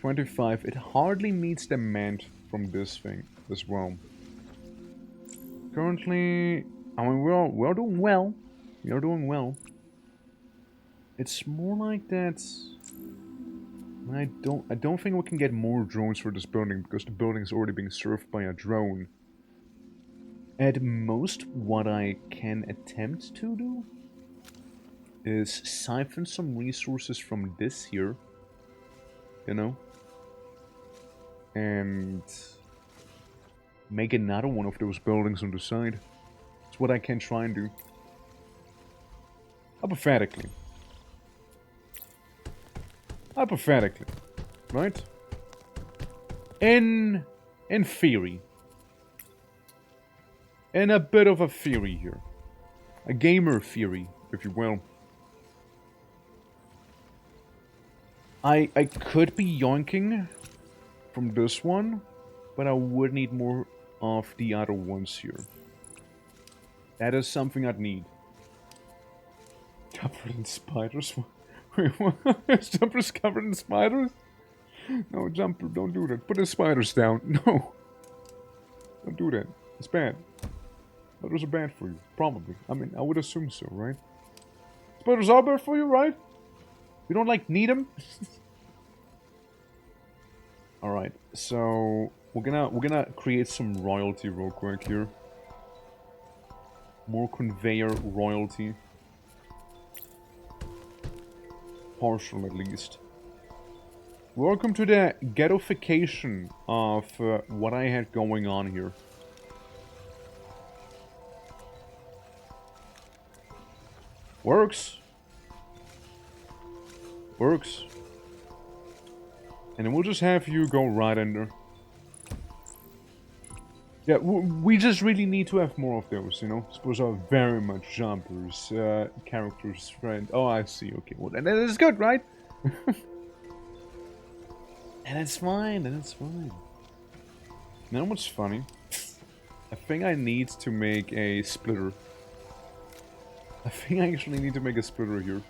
25. It hardly meets demand from this thing as well. Currently, I mean, we're doing well. We are doing well. It's more like that. I don't think we can get more drones for this building because the building is already being served by a drone. At most, what I can attempt to do is siphon some resources from this here, you know, and make another one of those buildings on the side. That's what I can try and do. Hypothetically. Hypothetically, right? In theory. In a bit of a theory here. A gamer theory, if you will. I could be yoinking from this one, but I would need more of the other ones here. That is something I'd need. Covered in spiders? Wait, what? Jumper's covered in spiders? No, Jumper, don't do that. Put the spiders down. No. Don't do that. It's bad. Spiders are bad for you. Probably. I mean, I would assume so, right? Spiders are bad for you, right? You don't, like, need them? Alright, so... We're gonna create some royalty real quick here. More conveyor royalty. Partial, at least. Welcome to the ghettoification of what I had going on here. Works. Works. And then we'll just have you go right under. Yeah, we just really need to have more of those, you know? Those are very much Jumpers, characters, friend. Oh, I see, okay. Well, then it's good, right? And it's fine, and it's fine. You know what's funny? I think I need to make a splitter. I think I actually need to make a splitter here.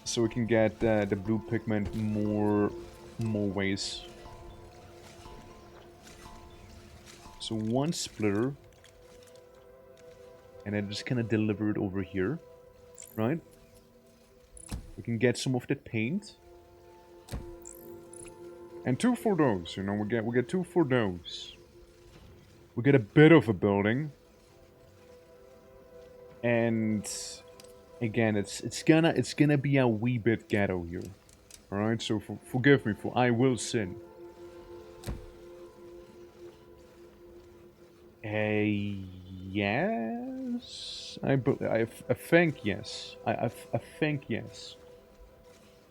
So we can get the blue pigment more ways. So one splitter. And then just kind of deliver it over here. Right? We can get some of that paint. And 2 for those, you know, we get 2 for those. We get a bit of a building. And again, it's gonna be a wee bit ghetto here. Alright, so forgive me for I will sin. Yes? I think yes. I think yes.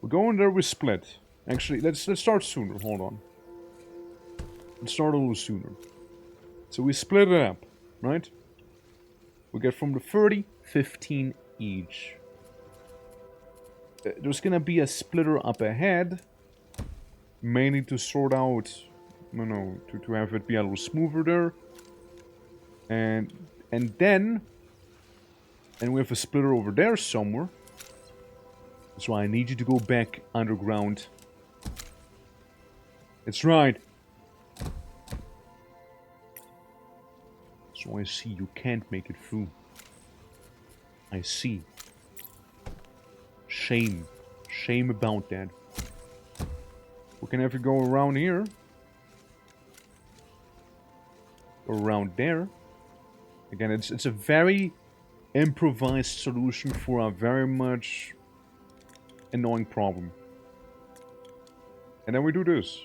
We're going there with split. Actually, let's start sooner. Hold on. Let's start a little sooner. So we split it up, right? We get from the 30, 15 each. There's gonna be a splitter up ahead. Mainly to sort out, to have it be a little smoother there. And then we have a splitter over there somewhere. So I need you to go back underground. That's right. So I see you can't make it through. I see. Shame. Shame about that. We can have you go around here. Around there. Again, it's a very improvised solution for a very much annoying problem. And then we do this.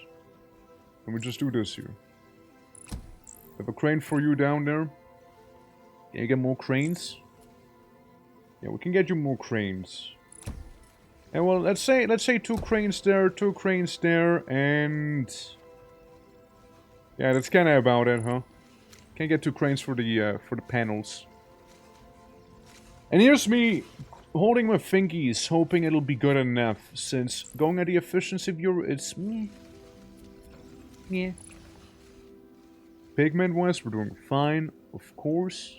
And we just do this here. Have a crane for you down there. Can you get more cranes? Yeah, we can get you more cranes. And well, let's say 2 cranes there, 2 cranes there, and yeah, that's kind of about it, huh? Can't get 2 cranes for the panels. And here's me holding my fingies, hoping it'll be good enough. Since going at the efficiency viewer, it's me. Yeah. Pigment-wise, we're doing fine, of course.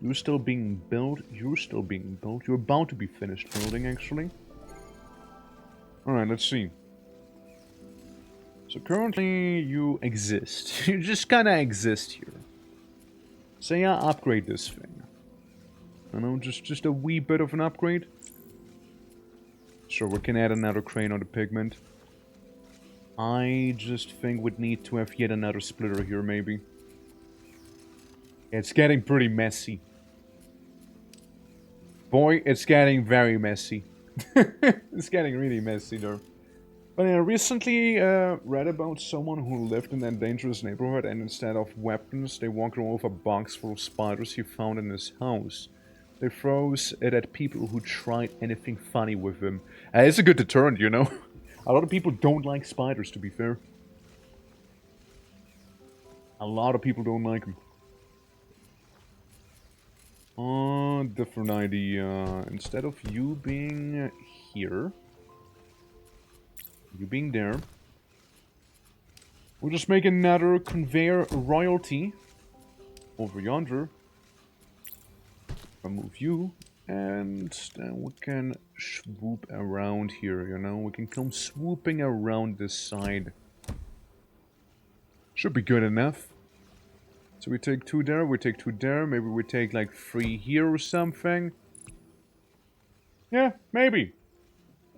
You're still being built. You're still being built. You're about to be finished building, actually. Alright, let's see. So currently, you exist. You just kind of exist here. Say I upgrade this thing. I know, just a wee bit of an upgrade. Sure, we can add another crane on the pigment. I just think we'd need to have yet another splitter here, maybe. It's getting pretty messy. Boy, it's getting very messy. It's getting really messy there. But I recently read about someone who lived in that dangerous neighborhood and instead of weapons, they walked around with a box full of spiders he found in his house. They froze it at people who tried anything funny with him. It's a good deterrent, you know? A lot of people don't like spiders, to be fair. A lot of people don't like them. Different idea. Instead of you being here, you being there, we'll just make another conveyor royalty over yonder. Remove you, and then we can swoop around here, you know? We can come swooping around this side. Should be good enough. So we take 2 there, we take 2 there, maybe we take like 3 here or something. Yeah, maybe.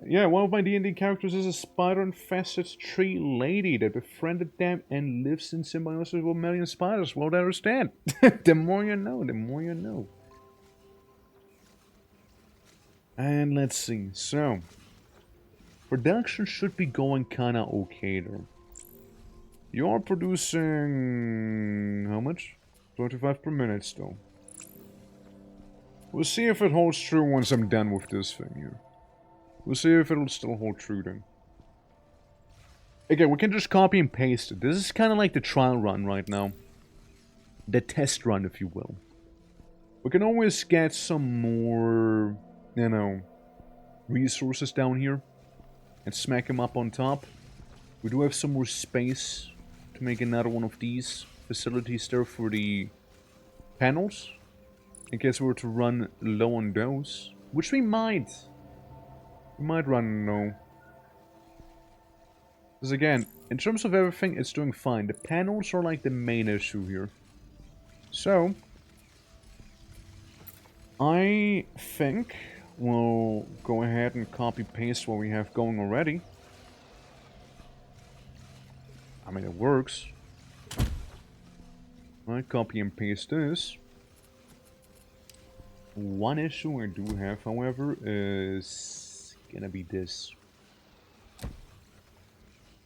Yeah, one of my D&D characters is a spider-infested tree lady that befriended them and lives in symbiosis with a million spiders. Well, there is that. The more you know, the more you know. And let's see, so... production should be going kinda okay there. You're producing... how much? 25 per minute still. We'll see if it holds true once I'm done with this thing here. We'll see if it'll still hold true then. Again, we can just copy and paste it. This is kind of like the trial run right now. The test run, if you will. We can always get some more, you know, resources down here. And smack them up on top. We do have some more space to make another one of these facilities there for the panels. In case we were to run low on those. Which we might. We might run low. Because again, in terms of everything, it's doing fine. The panels are like the main issue here. So, I think we'll go ahead and copy paste what we have going already. I mean, it works. Right, copy and paste this. One issue I do have, however, is gonna be this.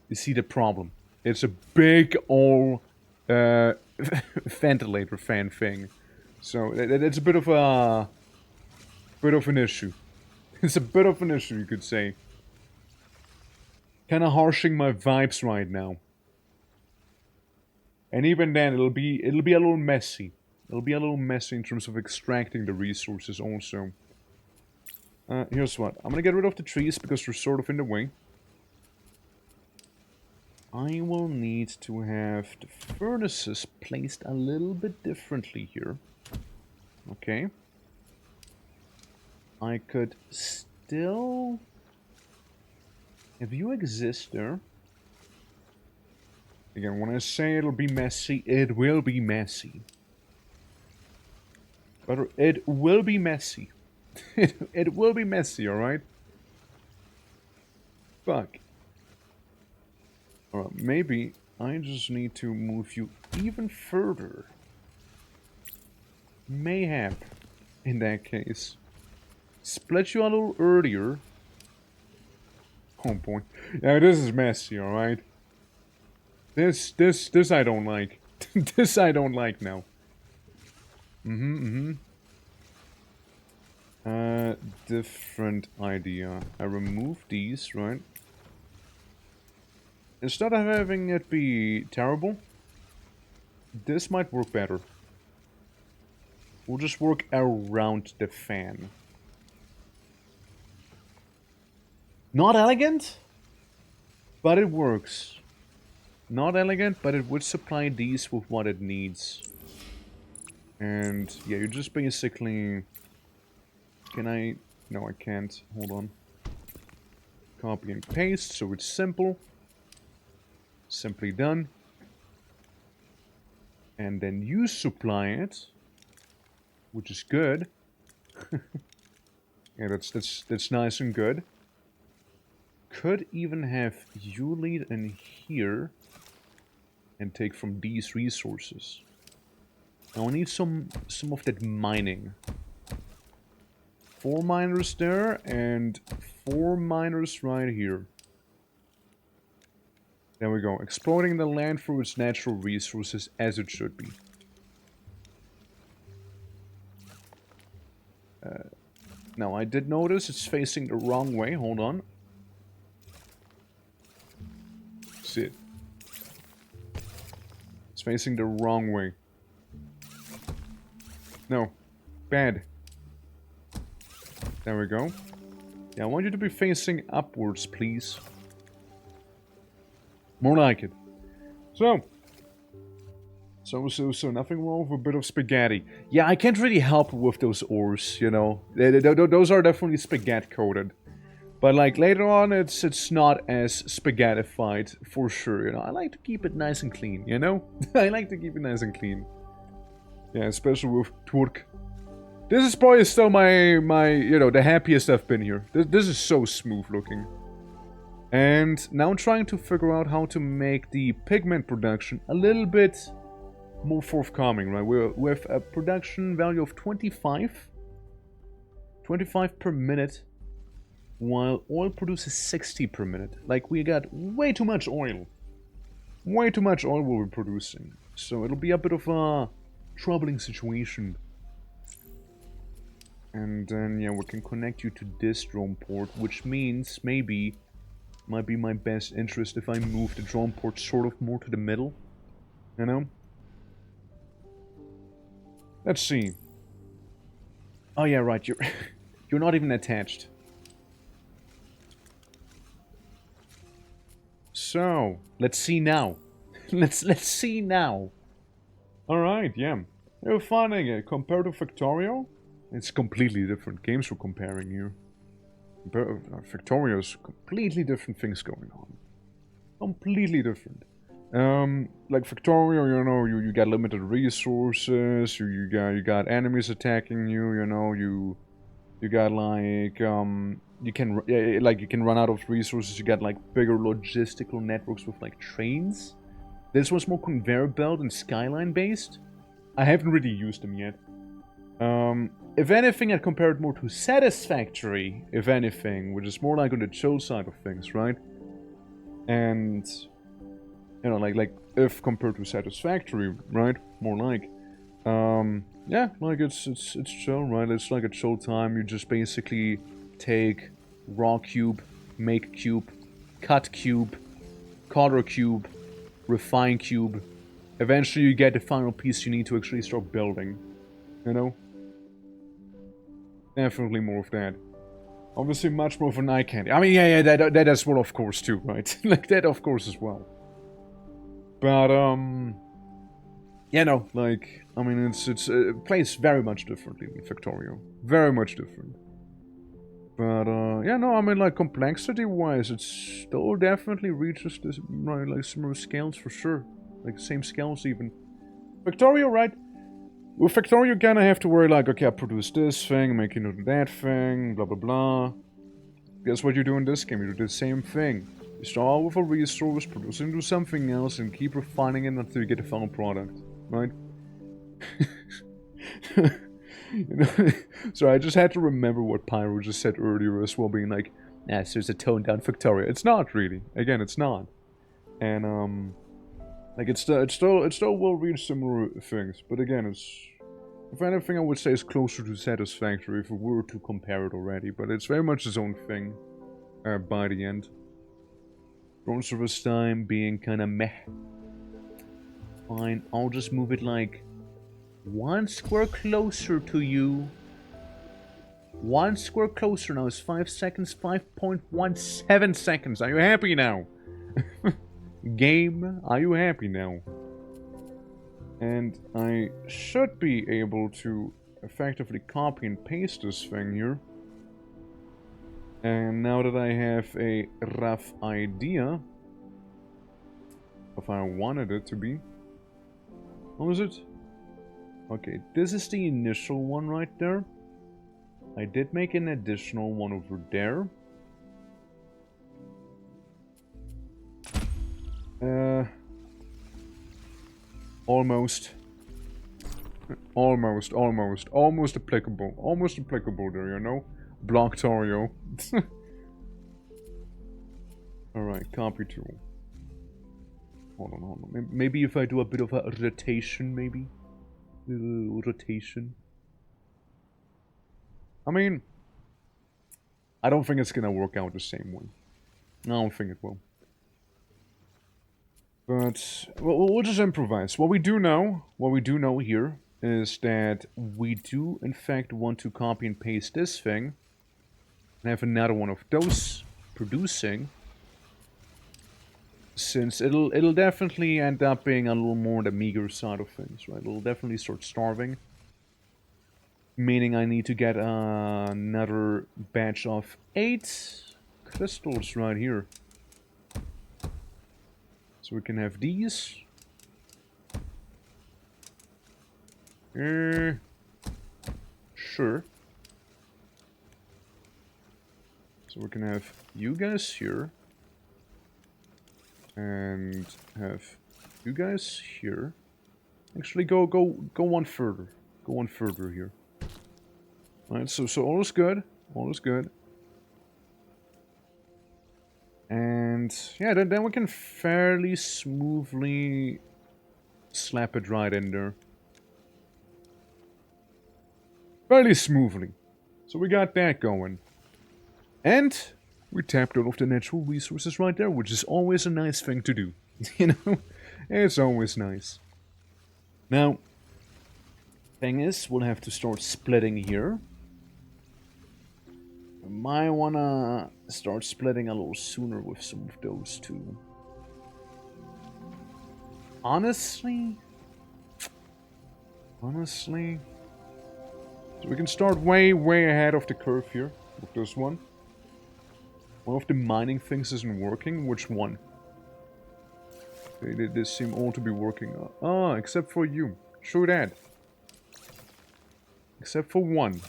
You see the problem? It's a big old ventilator fan thing, so it's a bit of an issue. It's a bit of an issue, you could say. Kind of harshing my vibes right now. And even then, it'll be a little messy. It'll be a little messy in terms of extracting the resources also. Here's what. I'm gonna get rid of the trees because they're sort of in the way. I will need to have the furnaces placed a little bit differently here. Okay. I could still... if you exist there... Again, when I say it'll be messy, it will be messy. But it will be messy. It will be messy, alright? Fuck. Alright, maybe I just need to move you even further. Mayhap, in that case. Split you a little earlier. Oh boy. Yeah, this is messy, alright? This I don't like. This I don't like now. Different idea. I remove these, right? Instead of having it be terrible, this might work better. We'll just work around the fan. Not elegant, but it works. Not elegant, but it would supply these with what it needs. And yeah, you just basically... Can I... No, I can't. Hold on. Copy and paste, so it's simple. Simply done. And then you supply it, which is good. Yeah, that's nice and good. Could even have you lead in here and take from these resources. Now I need some of that mining. 4 miners there and 4 miners right here. There we go. Exploiting the land for its natural resources as it should be. Now I did notice it's facing the wrong way. Hold on. Sit. It's facing the wrong way. No. Bad. There we go. Yeah, I want you to be facing upwards, please. More like it. So nothing wrong with a bit of spaghetti. Yeah, I can't really help with those ores, you know. Those are definitely spaghetti coated. But like later on, it's not as spaghettified for sure, you know. I like to keep it nice and clean, you know. I like to keep it nice and clean. Yeah, especially with Turk. This is probably still my you know, the happiest I've been here. This is so smooth looking. And now I'm trying to figure out how to make the pigment production a little bit more forthcoming, right? We're with a production value of 25 per minute, while oil produces 60 per minute. Like, we got way too much oil. Way too much oil we're producing. So it'll be a bit of a troubling situation. And then, yeah, we can connect you to this drone port, which means maybe might be my best interest if I move the drone port sort of more to the middle. You know? Let's see. Oh yeah, right, you're you're not even attached. So, let's see now. let's see now. Alright, yeah. You're finding it compared to Factorio? It's completely different games we're comparing here. Factorio's completely different things going on. Completely different. Like Factorio, you know, you got limited resources, you got enemies attacking you, you know, you got like you can run out of resources, you got like bigger logistical networks with like trains. This was more conveyor belt and skyline based. I haven't really used them yet. If anything, I'd compare it more to Satisfactory, if anything, which is more like on the chill side of things, right? And, you know, like if compared to Satisfactory, right? More like, yeah, like it's chill, right? It's like a chill time. You just basically take raw cube, make cube, cut cube, color cube, refine cube. Eventually you get the final piece you need to actually start building, you know? Definitely more of that. Obviously much more of an eye candy. I mean, yeah, that as well, of course, too, right? Like, that, of course, as well. But, yeah, no, like, I mean, it plays very much differently than Factorio. Very much different. But, yeah, no, I mean, like, complexity-wise, it still definitely reaches this, right, like, similar scales for sure. Like, same scales, even. Factorio, right? With Factorio, you kind of have to worry, like, okay, I produce this thing, making it that thing, blah, blah, blah. Guess what you do in this game? You do the same thing. You start with a resource, produce it into something else, and keep refining it until you get a final product, right? You know? So I just had to remember what Pyro just said earlier as well, being like, "Nah, so it's a toned down Victoria." It's not really. Again, it's not. And like it still will reach similar things, but again, it's, if anything, I would say it's closer to satisfactory if we were to compare it already. But it's very much its own thing by the end. Drone service time being kind of meh. Fine, I'll just move it like 1 square closer to you. 1 square closer now is 5 seconds, 5.17 seconds. Are you happy now? Game, are you happy now? And I should be able to effectively copy and paste this thing here. And now that I have a rough idea of how I wanted it to be. What was it? Okay, this is the initial one right there. I did make an additional one over there. Almost applicable. Almost applicable there, you know? Blocktorio. Alright, copy tool. Hold on. Maybe if I do a bit of a rotation, maybe? Rotation. I mean, I don't think it's gonna work out the same way. I don't think it will. But we'll just improvise. What we do know here is that we do in fact want to copy and paste this thing and have another one of those producing, since it'll definitely end up being a little more the meager side of things, right? It'll definitely start starving, meaning I need to get another batch of 8 crystals right here. So we can have these. Sure. So we can have you guys here. And have you guys here. Actually, go one further. Go one further here. Alright, so all is good. All is good. And yeah, then we can fairly smoothly slap it right in there. Fairly smoothly. So we got that going. And we tapped all of the natural resources right there, which is always a nice thing to do. You know? It's always nice. Now, thing is, we'll have to start splitting here. Might wanna start splitting a little sooner with some of those too. Honestly, so we can start way ahead of the curve here with this one. One of the mining things isn't working. Which one? They seem all to be working. Except for you. True that. Except for one.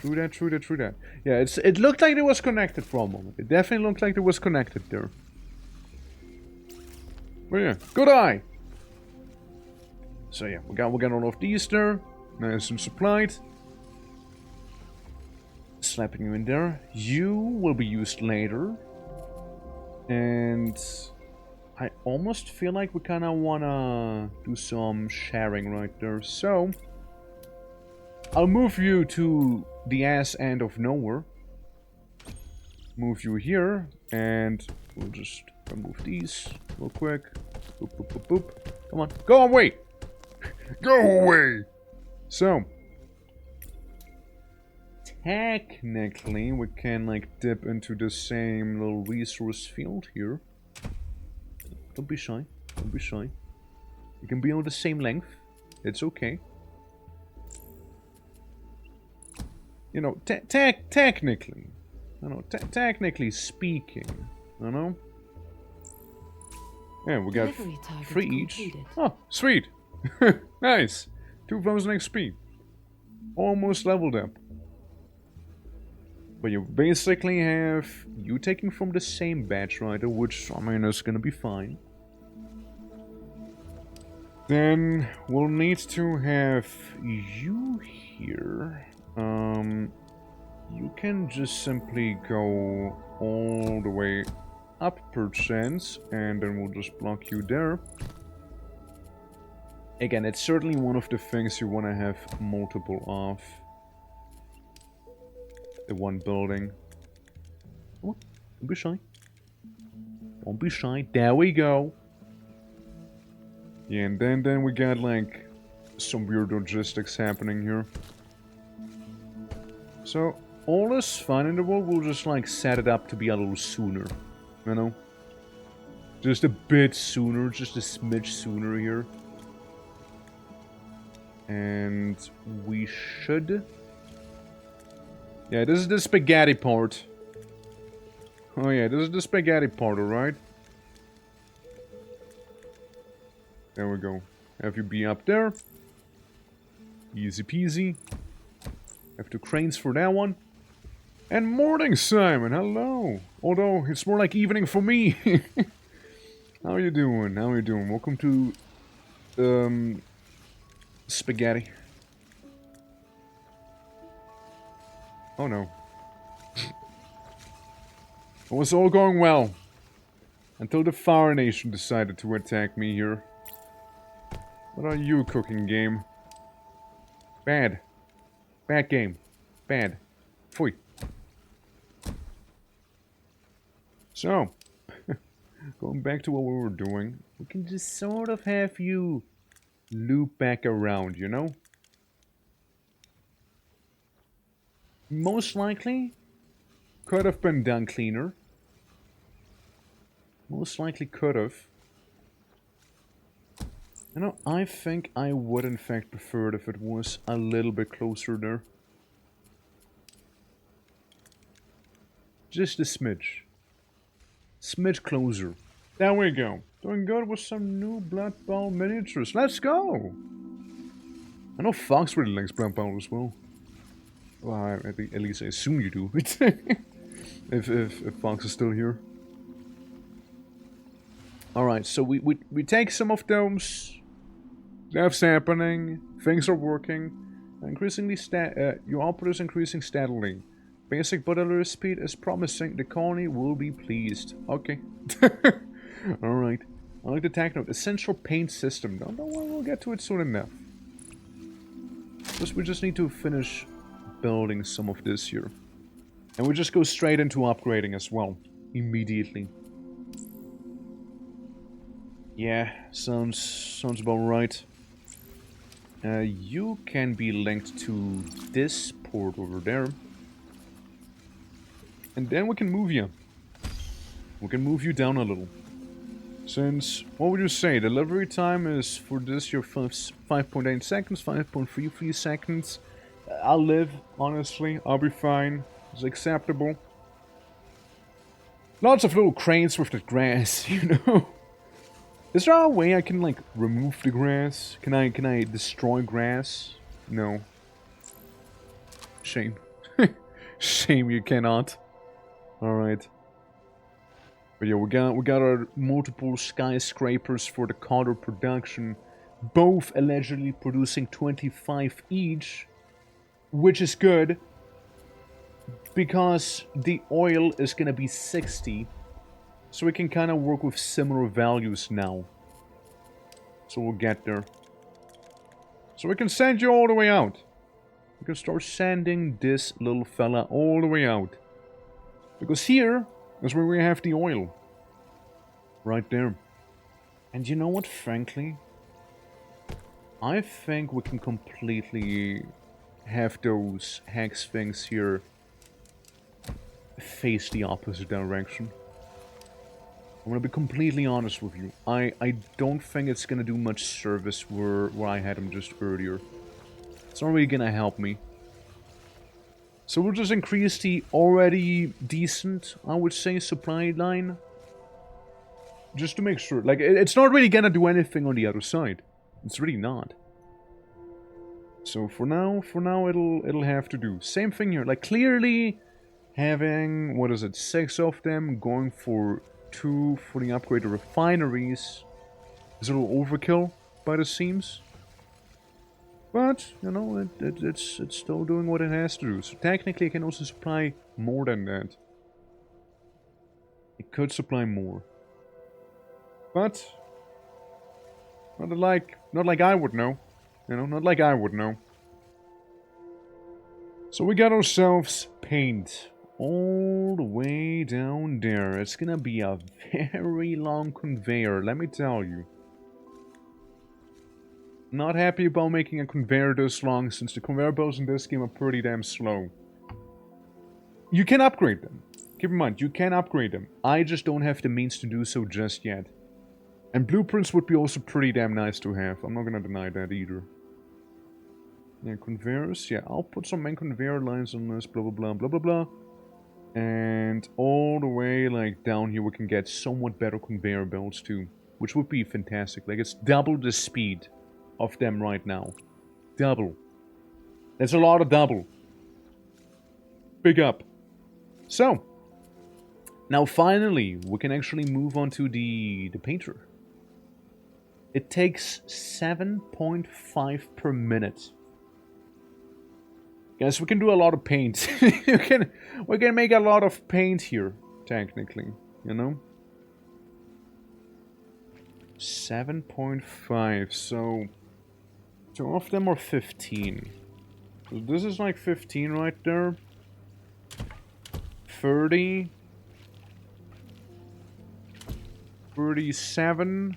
True that. Yeah, it looked like it was connected for a moment. It definitely looked like it was connected there. Oh yeah, good eye! So yeah, we got all of these there. Nice and supplied. Slapping you in there. You will be used later. And I almost feel like we kinda wanna do some sharing right there. So I'll move you to the ass end of nowhere. Move you here, and we'll just remove these real quick. Boop, boop, boop, boop. Come on, go away! Go away! So, technically, we can like dip into the same little resource field here. Don't be shy. Don't be shy. You can be on the same length. It's okay. You know, technically, technically speaking, you know. Yeah, we got 3 each. Completed. Oh, sweet. Nice. 2000 XP. Almost leveled up. But you basically have you taking from the same batch writer, which, I mean, is gonna be fine. Then we'll need to have you here. You can just simply go all the way up per chance, and then we'll just block you there. Again, it's certainly one of the things you want to have multiple of. The one building. Oh, don't be shy. Don't be shy. There we go. Yeah, and then we got like some weird logistics happening here. So all is fine in the world. We'll just like set it up to be a little sooner, you know, just a bit sooner, just a smidge sooner here. And we should. Yeah, this is the spaghetti part. Oh yeah, this is the spaghetti part, alright? There we go. Have you be up there. Easy peasy. Have two cranes for that one. And morning, Simon. Hello. Although, it's more like evening for me. How you doing? How you doing? Welcome to... spaghetti. Oh no. It was all going well. Until the Fire Nation decided to attack me here. What are you cooking, game? Bad. Bad game. Bad. Pfui. So, going back to what we were doing, we can just sort of have you loop back around, you know? Most likely, could have been done cleaner. Most likely could have. You know, I think I would in fact prefer it if it was a little bit closer there. Just a smidge. Smidge closer. There we go. Doing good with some new Blood Bowl miniatures. Let's go! I know Fox really likes Blood Bowl as well. Well, at least I assume you do. if Fox is still here. Alright, so we take some of those. Stuff's happening. Things are working. Increasingly your output is increasing steadily. Basic boiler speed is promising. The colony will be pleased. Okay. Alright. I like the tag note. Essential paint system. Don't know when we'll get to it soon enough. We just need to finish building some of this here. And we just go straight into upgrading as well. Immediately. Yeah, sounds about right. You can be linked to this port over there. And then we can move you. We can move you down a little. Since, what would you say, delivery time is for this your 5.8 seconds, 5.33 seconds. I'll live, honestly. I'll be fine. It's acceptable. Lots of little cranes with the grass, you know. Is there a way I can, like, remove the grass? Can I destroy grass? No. Shame. Shame you cannot. Alright. But yeah, we got our multiple skyscrapers for the color production. Both allegedly producing 25 each. Which is good. Because the oil is gonna be 60. So we can kind of work with similar values now. So we'll get there. So we can send you all the way out. We can start sending this little fella all the way out. Because here is where we have the oil. Right there. And you know what, frankly? I think we can completely have those hex things here face the opposite direction. I'm gonna be completely honest with you. I don't think it's gonna do much service where I had him just earlier. It's not really gonna help me. So we'll just increase the already decent, I would say, supply line. Just to make sure. Like, it's not really gonna do anything on the other side. It's really not. So for now it'll have to do. Same thing here. Like, clearly having, what is it, 6 of them, going for 2 for the upgraded refineries is a little overkill by the seams. But, you know, it's still doing what it has to do. So technically it can also supply more than that. It could supply more. But not like I would know. You know, not like I would know. So we got ourselves paint all the way down there. It's gonna be a very long conveyor, let me tell you. Not happy about making a conveyor this long, since the conveyor belts in this game are pretty damn slow. You can upgrade them. Keep in mind, you can upgrade them. I just don't have the means to do so just yet. And blueprints would be also pretty damn nice to have. I'm not gonna deny that either. Yeah, conveyors. Yeah, I'll put some main conveyor lines on this, blah blah blah, blah blah blah. And all the way, like, down here we can get somewhat better conveyor belts too. Which would be fantastic. Like, it's double the speed of them right now. Double. That's a lot of double. Big up. So, now finally, we can actually move on to the painter. It takes 7.5 per minute. Guys, we can do a lot of paint. we can make a lot of paint here, technically, you know? 7.5, so 2 of them are 15. So this is like 15 right there. 30. 37.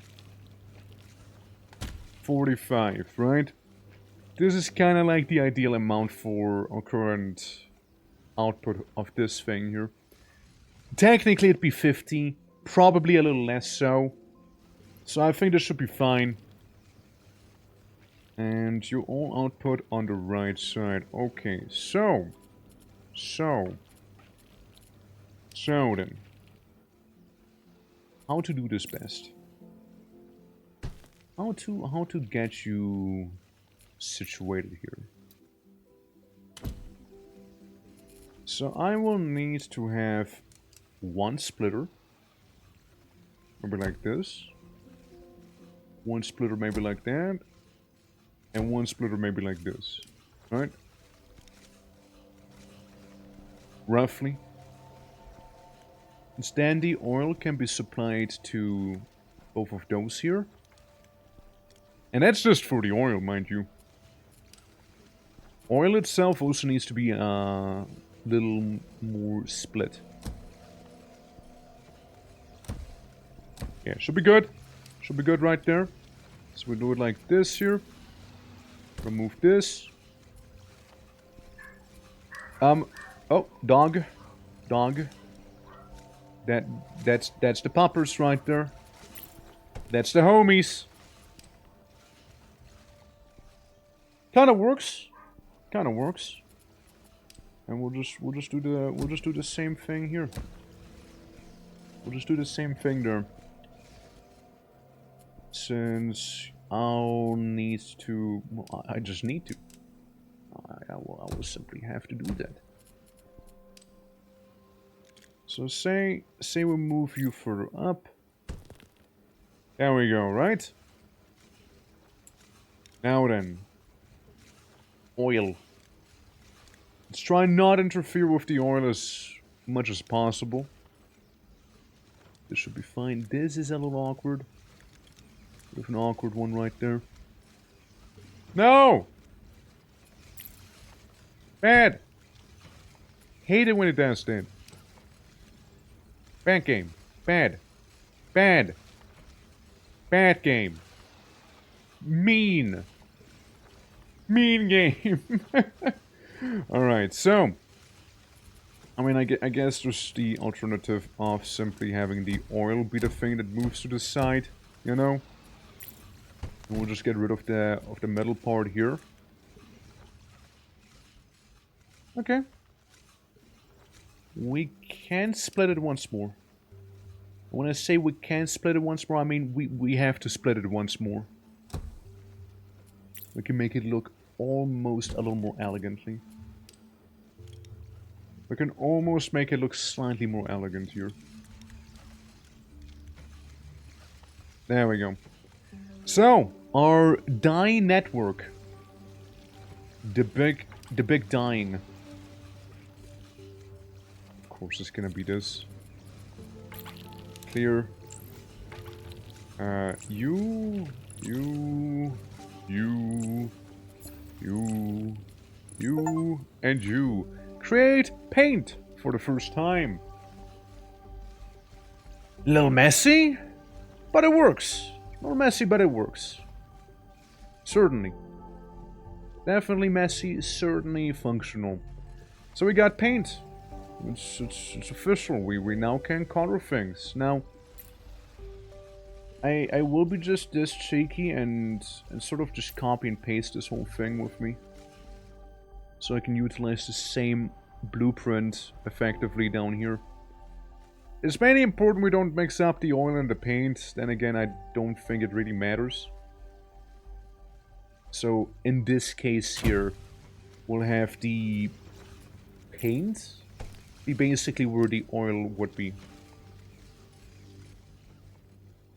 45, right? This is kind of like the ideal amount for our current output of this thing here. Technically it'd be 50, probably a little less so. So I think this should be fine. And you all output on the right side. Okay, so then. How to do this best? How to get you situated here? So I will need to have 1 splitter, maybe like this. 1 splitter maybe like that. And 1 splitter maybe like this. Right? Roughly. Instead, the oil can be supplied to both of those here. And that's just for the oil, mind you. Oil itself also needs to be a little more split. Yeah, should be good. Should be good right there. So we do it like this here. Remove this. Oh, dog. That's the poppers right there. That's the homies. Kinda works. And we'll just do the same thing here. We'll just do the same thing there. Since I'll need to, well, I just need to. I will simply have to do that. So say we move you further up. There we go, right? Now then. Oil. Let's try not interfere with the oil as much as possible. This should be fine. This is a little awkward. We have an awkward one right there. No! Bad! Hate it when it does that. Bad game. Bad. Bad. Bad game. Mean. Mean game. Alright, so. I mean, I guess there's the alternative of simply having the oil be the thing that moves to the side, you know? And we'll just get rid of the metal part here. Okay. We can split it once more. When I say we can split it once more, I mean we have to split it once more. We can make it look almost a little more elegantly. We can almost make it look slightly more elegant here. There we go. So, our dye network. The big dyeing. Of course it's gonna be this. Clear. You, and you. Create paint for the first time. Little messy, but it works. Little messy, but it works. Certainly. Definitely messy, certainly functional. So we got paint. It's official. We now can color things. Now, I will be just this cheeky and sort of just copy and paste this whole thing with me. So I can utilize the same blueprint effectively down here. It's mainly important we don't mix up the oil and the paint. Then again, I don't think it really matters. So in this case here, we'll have the paint be basically where the oil would be.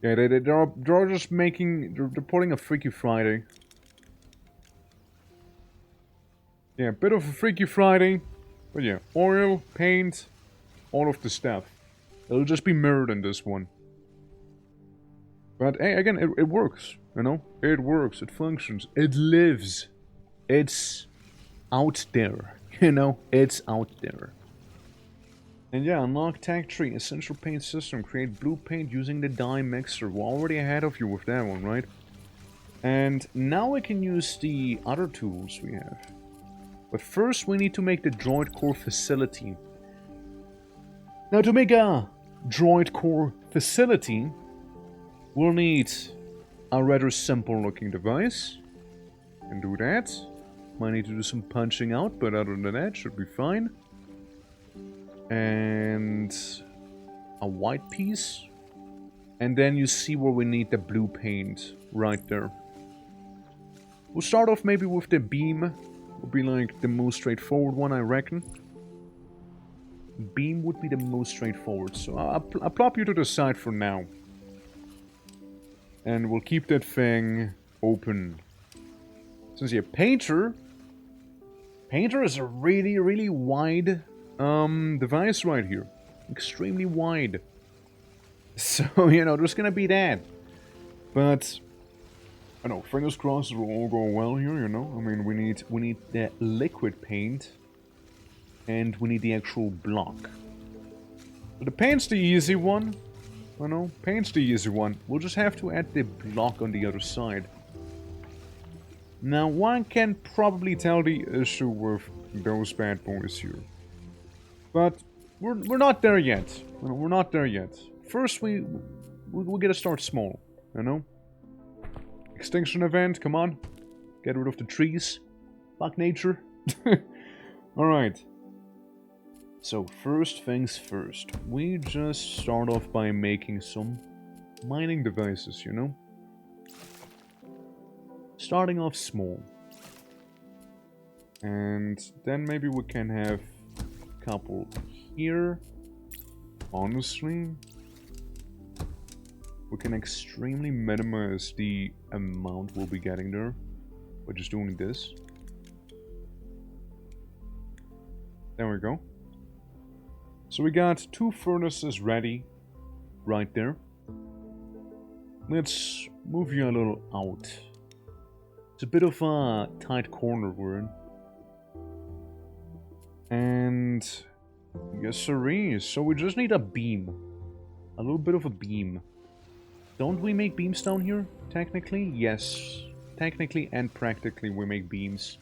Yeah, they're just making, they're putting a Freaky Friday. Yeah, a bit of a Freaky Friday. But yeah, oil, paint, all of the stuff. It'll just be mirrored in this one. But hey, again, it works, you know? It works, it functions, it lives. It's out there, you know? It's out there. And yeah, unlock tag tree, essential paint system, create blue paint using the dye mixer. We're already ahead of you with that one, right? And now we can use the other tools we have. But first we need to make the droid core facility. Now to make a droid core facility, we'll need a rather simple looking device. And do that. Might need to do some punching out, but other than that, should be fine. And a white piece. And then you see where we need the blue paint right there. We'll start off maybe with the beam. Would be like the most straightforward one, I reckon. Beam would be the most straightforward, so I'll plop you to the side for now. And we'll keep that thing open. Since yeah, Painter is a really wide device right here. Extremely wide. So, you know, there's gonna be that. But I know, fingers crossed it will all go well here, you know? I mean, we need the liquid paint. And we need the actual block. But the paint's the easy one. You know, paint's the easy one. We'll just have to add the block on the other side. Now, one can probably tell the issue with those bad boys here. But we're not there yet. You know, we're not there yet. First, we gotta start small, you know? Extinction event, come on. Get rid of the trees. Fuck nature. Alright. So, first things first. We just start off by making some mining devices, you know? Starting off small. And then maybe we can have a couple here. Honestly, we can extremely minimize the amount we'll be getting there by just doing this. There we go. So we got 2 furnaces ready right there. Let's move you a little out. It's a bit of a tight corner we're in. And yes sirree, so we just need a beam. A little bit of a beam. Don't we make beams down here, technically? Yes. Technically and practically we make beams.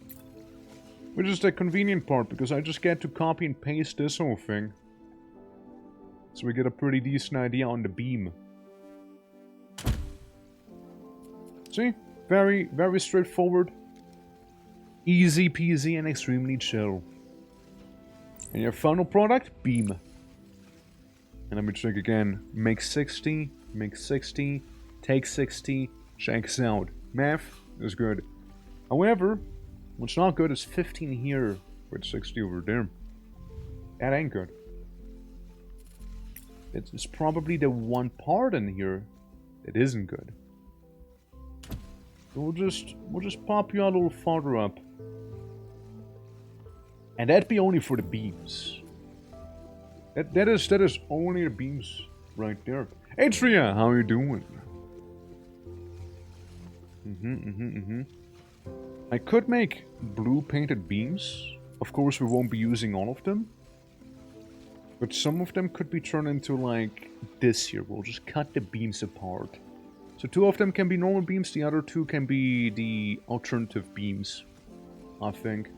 Which is the convenient part, because I just get to copy and paste this whole thing. So we get a pretty decent idea on the beam. See? Very straightforward. Easy peasy and extremely chill. And your final product? Beam. And let me check again. Make 60, take 60, checks out. Math is good. However, what's not good is 15 here with 60 over there. That ain't good. It's probably the one part in here that isn't good. So we'll just pop you a little farther up. And that'd be only for the beams. That is only the beams right there. Atria, how are you doing? I could make blue painted beams. Of course, we won't be using all of them. But some of them could be turned into like this here. We'll just cut the beams apart. So 2 of them can be normal beams, the other 2 can be the alternative beams, I think.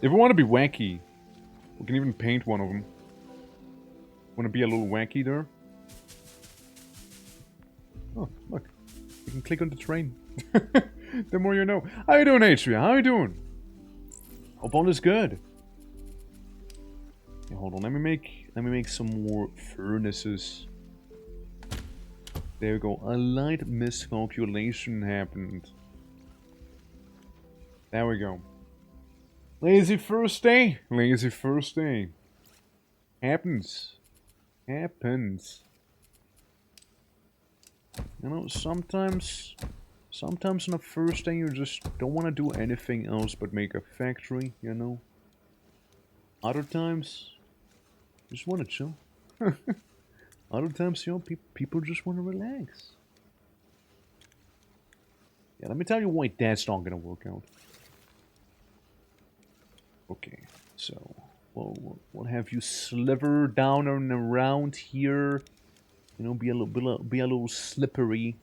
If we want to be wacky, we can even paint one of them. Want to be a little wacky there? Oh, look. You can click on the train. The more you know. How you doing, Atria? How you doing? Hope all is good. Yeah, hold on. Let me make some more furnaces. There we go. A light miscalculation happened. There we go. Lazy first day. Lazy first day. Happens. Happens. You know, sometimes on the first day you just don't want to do anything else but make a factory, you know. Other times, you just want to chill. Other times, you know, people just want to relax. Yeah, let me tell you why that's not gonna work out. Okay, so we'll have you sliver down and around here. You know, be a little slippery,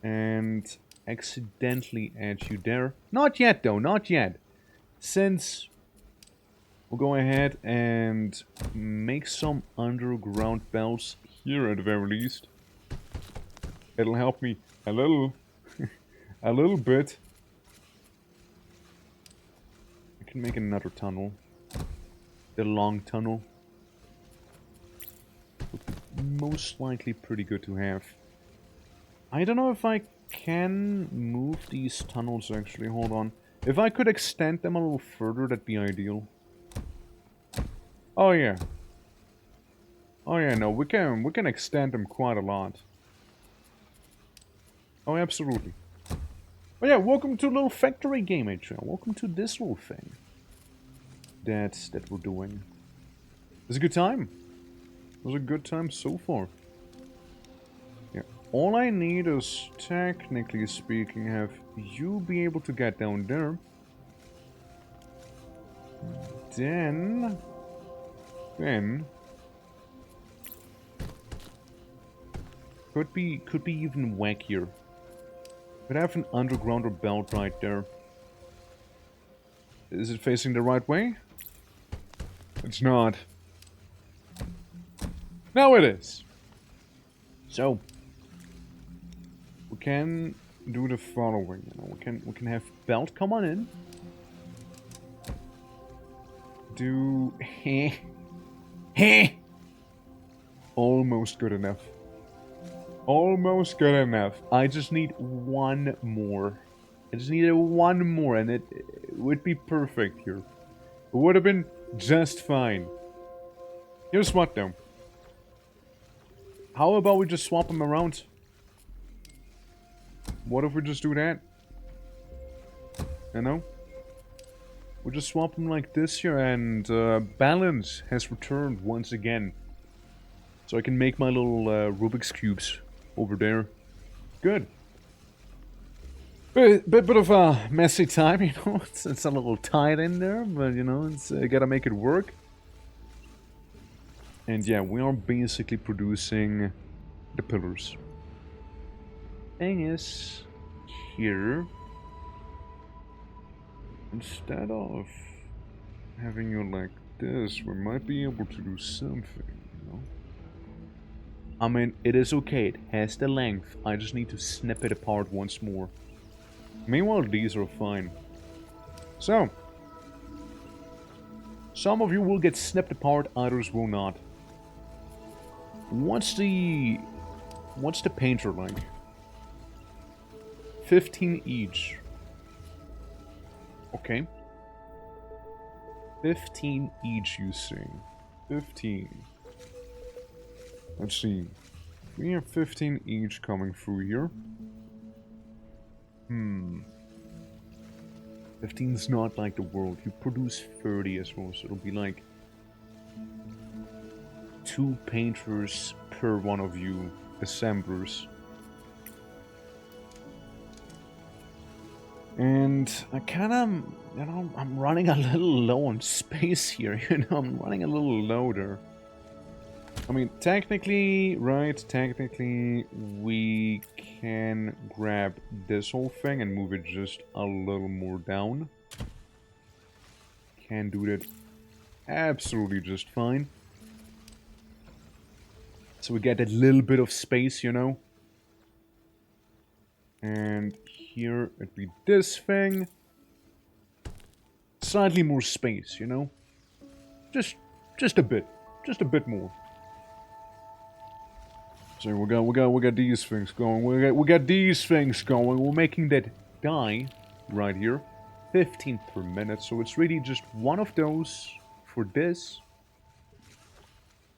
and accidentally add you there. Not yet, though. Not yet. Since we'll go ahead and make some underground belts here at the very least. It'll help me a little, a little bit. I can make another tunnel. The long tunnel. Most likely pretty good to have. I don't know if I can move these tunnels actually. Hold on. If I could extend them a little further, that'd be ideal. Oh yeah. Oh yeah, no, we can extend them quite a lot. Oh, absolutely. Oh yeah, welcome to a little factory game, Atria. Welcome to this little thing that we're doing. It's a good time. It was a good time so far. Yeah. All I need is, technically speaking, have you be able to get down there. Then could be even wackier. Could have an underground belt right there. Is it facing the right way? It's not. Now it is. So we can do the following. You know, we can have belt come on in. Do almost good enough. Almost good enough. I just need one more. I just needed one more, and it would be perfect here. It would have been just fine. Here's what though. How about we just swap them around? What if we just do that? You know? We just swap them like this here, and balance has returned once again. So I can make my little Rubik's Cubes over there. Good. Bit of a messy time, you know. It's a little tight in there, but you know, it's gotta make it work. And yeah, we are basically producing the pillars. Thing is, here, instead of having you like this, we might be able to do something, you know? I mean, it is okay, it has the length, I just need to snip it apart once more. Meanwhile, these are fine. So, some of you will get snipped apart, others will not. What's the painter like? 15 each. Okay. 15 each, you see. 15. Let's see. We have 15 each coming through here. 15's not like the world. You produce 30 as well, so it'll be like 2 painters per one of you assemblers. And I kinda, you know, I'm running a little low on space here, you know, I'm running a little low there. I mean, technically, right, technically, we can grab this whole thing and move it just a little more down. Can do that absolutely just fine. So we get that little bit of space, you know. And here it'd be this thing. Slightly more space, you know. Just a bit more. So we got these things going. We got these things going. We're making that die right here, 15 per minute. So it's really just one of those for this,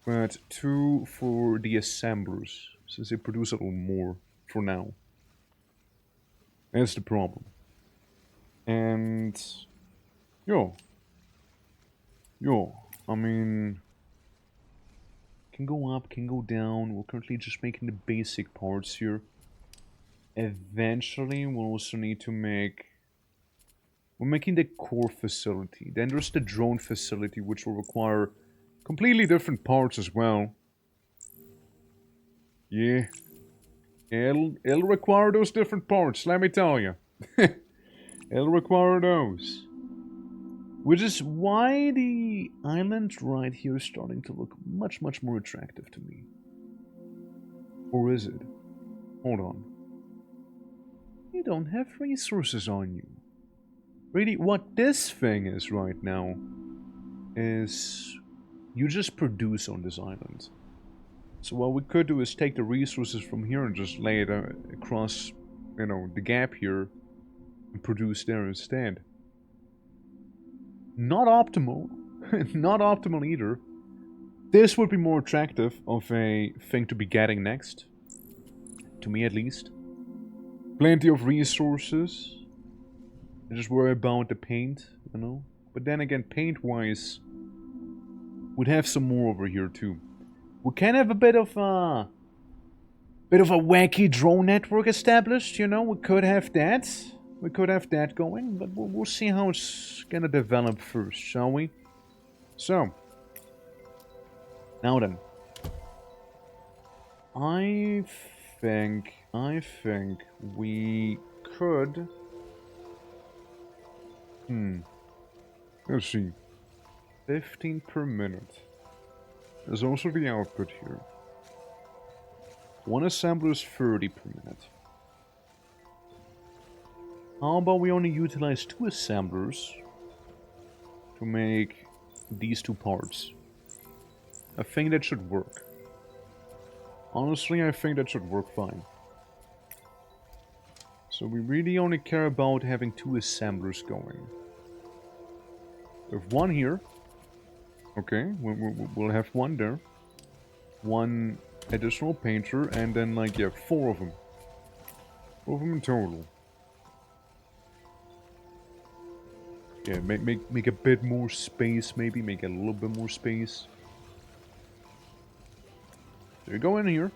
but 2 for the assemblers, since they produce a little more for now. That's the problem. And yo, I mean, can go up, can go down. We're currently just making the basic parts here. Eventually, we'll also need to make... We're making the core facility. Then there's the drone facility, which will require completely different parts as well. Yeah. It'll require those different parts, let me tell you. It'll require those. Which is why the island right here is starting to look much, much more attractive to me. Or is it? Hold on. You don't have resources on you. Really, what this thing is right now is you just produce on this island. So what we could do is take the resources from here and just lay it across, you know, the gap here and produce there instead. Not optimal. Not optimal either. This would be more attractive of a thing to be getting next. To me at least. Plenty of resources. I just worry about the paint, you know. But then again, paint-wise, we'd have some more over here too. We can have a bit of a wacky drone network established, you know. We could have that. We could have that going, but we'll see how it's gonna develop first, shall we? So, now then, I think we could. Let's see. 15 per minute. There's also the output here. One assembler is 30 per minute. How about we only utilize 2 assemblers to make these 2 parts? I think that should work. Honestly, I think that should work fine. So we really only care about having 2 assemblers going. We have one here. Okay, we'll have one there. One additional painter, and then like, yeah, 4 of them. 4 of them in total. Yeah, make a bit more space, maybe. Make a little bit more space. There you go in here.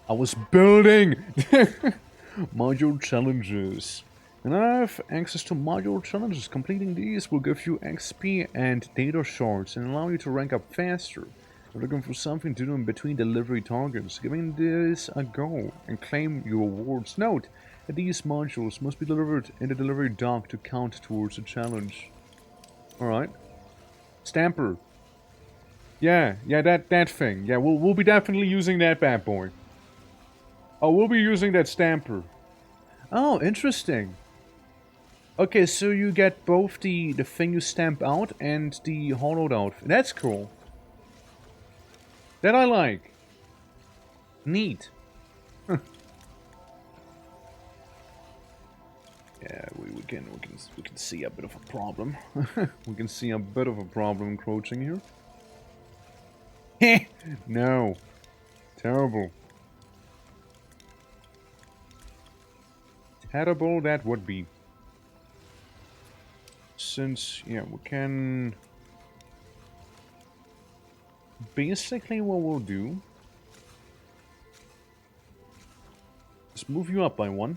I was building! Module challenges. And I have access to module challenges. Completing these will give you XP and data shards and allow you to rank up faster. You're looking for something to do in between delivery targets. Giving this a go and claim your awards. Note that these modules must be delivered in the delivery dock to count towards the challenge. Alright. Stamper. Yeah, that thing. Yeah, we'll be definitely using that bad boy. Oh, we'll be using that stamper. Oh, interesting. Okay, so you get both the thing you stamp out and the hollowed out. That's cool. That I like. Neat. Yeah, we can see a bit of a problem. We can see a bit of a problem encroaching here. No. Terrible. Terrible that would be. Since, yeah, we can... Basically what we'll do is move you up by one.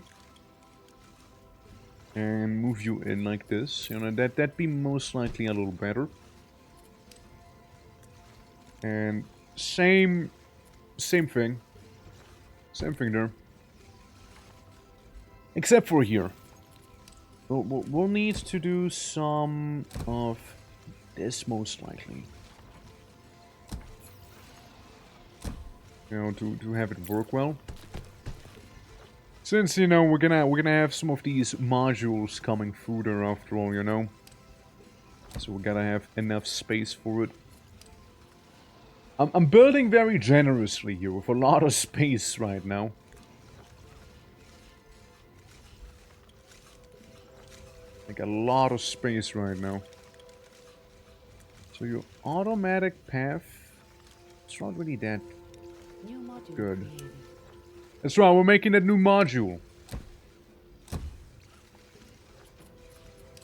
And move you in like this. You know, that'd be most likely a little better. And same thing. Same thing there. Except for here. We'll need to do some of this most likely. You know, to have it work well. Since, you know, we're gonna have some of these modules coming through there after all, you know. So we gotta have enough space for it. I'm building very generously here with a lot of space right now. Like a lot of space right now. So your automatic path, it's not really that New module good. created. That's right, we're making that new module.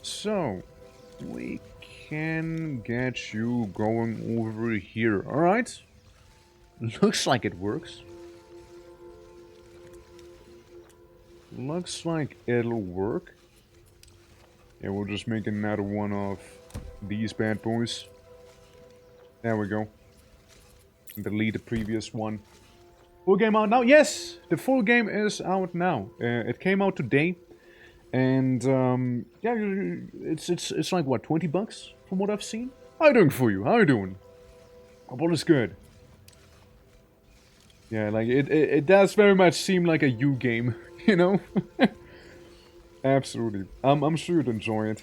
So, we can get you going over here, alright? Looks like it works. Looks like it'll work. Yeah, we'll just make another one of these bad boys. There we go. Delete the previous one. Full game out now? Yes! The full game is out now. It came out today. And, yeah, it's like, what, 20 bucks? From what I've seen? How you doing for you? How you doing? Hope all is good. Yeah, like, it does very much seem like a you game, you know? Absolutely. I'm sure you'd enjoy it.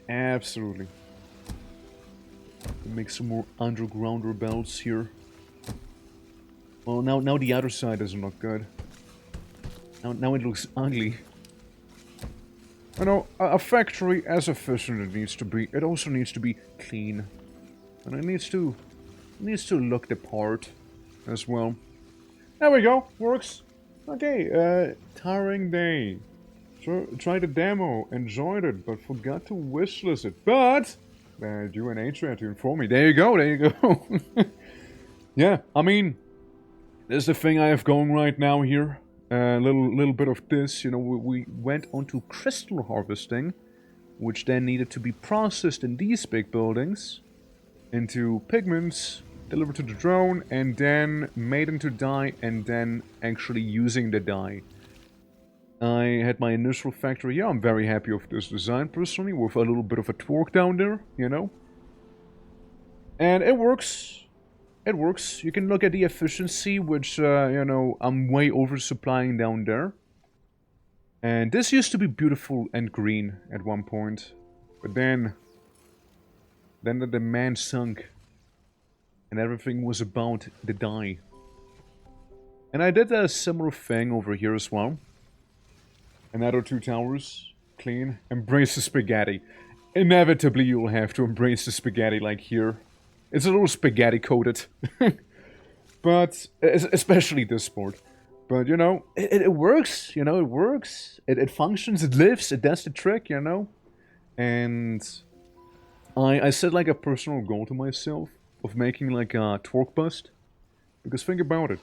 Absolutely. Make some more underground rebels here. Well, now the other side doesn't look good. Now it looks ugly. You know, a factory as efficient as it needs to be, it also needs to be clean. And it needs to look the part as well. There we go, works. Okay, tiring day. Tried the demo, enjoyed it, but forgot to wishlist it. But you and H had to inform me. There you go. Yeah, I mean, there's the thing I have going right now here. Little bit of this, you know, we went onto crystal harvesting, which then needed to be processed in these big buildings into pigments, delivered to the drone, and then made into dye, and then actually using the dye. I had my initial factory. Yeah, I'm very happy with this design personally, with a little bit of a torque down there, you know. And it works. It works. You can look at the efficiency, which, you know, I'm way oversupplying down there. And this used to be beautiful and green at one point. But then the demand sunk. And everything was about the dye. And I did a similar thing over here as well. Another 2 towers. Clean. Embrace the spaghetti. Inevitably you'll have to embrace the spaghetti like here. It's a little spaghetti coated. But, especially this sport. But, you know, it works, you know, it works. It functions, it lives, it does the trick, you know. And I set like a personal goal to myself of making like a torque bust. Because think about it.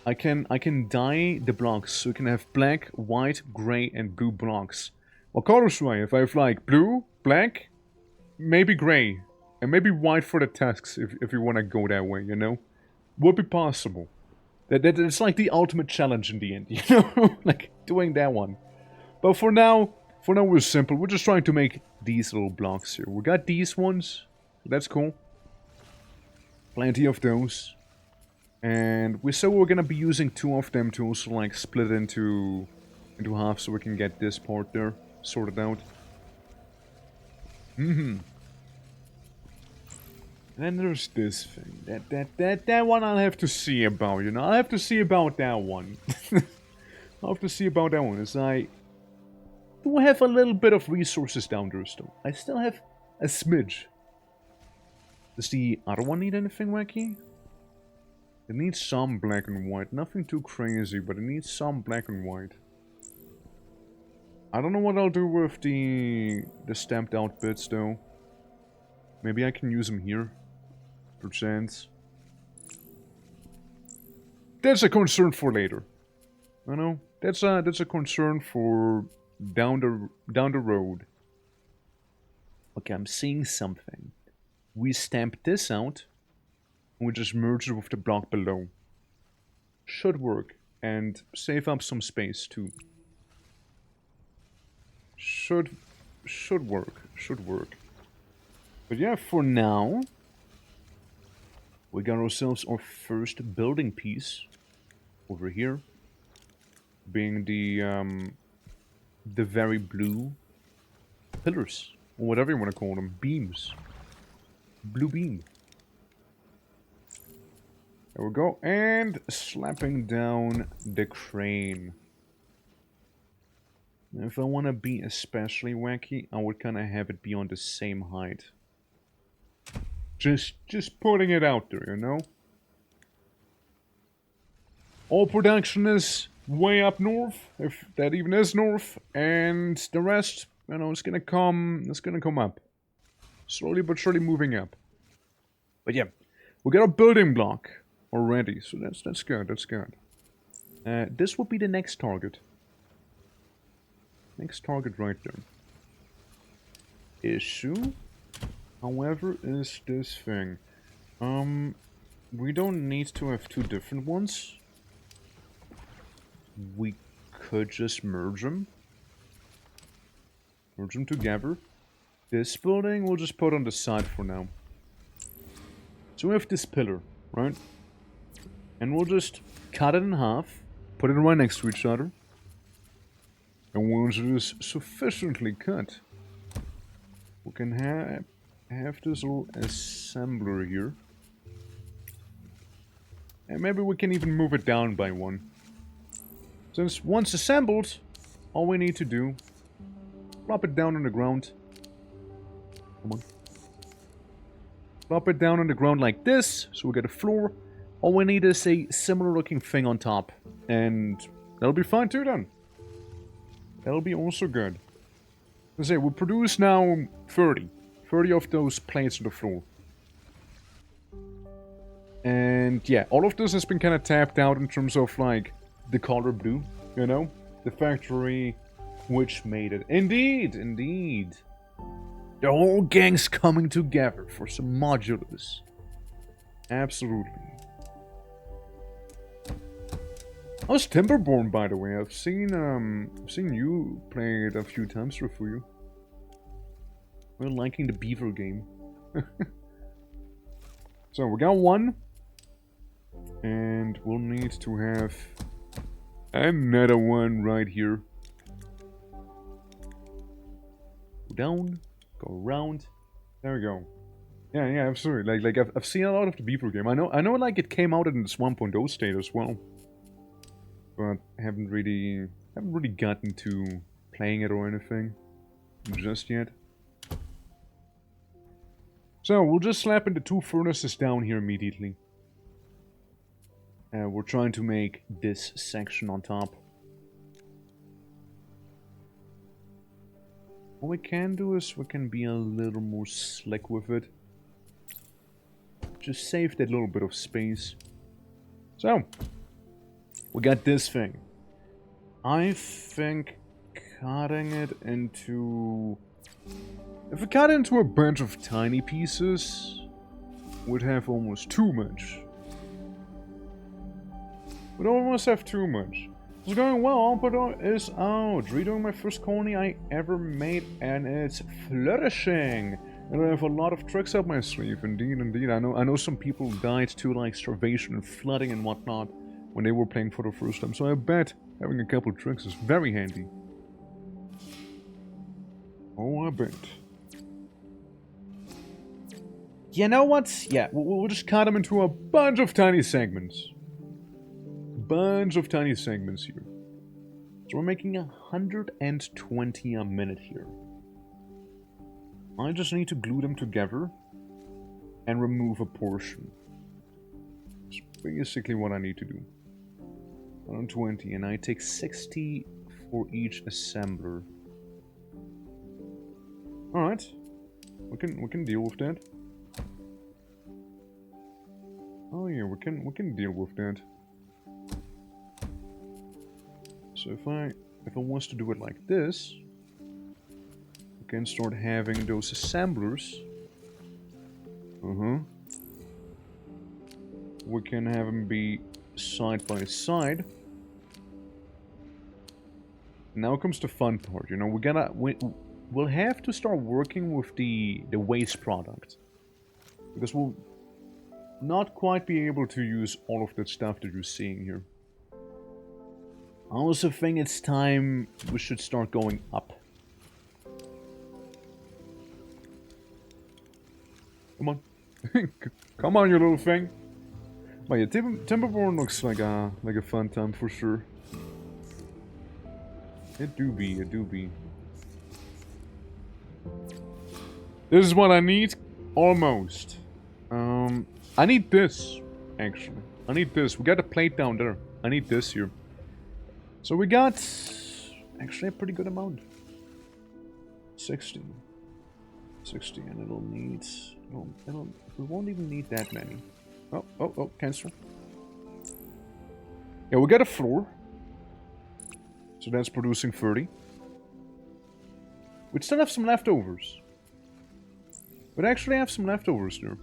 I can dye the blocks, so you can have black, white, gray, and blue blocks. Well, colors wise, if I have like blue, black, maybe gray. And maybe white for the tasks, if you want to go that way, you know? Would be possible. It's like the ultimate challenge in the end, you know? Like, doing that one. But for now we're simple. We're just trying to make these little blocks here. We got these ones. That's cool. Plenty of those. And we said we're gonna be using 2 of them to also, like, split into half so we can get this part there sorted out. And then there's this thing. That one I'll have to see about, you know. I'll have to see about that one. I'll have to see about that one, as I do have a little bit of resources down there still. I still have a smidge. Does the other one need anything wacky? It needs some black and white. Nothing too crazy, but it needs some black and white. I don't know what I'll do with the stamped out bits though. Maybe I can use them here. Perchance. That's a concern for later. I know. That's a concern for down the road. Okay, I'm seeing something. We stamp this out, and we just merge it with the block below. Should work, and save up some space too. Should work. But yeah, for now, we got ourselves our first building piece over here, being the very blue pillars, or whatever you want to call them, beams. Blue beam. There we go, and slapping down the crane. Now, if I want to be especially wacky, I would kind of have it be on the same height. Just putting it out there, you know? All production is way up north, if that even is north, and the rest, you know, it's gonna come up. Slowly but surely moving up. But yeah, we got a building block already, so that's good, that's good. This will be the next target. Next target right there. Issue, however, is this thing. We don't need to have two different ones. We could just merge them. Merge them together. This building we'll just put on the side for now. So we have this pillar, right? And we'll just cut it in half, put it right next to each other. And once it is sufficiently cut, we can have this little assembler here. And maybe we can even move it down by one. Since once assembled, all we need to do, drop it down on the ground. Come on. Drop it down on the ground like this, so we get a floor. All we need is a similar looking thing on top. And that'll be fine too then. That'll be also good. Let's say we produce now 30 of those plates on the floor. And yeah, all of this has been kind of tapped out in terms of like the color blue, you know? The factory which made it. Indeed, indeed. The whole gang's coming together for some modulus. Absolutely. How's Timberborn, by the way? I've seen you play it a few times for you. We're liking the beaver game. So we got one. And we'll need to have another one right here. Go down, go around. There we go. Yeah, absolutely. Like I've seen a lot of the beaver game. I know like it came out in this 1.0 state as well. But haven't really gotten to playing it or anything just yet. So we'll just slap in the two furnaces down here immediately. We're trying to make this section on top. What we can do is we can be a little more slick with it. Just save that little bit of space. So, we got this thing. I think cutting it into... If we cut it into a bunch of tiny pieces, we'd have almost too much. We'd almost have too much. It's going well, but is out. Redoing my first colony I ever made, and it's flourishing. And I have a lot of tricks up my sleeve. Indeed, indeed. I know some people died to like starvation and flooding and whatnot when they were playing for the first time. So I bet having a couple tricks is very handy. Oh, I bet. You know what? Yeah, we'll just cut them into a bunch of tiny segments. Bunch of tiny segments here. So we're making 120 a minute here. I just need to glue them together and remove a portion. That's basically what I need to do. 120, and I take 60 for each assembler. Alright. We can deal with that. Oh yeah, we can deal with that. So if I was to do it like this, we can start having those assemblers. We can have them be side by side. Now comes the fun part, you know, we'll have to start working with the waste product. Because we'll not quite be able to use all of that stuff that you're seeing here. I also think it's time we should start going up. Come on. Come on, you little thing. But yeah, Timberborn looks like a fun time for sure. It do be. This is what I need? Almost. I need this, actually. I need this. We got a plate down there. I need this here. So we got actually a pretty good amount. 60. 60, and it'll need... we won't even need that many. Oh, cancel. Yeah, we got a floor. So that's producing 30. We still have some leftovers. We'd actually have some leftovers there.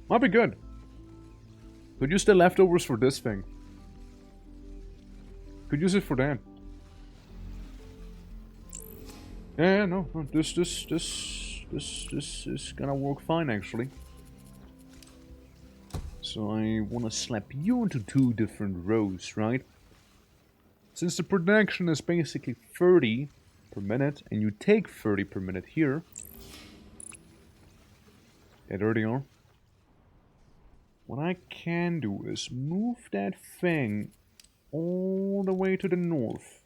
Might be good. Could use the leftovers for this thing. Could use it for that. Yeah, no, this is gonna work fine actually. So I wanna slap you into 2 different rows, right? Since the production is basically 30 per minute, and you take 30 per minute here. Yeah, there they are. What I can do is move that thing all the way to the north.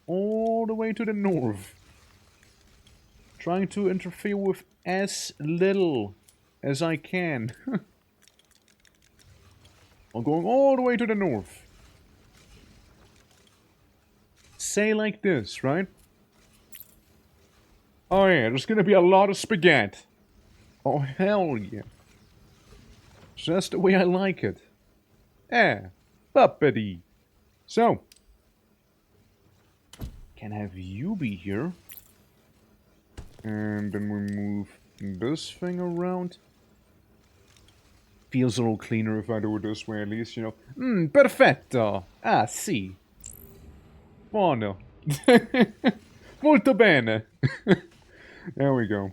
All the way to the north. Trying to interfere with as little as I can. I'm going all the way to the north. Say like this, right? Oh yeah, there's gonna be a lot of spaghetti. Oh hell yeah. Just the way I like it. Yeah, puppety. So, can have you be here. And then we move this thing around. Feels a little cleaner if I do it this way at least, you know. Perfetto. Ah, sì. Buono. Molto bene. There we go.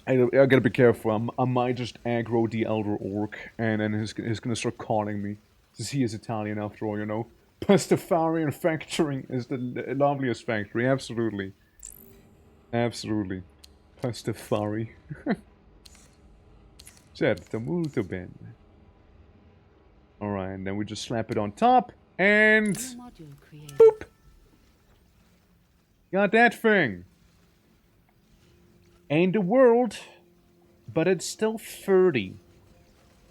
I gotta be careful. I might just aggro the Elder Orc, and then he's gonna start calling me. Since he is Italian after all, you know. Pastafarian factoring is the loveliest factory, absolutely. Absolutely. Pastafari. Certo, molto bene. Alright, and then we just slap it on top, and... boop! Got that thing! Ain't the world, but it's still 30.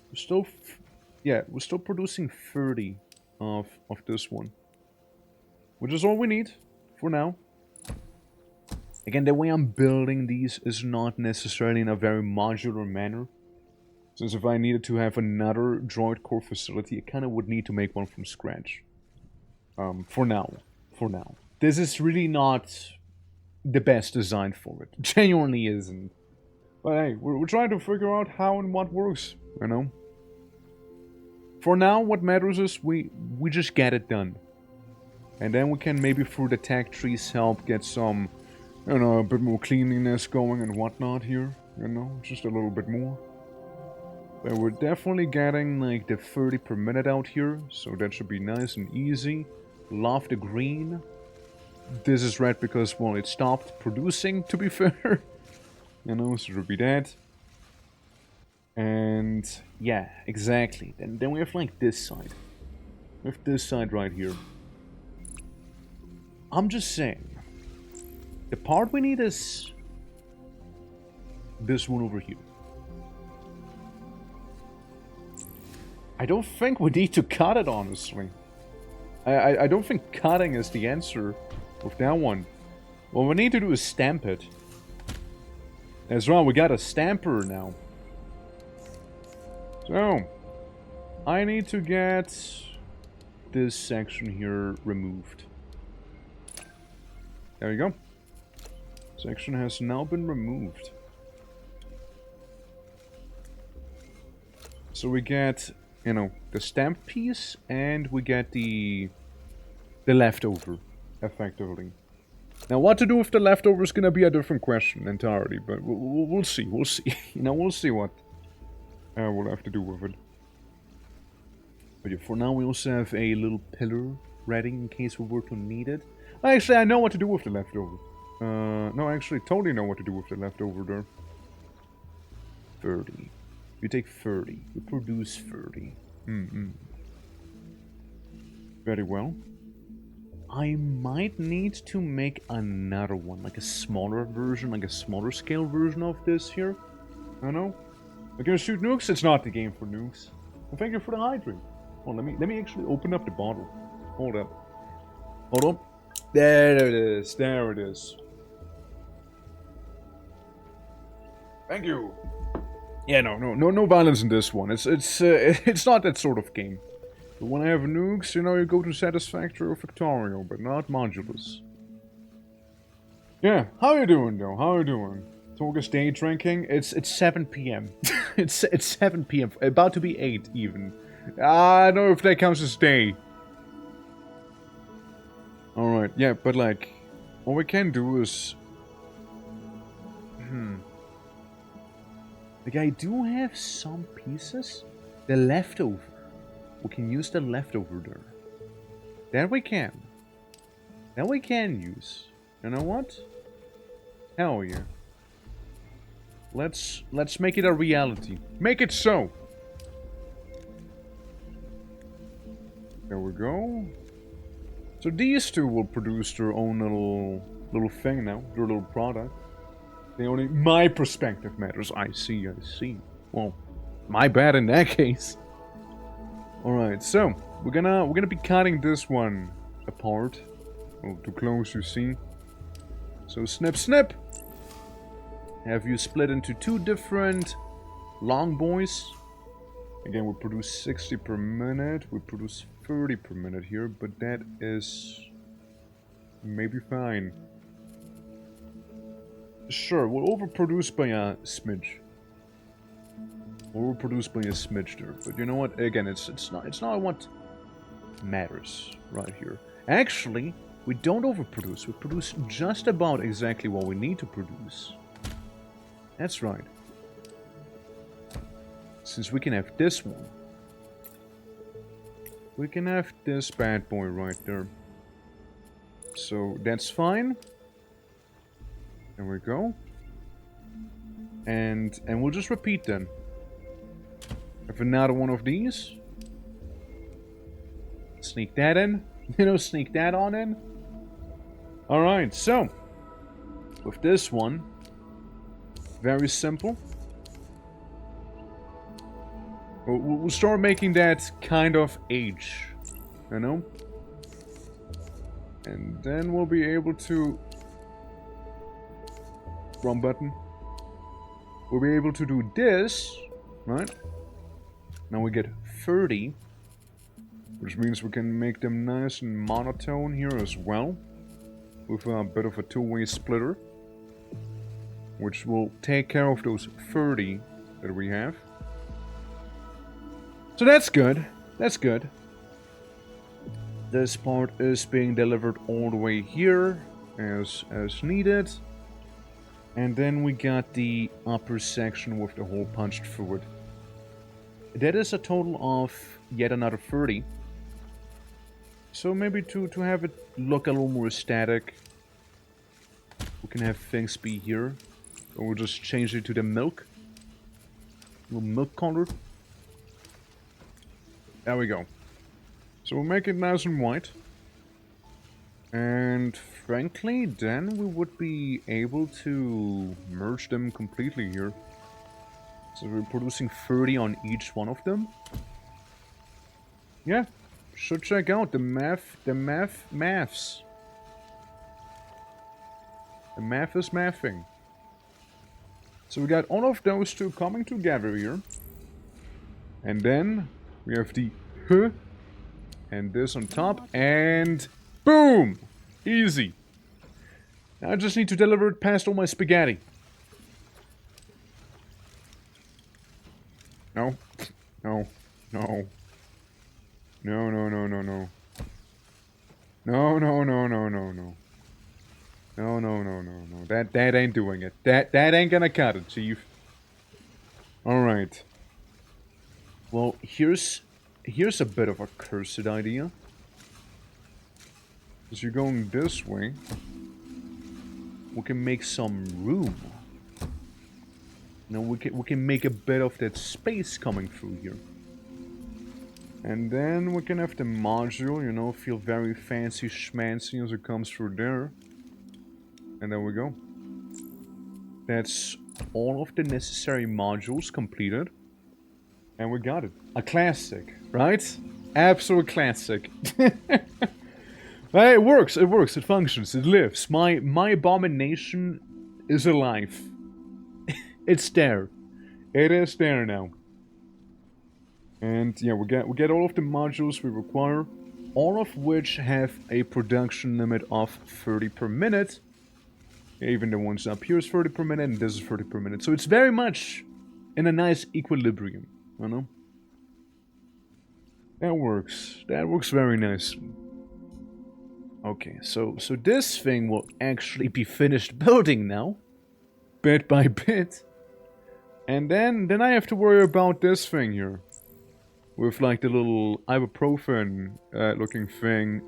We're still... we're still producing 30 of this one. Which is all we need, for now. Again, the way I'm building these is not necessarily in a very modular manner. Since if I needed to have another droid core facility, I kind of would need to make one from scratch. For now. This is really not the best design for it. Genuinely isn't. But hey, we're trying to figure out how and what works, you know? For now, what matters is we just get it done. And then we can maybe through the tech trees help get some, you know, a bit more cleanliness going and whatnot here. You know, just a little bit more. But we're definitely getting like the 30 per minute out here, so that should be nice and easy. Love the green. This is red because, well, it stopped producing, to be fair. You know, so it'll be that. And yeah, exactly. Then we have like this side. With this side right here. I'm just saying. The part we need is this one over here. I don't think we need to cut it, honestly. I don't think cutting is the answer with that one. What we need to do is stamp it. That's right, we got a stamper now. So, I need to get this section here removed. There you go. Section has now been removed. So we get, you know, the stamp piece, and we get the leftover, effectively. Now, what to do with the leftover is gonna be a different question entirely, but we'll see, we'll see. You know, we'll see what we'll have to do with it. But yeah, for now, we also have a little pillar ready in case we were to need it. Actually, I know what to do with the leftover. No, actually, totally know what to do with the leftover there. 30. You take 30. You produce 30. Very well. I might need to make another one, like a smaller version, like a smaller scale version of this here. I don't know. We're gonna shoot nukes? It's not the game for nukes. Well, thank you for the hydrate. Oh, let me actually open up the bottle. Hold up. Hold on. There it is. There it is. Thank you. Yeah, no violence in this one. It's not that sort of game. But when I have nukes, you know, you go to Satisfactory or Factorio, but not Modulus. Yeah, how you doing, though? How you doing? Torgus day drinking? It's 7 p.m. it's 7 p.m. About to be 8 even. I don't know if that counts as day. Alright, yeah, but like, what we can do is... Like, I do have some pieces. The leftover. We can use the leftover there. That we can. That we can use. You know what? Hell yeah. Let's make it a reality. Make it so. There we go. So these two will produce their own little thing now. Their little product. Only my perspective matters. I see. Well, my bad in that case. Alright, so we're gonna be cutting this one apart. Oh, too close, you see. So snip snip. Have you split into two different long boys. Again, we produce 60 per minute. We produce 30 per minute here, but that is maybe fine. Sure, we'll overproduce by a smidge. Overproduce by a smidge there, but you know what? Again, it's not what matters right here. Actually, we don't overproduce. We produce just about exactly what we need to produce. That's right. Since we can have this one, we can have this bad boy right there. So that's fine. There we go. And we'll just repeat then. Have another one of these. Sneak that in. You know, sneak that on in. Alright, so with this one, very simple. We'll start making that kind of age, you know? And then we'll be able to... Wrong button. We'll be able to do this, right? Now we get 30, which means we can make them nice and monotone here as well, with a bit of a two-way splitter, which will take care of those 30 that we have. So that's good. That's good. This part is being delivered all the way here, as needed. And then we got the upper section with the hole punched through it. That is a total of yet another 30. So maybe to have it look a little more static, we can have things be here. Or we'll just change it to the milk. A little milk color. There we go. So we'll make it nice and white. And frankly, then we would be able to merge them completely here. So we're producing 30 on each one of them. Yeah, should check out the maths. The math is mathing. So we got all of those two coming together here. And then we have the huh and this on top, and boom! Easy. Now I just need to deliver it past all my spaghetti. No. No. No. No, no, no, no, no. No, no, no, no, no, no. No, no, no, no, no. That ain't doing it. That ain't gonna cut it, Chief. Alright. Well, here's a bit of a cursed idea. As you're going this way, we can make some room. Now we can make a bit of that space coming through here. And then we can have the module, you know, feel very fancy schmancy as it comes through there. And there we go. That's all of the necessary modules completed. And we got it. A classic, right? Absolute classic. Hey, it works, it functions, it lives. My abomination is alive. It's there. It is there now. And yeah, we get all of the modules we require, all of which have a production limit of 30 per minute. Even the ones up here is 30 per minute, and this is 30 per minute. So it's very much in a nice equilibrium, you know? That works. That works very nicely. Okay, so this thing will actually be finished building now. Bit by bit. And then I have to worry about this thing here. With like the little ibuprofen looking thing.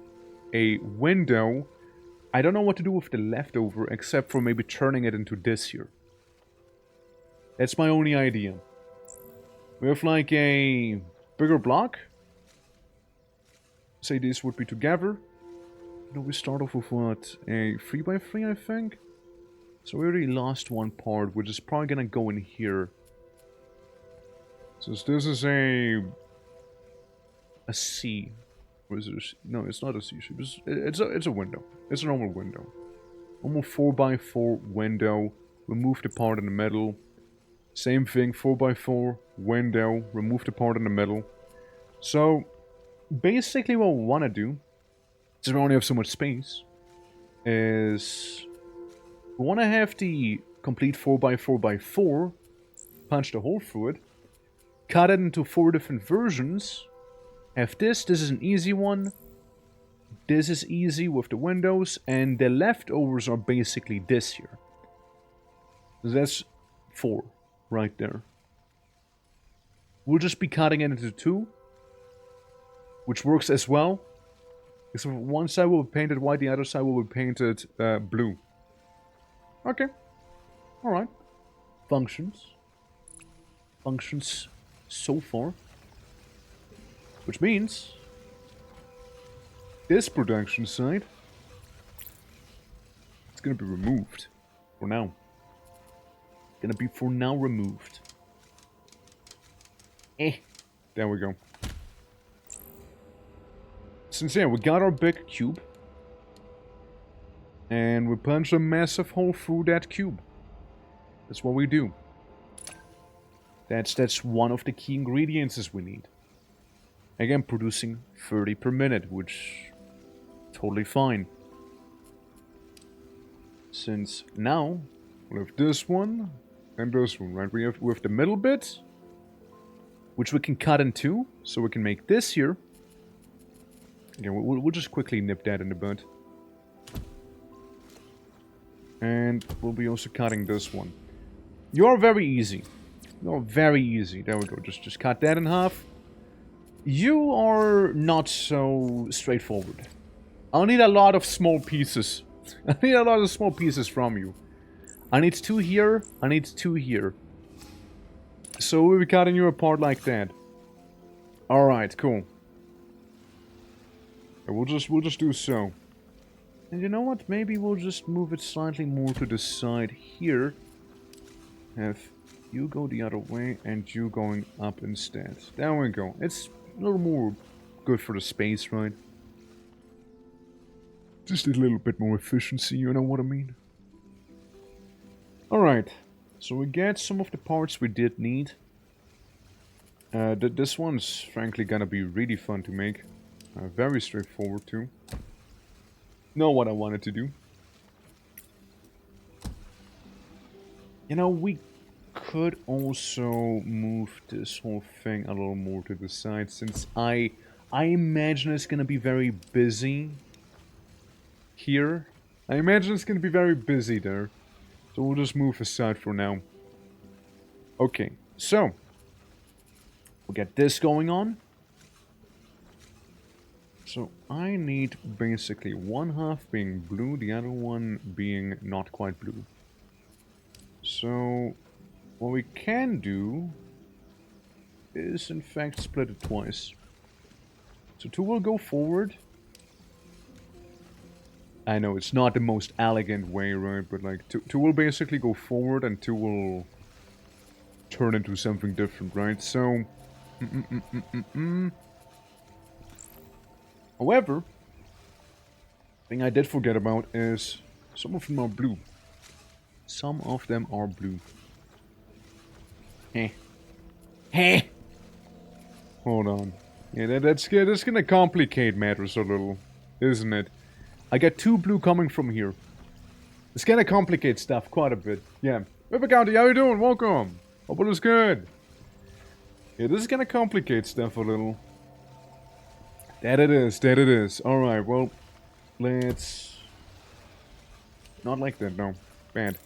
A window. I don't know what to do with the leftover except for maybe turning it into this here. That's my only idea. We have like a bigger block. Say these would be together. No, we start off with what? A 3x3, I think? So we already lost one part, which is probably gonna go in here. Since this is a C. Or is it a C? No, it's not a C shape. It's a window. It's a normal window. Normal 4x4 window. Remove the part in the middle. Same thing, 4x4 window. Remove the part in the middle. So, basically what we want to do, since we only have so much space, is we want to have the complete 4x4x4, punch the hole through it, cut it into 4 different versions, have this is an easy one, this is easy with the windows, and the leftovers are basically this here. So that's 4, right there. We'll just be cutting it into 2, which works as well. So one side will be painted white, the other side will be painted blue. Okay. Alright. Functions. Functions so far. Which means this production side is gonna be removed. For now. Gonna be for now removed. There we go. Since yeah, we got our big cube. And we punch a massive hole through that cube. That's what we do. That's one of the key ingredients we need. Again, producing 30 per minute, which totally fine. Since now we have this one and this one, right? We have the middle bit, which we can cut in two, so we can make this here. Again, we'll just quickly nip that in the bud. And we'll be also cutting this one. You're very easy. You're very easy. There we go. Just cut that in half. You are not so straightforward. I'll need a lot of small pieces. I need a lot of small pieces from you. I need 2 here. I need 2 here. So we'll be cutting you apart like that. Alright, cool. And we'll just do so. And you know what? Maybe we'll just move it slightly more to the side here. Have you go the other way and you going up instead. There we go. It's a little more good for the space, right? Just a little bit more efficiency, you know what I mean? Alright. So we get some of the parts we did need. This one's frankly gonna be really fun to make. Very straightforward too. Know what I wanted to do. You know, we could also move this whole thing a little more to the side, since I imagine it's gonna be very busy here. I imagine it's gonna be very busy there. So we'll just move aside for now. Okay, so we'll get this going on. So I need basically one half being blue, the other one being not quite blue. So what we can do is in fact split it twice. So two will go forward. I know it's not the most elegant way, right? But like two will basically go forward and two will turn into something different, right? So however, thing I did forget about is some of them are blue. Some of them are blue. Heh. Heh. Hold on. Yeah, that's gonna complicate matters a little, isn't it? I got two blue coming from here. It's gonna complicate stuff quite a bit. Yeah. River County, how you doing? Welcome. Hope all is good. Yeah, this is gonna complicate stuff a little. That it is, that it is. Alright, well, let's... Not like that, no. Bad.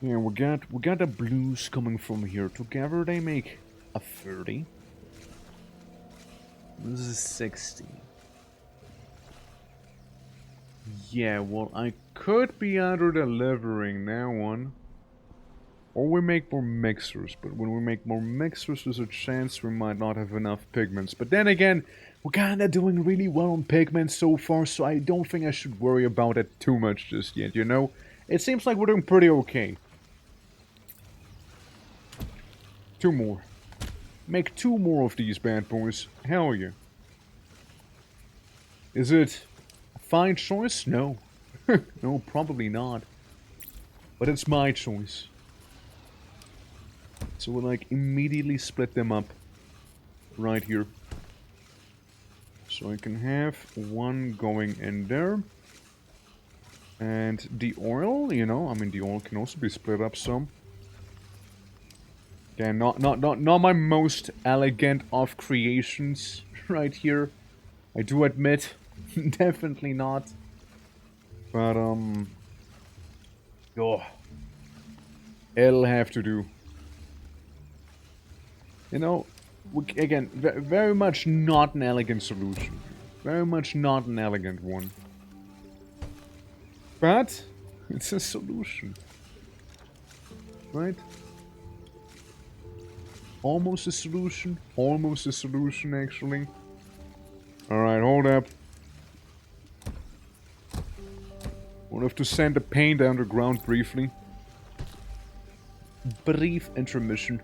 Yeah, we got the blues coming from here. Together they make a 30. This is 60. Yeah, well, I could be either delivering that one, or we make more mixers. But when we make more mixers, there's a chance we might not have enough pigments. But then again, we're kinda doing really well on pigments so far, so I don't think I should worry about it too much just yet, you know? It seems like we're doing pretty okay. Two more. Make two more of these bad boys. Hell yeah. Is it a fine choice? No. No, probably not. But it's my choice. So we'll like immediately split them up right here. So I can have one going in there. And the oil, you know, I mean the oil can also be split up some. Yeah, not my most elegant of creations right here. I do admit, definitely not. But oh, it'll have to do. You know, again, very much not an elegant solution. Very much not an elegant one. But it's a solution, right? Almost a solution actually. Alright, hold up. We'll have to send the paint underground briefly. Brief intermission.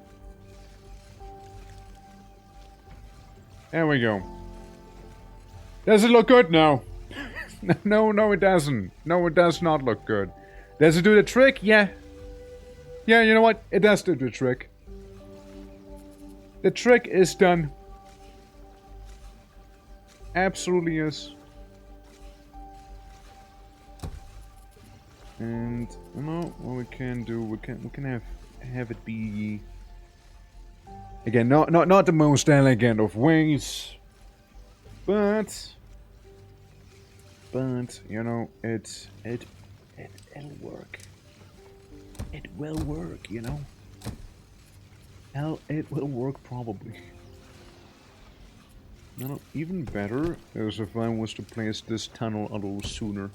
There we go. Does it look good now? No, it doesn't. No, it does not look good. Does it do the trick? Yeah. Yeah, you know what? It does do the trick. The trick is done. Absolutely is. And you know what we can do? We can have it be again not the most elegant of ways, but you know it'll work. It will work, you know. Hell, it will work probably. No, even better is if I was to place this tunnel a little sooner.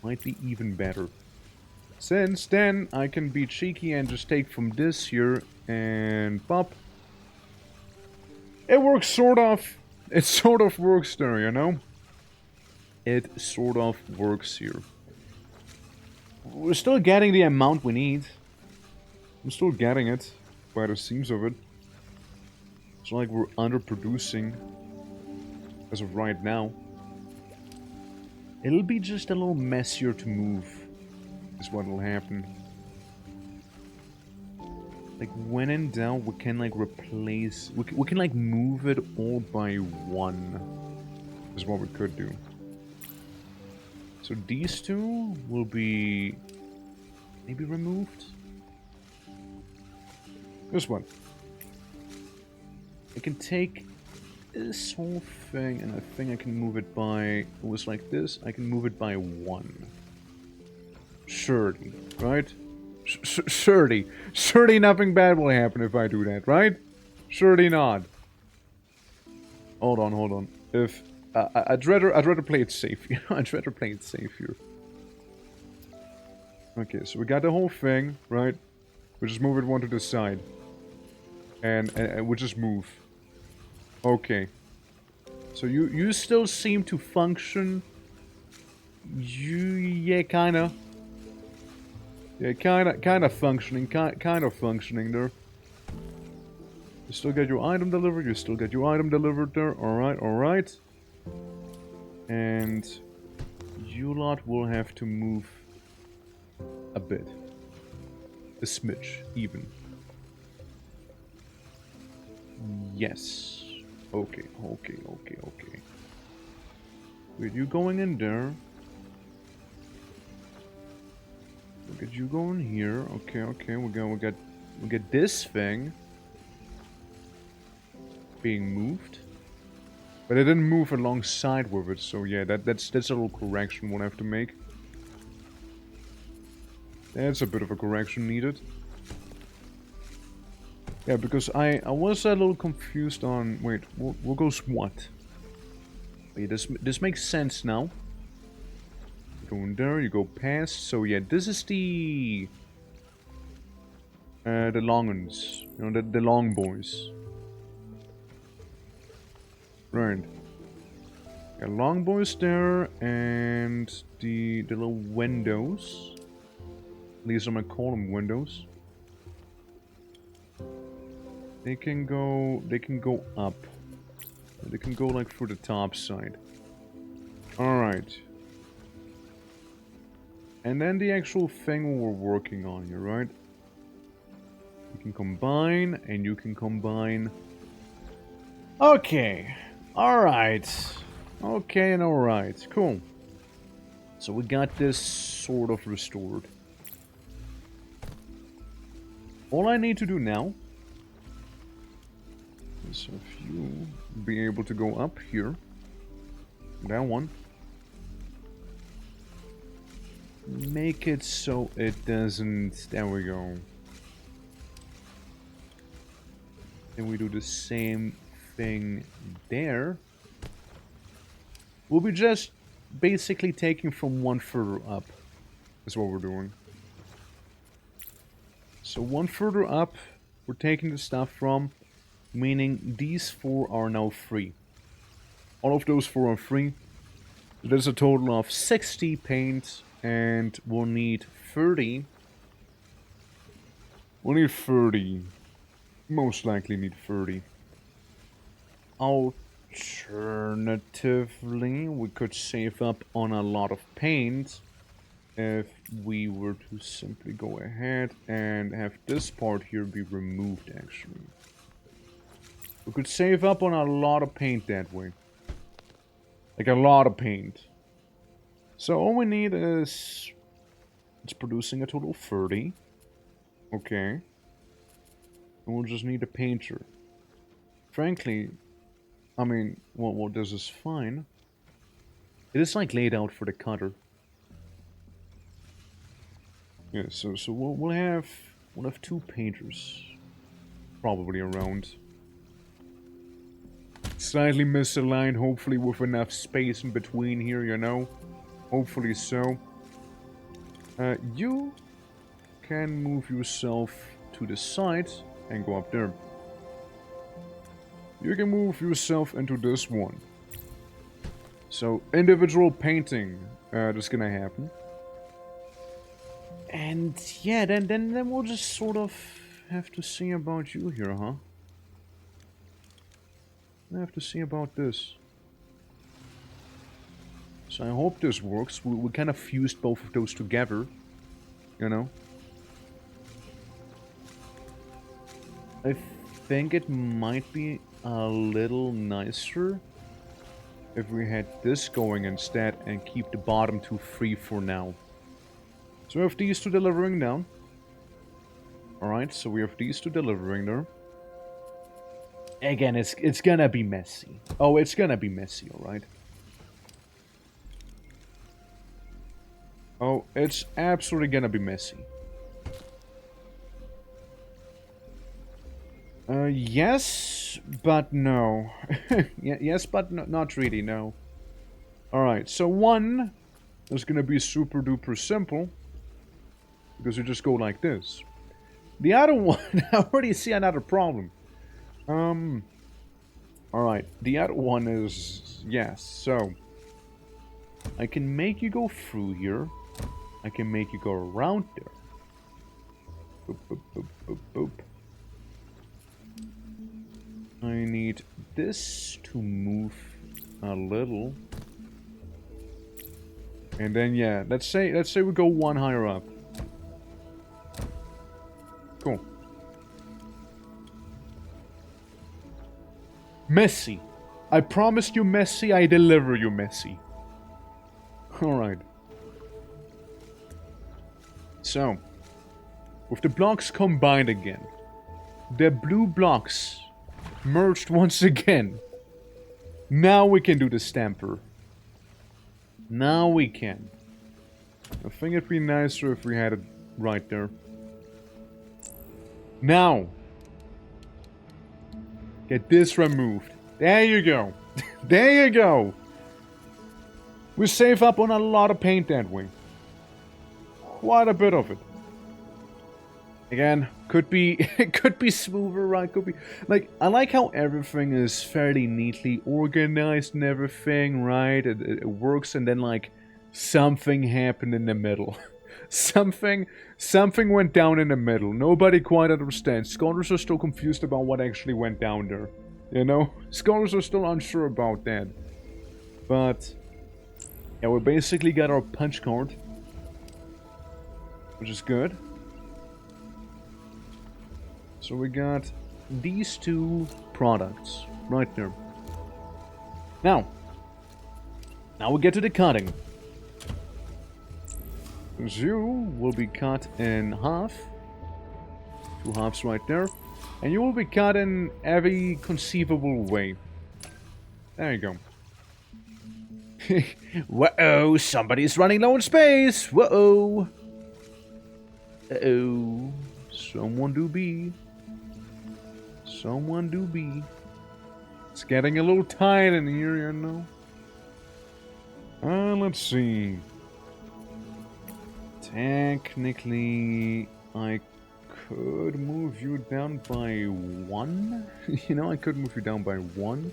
Might be even better. Since then, I can be cheeky and just take from this here and pop. It works sort of. it sort of works there, you know? It sort of works here. We're still getting the amount we need. I'm still getting it, by the seams of it. It's not like we're underproducing as of right now. It'll be just a little messier to move, is what will happen. Like, when in doubt, we can, like, replace... We can, like, move it all by one, is what we could do. So these two will be... maybe removed? This one. I can take this whole thing, and I think I can move it by... it was like this, I can move it by one. 30, right? 30. 30, nothing bad will happen if I do that, right? 30 not. Hold on. If... I'd rather play it safe, you know? I'd rather play it safe here. Okay, so we got the whole thing, right? We just move it one to the side. And we just move. Okay. So you still seem to function. Yeah, kinda. Yeah, kinda functioning. Kind of functioning there. You still get your item delivered. You still get your item delivered there. Alright. And you lot will have to move a bit. A smidge, even. Yes. Okay. With you going in there. Look at you going here. Okay. We get this thing being moved. But it didn't move alongside with it, so yeah, that's a little correction we'll have to make. That's a bit of a correction needed. Yeah, because I was a little confused on... wait, what goes what? Wait, this makes sense now. Go in there, you go past. So yeah, this is the long uns. You know, the long boys. Right. Yeah, long boys there, and the little windows. At least I'm gonna call them windows. They can go up. They can go like through the top side. Alright. And then the actual thing we're working on here, right? You can combine, and you can combine. Okay. Alright. Okay and alright. Cool. So we got this sort of restored. All I need to do now is if you be able to go up here. That one. Make it so it doesn't... there we go. And we do the same thing there. We'll be just basically taking from one further up. Is what we're doing. So one further up, we're taking the stuff from, meaning these four are now free. All of those four are free. There's a total of 60 paint, and we'll need 30. We'll need 30. Most likely need 30. Alternatively, we could save up on a lot of paint if we were to simply go ahead and have this part here be removed, actually. We could save up on a lot of paint that way. Like a lot of paint. So all we need is... it's producing a total of 30. Okay. And we'll just need a painter. Frankly, I mean, well, this is fine. It is like laid out for the cutter. Yeah, so we'll have two painters probably around. Slightly misaligned, hopefully with enough space in between here, you know. Hopefully so. You can move yourself to the side and go up there. you can move yourself into this one. So, individual painting that's gonna happen. And yeah, then we'll just sort of have to see about you here, huh? I have to see about this. So I hope this works. We kind of fused both of those together, you know? I think it might be a little nicer if we had this going instead and keep the bottom two free for now. So we have these two delivering down. Alright, so we have these two delivering there. Again, it's gonna be messy. Oh, it's gonna be messy, alright? Oh, it's absolutely gonna be messy. Yes, but no. Yes, but no, not really, no. Alright, so one is gonna be super duper simple. Because you just go like this. The other one, I already see another problem. Alright, the other one is, yes, so. I can make you go through here. I can make you go around there. Boop, boop, boop, boop, boop. I need this to move a little. And then, yeah, let's say we go one higher up. Cool. Messy. I promised you messy, I deliver you messy. Alright. So, with the blocks combined again, the blue blocks merged once again. Now we can do the stamper. Now we can. I think it'd be nicer if we had it right there. Now, get this removed. There you go. There you go. We save up on a lot of paint that way. Quite a bit of it. Again, could be it could be smoother, right? Could be like I like how everything is fairly neatly organized and everything, right? It works, and then like something happened in the middle. Something went down in the middle. Nobody quite understands. Scholars are still confused about what actually went down there. You know? Scholars are still unsure about that. But yeah, we basically got our punch card. Which is good. So we got these two products right there. Now we get to the cutting. You will be cut in half. Two halves right there. And you will be cut in every conceivable way. There you go. Whoa, somebody's running low in space. Whoa. Uh-oh. Someone do be. Someone do be. It's getting a little tight in here, you know. Let's see. Technically, I could move you down by one. You know, I could move you down by one.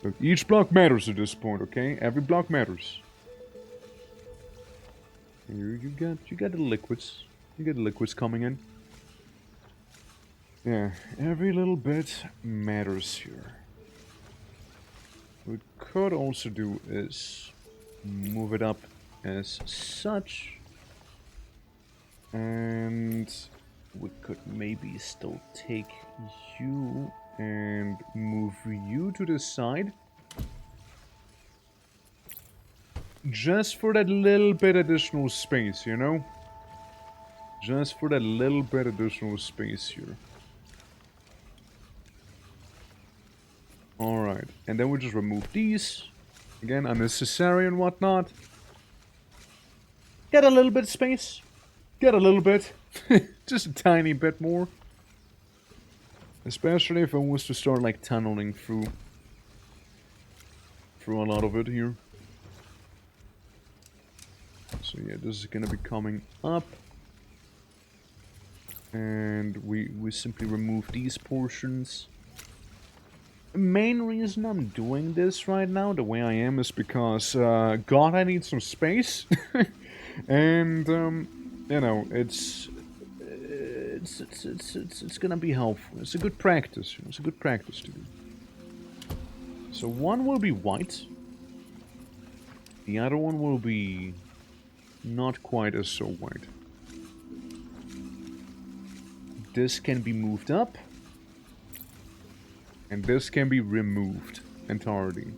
Look, each block matters at this point, okay? Every block matters. Here you got the liquids. You got the liquids coming in. Yeah, every little bit matters here. What we could also do is move it up as such. And we could maybe still take you and move you to the side. Just for that little bit additional space, you know? Just for that little bit additional space here. Alright, and then we just remove these. Again, unnecessary and whatnot. Get a little bit of space. Get a little bit. Just a tiny bit more. Especially if I was to start like tunneling through a lot of it here. So yeah, this is gonna be coming up. And we simply remove these portions. main reason I'm doing this right now, the way I am, is because, God, I need some space. And, you know, it's gonna be helpful. It's a good practice. It's a good practice to do. So one will be white. The other one will be not quite as so white. This can be moved up. And this can be removed entirely.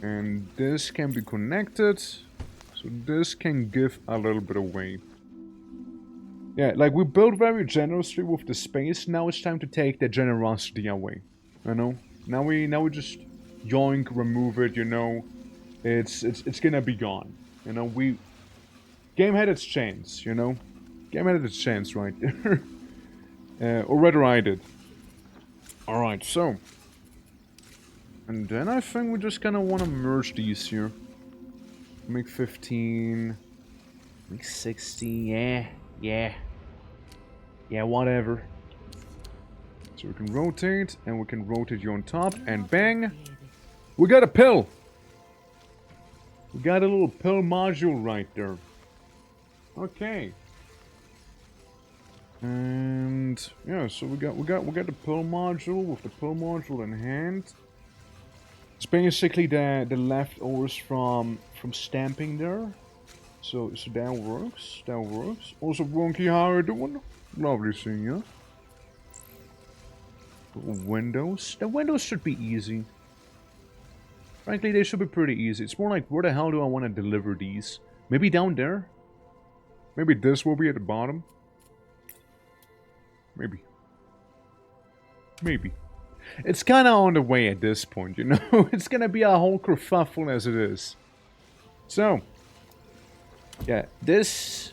And this can be connected. So this can give a little bit away. Yeah, like we built very generously with the space. Now it's time to take the generosity away. You know? Now we just yoink, remove it, you know. It's gonna be gone. You know, game had its chance, you know? Game had its chance right there. Or rather I did. Alright, so. And then I think we just kinda wanna merge these here. Make 15. Make 60. Yeah, whatever. So we can rotate, and we can rotate you on top, and bang! We got a pill! We got a little pill module right there. Okay. And yeah, so we got the pill module with the pill module in hand. It's basically the leftovers from stamping there. So that works. That works. Also, Wonky, how are you doing? Lovely seeing you. Windows. The windows should be easy. Frankly, they should be pretty easy. It's more like, where the hell do I want to deliver these? Maybe down there? Maybe this will be at the bottom? Maybe. Maybe. It's kind of on the way at this point, you know? It's gonna be a whole kerfuffle as it is. So. Yeah, this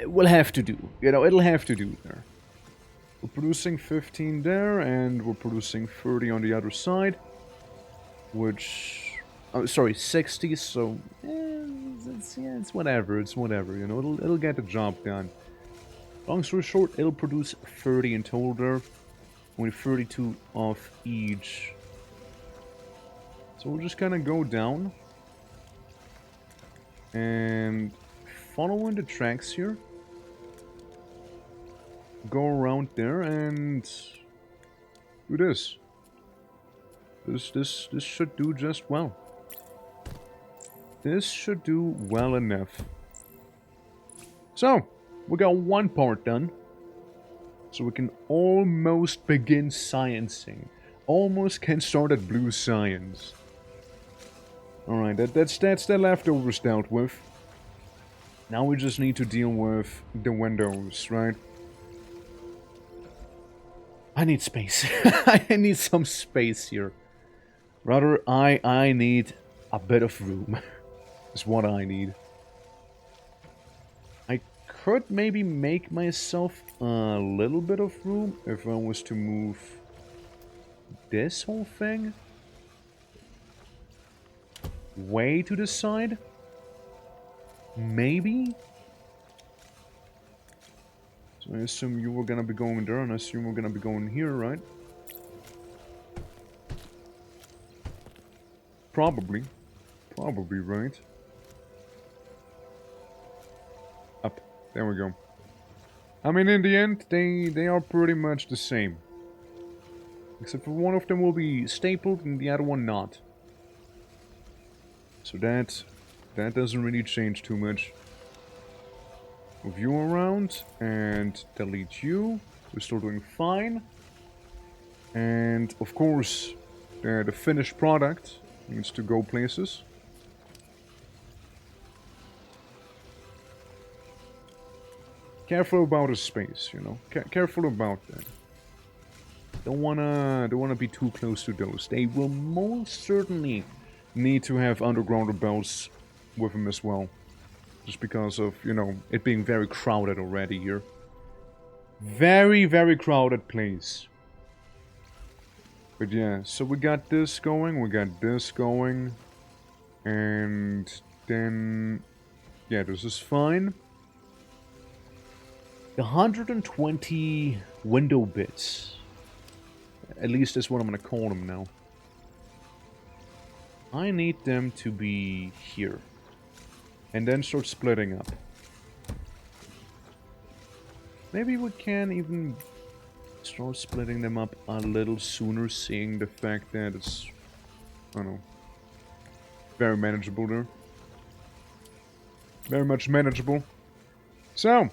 will have to do. You know, it'll have to do there. We're producing 15 there, and we're producing 30 on the other side. Which... Oh, sorry, 60, so... it's whatever, it's whatever, you know, it'll get the job done. Long story short, it'll produce 30 in total there. Only 32 of each. So we'll just kind of go down. And following the tracks here. Go around there and do this. This should do just well. This should do well enough. So, we got one part done. So we can almost begin sciencing. Almost can start at blue science. Alright, that's the leftovers dealt with. Now we just need to deal with the windows, right? I need space. I need some space here. Rather, I need a bit of room. Is what I need. I could maybe make myself a little bit of room if I was to move this whole thing way to the side. Maybe? So I assume you were gonna be going there, and I assume we're gonna be going here, right? Probably. Probably, right? Up. There we go. I mean, in the end, they are pretty much the same. Except for one of them will be stapled and the other one not. So that doesn't really change too much. Move you around and delete you. We're still doing fine. And of course, the finished product needs to go places. Careful about the space, you know. Careful about that. Don't wanna be too close to those. They will most certainly need to have underground belts with them as well. Just because of, you know, it being very crowded already here. Very, very crowded place. But yeah, so we got this going, we got this going. And then... yeah, this is fine. The 120 window bits. At least that's what I'm gonna call them now. I need them to be here. And then start splitting up. Maybe we can even start splitting them up a little sooner, seeing the fact that it's, I don't know, very manageable there. Very much manageable. So,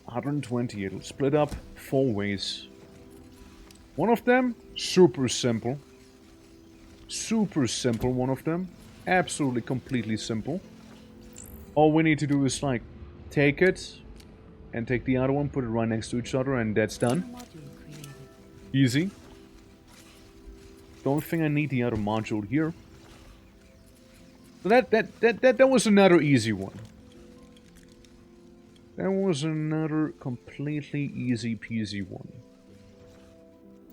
120, it'll split up 4 ways. One of them, super simple. Super simple, one of them. Absolutely, completely simple. All we need to do is, like, take it, and take the other one, put it right next to each other, and that's done. Module created. Easy. Don't think I need the other module here. So that was another easy one. That was another completely easy peasy one.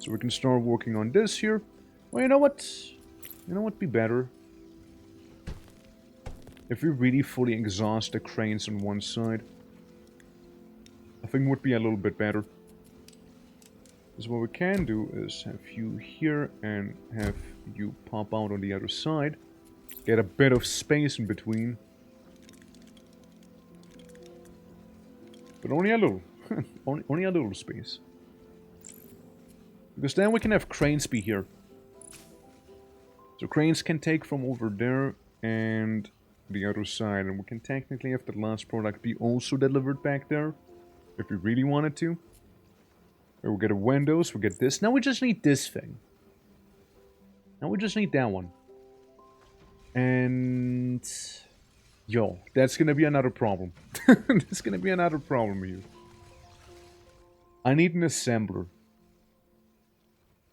So we can start working on this here. Well, you know what? You know what'd be better? If we really fully exhaust the cranes on one side. I think would be a little bit better. Because what we can do is have you here and have you pop out on the other side. Get a bit of space in between. But only a little. only a little space. Because then we can have cranes be here. So cranes can take from over there and the other side. And we can technically have the last product be also delivered back there. If we really wanted to. We'll get a windows, we'll get this. Now we just need this thing. Now we just need that one. And... yo, that's gonna be another problem. That's gonna be another problem here. I need an assembler.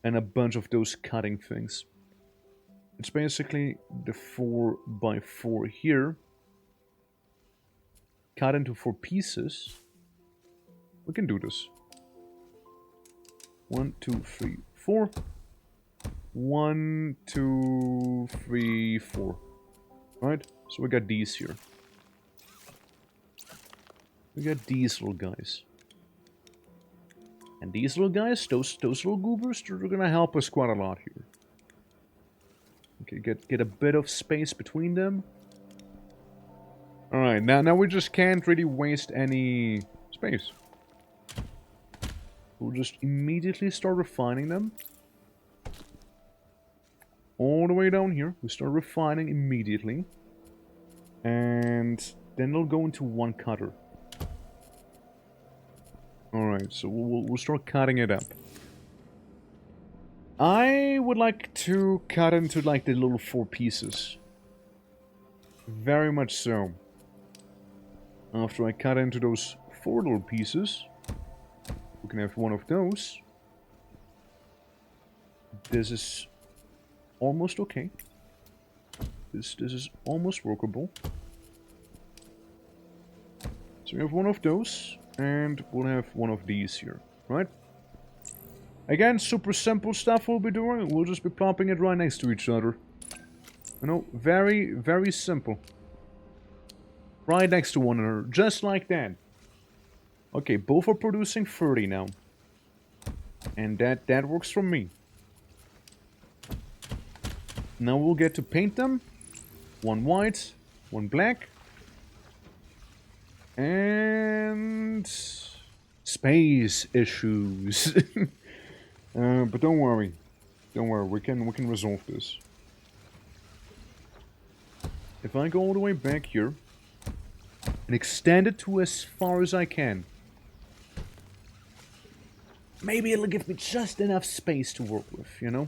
And a bunch of those cutting things. It's basically the 4x4 here. Cut into 4 pieces. We can do this. 1, 2, 3, 4. 1, 2, 3, 4. Right? So we got these here. We got these little guys. And these little guys, those little goobers, they're gonna help us quite a lot here. Okay, get a bit of space between them. Alright, now we just can't really waste any space. We'll just immediately start refining them. All the way down here. We start refining immediately. And then they'll go into one cutter. Alright, so we'll start cutting it up. I would like to cut into like the little 4 pieces. Very much so. After I cut into those 4 little pieces, we can have one of those. This is almost okay. This is almost workable. So we have one of those, and we'll have one of these here, right? Again, super simple stuff we'll be doing. We'll just be plopping it right next to each other. You know, very, very simple. Right next to one another, just like that. Okay, both are producing 30 now. And that works for me. Now we'll get to paint them. One white, one black. And... space issues. But don't worry. Don't worry, we can resolve this. If I go all the way back here and extend it to as far as I can, maybe it'll give me just enough space to work with, you know?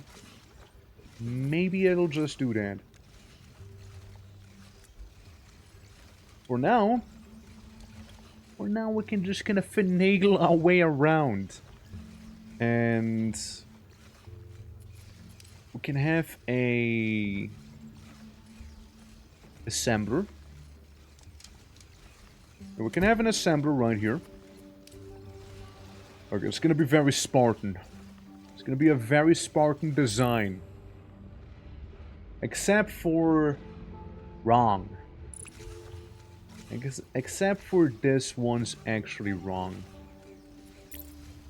Maybe it'll just do that. For now, we can just kind of finagle our way around. And we can have a assembler. And we can have an assembler right here. Okay, it's gonna be very Spartan. It's gonna be a very Spartan design. Except for... wrong. Except for this one's actually wrong.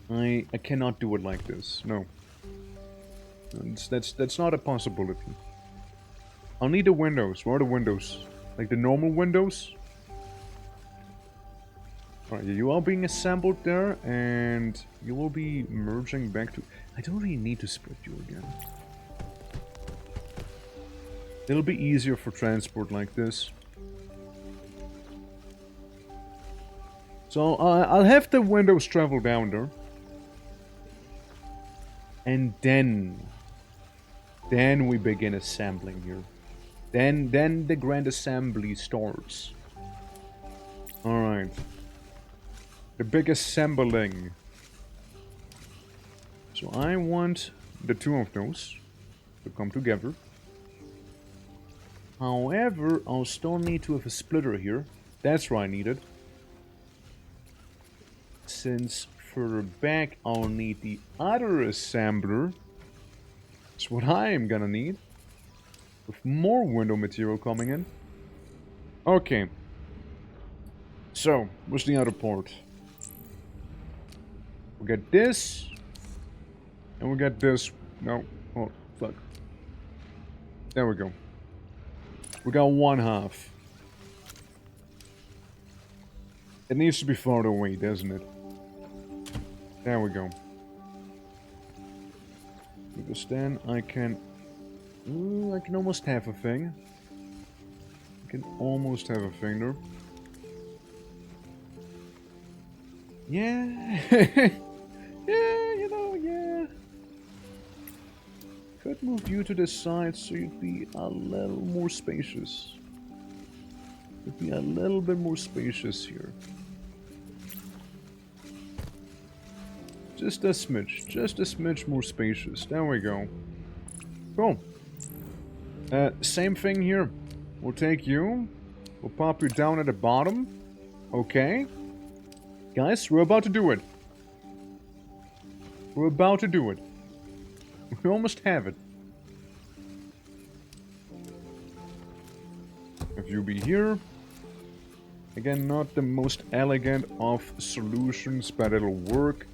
I cannot do it like this. No. That's not a possibility. I'll need the windows. Where are the windows? Like the normal windows? Alright, you are being assembled there, and you will be merging back to... I don't really need to split you again. It'll be easier for transport like this. So I'll have the windows travel down there. And then we begin assembling here. Then the grand assembly starts. Alright. The big assembling. So I want the two of those to come together. However, I'll still need to have a splitter here. That's where I need it. Since further back I'll need the other assembler. That's what I am gonna need. With more window material coming in. Okay. So, what's the other part? We got this. And we got this. No. Oh, fuck. There we go. We got one half. It needs to be farther away, doesn't it? There we go. Because then I can almost have a thing. I can almost have a thing there. Yeah. Yeah, you know, yeah. Could move you to the side so you'd be a little more spacious. You'd be a little bit more spacious here. Just a smidge more spacious. There we go. Cool. Same thing here. We'll take you. We'll pop you down at the bottom. Okay. Guys, we're about to do it. We're about to do it. We almost have it. If you be here. Again, not the most elegant of solutions, but it'll work.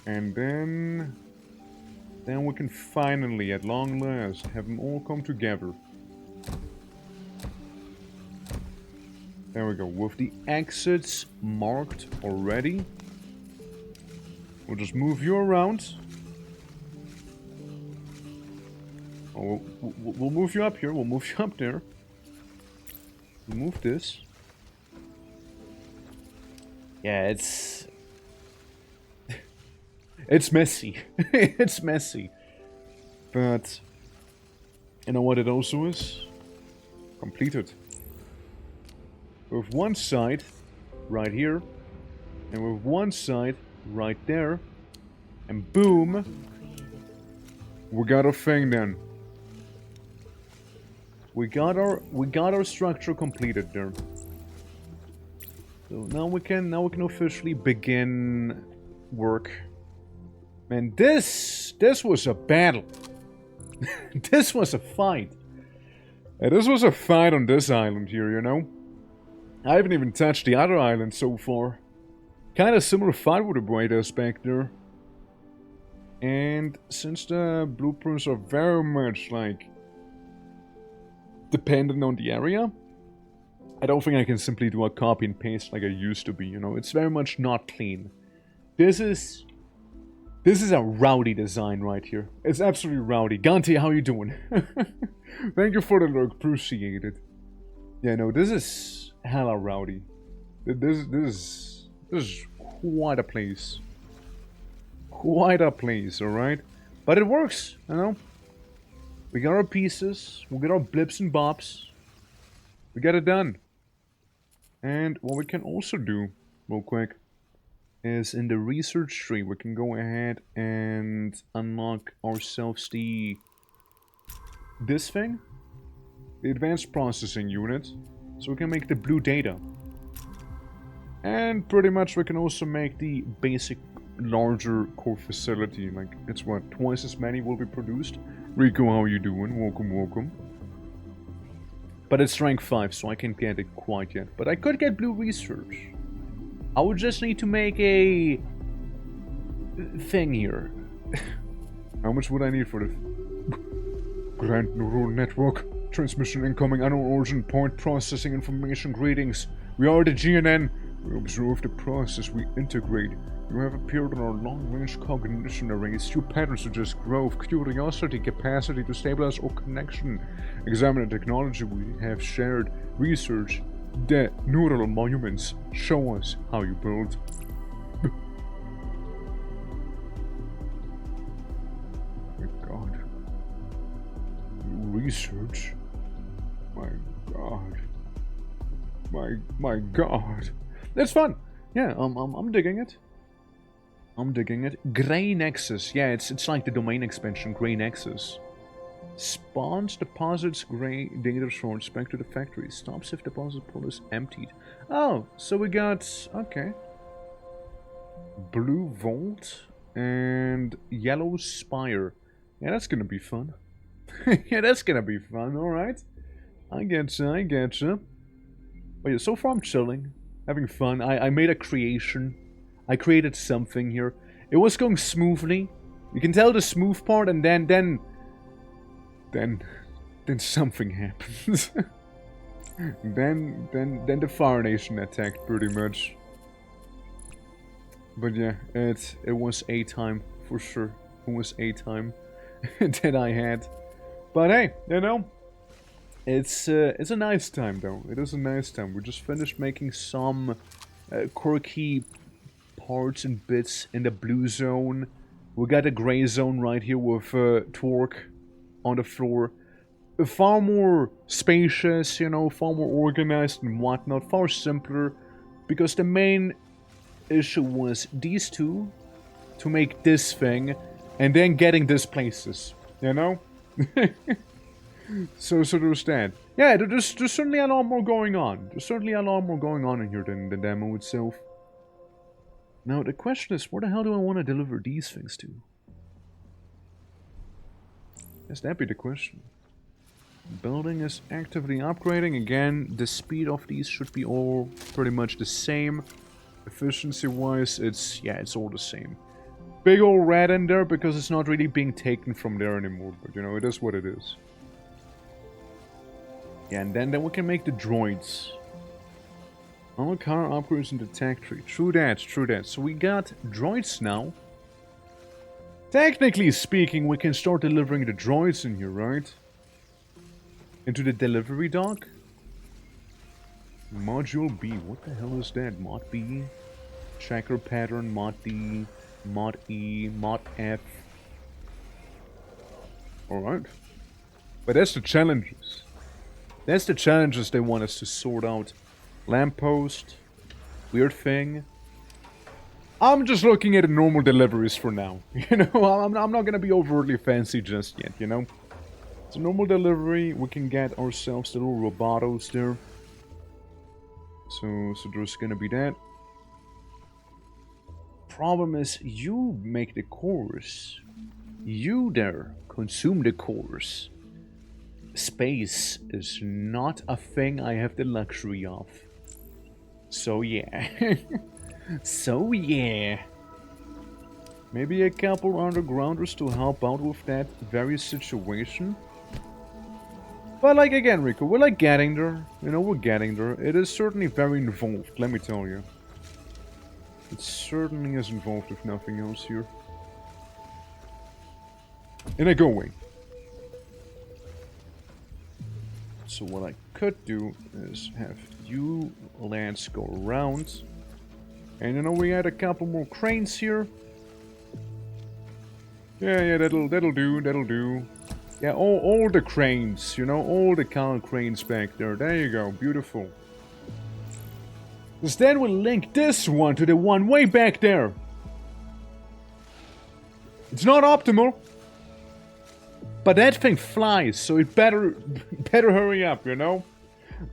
And then we can finally, at long last, have them all come together. There we go. With the exits marked already, we'll just move you around. Oh, we'll move you up here. We'll move you up there. We'll move this. Yeah, it's messy. It's messy. But you know what it also is? Completed. With one side right here, and with one side right there, and boom, we got our thing done. We got our structure completed there. So now we can officially begin work. Man, this was a battle. This was a fight. And this was a fight on this island here, you know. I haven't even touched the other island so far. Kind of similar fight with the Bright aspect there. And since the blueprints are very much like dependent on the area, I don't think I can simply do a copy and paste like I used to be, you know. It's very much not clean. This is a rowdy design right here. It's absolutely rowdy. Ganti, how you doing? Thank you for the lurk. Appreciate it. Yeah, no, this is hella rowdy. This is quite a place. Quite a place, alright? But it works, you know? We got our pieces. We got our blips and bops. We got it done. And what we can also do, real quick, is in the research tree, we can go ahead and unlock ourselves this thing, the advanced processing unit, so we can make the blue data. And pretty much we can also make the basic larger core facility, like it's what, twice as many will be produced. Rico, how you doing? Welcome, welcome. But it's rank 5, so I can't get it quite yet. But I could get blue research. I would just need to make a thing here. How much would I need for this? Grand neural network. Transmission incoming, unknown origin, point processing information, greetings. We are the GNN. We observe the process, we integrate. You have appeared on our long-range cognition arrays. Your patterns suggest growth, curiosity, capacity to stabilize or connection. Examine the technology we have shared. Research the neural monuments. Show us how you build. My God. Research? My God. My God. That's fun. Yeah, I'm digging it. I'm digging it. Grey Nexus. Yeah, it's like the domain expansion, Grey Nexus. Spawns deposits grey data shards back to the factory. Stops if deposit pool is emptied. Oh, so we got... okay. Blue Vault and Yellow Spire. Yeah, that's gonna be fun. Yeah, that's gonna be fun, alright. I getcha, I getcha. But yeah, so far I'm chilling. Having fun. I made a creation. I created something here. It was going smoothly. You can tell the smooth part, and then something happens. then the Fire Nation attacked pretty much. But yeah, it was a time for sure. It was a time that I had. But hey, you know, it's a nice time though. It is a nice time. We just finished making some quirky parts and bits in the blue zone. We got a gray zone right here with Torque on the floor. Far more spacious, you know, far more organized and whatnot. Far simpler. Because the main issue was these two to make this thing and then getting these places, you know? So there's that. Yeah, there's certainly a lot more going on. There's certainly a lot more going on in here than the demo itself. Now, the question is, where the hell do I want to deliver these things to? Yes, that'd be the question. Building is actively upgrading. Again, the speed of these should be all pretty much the same. Efficiency-wise, it's all the same. Big ol' rat in there because it's not really being taken from there anymore. But, you know, it is what it is. Yeah, and then we can make the droids. Our car upgrades in the tech tree. True that, true that. So we got droids now. Technically speaking, we can start delivering the droids in here, right? Into the delivery dock. Module B. What the hell is that? Mod B? Checker pattern, Mod D, Mod E, Mod F. Alright. But that's the challenges. That's the challenges they want us to sort out. Lamppost. Weird thing. I'm just looking at the normal deliveries for now. You know, I'm not gonna be overtly fancy just yet, you know? It's a normal delivery. We can get ourselves the little robotos there. So there's gonna be that. Problem is, you make the cores. You there consume the cores. Space is not a thing I have the luxury of. So yeah. So yeah. Maybe a couple undergrounders to help out with that very situation. But like again, Rico, we're like getting there. You know, we're getting there. It is certainly very involved, let me tell you. It certainly is involved if nothing else here. In a good way. So what I could do is have you lads go around. And you know, we had a couple more cranes here. Yeah, that'll do. Yeah, all the cranes, you know, all the car cranes back there. There you go, beautiful. Because then we'll link this one to the one way back there. It's not optimal. But that thing flies, so it better hurry up, you know?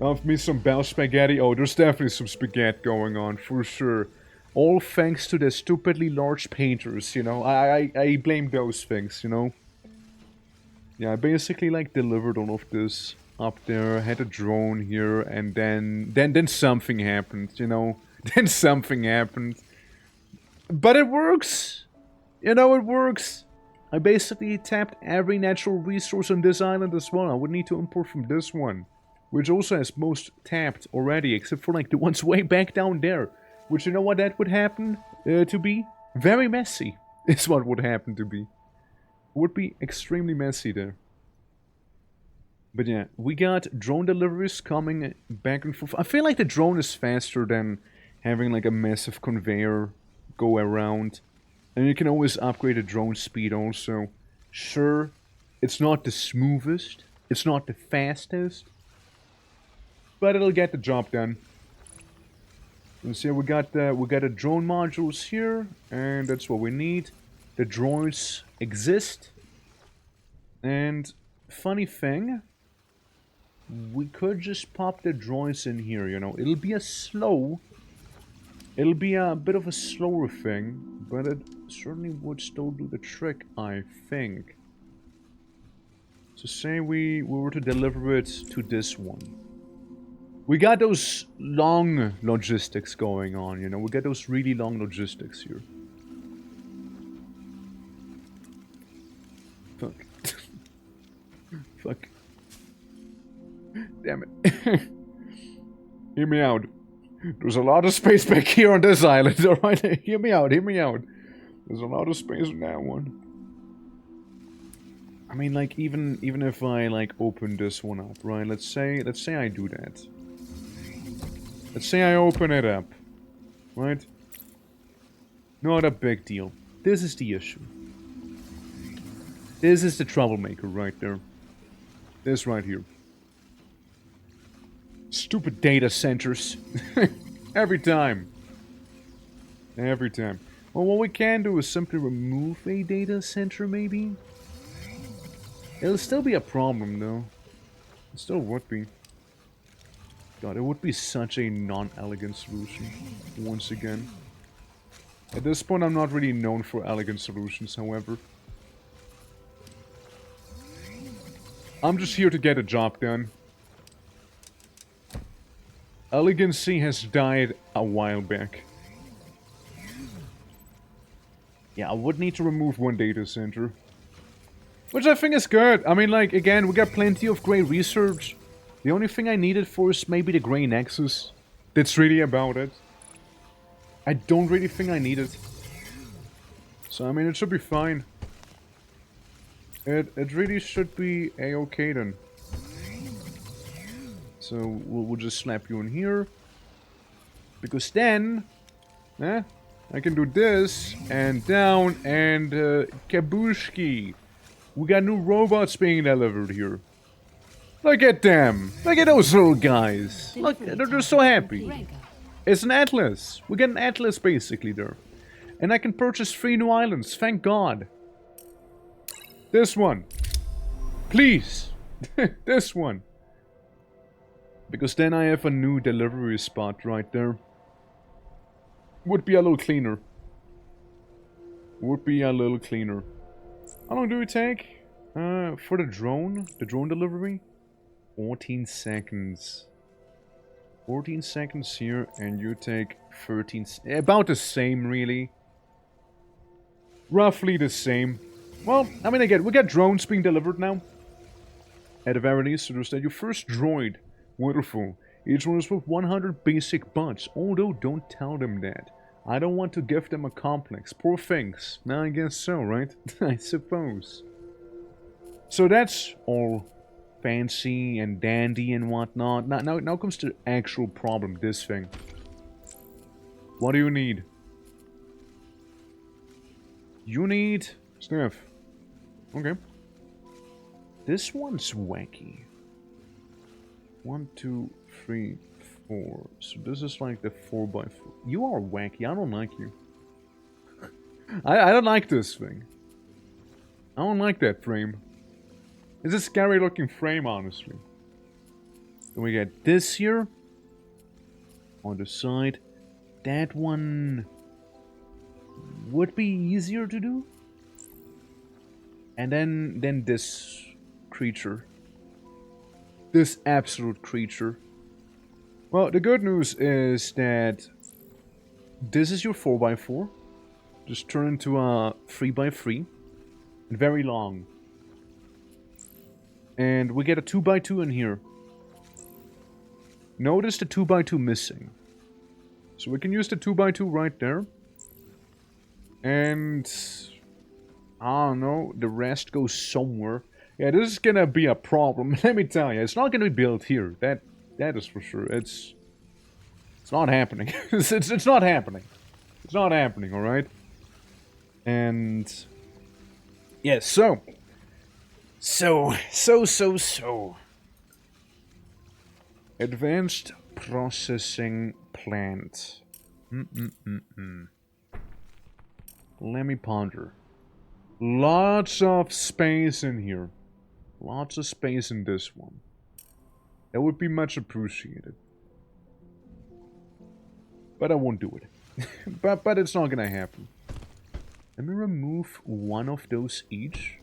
Love me some bell spaghetti. Oh, there's definitely some spaghetti going on, for sure. All thanks to the stupidly large painters, you know? I blame those things, you know? Yeah, I basically, like, delivered all of this up there, had a drone here, and then something happened, you know? Then something happened. But it works! You know, it works! I basically tapped every natural resource on this island as well. I would need to import from this one, which also has most tapped already, except for like the ones way back down there. Which, you know what that would happen to be? Very messy is what would happen to be. It would be extremely messy there. But yeah, we got drone deliveries coming back and forth. I feel like the drone is faster than having like a massive conveyor go around. And you can always upgrade the drone speed also. Sure, it's not the smoothest, it's not the fastest, but it'll get the job done. And so we got the drone modules here, and that's what we need. The droids exist. And funny thing, we could just pop the droids in here, you know. It'll be a bit of a slower thing, but it certainly would still do the trick, I think. So say we were to deliver it to this one. We got those long logistics going on, you know. We got those really long logistics here. Fuck. Fuck. Damn it. Hear me out. There's a lot of space back here on this island, alright? Hear me out, hear me out. There's a lot of space on that one. I mean, like, even if I, like, open this one up, right? Let's say I do that. Let's say I open it up, right? Not a big deal. This is the issue. This is the troublemaker right there. This right here. Stupid data centers. Every time. Every time. Well, what we can do is simply remove a data center, maybe? It'll still be a problem, though. It still would be. God, it would be such a non-elegant solution, once again. At this point, I'm not really known for elegant solutions, however. I'm just here to get a job done. Elegancy has died a while back. Yeah, I would need to remove one data center. Which I think is good. I mean, like, again, we got plenty of great research. The only thing I needed for is maybe the Grey Nexus. That's really about it. I don't really think I need it. So, I mean, it should be fine. It really should be a-okay then. So, we'll just slap you in here. Because then... I can do this, and down, and kabushki. We got new robots being delivered here. Look at them. Look at those little guys. Look, they're so happy. It's an atlas. We get an atlas basically there. And I can purchase 3 new islands. Thank God. This one. Please. This one. Because then I have a new delivery spot right there. Would be a little cleaner. Would be a little cleaner. How long do it take? For the drone delivery? 14 seconds. 14 seconds here, and you take 13... About the same, really. Roughly the same. Well, I mean, again, we got drones being delivered now. At the very least, so there's that. Your first droid. Wonderful. Each one is with 100 basic bots. Although, don't tell them that. I don't want to give them a complex. Poor things. Now I guess so, right? I suppose. So that's all fancy and dandy and whatnot. Now comes the actual problem, this thing. What do you need? You need stuff. Okay. This one's wacky. 1, 2, 3, 4. So this is like the 4x4. You are wacky. I don't like you. I don't like this thing. I don't like that frame. It's a scary looking frame, honestly. Then we get this here. On the side. That one would be easier to do. And then this creature. This absolute creature. Well, the good news is that this is your 4x4. Just turn into a 3x3. And very long. And we get a 2x2 in here. Notice the 2x2 missing. So we can use the 2x2 right there. And I don't know, the rest goes somewhere. Yeah, this is gonna be a problem. Let me tell you, it's not gonna be built here. That is for sure. It's not happening. it's not happening. It's not happening. All right. And yeah, so advanced processing plant. Let me ponder. Lots of space in here. Lots of space in this one. That would be much appreciated. But I won't do it. but it's not gonna happen. Let me remove one of those each.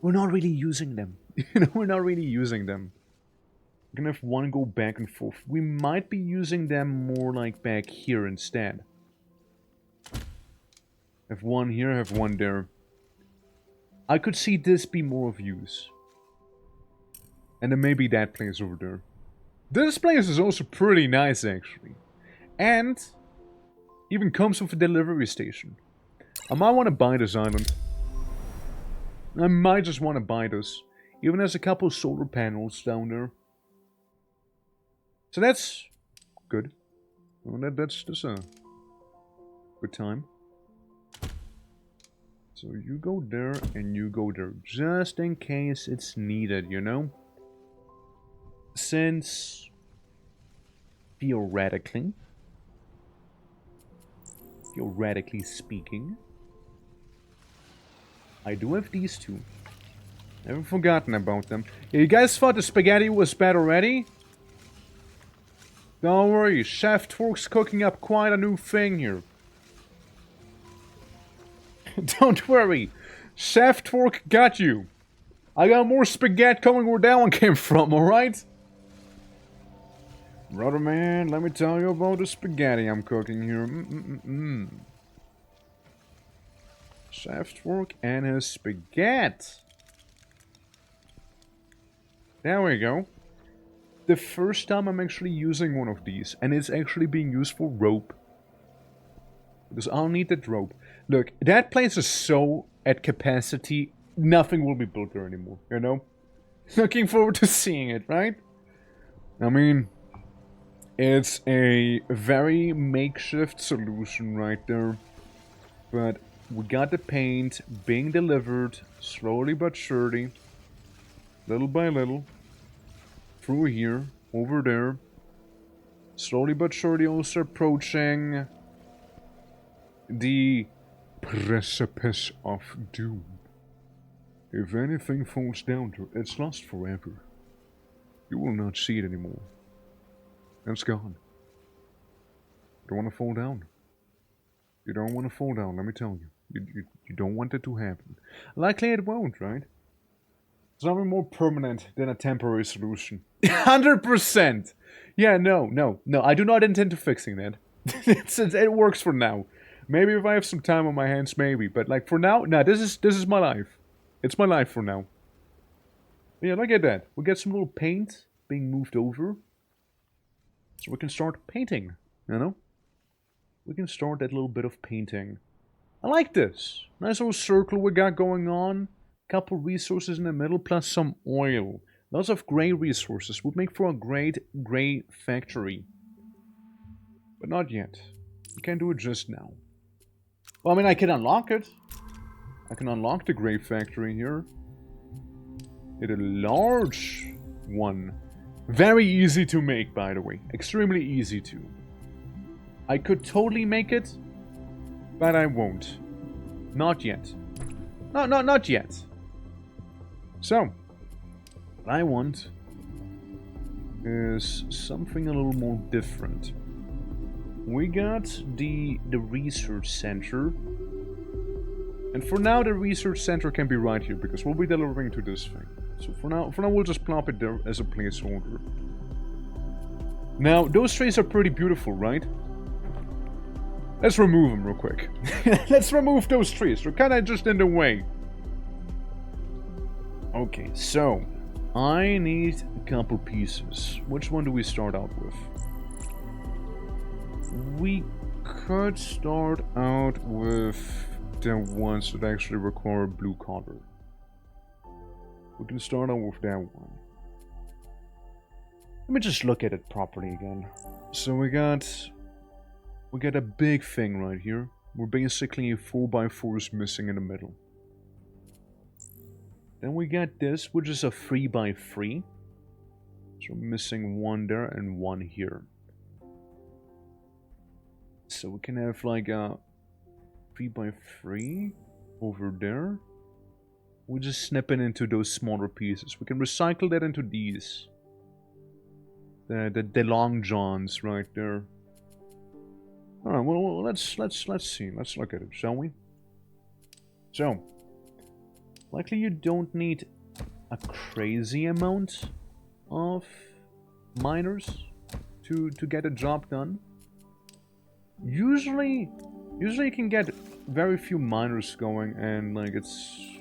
We're not really using them. We're not really using them. We're gonna have one go back and forth. We might be using them more like back here instead. Have one here, have one there. I could see this be more of use. And then maybe that place over there. This place is also pretty nice, actually. And even comes with a delivery station. I might want to buy this island. I might just want to buy this. Even has a couple solar panels down there. So that's good. Well, that's just a good time. So you go there and you go there. Just in case it's needed, you know? Since theoretically speaking, I do have these two. Never forgotten about them. Yeah, you guys thought the spaghetti was bad already? Don't worry, Chef Twerk's cooking up quite a new thing here. Don't worry, Chef Twerk got you. I got more spaghetti coming where that one came from, alright? Brother man, let me tell you about the spaghetti I'm cooking here. Chef Twerk and his spaghetti. There we go. The first time I'm actually using one of these, and it's actually being used for rope. Because I'll need that rope. Look, that place is so at capacity, nothing will be built there anymore, you know? Looking forward to seeing it, right? I mean, it's a very makeshift solution right there. But we got the paint being delivered slowly but surely, little by little, through here, over there. Slowly but surely also approaching the precipice of doom. If anything falls down to it, it's lost forever. You will not see it anymore. It's gone. You don't want to fall down. You don't want to fall down, let me tell you. You don't want it to happen. Likely it won't, right? It's nothing more permanent than a temporary solution. 100%! Yeah, no. I do not intend to fixing that. It works for now. Maybe if I have some time on my hands, maybe. But like for now, nah, this is my life. It's my life for now. Yeah, look at that. We get some little paint being moved over. So we can start painting, you know? We can start that little bit of painting. I like this. Nice little circle we got going on. Couple resources in the middle, plus some oil. Lots of gray resources. Would make for a great gray factory. But not yet. We can't do it just now. Well, I mean, I can unlock it. I can unlock the gray factory here. It's a large one. Very easy to make, by the way. Extremely easy to. I could totally make it, but I won't. Not yet. No, not yet. So, what I want is something a little more different. We got the research center. And for now, the research center can be right here, because we'll be delivering to this thing. So for now we'll just plop it there as a placeholder. Now, those trees are pretty beautiful, right? Let's remove them real quick. Let's remove those trees. They're kind of just in the way. Okay, so I need a couple pieces. Which one do we start out with? We could start out with the ones that actually require blue color. We can start out with that one. Let me just look at it properly again. So we got a big thing right here. We're basically 4x4 is missing in the middle. Then we got this, which is a 3x3. So we're missing one there and one here. So we can have like a 3x3 over there. We're just snipping into those smaller pieces. We can recycle that into these. The long johns right there. Alright, well let's see. Let's look at it, shall we? So, likely you don't need a crazy amount of miners to get a job done. Usually you can get very few miners going, and like it's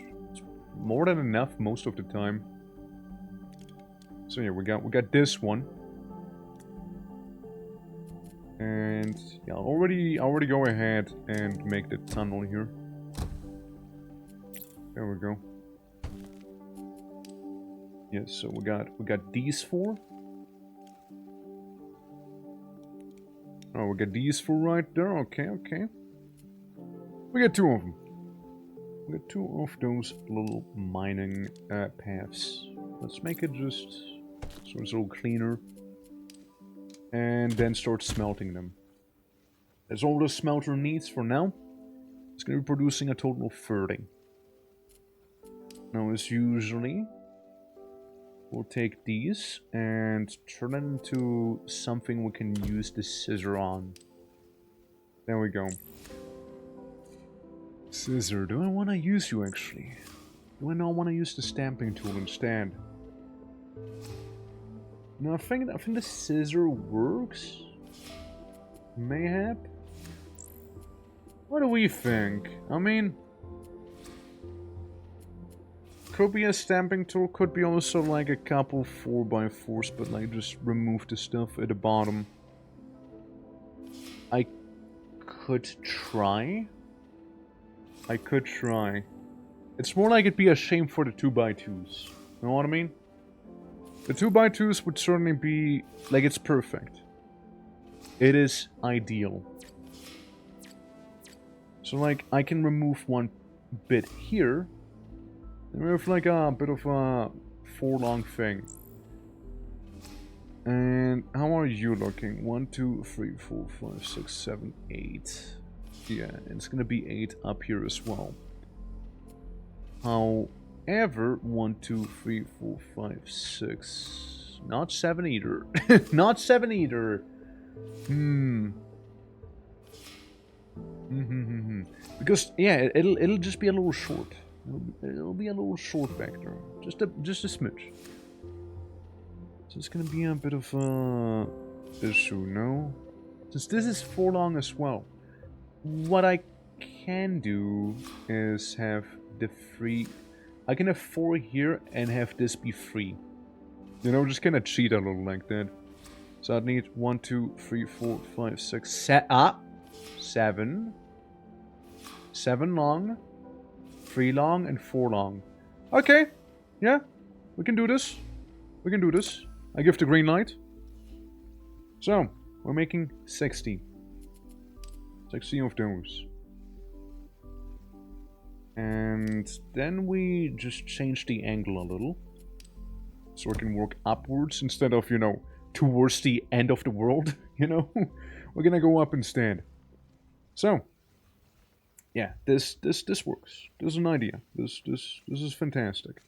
more than enough most of the time. So yeah, we got this one. And yeah, I'll already go ahead and make the tunnel here. There we go. Yes, so we got these four. Oh, we got these four right there. Okay. We got two of them. We got two of those little mining paths. Let's make it just so it's a little cleaner. And then start smelting them. That's all the smelter needs for now. It's going to be producing a total of 30. Now, as usually, we'll take these and turn them into something we can use the scissor on. There we go. Scissor, do I want to use you actually? Do I not want to use the stamping tool instead? No, I think the scissor works. Mayhap. What do we think? I mean, could be a stamping tool, could be also like a couple 4x4s, but like just remove the stuff at the bottom. I could try. It's more like it'd be a shame for the 2x2s. You know what I mean? The 2x2s would certainly be, like, it's perfect. It is ideal. So, like, I can remove one bit here. And we have, like, a bit of a 4-long thing. And how are you looking? 1, 2, 3, 4, 5, 6, 7, 8. Yeah, it's gonna be 8 up here as well. However, 1, 2, 3, 4, 5, 6. Not 7 either. Not 7 either. Because yeah, it'll just be a little short. It'll be a little short back there. Just a smidge. So it's gonna be a bit of a issue, no? Since this is 4 long as well. What I can do is have the 3. I can have 4 here and have this be 3. You know, just kind of cheat a little like that. So I'd need 1, 2, 3, 4, 5, 6, 7. 7 long, 3 long, and 4 long. Okay, yeah, we can do this. We can do this. I give the green light. So, we're making 60. 60 of those. And then we just change the angle a little. So we can work upwards instead of, you know, towards the end of the world, you know? We're gonna go up instead. So, yeah, this works. This is an idea. This is fantastic.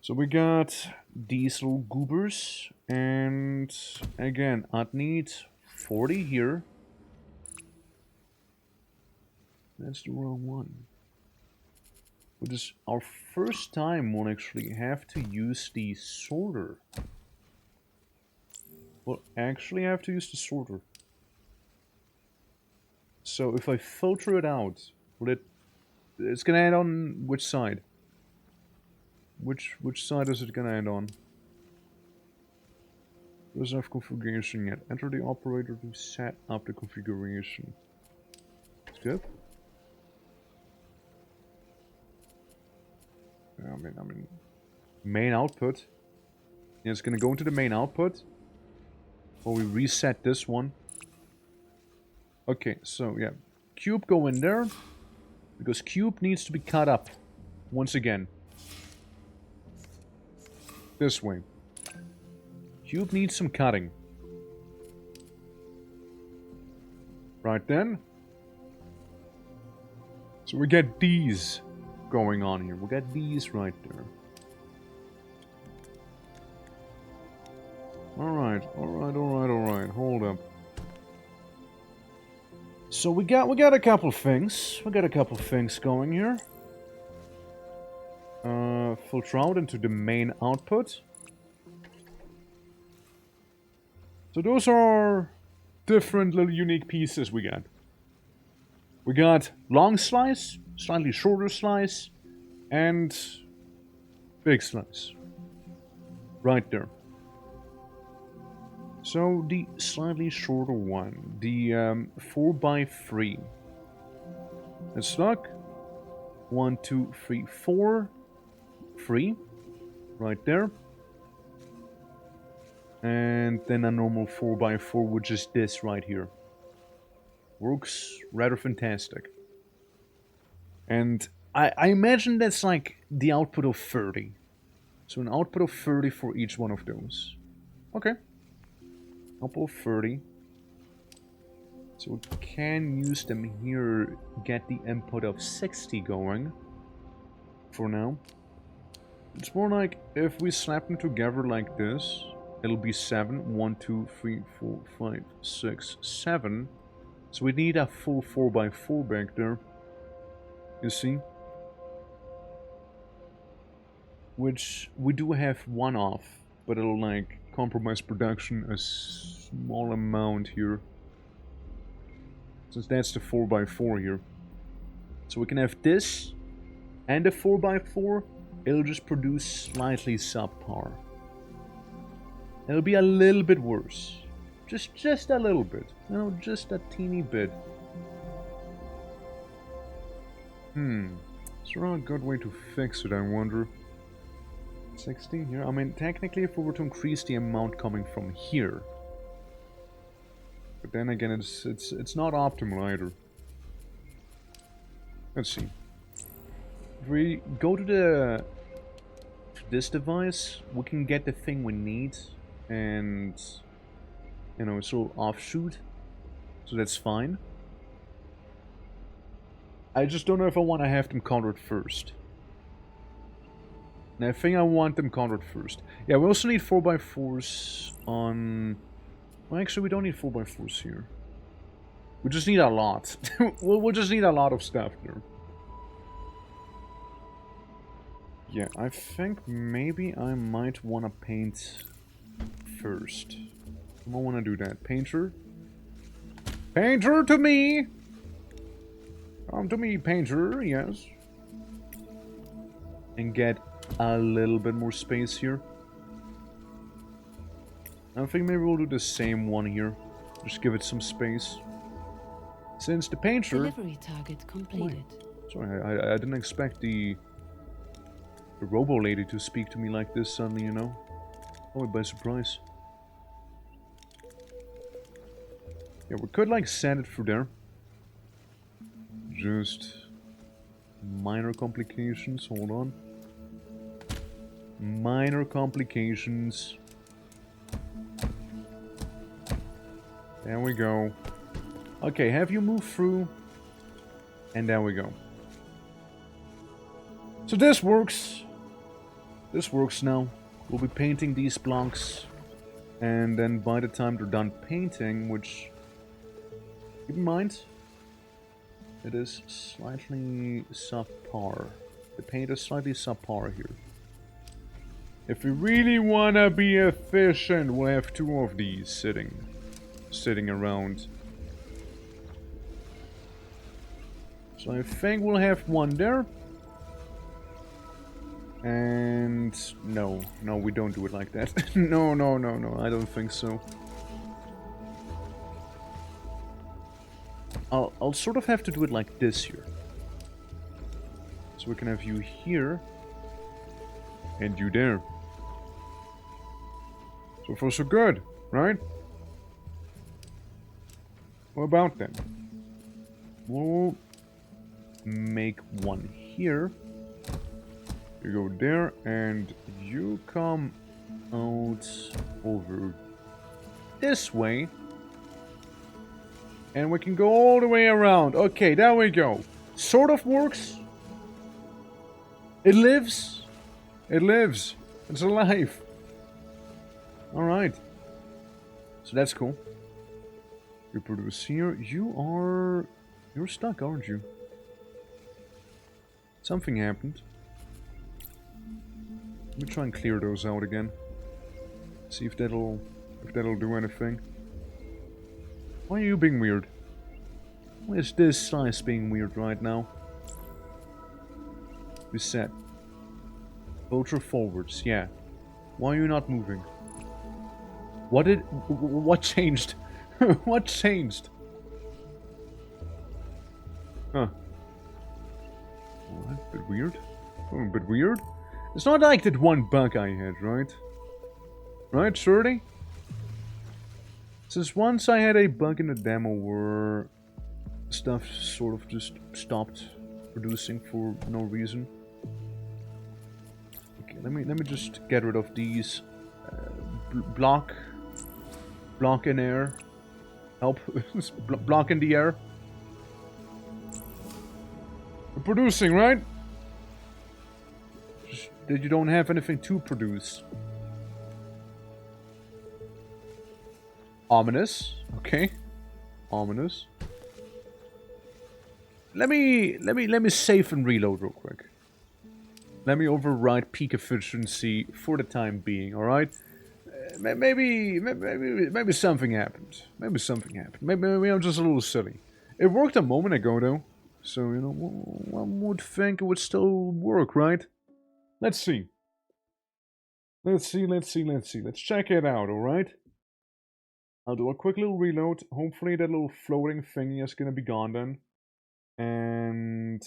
So we got these little goobers, and again, I'd need 40 here. That's the wrong one. Which is our first time we'll actually have to use the sorter. We'll actually have to use the sorter. So if I filter it out, will it... It's gonna end on which side? Which side is it gonna end on? Doesn't have configuration yet. Enter the operator to set up the configuration. Skip. I mean, main output. Yeah, it's gonna go into the main output. Or we reset this one. Okay, so yeah, cube go in there because cube needs to be cut up once again. This way. Cube needs some cutting. Right then. So we get these going on here. We got these right there. Alright, alright. Hold up. So we got a couple things. We got a couple things going here. Filter out into the main output. So those are different little unique pieces we got. We got long slice, slightly shorter slice, and big slice. Right there. So the slightly shorter one, the 4x3. Let's look. 1, 2, 3, 4. 3. Right there. And then a normal 4x4, which is this right here. Works rather fantastic. And I imagine that's like the output of 30. So an output of 30 for each one of those. Okay. Output of 30. So we can use them here, get the input of 60 going. For now. It's more like if we slap them together like this, it'll be 7. 1, 2, 3, 4, 5, 6, 7. So we need a full 4x4 back there. You see? Which we do have one off, but it'll like compromise production a small amount here. Since that's the 4x4 here. So we can have this and a 4x4. It'll just produce slightly subpar. It'll be a little bit worse. Just a little bit. You know, just a teeny bit. Is there a good way to fix it, I wonder? 16 here? I mean, technically if we were to increase the amount coming from here. But then again, it's not optimal either. Let's see. If we go to this device, we can get the thing we need. And, you know, it's a little offshoot. So that's fine. I just don't know if I want to have them countered first. And I think I want them countered first. Yeah, we also need 4x4s on... Well, actually, we don't need 4x4s here. We just need a lot. we'll just need a lot of stuff there. Yeah, I think maybe I might want to paint first. I want to do that. Painter. Painter to me! Come to me, painter, yes. And get a little bit more space here. I think maybe we'll do the same one here. Just give it some space. Since the painter... Delivery target completed. Sorry, I didn't expect the robo lady to speak to me like this suddenly, you know? Oh, by surprise. Yeah, we could like send it through there. Just minor complications, hold on. Minor complications. There we go. Okay, have you moved through? And there we go. So this works. This works now. We'll be painting these blocks. And then by the time they're done painting, which... Keep in mind, it is slightly subpar. The paint is slightly subpar here. If we really wanna be efficient, we'll have 2 of these sitting around. So I think we'll have one there. And no, we don't do it like that. No, I don't think so. I'll sort of have to do it like this here. So we can have you here. And you there. So far so good, right? What about then? We'll make one here. You go there, and you come out over this way. And we can go all the way around. Okay, there we go. Sort of works. It lives. It lives. It's alive. Alright. So that's cool. You produce here. You're stuck, aren't you? Something happened. Let me try and clear those out again. See if that'll do anything. Why are you being weird? Why is this slice being weird right now? Reset. Vulture forwards, yeah. Why are you not moving? What changed? What changed? Huh. What? A bit weird? Oh, a bit weird? It's not like that one bug I had, right? Right, Shorty? Since once I had a bug in the demo where stuff sort of just stopped producing for no reason. Okay, let me just get rid of these. Block in air. Help. Block in the air. We're producing, right? Just that you don't have anything to produce. Ominous. Okay. Ominous. Let me save and reload real quick. Let me override peak efficiency for the time being, alright? Maybe something happened. Maybe something happened. Maybe I'm just a little silly. It worked a moment ago, though. So, you know, one would think it would still work, right? Let's see. Let's check it out, alright? I'll do a quick little reload. Hopefully that little floating thingy is gonna be gone then. And...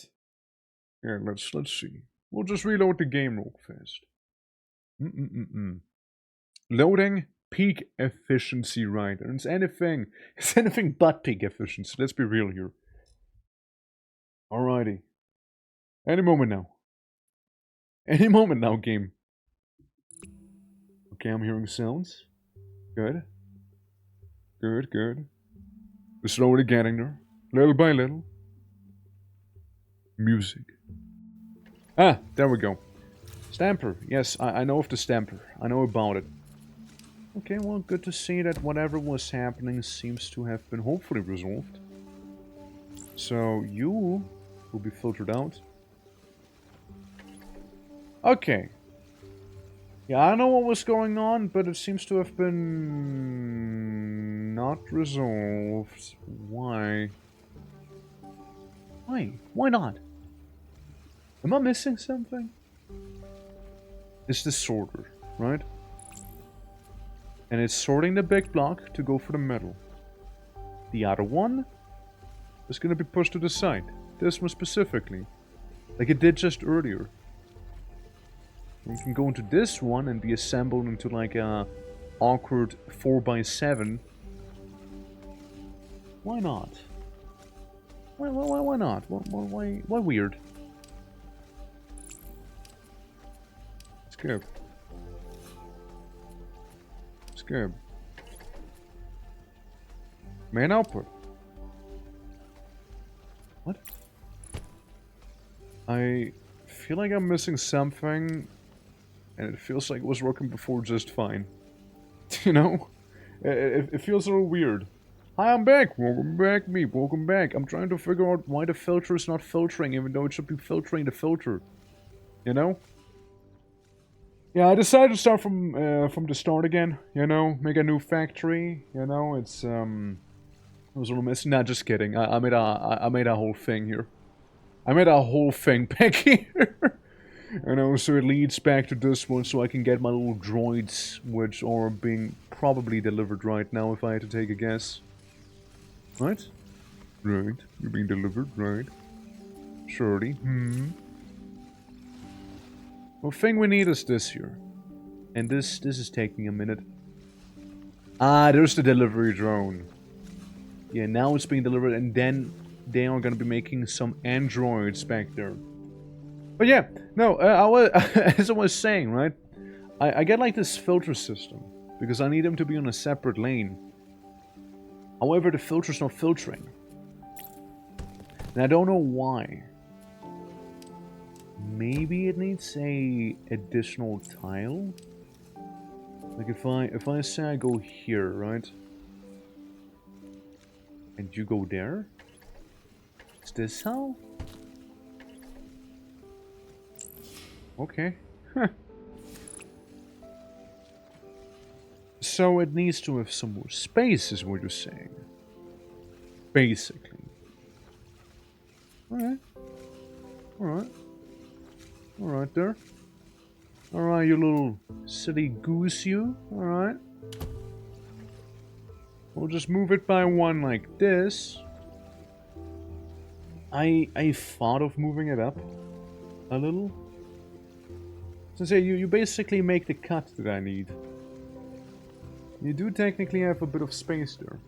yeah, let's see. We'll just reload the game real fast. Loading peak efficiency, right? And it's anything but peak efficiency. Let's be real here. Alrighty. Any moment now. Any moment now, game. Okay, I'm hearing sounds. Good. Good. We're slowly getting there. Little by little. Music. Ah, there we go. Stamper. Yes, I know of the stamper. I know about it. Okay, well, good to see that whatever was happening seems to have been hopefully resolved. So, you will be filtered out. Okay. Yeah, I know what was going on, but it seems to have been... not resolved. Why? Why not? Am I missing something? It's the sorter, right? And it's sorting the big block to go for the metal. The other one is going to be pushed to the side. This one specifically. Like it did just earlier. We can go into this one and be assembled into like a awkward 4x7. Why not? Why not? Why weird? Skip. Skip. Main output. What? I feel like I'm missing something, and it feels like it was working before just fine. You know? It feels a little weird. Hi, I'm back! Welcome back, me. Welcome back. I'm trying to figure out why the filter is not filtering, even though it should be filtering the filter. You know? Yeah, I decided to start from the start again, you know, make a new factory, you know, it's, I was a little messy. Nah, just kidding, I made a whole thing here. I made a whole thing back here. And also it leads back to this one so I can get my little droids, which are being probably delivered right now if I had to take a guess. Right? Right. You're being delivered, right? Surely. Well, thing we need is this here. And this is taking a minute. Ah, there's the delivery drone. Yeah, now it's being delivered and then they are gonna be making some androids back there. But yeah, no, as I was saying, right? I get like this filter system because I need them to be on a separate lane. However, the filter's not filtering. And I don't know why. Maybe it needs a additional tile? Like if I say I go here, right? And you go there? Is this how? Okay. Huh. So it needs to have some more space, is what you're saying. Basically. Alright. Alright. Alright there. Alright, you little silly goose you. Alright. We'll just move it by one like this. I thought of moving it up a little. So say you basically make the cut that I need. You do technically have a bit of space there.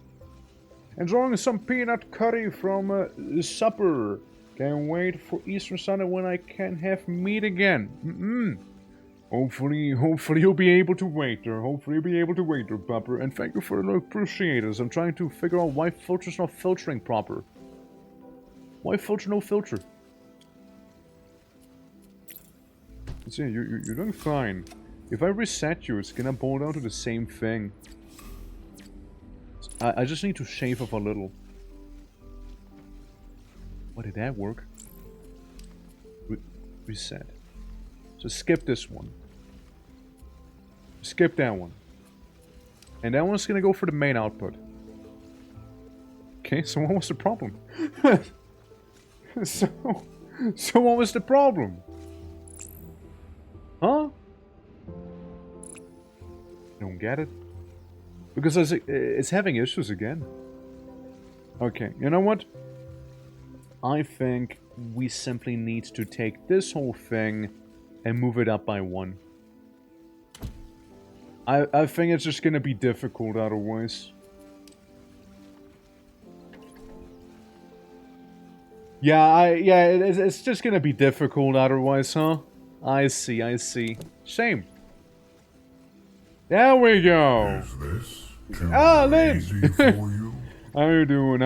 Enjoying some peanut curry from supper. Can't wait for Easter Sunday when I can have meat again. Hopefully you'll be able to wait there. Hopefully you'll be able to wait there, Pupper. And thank you for the appreciators. I'm trying to figure out why filter's not filtering proper. Why filter no filter? See, you're doing fine. If I reset you, it's gonna boil down to the same thing. I just need to shave off a little. Why did that work? Reset. So skip this one. Skip that one. And that one's gonna go for the main output. Okay, so what was the problem? so what was the problem? Huh? Don't get it? Because it's having issues again. Okay, you know what? I think we simply need to take this whole thing and move it up by one. I think it's just gonna be difficult otherwise. Yeah, it's just gonna be difficult otherwise, huh? I see. Shame. There we go. Is this Lynn! easy for you? How you doing?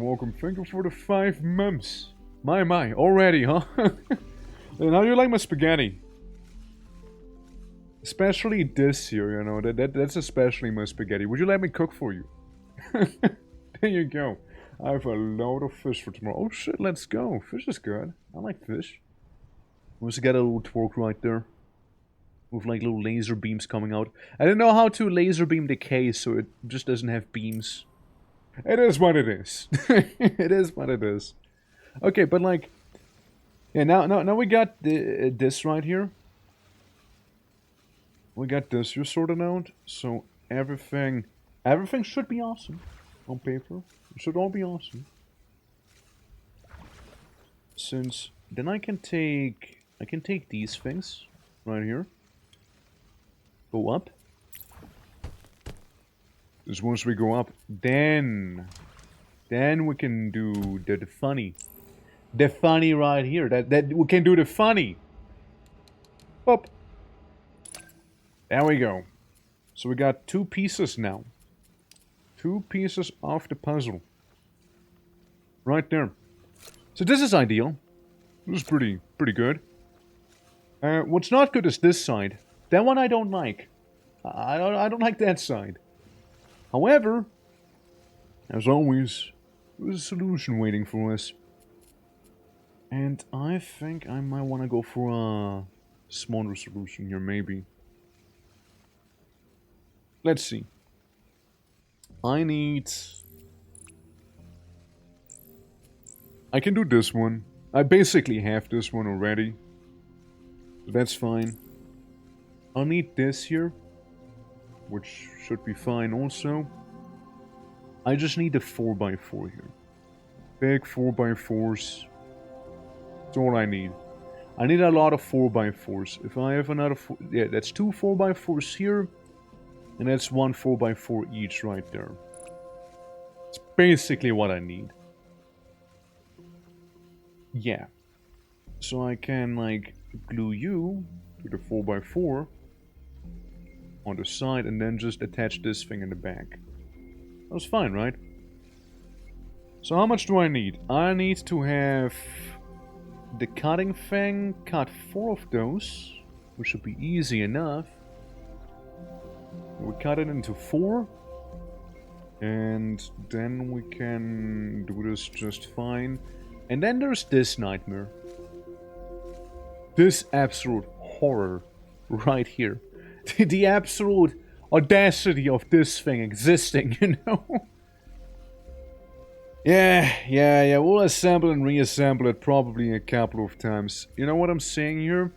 Welcome. Thank you for the 5 months. My, already, huh? And how do you like my spaghetti? Especially this year, you know, that's especially my spaghetti. Would you let me cook for you? There you go. I have a load of fish for tomorrow. Oh shit, let's go. Fish is good. I like fish. We also got a little twerk right there. With like little laser beams coming out. I didn't know how to laser beam decay, so it just doesn't have beams. It is what it is. It is what it is. Okay, but like... Yeah, now we got this right here. We got this here sorted out. So everything should be awesome. On paper. It should all be awesome. Since... Then I can take these things. Right here. Go up. Just once we go up, then we can do the funny. The funny right here. That we can do the funny. Up. There we go. So we got 2 pieces now. 2 pieces of the puzzle. Right there. So this is ideal. This is pretty good. What's not good is this side. That one I don't like. I don't like that side. However, as always, there's a solution waiting for us. And I think I might want to go for a smaller solution here, maybe. Let's see. I can do this one. I basically have this one already. So that's fine. I'll need this here, which should be fine also. I just need a 4x4 here. Big 4x4s. That's all I need. I need a lot of 4x4s. If I have another... yeah, that's 2 4x4s here. And that's 1 4x4 each right there. It's basically what I need. Yeah. So I can, like, glue you to the 4x4 on the side and then just attach this thing in the back. That's fine, right? So how much do I need? I need to have the cutting thing cut 4 of those, which should be easy enough. We cut it into 4. And then we can do this just fine. And then there's this nightmare. This absolute horror right here. The absolute audacity of this thing existing, you know? Yeah, we'll assemble and reassemble it probably a couple of times. You know what I'm saying here?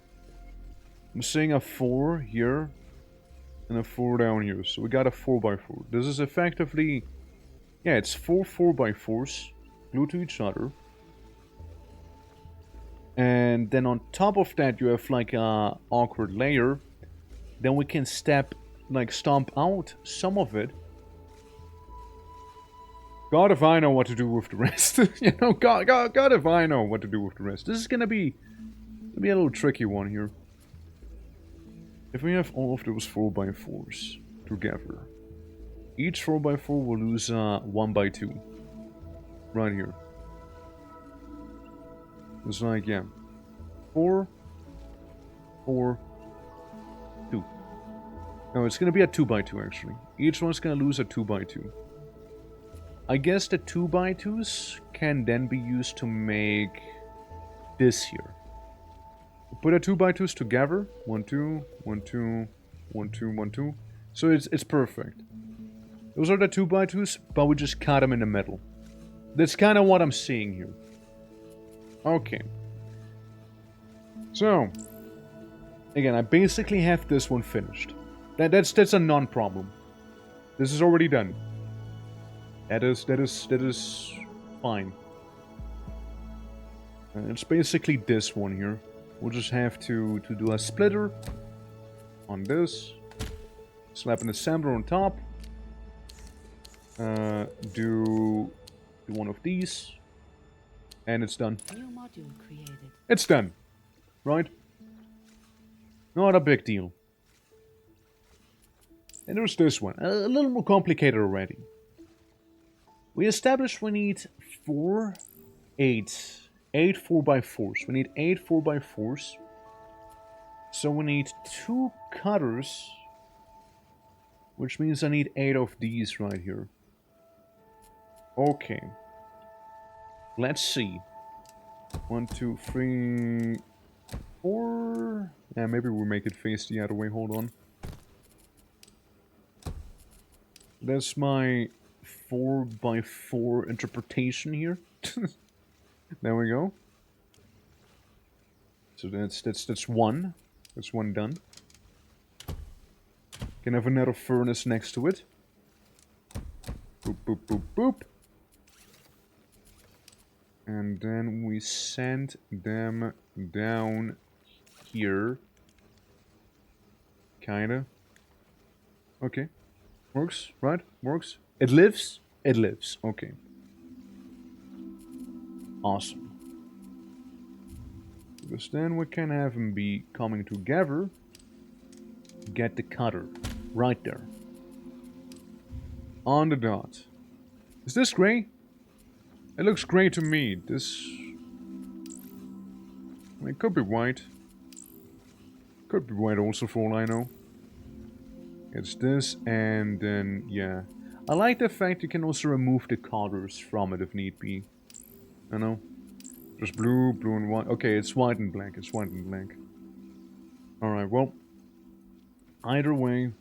I'm seeing a 4 here. And a 4 down here. So we got a 4x4. This is effectively... yeah, it's 4 4x4s glued to each other. And then on top of that you have like a awkward layer. Then we can stomp out some of it. God if I know what to do with the rest. You know, God if I know what to do with the rest. This is gonna be a little tricky one here. If we have all of those 4x4s together, each 4x4 will lose 1x2. Right here. It's like, yeah. 4, 4, 2. No, it's gonna be a 2x2 actually. Each one's gonna lose a 2x2. I guess the 2x2s can then be used to make this here. Put the 2x2s together. 1, 2, 1, 2, 1, 2, 1, 2. So it's perfect. Those are the 2x2s, but we just cut them in the middle. That's kind of what I'm seeing here. Okay. So, again, I basically have this one finished. That's a non-problem. This is already done. That is fine. It's basically this one here. We'll just have to do a splitter on this. Slap an assembler on top. Do one of these. And it's done. New module created. It's done. Right? Not a big deal. And there's this one. A little more complicated already. We established we need 8 4x4s. We need 8 4x4s. So we need 2 cutters. Which means I need 8 of these right here. Okay. Let's see. 1, 2, 3, 4. Yeah, maybe we'll make it face the other way. Hold on. That's my 4x4 interpretation here. There we go. So that's one. That's one done. Can have another furnace next to it. Boop, boop, boop, boop. And then we send them down here. Kinda. Okay. Works, right? Works. It lives? It lives. Okay. Awesome. Because then we can have them be coming together. Get the cutter. Right there. On the dot. Is this gray? It looks gray to me. This... I mean, it could be white. Could be white also for all I know. It's this and then, yeah. I like the fact you can also remove the colors from it if need be. I know. Just blue, blue and white. Okay, it's white and black. It's white and black. Alright, well. Either way.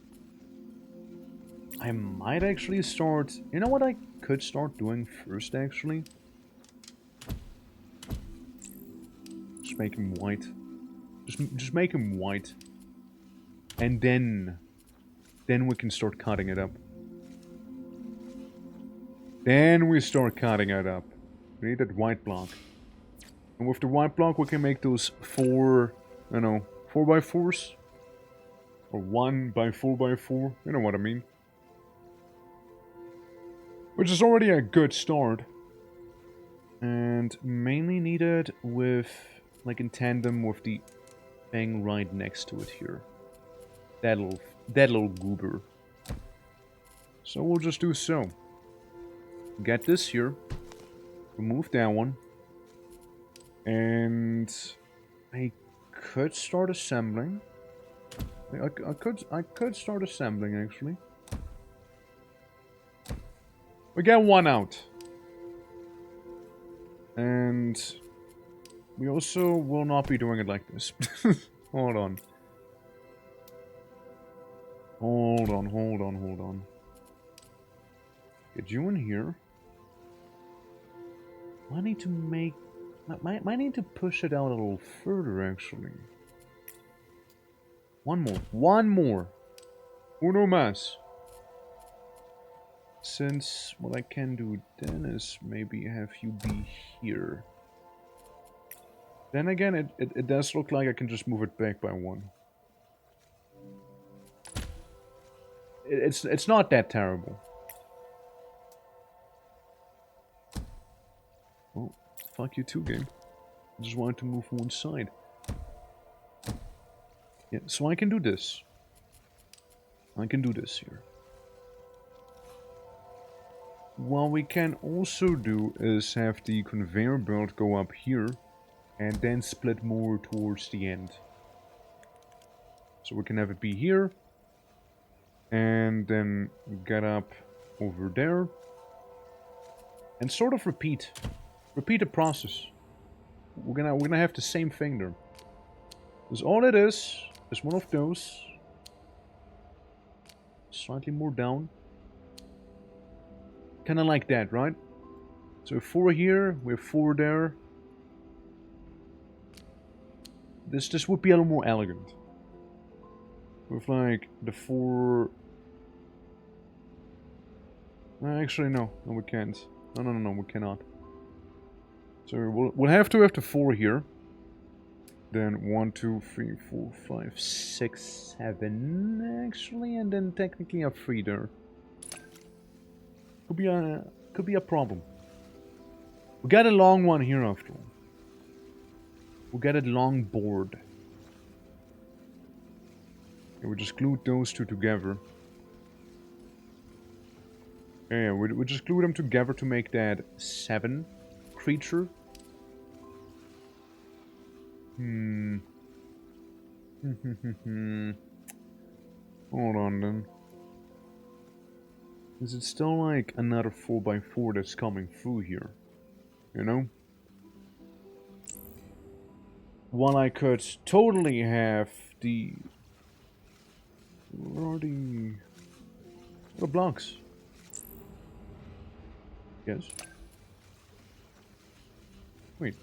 I might actually start... You know what I could start doing first, actually? Just make him white. Just make him white. And then we can start cutting it up. Then we start cutting it up. We need that white block. And with the white block we can make those 4x4s. Or 1x4x4, you know what I mean. Which is already a good start. And mainly needed with, like in tandem with the thing right next to it here. That little goober. So we'll just do so. Get this here. Remove that one. And I could start assembling. I could start assembling actually. We get one out. And we also will not be doing it like this. Hold on. Hold on. Get you in here. I need to make... Might need to push it out a little further, actually. One more. Uno más. Since what I can do then is maybe have you be here. Then again, it does look like I can just move it back by one. It's not that terrible. Oh, fuck you too, game. I just wanted to move one side. Yeah, so I can do this. I can do this here. What we can also do is have the conveyor belt go up here and then split more towards the end. So we can have it be here and then get up over there and sort of repeat the process. We're gonna have the same thing there. Because all it is one of those. Slightly more down. Kinda like that, right? So 4 here, we have 4 there. This would be a little more elegant. With like the 4... Actually no, we can't. No, we cannot. So we'll have to have the 4 here. Then 1, 2, 3, 4, 5, 6, 7 actually, and then technically a 3 there. Could be a problem. We got a long one here after all. We got a long board. Okay, we just glued those two together. Yeah, we just glued them together to make that 7 creature. Hold on then. Is it still like another 4x4 that's coming through here? You know? While I could totally have the... Where are the blocks? Yes. Wait.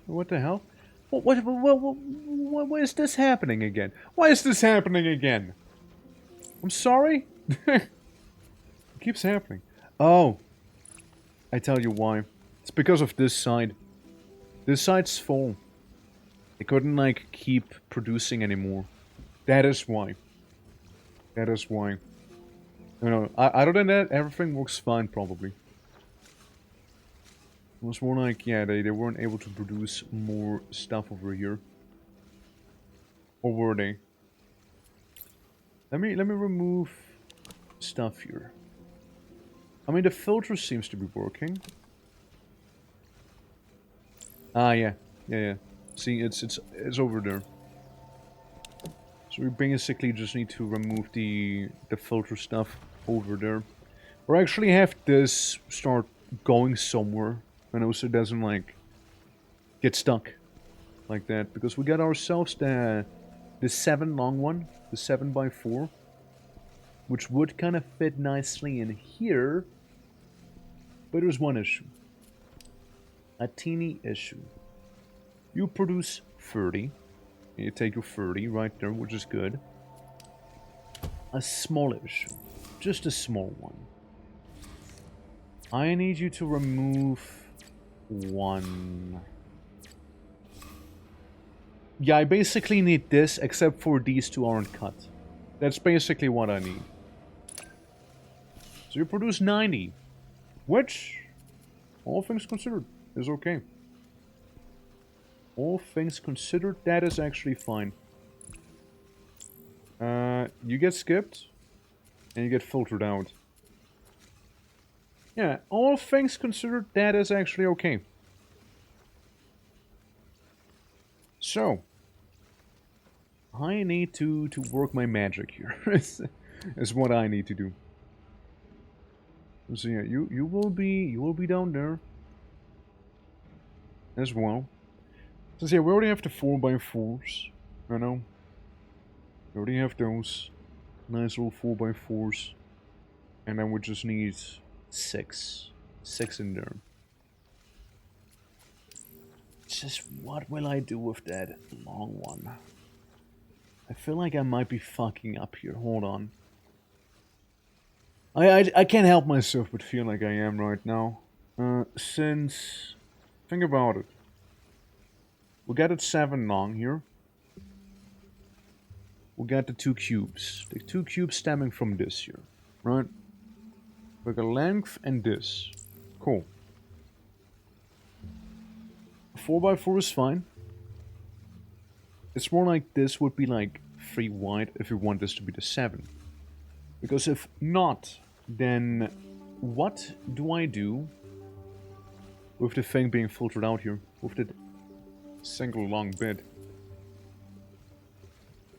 What the hell? What is this happening again? Why is this happening again? I'm sorry? It keeps happening. Oh. I tell you why. It's because of this side. This side's full. They couldn't, like, keep producing anymore. That is why. That is why. You know, other than that, everything works fine, probably. It was more like, yeah, they weren't able to produce more stuff over here. Or were they? Let me remove stuff here. I mean, the filter seems to be working. Ah, yeah. See, it's over there. So we basically just need to remove the filter stuff over there. Or actually have this start going somewhere. And also it doesn't, like, get stuck like that. Because we got ourselves the 7 long one. The 7x4. Which would kind of fit nicely in here. But there's one issue. a teeny issue. You produce 30. You take your 30 right there, which is good. A small issue. Just a small one. I need you to remove 1. Yeah, I basically need this, except for these 2 aren't cut. That's basically what I need. So you produce 90. Which, all things considered, is okay. All things considered, that is actually fine. You get skipped, and you get filtered out. Yeah, all things considered, that is actually okay. So, I need to work my magic here. is what I need to do. So yeah, you will be down there as well. So yeah, we already have the 4x4s. I know. We already have those nice little 4x4s, and then we just need 6 in there. Just what will I do with that long one? I feel like I might be fucking up here. Hold on. I can't help myself but feel like I am right now. Since... Think about it. We got it 7 long here. We got the 2 cubes. The 2 cubes stemming from this here. Right? We got length and this. Cool. 4x4 is fine. It's more like this would be like 3 wide if you want this to be the 7. Because if not, then what do I do with the thing being filtered out here? With the single long bit?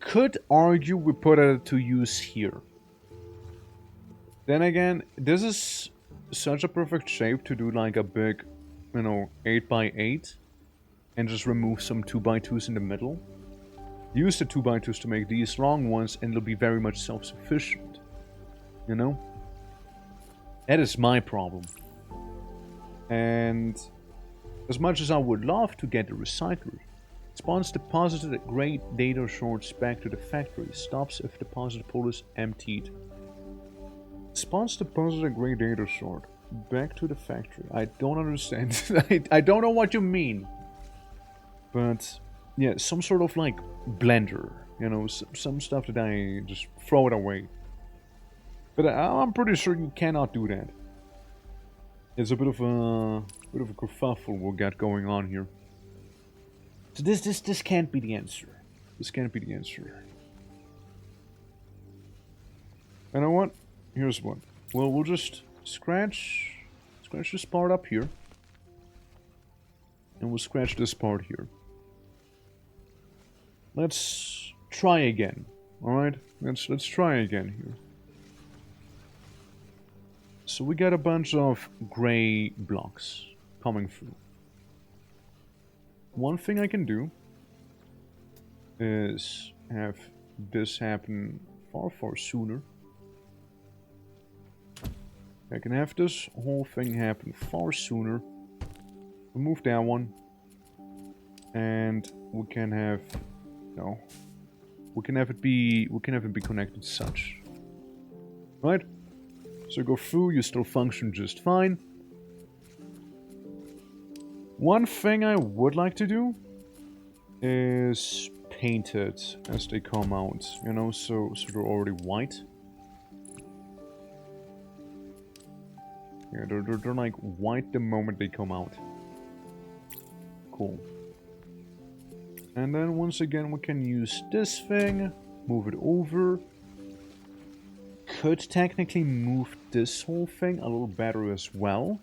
Could argue we put it to use here. Then again, this is such a perfect shape to do like a big, 8x8 and just remove some 2x2s in the middle. Use the 2x2s to make these long ones and it'll be very much self-sufficient. You know? That is my problem. And as much as I would love to get the recycler, spawns deposited gray data shards back to the factory. Stops if deposit pool is emptied. Spawns deposited gray data shard back to the factory. I don't understand. I don't know what you mean. But yeah, some sort of like blender. You know, some stuff that I just throw it away. But I'm pretty sure you cannot do that. It's a bit of a kerfuffle we got going on here. So this can't be the answer. This can't be the answer. You know what? Here's what. Well, we'll just scratch this part up here, and we'll scratch this part here. Let's try again. All right? Let's try again here. So we got a bunch of gray blocks coming through. One thing I can do is have this happen far sooner. I can have this whole thing happen far sooner. Remove that one. And we can have, we can have it be connected such. Right? So go through, you still function just fine. One thing I would like to do is paint it as they come out, so they're already white. Yeah, they're like white the moment they come out. Cool. And then once again we can use this thing, move it over. Could technically move this whole thing a little better as well.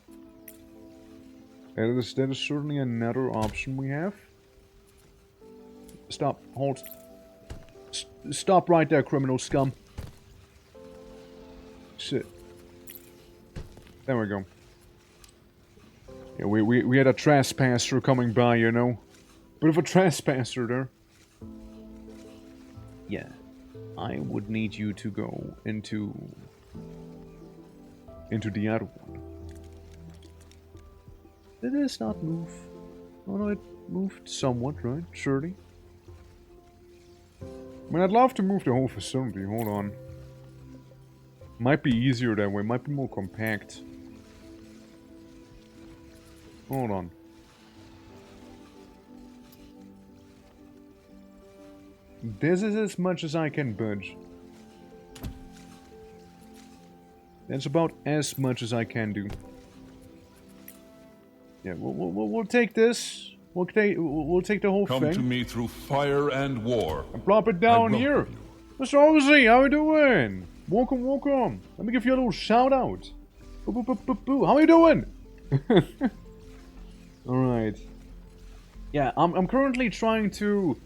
That is certainly another option we have. Stop. Hold. Stop right there, criminal scum. Shit. There we go. Yeah, we had a trespasser coming by, Bit of a trespasser there. Yeah. I would need you to go into the other one. Did this not move? Oh no, it moved somewhat, right? Surely. I mean, I'd love to move the whole facility. Hold on. Might be easier that way. Might be more compact. Hold on. This is as much as I can budge. That's about as much as I can do. Yeah, we'll take this. We'll take the whole Come thing. to me through fire and war. And plop it down I here. welcome you. Mr. Ozzy, how you doing? Welcome, welcome. Let me give you a little shout out. Boo, boo, boo, boo, boo. How you doing? Alright. Yeah, I'm currently trying to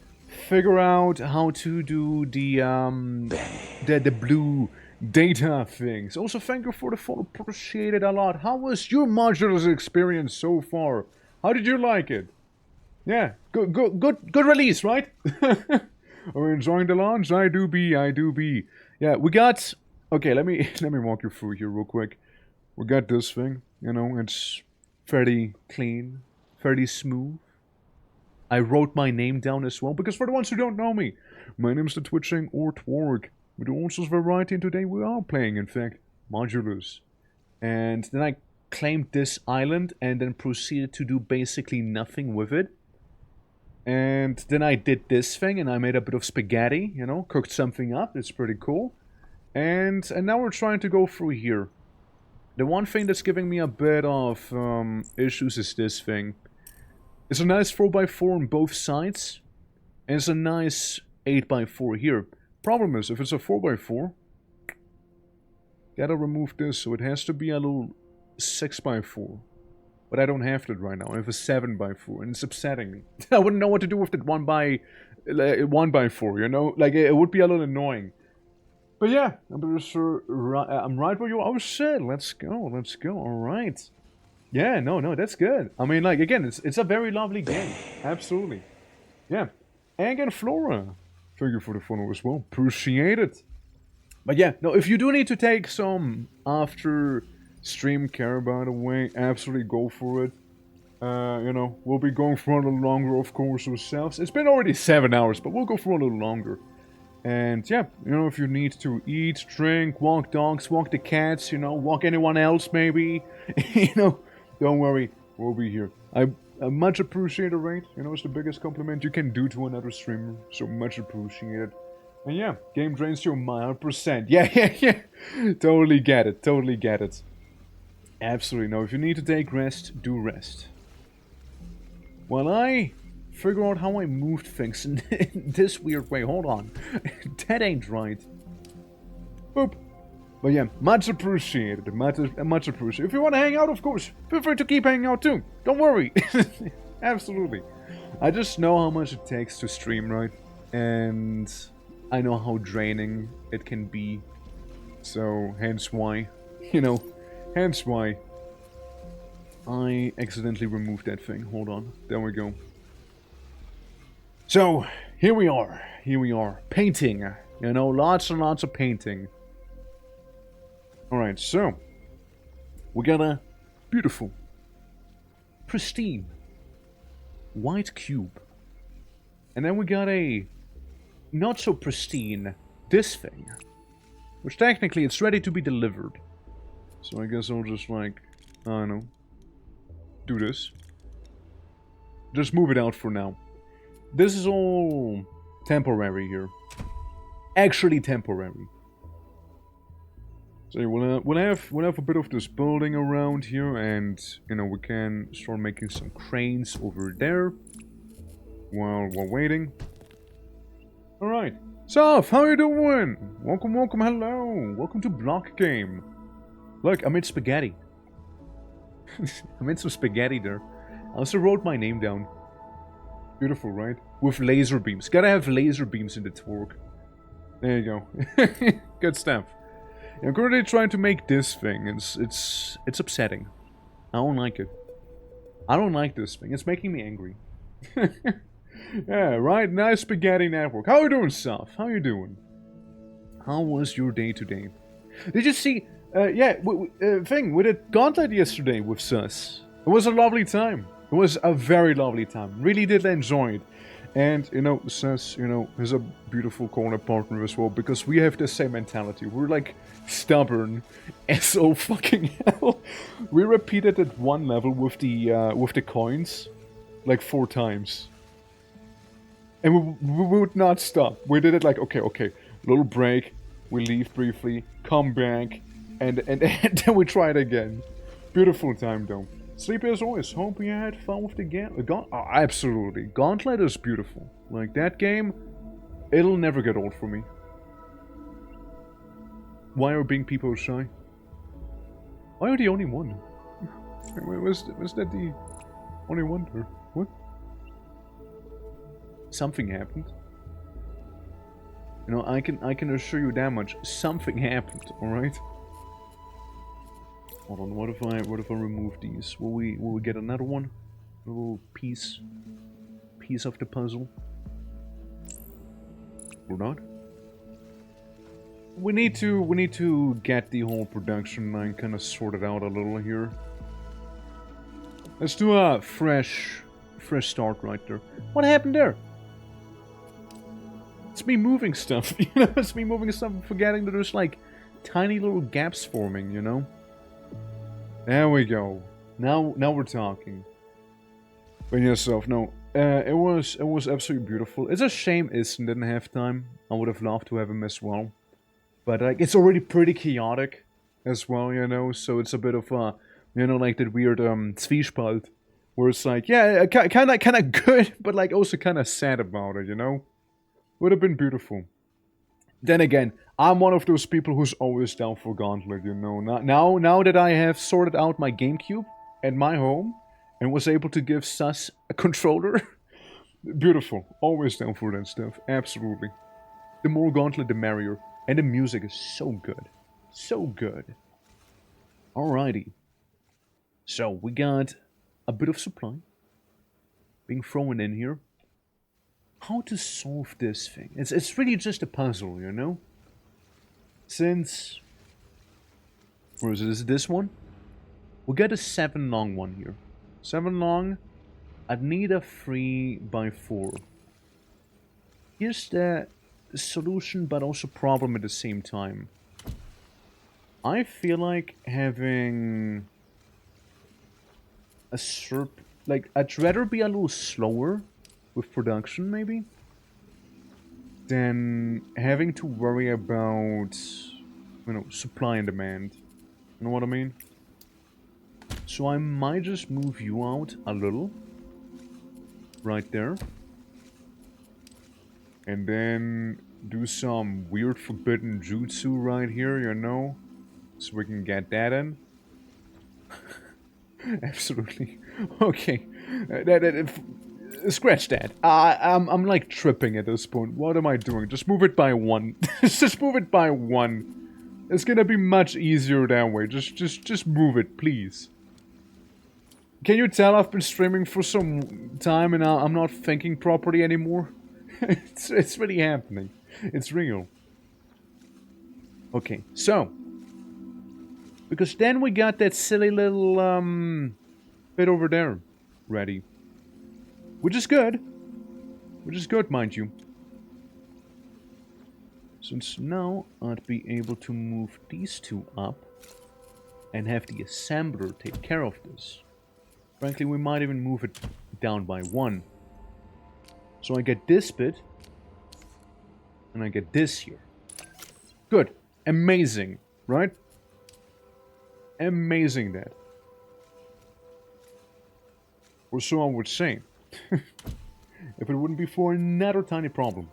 figure out how to do the blue data things. Also, thank you for the follow. Appreciate it a lot. How was your modulus experience so far? How did you like it? Yeah, good release, right? Are you enjoying the launch? I do be. Yeah, we got... Okay, let me walk you through here real quick. We got this thing, you know, it's fairly clean, fairly smooth. I wrote my name down as well, because for the ones who don't know me, my name's the Twitching or Twork. We do all sorts of variety, and today we are playing, in fact, Modulus. And then I claimed this island, and then proceeded to do basically nothing with it. And then I did this thing, and I made a bit of spaghetti, you know, cooked something up. It's pretty cool. And now we're trying to go through here. The one thing that's giving me a bit of issues is this thing. It's a nice 4x4 on both sides, and it's a nice 8x4 here. Problem is, if it's a 4x4, gotta remove this, so it has to be a little 6x4. But I don't have that right now. I have a 7x4, and it's upsetting me. I wouldn't know what to do with that 1x4, you know? Like, it would be a little annoying. But yeah, I'm pretty sure I'm right where you are. Oh shit, let's go, alright. Yeah, no, that's good. I mean, like, again, it's a very lovely game. Absolutely. Yeah. ENG and Flora. Thank you for the follow as well. Appreciate it. But yeah, no, if you do need to take some after stream care, by the way, absolutely go for it. You know, we'll be going for a little longer, of course, ourselves. It's been already 7 hours, but we'll go for a little longer. And yeah, you know, if you need to eat, drink, walk dogs, walk the cats, you know, walk anyone else maybe, you know, don't worry, we'll be here. I much appreciate it, right? You know, it's the biggest compliment you can do to another streamer, so much appreciated. And yeah, game drains you 100%. Yeah. Totally get it. Absolutely. No, if you need to take rest, do rest. Well, I figure out how I moved things in this weird way. Hold on. That ain't right. Boop. But yeah, much appreciated. Much appreciated. If you want to hang out, of course, feel free to keep hanging out too. Don't worry. Absolutely. I just know how much it takes to stream, right? And I know how draining it can be. So, hence why, you know, I accidentally removed that thing. Hold on. There we go. So, here we are. Painting. You know, lots and lots of painting. Alright, so. We got a beautiful, pristine, white cube. And then we got a not so pristine, this thing. Which technically it's ready to be delivered. So I guess I'll just like, I don't know, do this. Just move it out for now. This is all temporary here. Actually temporary. So we'll have a bit of this building around here, and you know we can start making some cranes over there while we're waiting. All right, Soph, how you doing? Welcome, hello, welcome to Block Game. Look, I made spaghetti. I made some spaghetti there. I also wrote my name down. Beautiful, right? With laser beams. Gotta have laser beams in the Twork. There you go. Good stuff. I'm currently trying to make this thing. It's upsetting. I don't like it. I don't like this thing. It's making me angry. Yeah, right? Nice spaghetti network. How you doing, Soph? How you doing? How was your day today? Did you see... yeah, thing, we did Gauntlet yesterday with Sus. It was a lovely time. It was a very lovely time. Really did enjoy it. And, you know, Sess, you know, is a beautiful corner partner as well, because we have the same mentality. We're, like, stubborn as all fucking hell. We repeated at one level with the coins, like 4 times. And we would not stop. We did it like, okay, little break, we leave briefly, come back, and then we try it again. Beautiful time, though. Sleepy as always. Hope you had fun with the game. Oh, absolutely. Gauntlet is beautiful. Like, that game, it'll never get old for me. Why are being people shy? Why are the only one? Was that the only one? Or what? Something happened. You know, I can assure you that much. Something happened, alright? Hold on, what if I remove these? Will we get another one? A little piece of the puzzle? Or not? We need to get the whole production line kind of sorted out a little here. Let's do a fresh start right there. What happened there? It's me moving stuff, you know? It's me moving stuff and forgetting that there's like tiny little gaps forming, you know? There we go. Now we're talking. Bring yourself. No, it was absolutely beautiful. It's a shame Isen didn't have time. I would have loved to have him as well. But like, it's already pretty chaotic as well, you know. So it's a bit of a, you know, like that weird Zwiespalt, where it's like, yeah, kind of good, but like also kind of sad about it, you know. Would have been beautiful. Then again, I'm one of those people who's always down for Gauntlet, you know. Now that I have sorted out my GameCube and my home, and was able to give Sus a controller, beautiful. Always down for that stuff, absolutely. The more Gauntlet, the merrier. And the music is so good. So good. Alrighty. So, we got a bit of supply being thrown in here. How to solve this thing? It's really just a puzzle, you know? Since... Where is it? Is it this one? We'll get a 7 long one here. 7 long. I'd need a 3x4. Here's the solution, but also problem at the same time. I feel like having a like, I'd rather be a little slower with production, maybe, than having to worry about, you know, supply and demand. You know what I mean? So I might just move you out a little. Right there. And then do some weird forbidden jutsu right here, you know? So we can get that in. Absolutely. Okay. Scratch that. I'm like tripping at this point. What am I doing? Just move it by 1. Just move it by 1. It's gonna be much easier that way. Just move it, please. Can you tell I've been streaming for some time and I'm not thinking properly anymore? It's really happening. It's real. Okay, so. Because then we got that silly little bit over there ready. Which is good. Which is good, mind you. Since now I'd be able to move these 2 up and have the assembler take care of this. Frankly, we might even move it down by 1. So I get this bit, and I get this here. Good. Amazing, right? Amazing that. Or so I would say. If it wouldn't be for another tiny problem.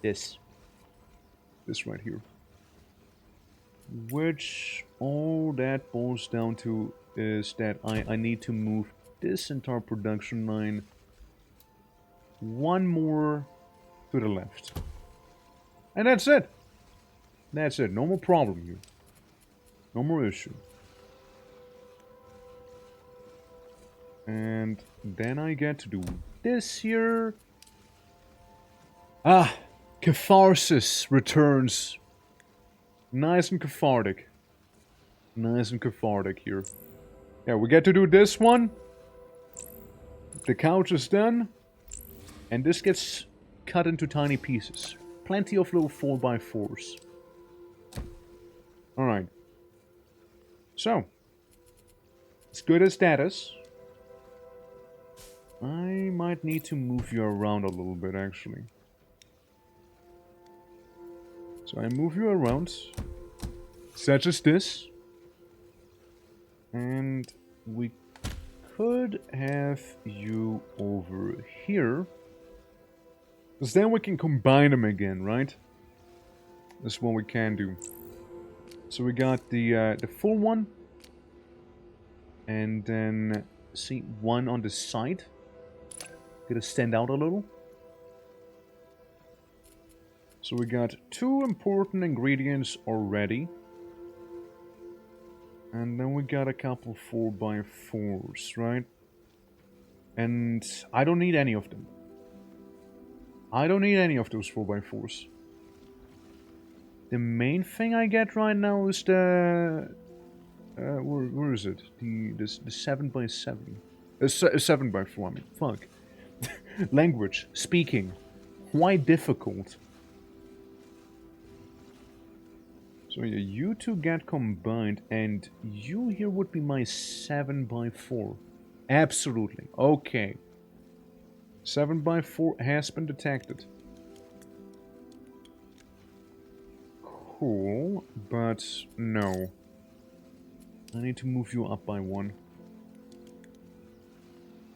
This right here. Which all that boils down to is that I need to move this entire production line 1 more to the left. And that's it. That's it. No more problem here. No more issue. And then I get to do this here. Ah, catharsis returns. Nice and cathartic. Nice and cathartic here. Yeah, we get to do this one. The couch is done. And this gets cut into tiny pieces. Plenty of little 4x4s. Alright. So. As good as that is. I might need to move you around a little bit, actually. So I move you around. Such as this. And we could have you over here. Because then we can combine them again, right? That's what we can do. So we got the full one. And then, see, one on the side. Gonna stand out a little. So we got 2 important ingredients already. And then we got a couple 4x4s, right? And I don't need any of them. I don't need any of those 4x4s. The main thing I get right now is the... where is it? The 7x7. 7x4, I mean. Fuck. Language. Speaking. Why difficult? So yeah, you two get combined, and you here would be my 7x4. Absolutely. Okay. 7x4 has been detected. Cool, but no. I need to move you up by 1.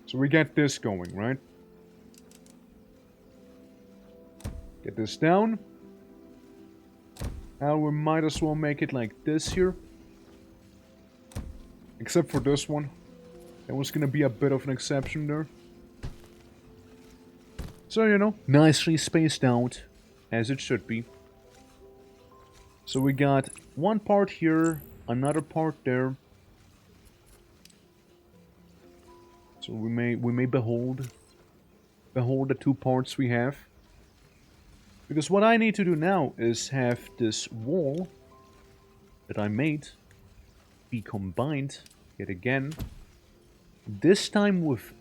So we get this going, right? Get this down. And we might as well make it like this here. Except for this one. There was gonna be a bit of an exception there. So, you know, nicely spaced out, as it should be. So we got one part here, another part there. So we may behold the 2 parts we have. Because what I need to do now is have this wall that I made be combined yet again. This time with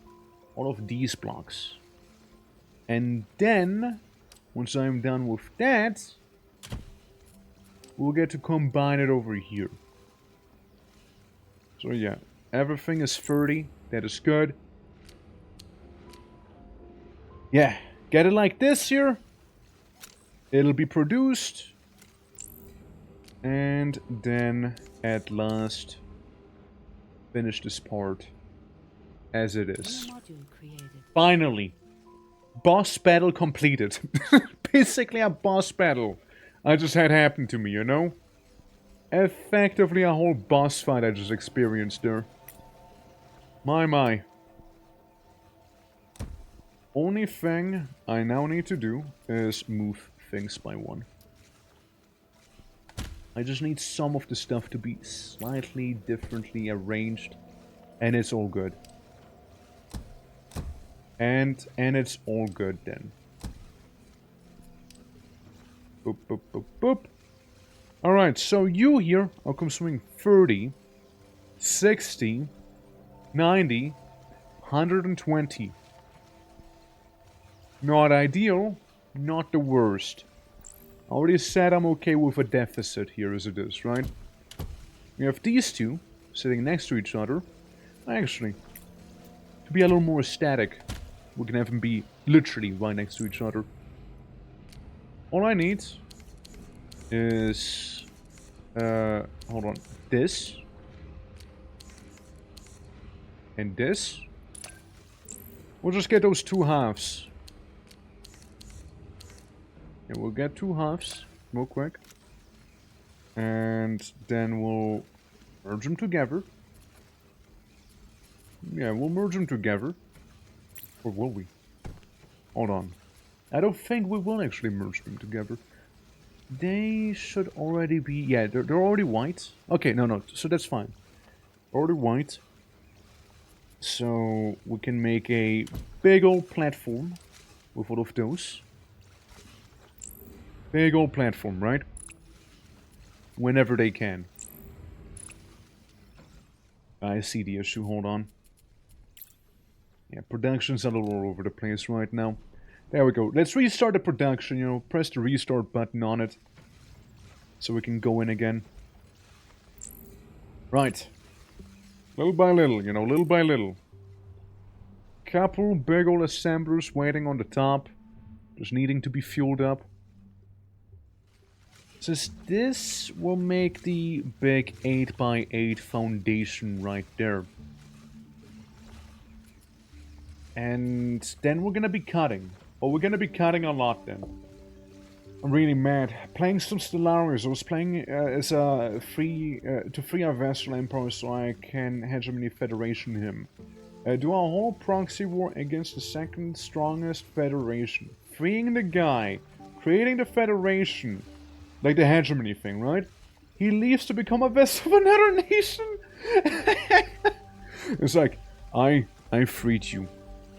all of these blocks. And then, once I'm done with that, we'll get to combine it over here. So yeah, everything is 30. That is good. Yeah, get it like this here. It'll be produced. And then, at last, finish this part as it is. Module created. Finally. Boss battle completed. Basically a boss battle. I just had happen to me, you know? Effectively a whole boss fight I just experienced there. My. Only thing I now need to do is move things by 1. I just need some of the stuff to be slightly differently arranged. And it's all good. And it's all good then. Boop, boop, boop, boop. Alright, so you here are consuming 30, 60, 90, 120. Not ideal, not the worst. I already said I'm okay with a deficit here as it is, right? We have these two sitting next to each other. Actually, to be a little more static, we can have them be literally right next to each other. All I need is... hold on. This. And this. We'll just get those 2 halves. Yeah, we'll get 2 halves real quick. And then we'll merge them together. Yeah, we'll merge them together. Or will we? Hold on. I don't think we will actually merge them together. They should already be... Yeah, they're already white. Okay, no. So that's fine. Already white. So we can make a big old platform with all of those. Big old platform, right? Whenever they can. I see the issue, hold on. Yeah, production's a little all over the place right now. There we go. Let's restart the production, you know, press the restart button on it. So we can go in again. Right. Little by little, you know, little by little. Couple big old assemblers waiting on the top. Just needing to be fueled up. Since this will make the big 8x8 foundation right there. And then we're gonna be cutting. Oh, we're gonna be cutting a lot then. I'm really mad. Playing some Stellaris. I was playing as a to free our Vassal Empire so I can Hegemony Federation him. Do a whole proxy war against the second strongest federation. Freeing the guy, creating the federation, like the hegemony thing, right? He leaves to become a vassal of another nation. It's like, I freed you.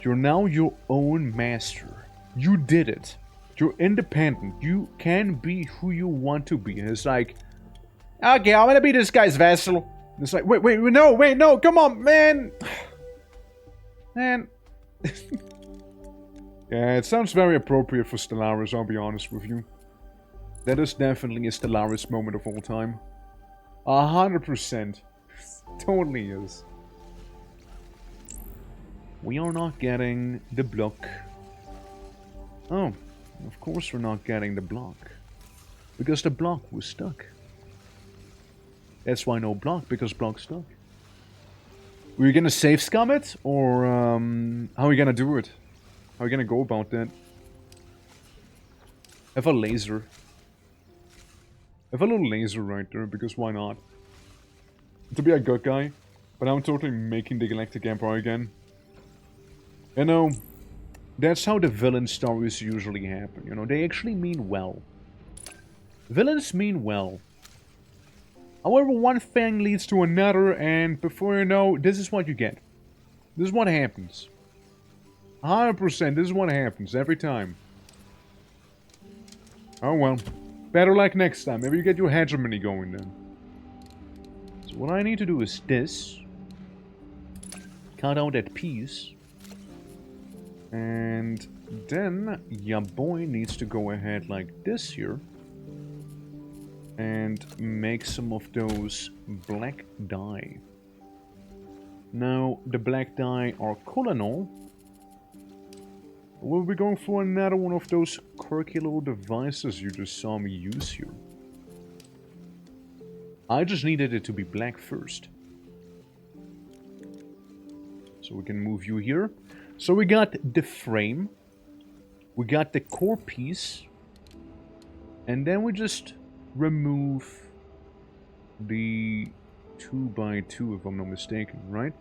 You're now your own master. You did it. You're independent. You can be who you want to be. And it's like, okay, I'm gonna be this guy's vassal. It's like, wait, no, come on, man. Man. Yeah, it sounds very appropriate for Stellaris, I'll be honest with you. That is definitely a Stellaris moment of all time. 100%. Totally is. We are not getting the block. Oh, of course we're not getting the block. Because the block was stuck. That's why no block, because block's stuck. Were you gonna save scum it? Or, how are we gonna do it? How are we gonna go about that? Have a laser. Have a little laser right there, because why not? To be a good guy, but I'm totally making the Galactic Empire again. You know, that's how the villain stories usually happen, you know, they actually mean well. Villains mean well. However, one thing leads to another, and before you know, this is what you get. This is what happens. 100%, this is what happens every time. Oh well. Better luck next time. Maybe you get your hegemony going then. So what I need to do is this. Cut out that piece. And then your boy needs to go ahead like this here. And make some of those black dye. Now, the black dye are cool and all. We'll be going for another one of those quirky little devices you just saw me use here. I just needed it to be black first. So we can move you here. So we got the frame. We got the core piece. And then we just remove the 2x2 if I'm not mistaken, right?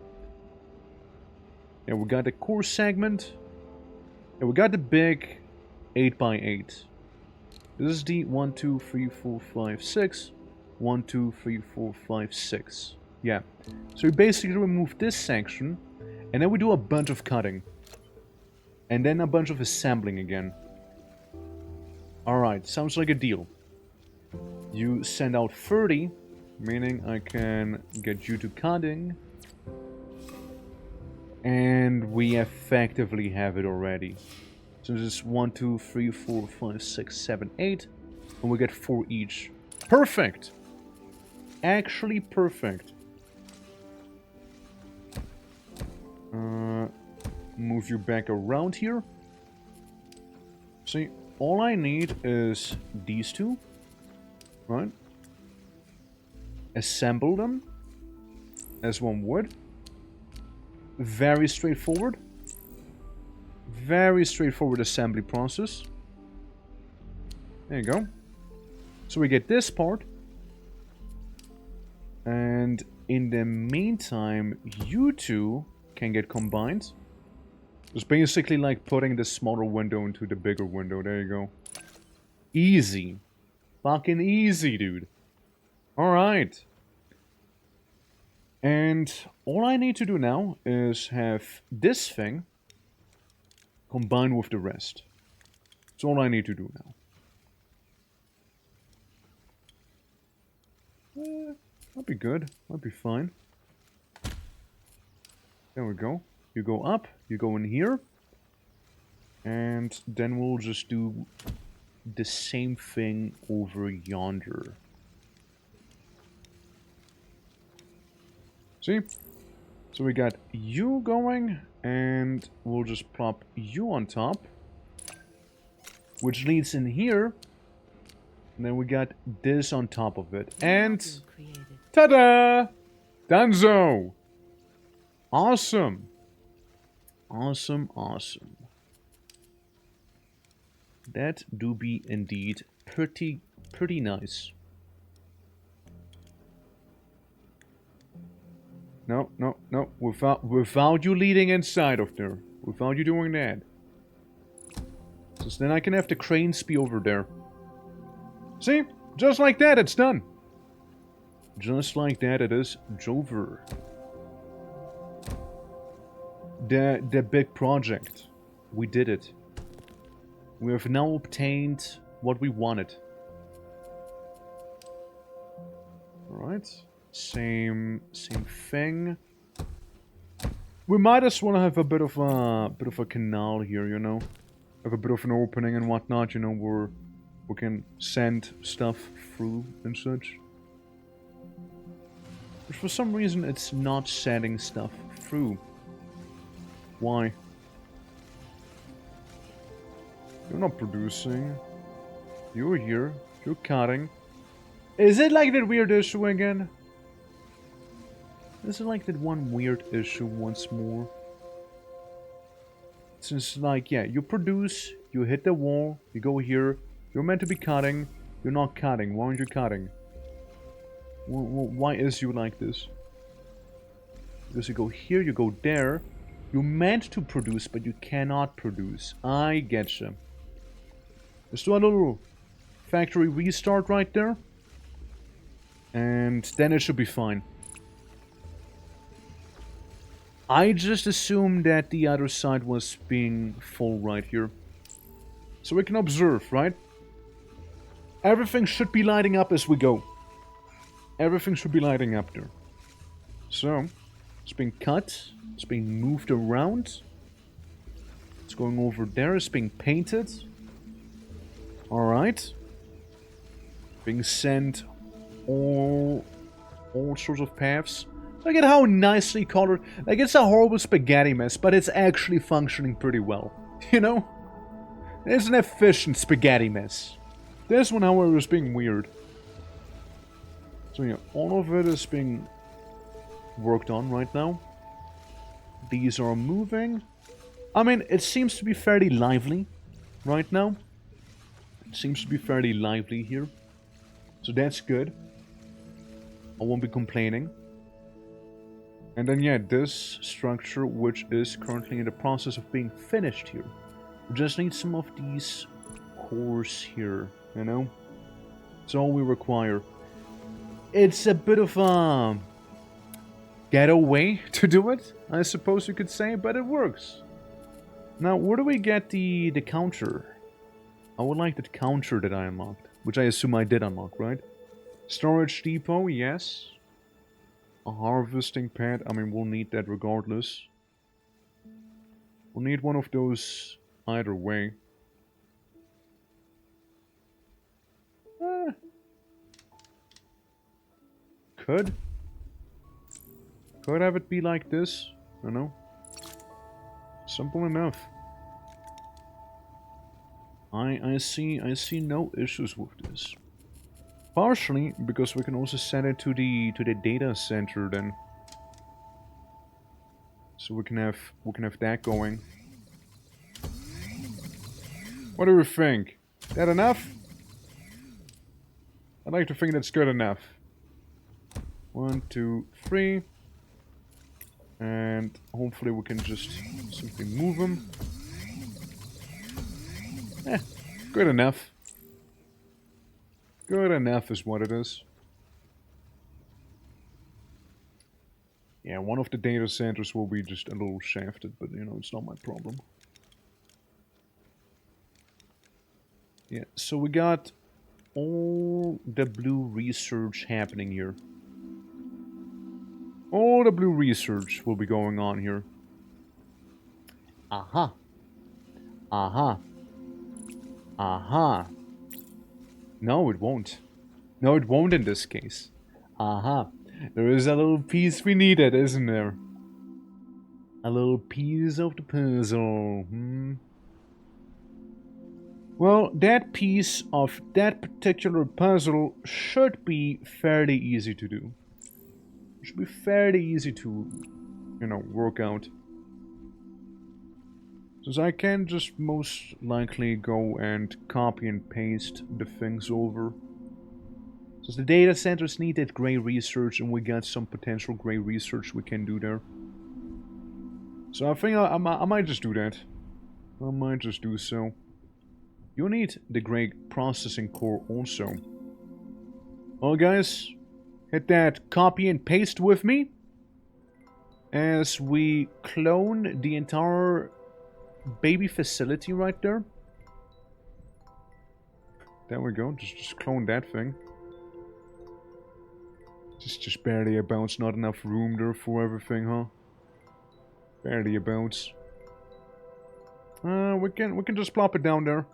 Yeah, we got the core segment. And we got the big 8x8. This is the 1, 2, 3, 4, 5, 6. 1, 2, 3, 4, 5, 6. Yeah. So we basically remove this section. And then we do a bunch of cutting. And then a bunch of assembling again. Alright, sounds like a deal. You send out 30. Meaning I can get you to cutting. And we effectively have it already. So this is 1, 2, 3, 4, 5, 6, 7, 8. And we get 4 each. Perfect! Actually perfect. Move you back around here. See, all I need is these two. Right? Assemble them. As one would. Very straightforward. Very straightforward assembly process. There you go. So we get this part. And in the meantime, you two can get combined. It's basically like putting the smaller window into the bigger window. There you go. Easy. Fucking easy, dude. Alright. And all I need to do now is have this thing combine with the rest. That's all I need to do now. Might be good. Might be fine. There we go. You go up, you go in here. And then we'll just do the same thing over yonder. See? So we got you going, and we'll just plop you on top. Which leads in here. And then we got this on top of it. And Module created. ta-da! Danzo! Awesome. Awesome, awesome. That do be indeed pretty nice. No, no, no. Without you leading inside of there. Without you doing that. So then I can have the cranes be over there. See? Just like that, it's done. Just like that, it is over. The big project. We did it. We have now obtained what we wanted. Alright. Same thing. We might as well have a bit of a canal here, you know. Have a bit of an opening and whatnot, you know, where we can send stuff through and such. But for some reason it's not sending stuff through. Why? You're not producing. You're here. You're cutting. Is it like that weird issue again? Is it like that one weird issue once more? It's just like, yeah, you produce, you hit the wall, you go here, you're meant to be cutting, you're not cutting. Why aren't you cutting? Why is you like this? Because you go here, you go there, you're meant to produce, but you cannot produce. I getcha. Let's do a little factory restart right there. And then it should be fine. I just assumed that the other side was being full right here. So we can observe, right? Everything should be lighting up as we go. Everything should be lighting up there. So, it's being cut. It's being moved around. It's going over there. It's being painted. Alright. Being sent all sorts of paths. Look at how nicely colored. Like, it's a horrible spaghetti mess, but it's actually functioning pretty well. You know? It's an efficient spaghetti mess. This one, however, is being weird. So yeah, all of it is being worked on right now. These are moving. I mean, it seems to be fairly lively right now. It seems to be fairly lively here. So that's good. I won't be complaining. And then yeah, this structure, which is currently in the process of being finished here. We just need some of these cores here, you know? That's all we require. It's a bit of a ghetto way to do it, I suppose you could say, but it works. Now, where do we get the counter? I would like the counter that I unlocked, which I assume I did unlock, right? Storage depot, yes. A harvesting pad, I mean, we'll need that regardless. We'll need one of those either way. Could have it be like this, I don't know. Simple enough. I see no issues with this. Partially because we can also send it to the data center then. So we can have that going. What do you think? That enough? I'd like to think that's good enough. 1, 2, 3. And hopefully we can just simply move them. Good enough. Good enough is what it is. Yeah, one of the data centers will be just a little shafted, but you know, it's not my problem. Yeah, so we got all the blue research happening here. All the blue research will be going on here. Aha. Aha. Aha. No, it won't. No, it won't in this case. Aha. There is a little piece we needed, isn't there? A little piece of the puzzle. Well, that piece of that particular puzzle should be fairly easy to do. Should be fairly easy to, you know, work out. Since I can just most likely go and copy and paste the things over. Since the data centers needed gray research and we got some potential gray research we can do there. So I think I might just do that. I might just do so. You need the gray processing core also. Well guys, hit that copy and paste with me. As we clone the entire baby facility right there. There we go, just clone that thing. Just barely about, not enough room there for everything, huh? Barely about. We can just plop it down there.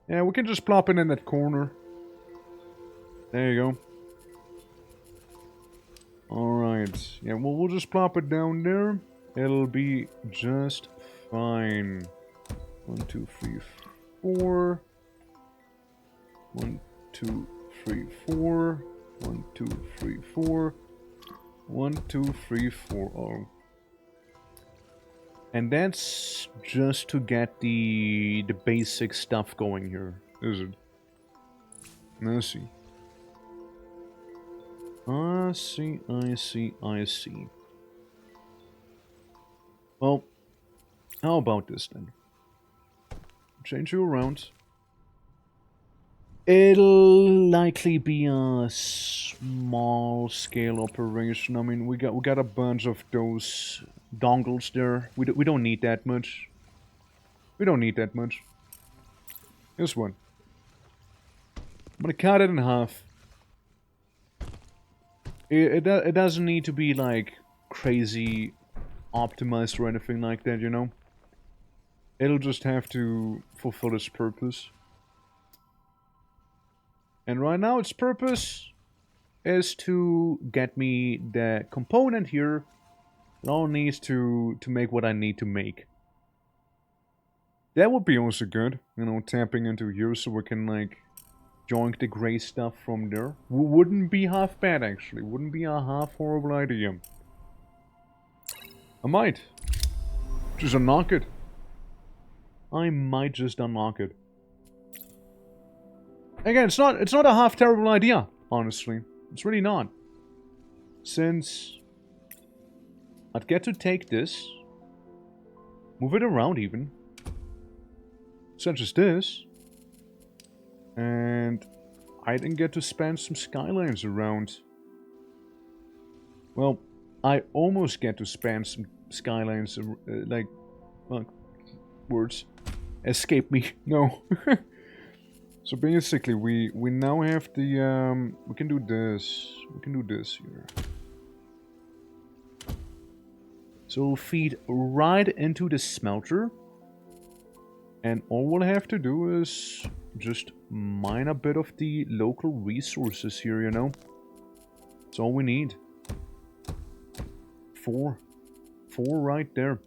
Yeah, we can just plop it in that corner. There you go. Alright. Yeah, well, we'll just plop it down there. It'll be just fine. 1, 2, 3, 4. 1, 2, 3, 4. 1, 2, 3, 4. 1, 2, 3, 4. Oh. And that's just to get the basic stuff going here, is it? Let's see. I see. Well, how about this then? Change you around. It'll likely be a small scale operation. I mean, we got a bunch of those dongles there. We don't need that much. We don't need that much. This one. I'm gonna cut it in half. It doesn't need to be like crazy optimized or anything like that, you know? It'll just have to fulfill its purpose. And right now its purpose is to get me the component here. It all needs to make what I need to make. That would be also good, you know, tapping into here so we can like join the gray stuff from there. Wouldn't be half bad actually, wouldn't be a half horrible idea. I might just unlock it. I might just unlock it. Again, it's not a half terrible idea, honestly. It's really not. Since I'd get to take this, move it around even, such as this, and I didn't get to span some skylines around. Well, I almost get to span some skylines, like, well, words escape me. No. So basically, we now have the we can do this. We can do this here. So we'll feed right into the smelter, and all we'll have to do is just mine a bit of the local resources here, you know? That's all we need. 4 right there.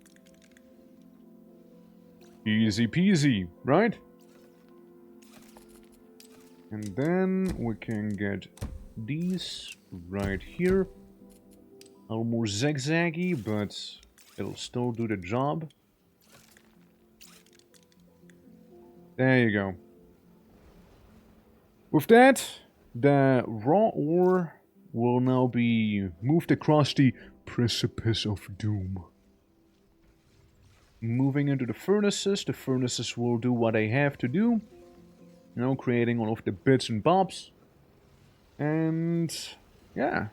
Easy peasy, right? And then we can get these right here. A little more zigzaggy, but it'll still do the job. There you go. With that, the raw ore will now be moved across the precipice of doom. Moving into the furnaces will do what they have to do. You know, creating all of the bits and bobs. And yeah,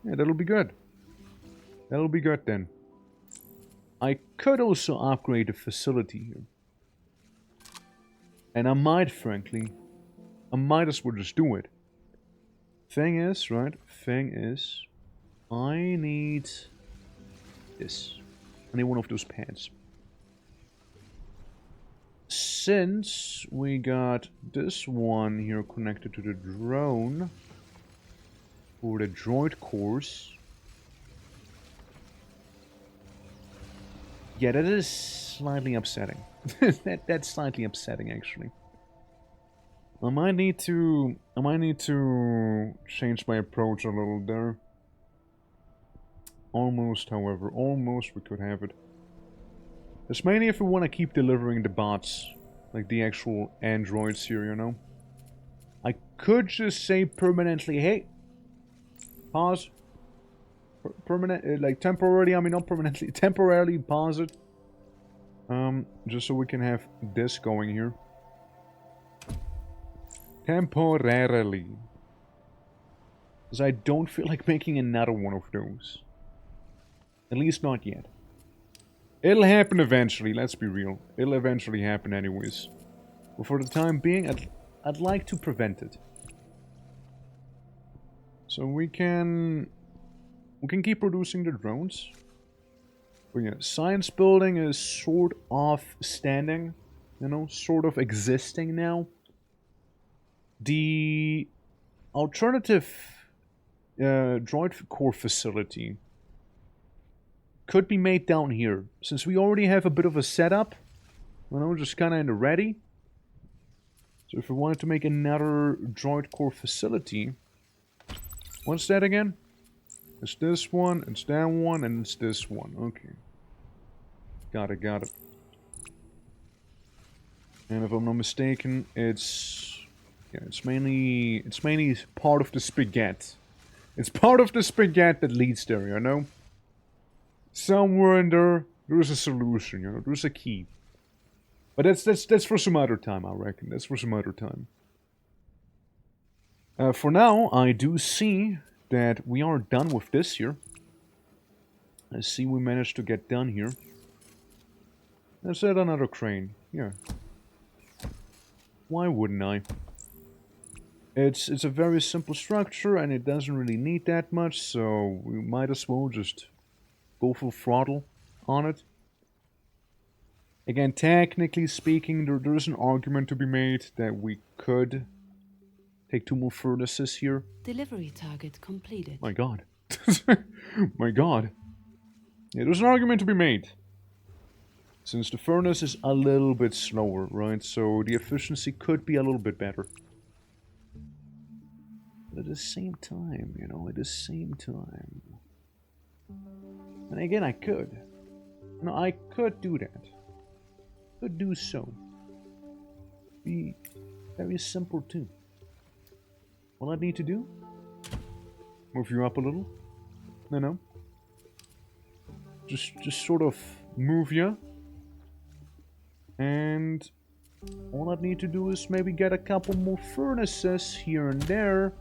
that'll be good. That'll be good then. I could also upgrade the facility here. And I might, frankly, I might as well just do it. Thing is, right? Thing is, I need this. I need one of those pads. Since we got this one here connected to the drone for the droid course, yeah, that is slightly upsetting. That's slightly upsetting, actually. I might need to change my approach a little there. Almost, however, almost we could have it. It's mainly if we want to keep delivering the bots, like the actual androids here, you know. I could just say permanently, hey, pause. Permanent, like temporarily, I mean not permanently, temporarily pause it. Just so we can have this going here. Temporarily. Because I don't feel like making another one of those. At least not yet. It'll happen eventually, let's be real. It'll eventually happen anyways. But for the time being, I'd like to prevent it. So we can keep producing the drones. But yeah, science building is sort of standing. You know, sort of existing now. The alternative droid core facility could be made down here. Since we already have a bit of a setup, you know, just kind of in the ready. So if we wanted to make another droid core facility, what's that again? It's this one, it's that one, and it's this one. Okay. Got it, got it. And if I'm not mistaken, it's... yeah, it's mainly part of the spaghetti. It's part of the spaghetti that leads there, you know? Somewhere in there, there's a solution, you know? There's a key. But that's for some other time, I reckon. That's for some other time. For now, I do see that we are done with this here. I see we managed to get done here. Let's add another crane. Yeah. Why wouldn't I? It's a very simple structure and it doesn't really need that much, so we might as well just go full throttle on it. Again, technically speaking, there is an argument to be made that we could take 2 more furnaces here. Delivery target completed. My god. My god. Yeah, there's an argument to be made. Since the furnace is a little bit slower, right? So the efficiency could be a little bit better. But at the same time, you know, at the same time. And again, I could. No, I could do that. Could do so. Be very simple too. All I need to do? Move you up a little? No. Just sort of move you. And all I need to do is maybe get a couple more furnaces here and there.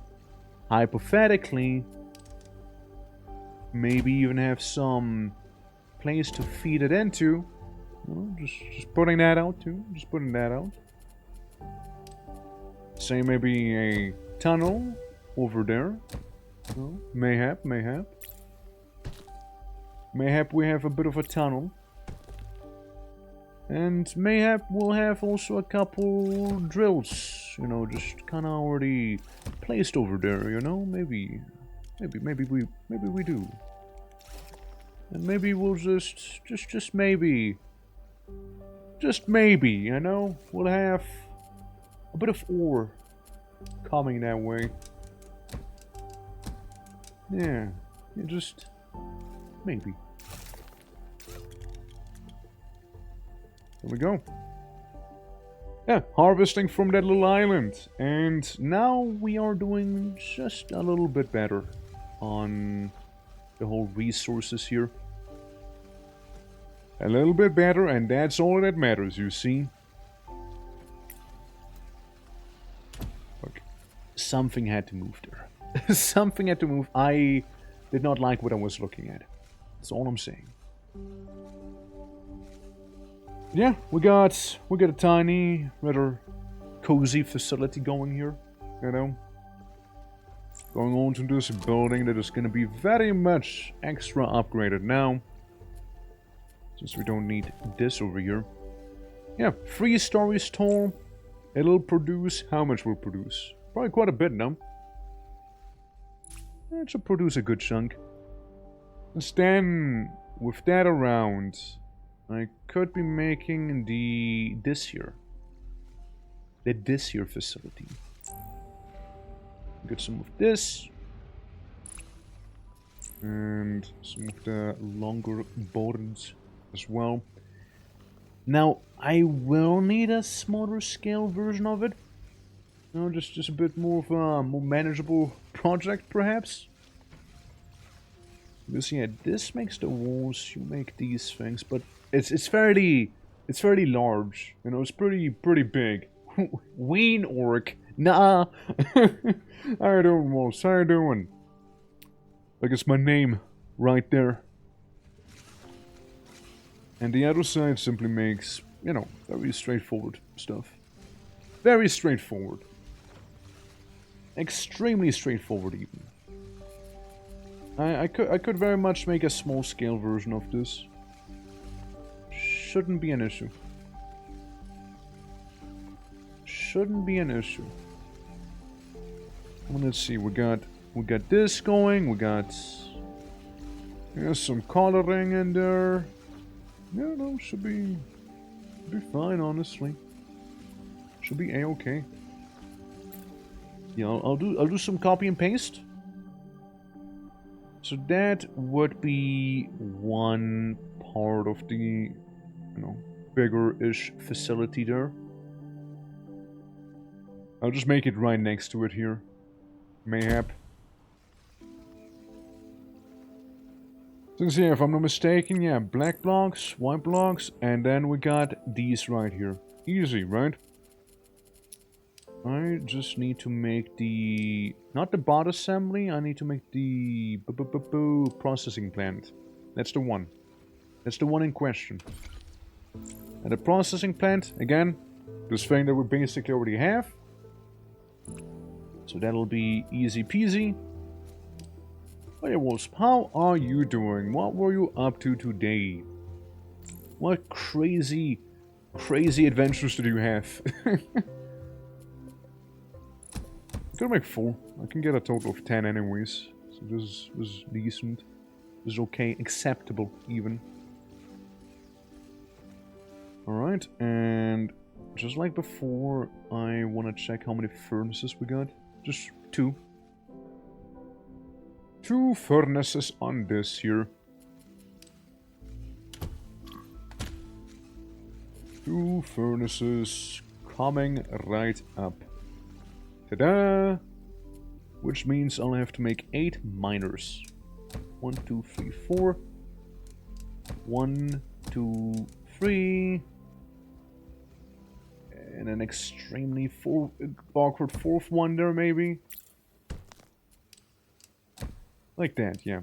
Hypothetically, maybe even have some place to feed it into. Well, just putting that out too. Just putting that out. Say maybe a tunnel over there. Well, mayhap. Mayhap we have a bit of a tunnel. And mayhap we'll have also a couple drills, you know, just kind of already placed over there, you know, maybe we do. And maybe we'll just maybe, you know, we'll have a bit of ore coming that way. Yeah, just maybe. There we go. Yeah, harvesting from that little island. And now we are doing just a little bit better on the whole resources here. A little bit better, and that's all that matters, you see. Look, something had to move there. Something had to move. I did not like what I was looking at. That's all I'm saying. Yeah, we got a tiny, rather cozy facility going here, you know. Going on to this building that is going to be very much extra upgraded now. Since we don't need this over here. Yeah, 3 stories tall. It'll produce... How much will produce? Probably quite a bit now. It should produce a good chunk. And then, with that around, I could be making this here facility. Get some of this. And some of the longer boards as well. Now, I will need a smaller scale version of it. You know, just a bit more of a more manageable project, perhaps. Because yeah, this makes the walls. You make these things, but it's fairly large. You know, it's pretty big. Ween orc, nah. How you doing, Wolves? How you doing? Like it's my name right there. And the other side simply makes, you know, very straightforward stuff. Very straightforward. Extremely straightforward, even. I could very much make a small scale version of this. Shouldn't be an issue. Shouldn't be an issue. Well, let's see. We got this going. We got some coloring in there. Yeah, no, should be fine, honestly. Should be a-okay. Yeah, I'll do some copy and paste. So that would be one part of the, you know, bigger-ish facility there. I'll just make it right next to it here. Mayhap. Since yeah, if I'm not mistaken, yeah, black blocks, white blocks, and then we got these right here. Easy, right? I just need to make the... Not the bot assembly, I need to make the... processing plant. That's the one. That's the one in question. And the processing plant, again, this thing that we basically already have. So that'll be easy peasy. Hey Wolves, how are you doing? What were you up to today? What crazy adventures did you have? I'm gonna make 4. I can get a total of 10 anyways. So this is decent. This is okay, acceptable even. Alright, and just like before, I want to check how many furnaces we got. Just 2. 2 furnaces on this here. 2 furnaces coming right up. Ta-da! Which means I'll have to make 8 miners. 1, 2, 3, 4. 1, 2, 3. And an extremely awkward 4th one there, maybe. Like that, yeah.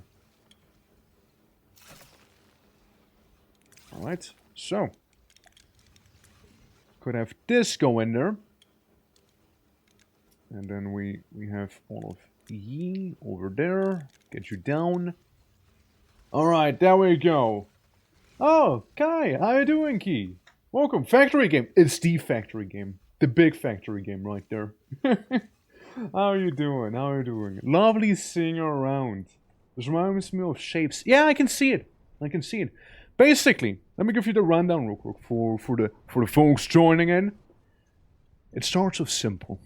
Alright, so. Could have this go in there. And then we have all of ye over there. Get you down. Alright, there we go. Oh, Kai, how you doing, Key? Welcome, factory game. It's the factory game. The big factory game right there. How are you doing? How are you doing? Lovely seeing you around. This reminds me of shapes. Yeah, I can see it. I can see it. Basically, let me give you the rundown real quick for the folks joining in. It starts off simple,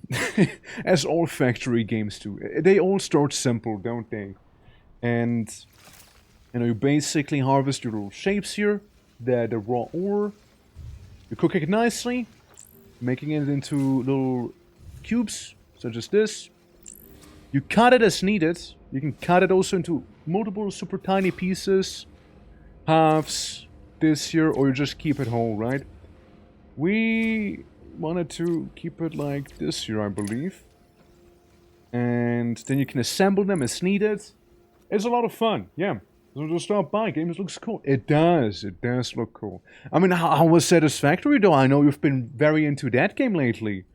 as all factory games do. They all start simple, don't they? And you know, you basically harvest your little shapes here, the raw ore. You cook it nicely, making it into little cubes, such as this. You cut it as needed. You can cut it also into multiple super tiny pieces, halves, this here, or you just keep it whole, right? We wanted to keep it like this here, I believe. And then you can assemble them as needed. It's a lot of fun, yeah. So just stop by, games looks cool. It does look cool. I mean, how was Satisfactory though? I know you've been very into that game lately.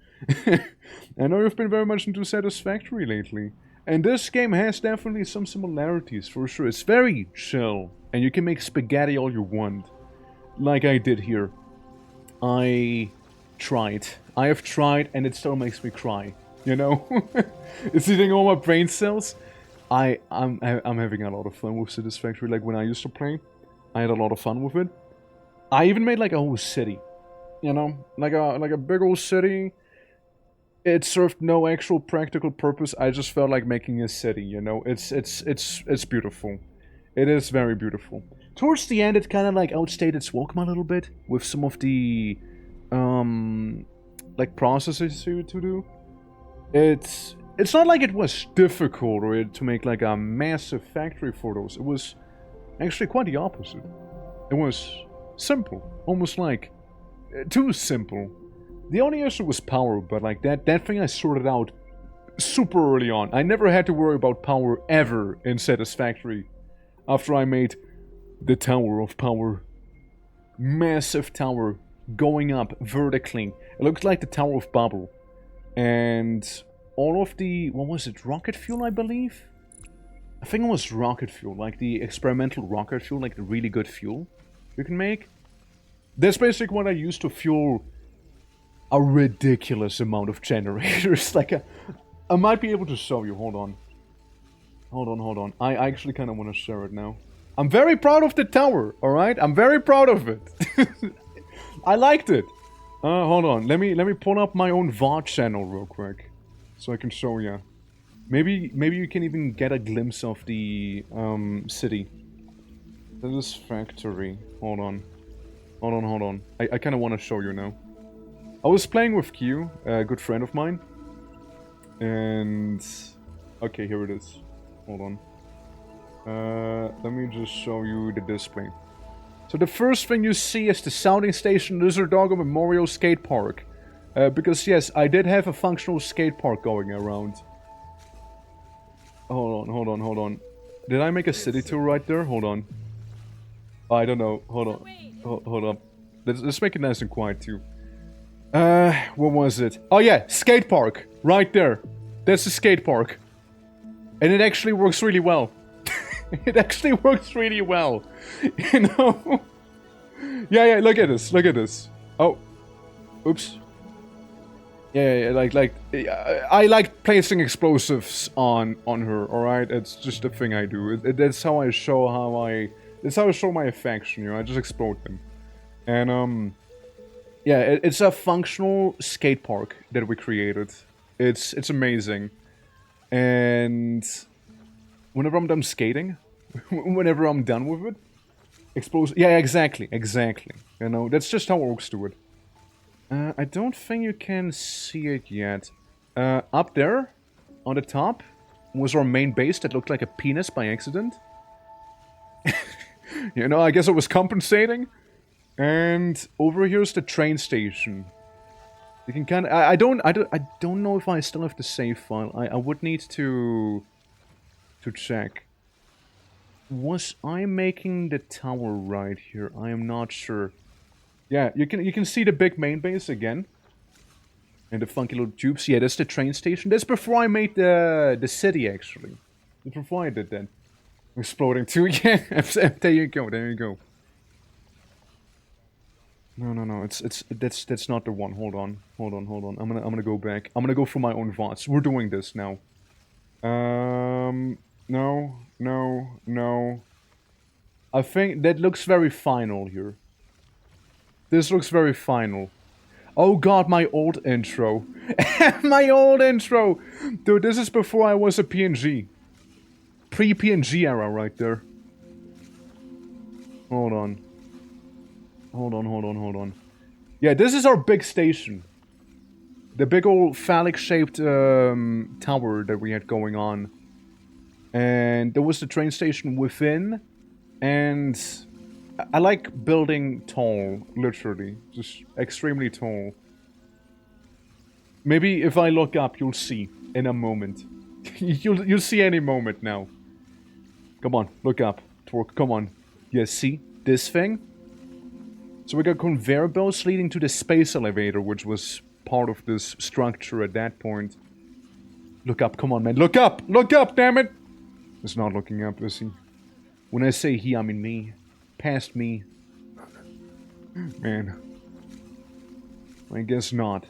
I know you've been very much into Satisfactory lately. And this game has definitely some similarities, for sure. It's very chill, and you can make spaghetti all you want. Like I did here. I have tried, and it still makes me cry. You know? It's eating all my brain cells. I'm having a lot of fun with Satisfactory. Like when I used to play, I had a lot of fun with it. I even made like a whole city. You know? Like a big old city. It served no actual practical purpose. I just felt like making a city, you know? It's beautiful. It is very beautiful. Towards the end, it kind of like outstayed its welcome a little bit with some of the like processes to do. It's not like it was difficult or to make like a massive factory for those. It was actually quite the opposite. It was simple, almost like too simple. The only issue was power, but like that thing I sorted out super early on. I never had to worry about power ever in Satisfactory after I made the Tower of Power. Massive tower going up vertically. It looks like the Tower of Babel. And all of the, what was it, rocket fuel I believe? I think it was rocket fuel, like the experimental rocket fuel, like the really good fuel you can make. That's basically what I used to fuel a ridiculous amount of generators. Like I might be able to show you. Hold on. I actually kind of want to share it now. I'm very proud of the tower. All right, I'm very proud of it. I liked it. Hold on. Let me pull up my own VOD channel real quick, so I can show you. Maybe you can even get a glimpse of the city. This is factory. Hold on. I kind of want to show you now. I was playing with Q, a good friend of mine. And... okay, here it is. Hold on. Let me just show you the display. So the first thing you see is the sounding station Lizardaga Memorial Skate Park. Because yes, I did have a functional skate park going around. Hold on. Did I make a city tour right there? Hold on. I don't know. Hold on. Hold up. Let's make it nice and quiet too. What was it? Oh yeah, skate park. Right there. That's the skate park. And it actually works really well. It actually works really well. You know? Yeah, look at this. Oh. Oops. Yeah, I like placing explosives on her, alright? It's just a thing I do. That's how I show that's how I show my affection, you know? I just explode them. And, yeah, it's a functional skate park that we created. It's amazing. And whenever I'm done skating, whenever I'm done with it, explosive. Yeah, exactly. You know, that's just how orcs do it. I don't think you can see it yet. Up there, on the top, was our main base that looked like a penis by accident. You know, I guess it was compensating. And over here's the train station. You can kind of... I don't know if I still have the save file. I would need to check. Was I making the tower right here? I am not sure. Yeah, you can see the big main base again. And the funky little tubes. Yeah, that's the train station. That's before I made the city, actually. That's before I did that. Exploding too. Yeah, there you go. No, that's not the one. Hold on. I'm gonna go back. I'm gonna go for my own VODs. We're doing this now. No. I think that looks very final here. This looks very final. Oh god, my old intro. My old intro! Dude, this is before I was a PNG. Pre-PNG era right there. Hold on. Yeah, this is our big station. The big old phallic-shaped tower that we had going on. And there was the train station within. And I like building tall, literally. Just extremely tall. Maybe if I look up, you'll see in a moment. You'll see any moment now. Come on, look up. Torque, come on. Yeah, see? This thing? So we got conveyor belts leading to the space elevator, which was part of this structure at that point. Look up, come on, man. Look up! Look up, damn it! It's not looking up, is he? When I say he, I mean me. Past me. Man. I guess not.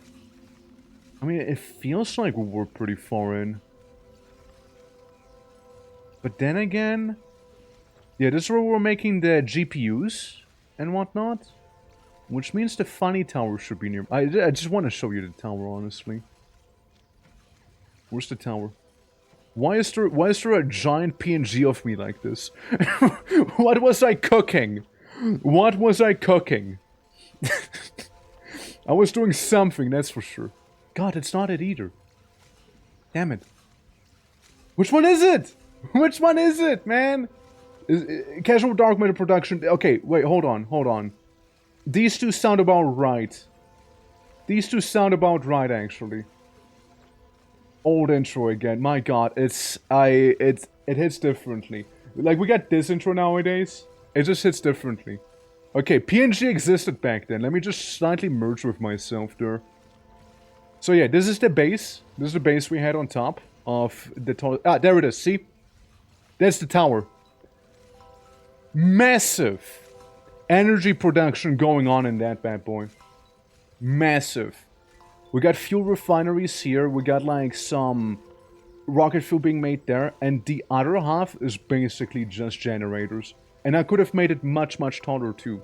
I mean, it feels like we're pretty far in. But then again... Yeah, this is where we're making the GPUs and whatnot. Which means the funny tower should be near... I just want to show you the tower, honestly. Where's the tower? Why is there a giant PNG of me like this? What was I cooking? What was I cooking? I was doing something, that's for sure. God, it's not it either. Damn it. Which one is it? Which one is it, man? Casual Dark Matter Production. Okay, wait, hold on. These two sound about right. These two sound about right, actually. Old intro again. My God, it hits differently. Like, we got this intro nowadays. It just hits differently. Okay, PNG existed back then. Let me just slightly merge with myself there. So yeah, this is the base. This is the base we had on top of the tower. Ah, there it is. See? That's the tower. Massive energy production going on in that bad boy. Massive. We got fuel refineries here. We got like some rocket fuel being made there. And the other half is basically just generators. And I could have made it much, much taller too.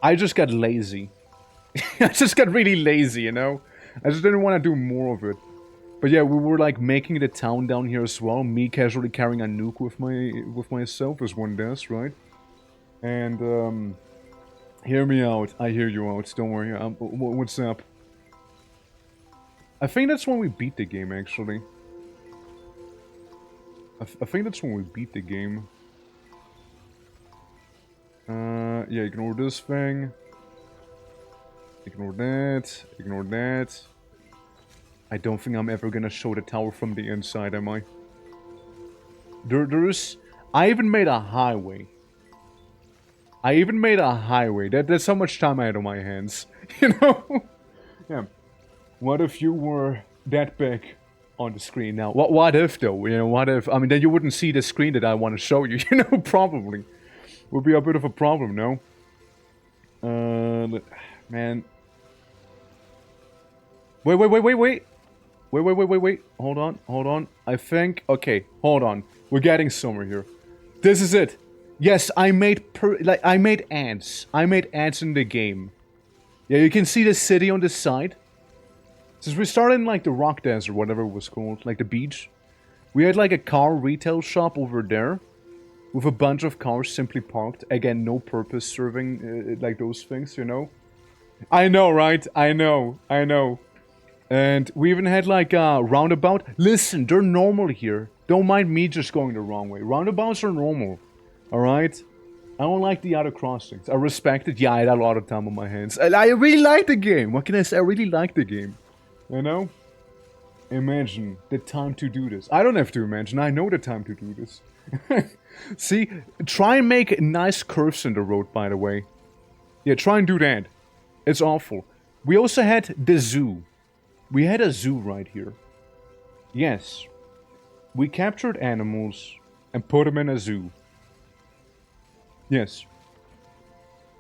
I just got lazy. I just got really lazy, you know? I just didn't want to do more of it. But yeah, we were like making the town down here as well. Me casually carrying a nuke with myself, as one does, right? And hear me out. I hear you out. Don't worry. What's up? I think that's when we beat the game, actually. I think that's when we beat the game. Yeah, ignore this thing. Ignore that. Ignore that. I don't think I'm ever gonna show the tower from the inside, am I? I even made a highway. That's how much time I had on my hands. You know? Yeah. What if you were that big on the screen now? What if, though? You know, what if... I mean, then you wouldn't see the screen that I want to show you, you know? Probably. Would be a bit of a problem, no? Man. Wait. Hold on. I think... Okay, hold on. We're getting somewhere here. This is it. Yes, I made ants. I made ants in the game. Yeah, you can see the city on this side. Since we started in, like, the rock desert, whatever it was called. Like, the beach. We had, like, a car retail shop over there. With a bunch of cars simply parked. Again, no purpose serving, like, those things, you know? I know, right? I know. And we even had, like, a roundabout. Listen, they're normal here. Don't mind me just going the wrong way. Roundabouts are normal. Alright? I don't like the other crossings. I respect it. Yeah, I had a lot of time on my hands. I really like the game. What can I say? I really like the game. You know? Imagine the time to do this. I don't have to imagine. I know the time to do this. See? Try and make nice curves in the road, by the way. Yeah, try and do that. It's awful. We also had the zoo. We had a zoo right here. Yes. We captured animals and put them in a zoo. Yes.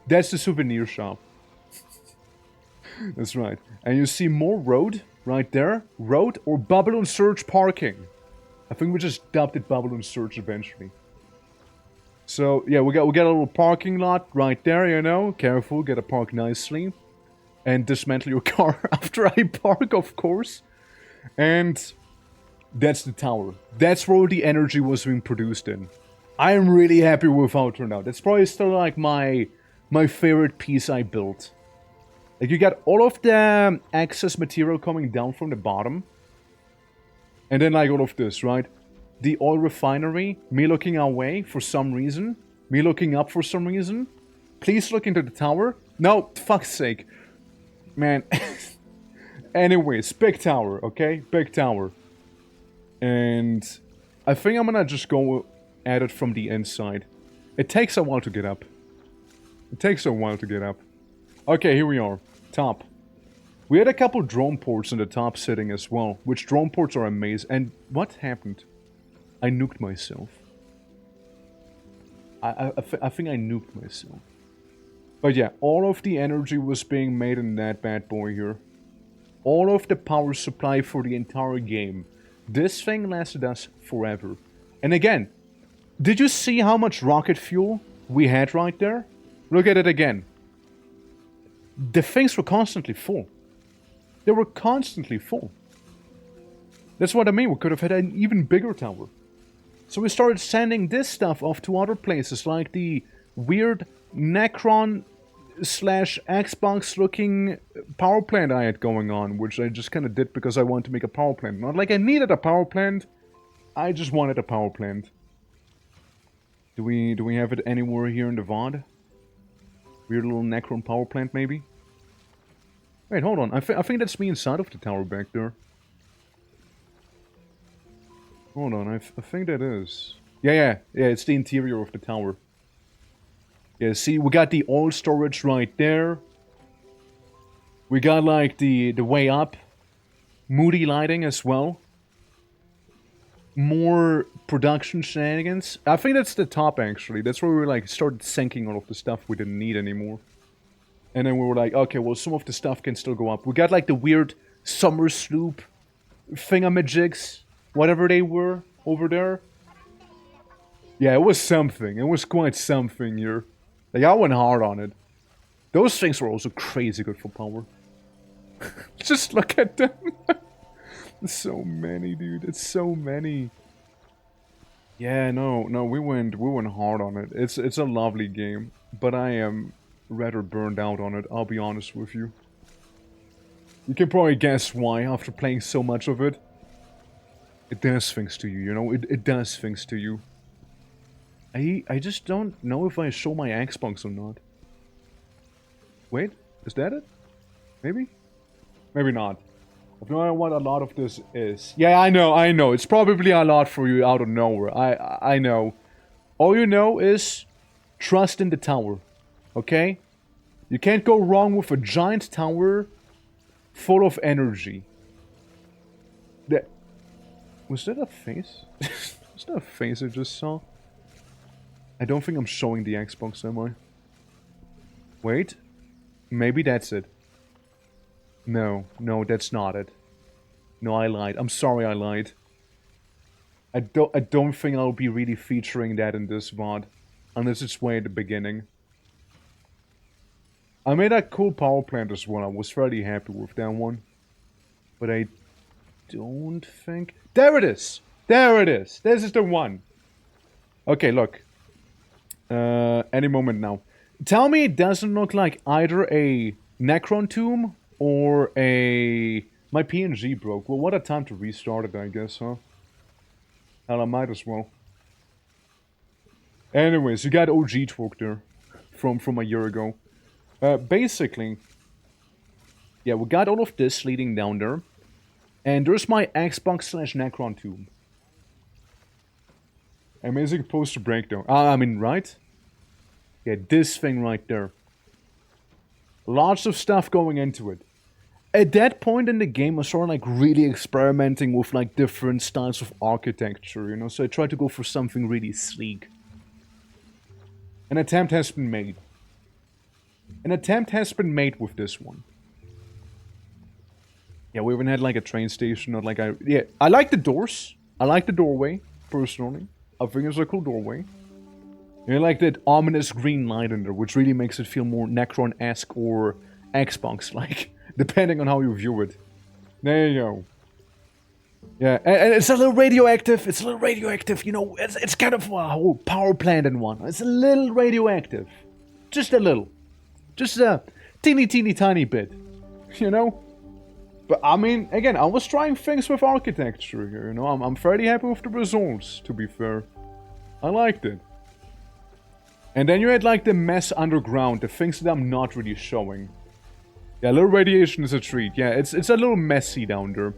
That's the souvenir shop. That's right. And you see more road right there. Road or Babylon Surge parking. I think we just dubbed it Babylon Surge eventually. So, yeah, we got a little parking lot right there, you know. Careful, gotta park nicely. And dismantle your car after I park, of course. And that's the tower. That's where the energy was being produced in. I am really happy with how it turned out. That's probably still like my favorite piece I built. Like, you got all of the excess material coming down from the bottom. And then like all of this, right? The oil refinery, me looking away for some reason. Me looking up for some reason. Please look into the tower. No, fuck's sake. Man. Anyways, big tower, okay? Big tower. And I think I'm gonna just go at it from the inside. It takes a while to get up. Okay, here we are. Top. We had a couple drone ports in the top setting as well, which drone ports are amazing. And what happened? I nuked myself. I think I nuked myself. But yeah, all of the energy was being made in that bad boy here. All of the power supply for the entire game. This thing lasted us forever. And again, did you see how much rocket fuel we had right there? Look at it again. The things were constantly full. They were constantly full. That's what I mean, we could have had an even bigger tower. So we started sending this stuff off to other places, like the weird Necron / Xbox looking power plant I had going on, which I just kind of did because I wanted to make a power plant. Not like I needed a power plant, I just wanted a power plant. Do we have it anywhere here in the VOD? Weird little Necron power plant, maybe? Wait, hold on. I think that's me inside of the tower back there. Hold on, I think that is. Yeah, it's the interior of the tower. Yeah, see, we got the oil storage right there. We got, like, the way up. Moody lighting as well. More production shenanigans. I think that's the top, actually. That's where we, like, started sinking all of the stuff we didn't need anymore. And then we were like, okay, well, some of the stuff can still go up. We got, like, the weird summer sloop thingamajigs. Whatever they were over there. Yeah, it was something. It was quite something here. Like, I went hard on it. Those things were also crazy good for power. Just look at them. So many, dude. It's so many. Yeah, no, we went hard on it. It's a lovely game, but I am rather burned out on it, I'll be honest with you. You can probably guess why after playing so much of it. It does things to you, you know? It does things to you. I just don't know if I show my Xbox or not. Wait, is that it? Maybe? Maybe not. I don't know what a lot of this is. Yeah, I know. It's probably a lot for you out of nowhere. I know. All you know is trust in the tower. Okay? You can't go wrong with a giant tower full of energy. Was that a face? Was that a face I just saw? I don't think I'm showing the Xbox, am I? Wait. Maybe that's it. No, that's not it. No, I lied. I'm sorry I lied. I don't think I'll be really featuring that in this VOD. Unless it's way at the beginning. I made a cool power plant as well. I was fairly happy with that one. But I don't think... There it is! There it is! This is the one! Okay, look. Any moment now. Tell me it doesn't look like either a Necron tomb or a... My PNG broke. Well, what a time to restart it, I guess, huh? Hell, I might as well. Anyways, you got OG talk there. From a year ago. Basically... Yeah, we got all of this leading down there. And there's my Xbox / Necron tomb. Amazing poster breakdown. I mean, right? Yeah, this thing right there. Lots of stuff going into it. At that point in the game, I started like really experimenting with like different styles of architecture, you know? So I tried to go for something really sleek. An attempt has been made. An attempt has been made with this one. Yeah, we even had like a train station, not like yeah, I like the doors. I like the doorway, personally. I think it's a cool doorway. And I like that ominous green light in there, which really makes it feel more Necron-esque or Xbox-like, depending on how you view it. There you go. Yeah, and it's a little radioactive. It's a little radioactive, you know. It's kind of a whole power plant in one. It's a little radioactive. Just a little. Just a teeny tiny bit. You know? But, I mean, again, I was trying things with architecture here, you know. I'm fairly happy with the results, to be fair. I liked it. And then you had, like, the mess underground, the things that I'm not really showing. Yeah, a little radiation is a treat. Yeah, it's a little messy down there.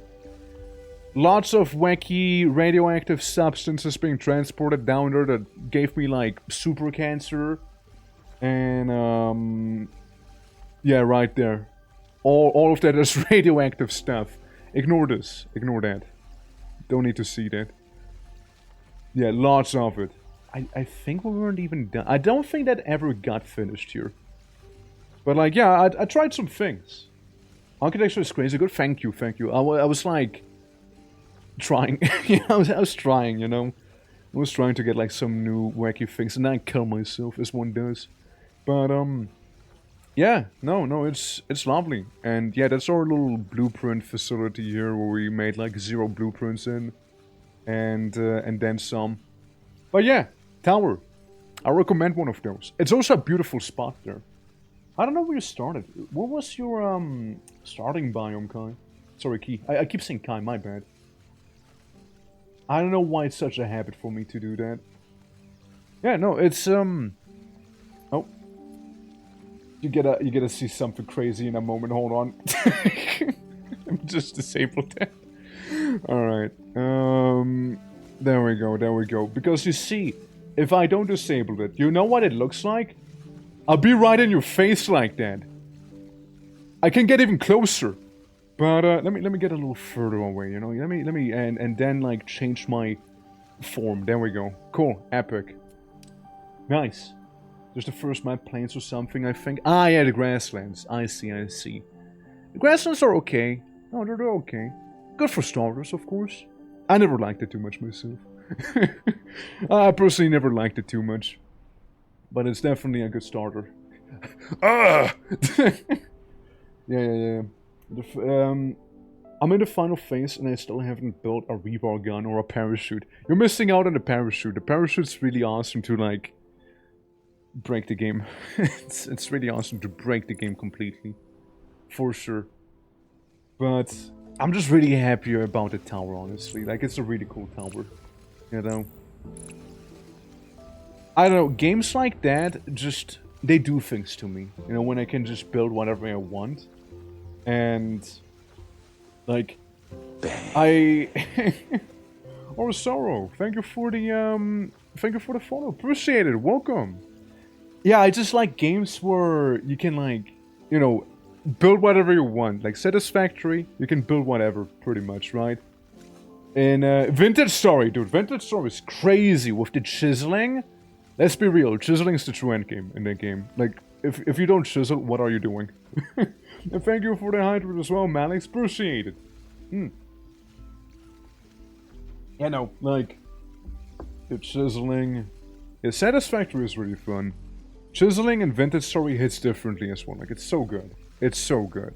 Lots of wacky radioactive substances being transported down there that gave me, like, super cancer. And, yeah, right there. all of that is radioactive stuff. Ignore this. Ignore that. Don't need to see that. Yeah, lots of it. I think we weren't even done. I don't think that ever got finished here. But like, yeah, I tried some things. Architecture is crazy good. Thank you, thank you. I was like... trying. Yeah, I was trying, you know. I was trying to get like some new wacky things. And I kill myself, as one does. But, yeah, no, it's lovely. And yeah, that's our little blueprint facility here where we made like 0 blueprints in. And then some. But yeah, tower. I recommend one of those. It's also a beautiful spot there. I don't know where you started. What was your starting biome, Kai? Sorry, Key. I keep saying Kai, my bad. I don't know why it's such a habit for me to do that. Yeah, no, it's oh. You gotta see something crazy in a moment, hold on. I'm just disabled that. Alright. There we go. Because you see, if I don't disable it, you know what it looks like? I'll be right in your face like that. I can get even closer. But let me get a little further away, you know. Let me and then like change my form. There we go. Cool, epic. Nice. Just the first map plains or something, I think. Ah, yeah, the grasslands. I see. The grasslands are okay. No, they're okay. Good for starters, of course. I never liked it too much myself. I personally never liked it too much. But it's definitely a good starter. Ah! Yeah. I'm in the final phase and I still haven't built a rebar gun or a parachute. You're missing out on the parachute. The parachute's really awesome to, like, break the game. it's really awesome to break the game completely. For sure. But I'm just really happy about the tower, honestly. Like, it's a really cool tower. You know? I don't know, games like that just... they do things to me. You know, when I can just build whatever I want. And... like... bang. Or Sorrow, thank you for the follow. Appreciate it, welcome. Yeah, I just like games where you can, like, you know, build whatever you want. Like Satisfactory, you can build whatever, pretty much, right? In Vintage Story, dude, Vintage Story is crazy with the chiseling. Let's be real, chiseling is the true endgame in that game. Like, if you don't chisel, what are you doing? And thank you for the hydrate as well, Malix, appreciate it. Yeah, no, like, the chiseling... yeah, Satisfactory is really fun. Chiseling and Vintage Story hits differently as well. Like, it's so good. It's so good.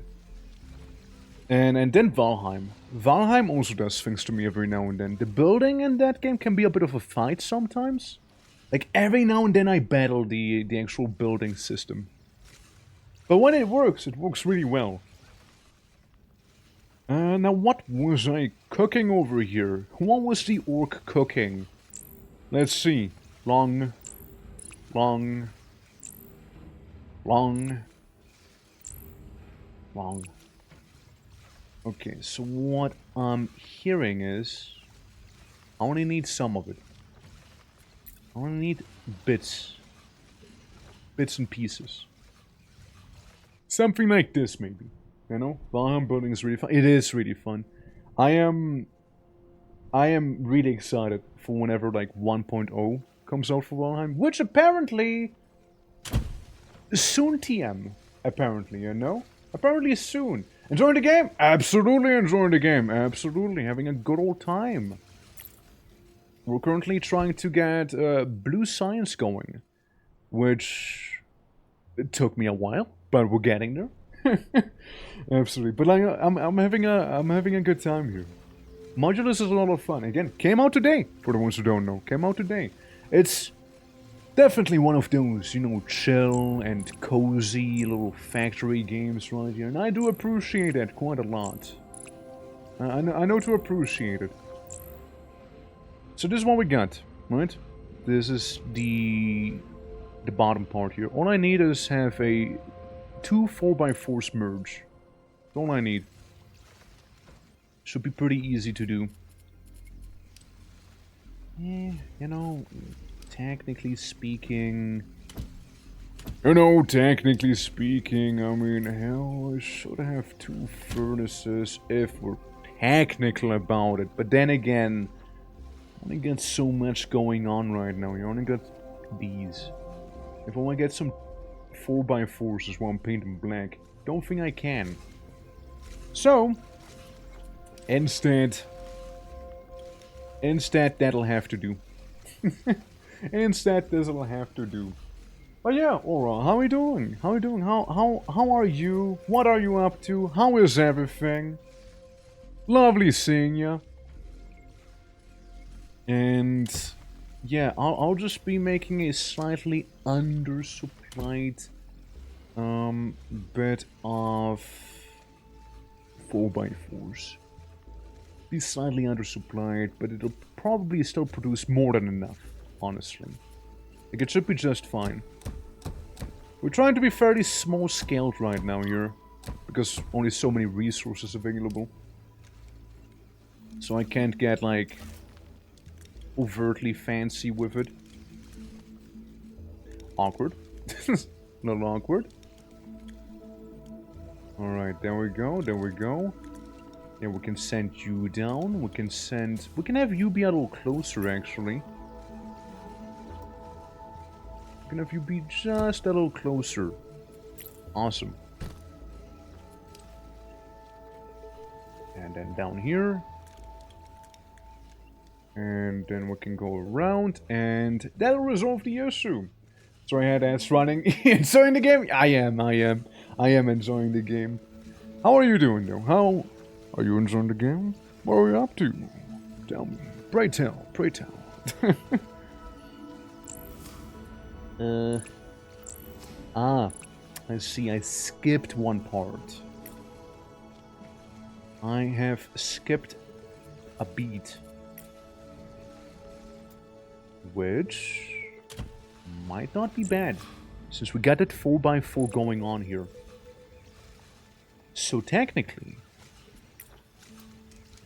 And then Valheim. Valheim also does things to me every now and then. The building in that game can be a bit of a fight sometimes. Like, every now and then I battle the actual building system. But when it works really well. Now, what was I cooking over here? What was the orc cooking? Let's see. Long. Okay, so what I'm hearing is... I only need some of it. I only need bits. Bits and pieces. Something like this, maybe. You know? Valheim building is really fun. It is really fun. I am really excited for whenever, like, 1.0 comes out for Valheim. Which apparently... soon TM. Apparently, you know? Apparently soon. Enjoying the game? Absolutely enjoying the game. Absolutely. Having a good old time. We're currently trying to get Blue Science going. Which... it took me a while, but we're getting there. Absolutely. But like, I'm having a good time here. Modulus is a lot of fun. Again, came out today. For the ones who don't know. Came out today. It's... definitely one of those, you know, chill and cozy little factory games right here. And I do appreciate that quite a lot. I know to appreciate it. So this is what we got, right? This is the bottom part here. All I need is have a 2 4x4s merge. That's all I need. Should be pretty easy to do. Yeah, you know... technically speaking, You know, technically speaking, I mean, hell, I should have 2 furnaces if we're technical about it. But then again, I only got so much going on right now. You only got these. If I want to get some 4x4s as well, I'm painting black. Don't think I can. So, instead, that'll have to do. Instead, this'll have to do. But yeah, Aura, how are you doing? How are you doing? How are you? What are you up to? How is everything? Lovely seeing ya. And yeah, I'll just be making a slightly undersupplied bit of 4x4s. Be slightly undersupplied, but it'll probably still produce more than enough, honestly. Like, it should be just fine. We're trying to be fairly small-scaled right now here, because only so many resources available. So I can't get, like, overtly fancy with it. Awkward. Not awkward. Alright, there we go, there we go. Yeah, we can send you down. We can have you be a little closer, actually. We can have you be just a little closer. Awesome. And then down here. And then we can go around, and that'll resolve the issue. Sorry, I had ads running. Enjoying the game? I am enjoying the game. How are you doing, though? How are you enjoying the game? What are you up to? Tell me. Pray tell. Pray tell. I see. I skipped one part. I have skipped a beat. Which might not be bad, since we got that 4x4 going on here. So technically,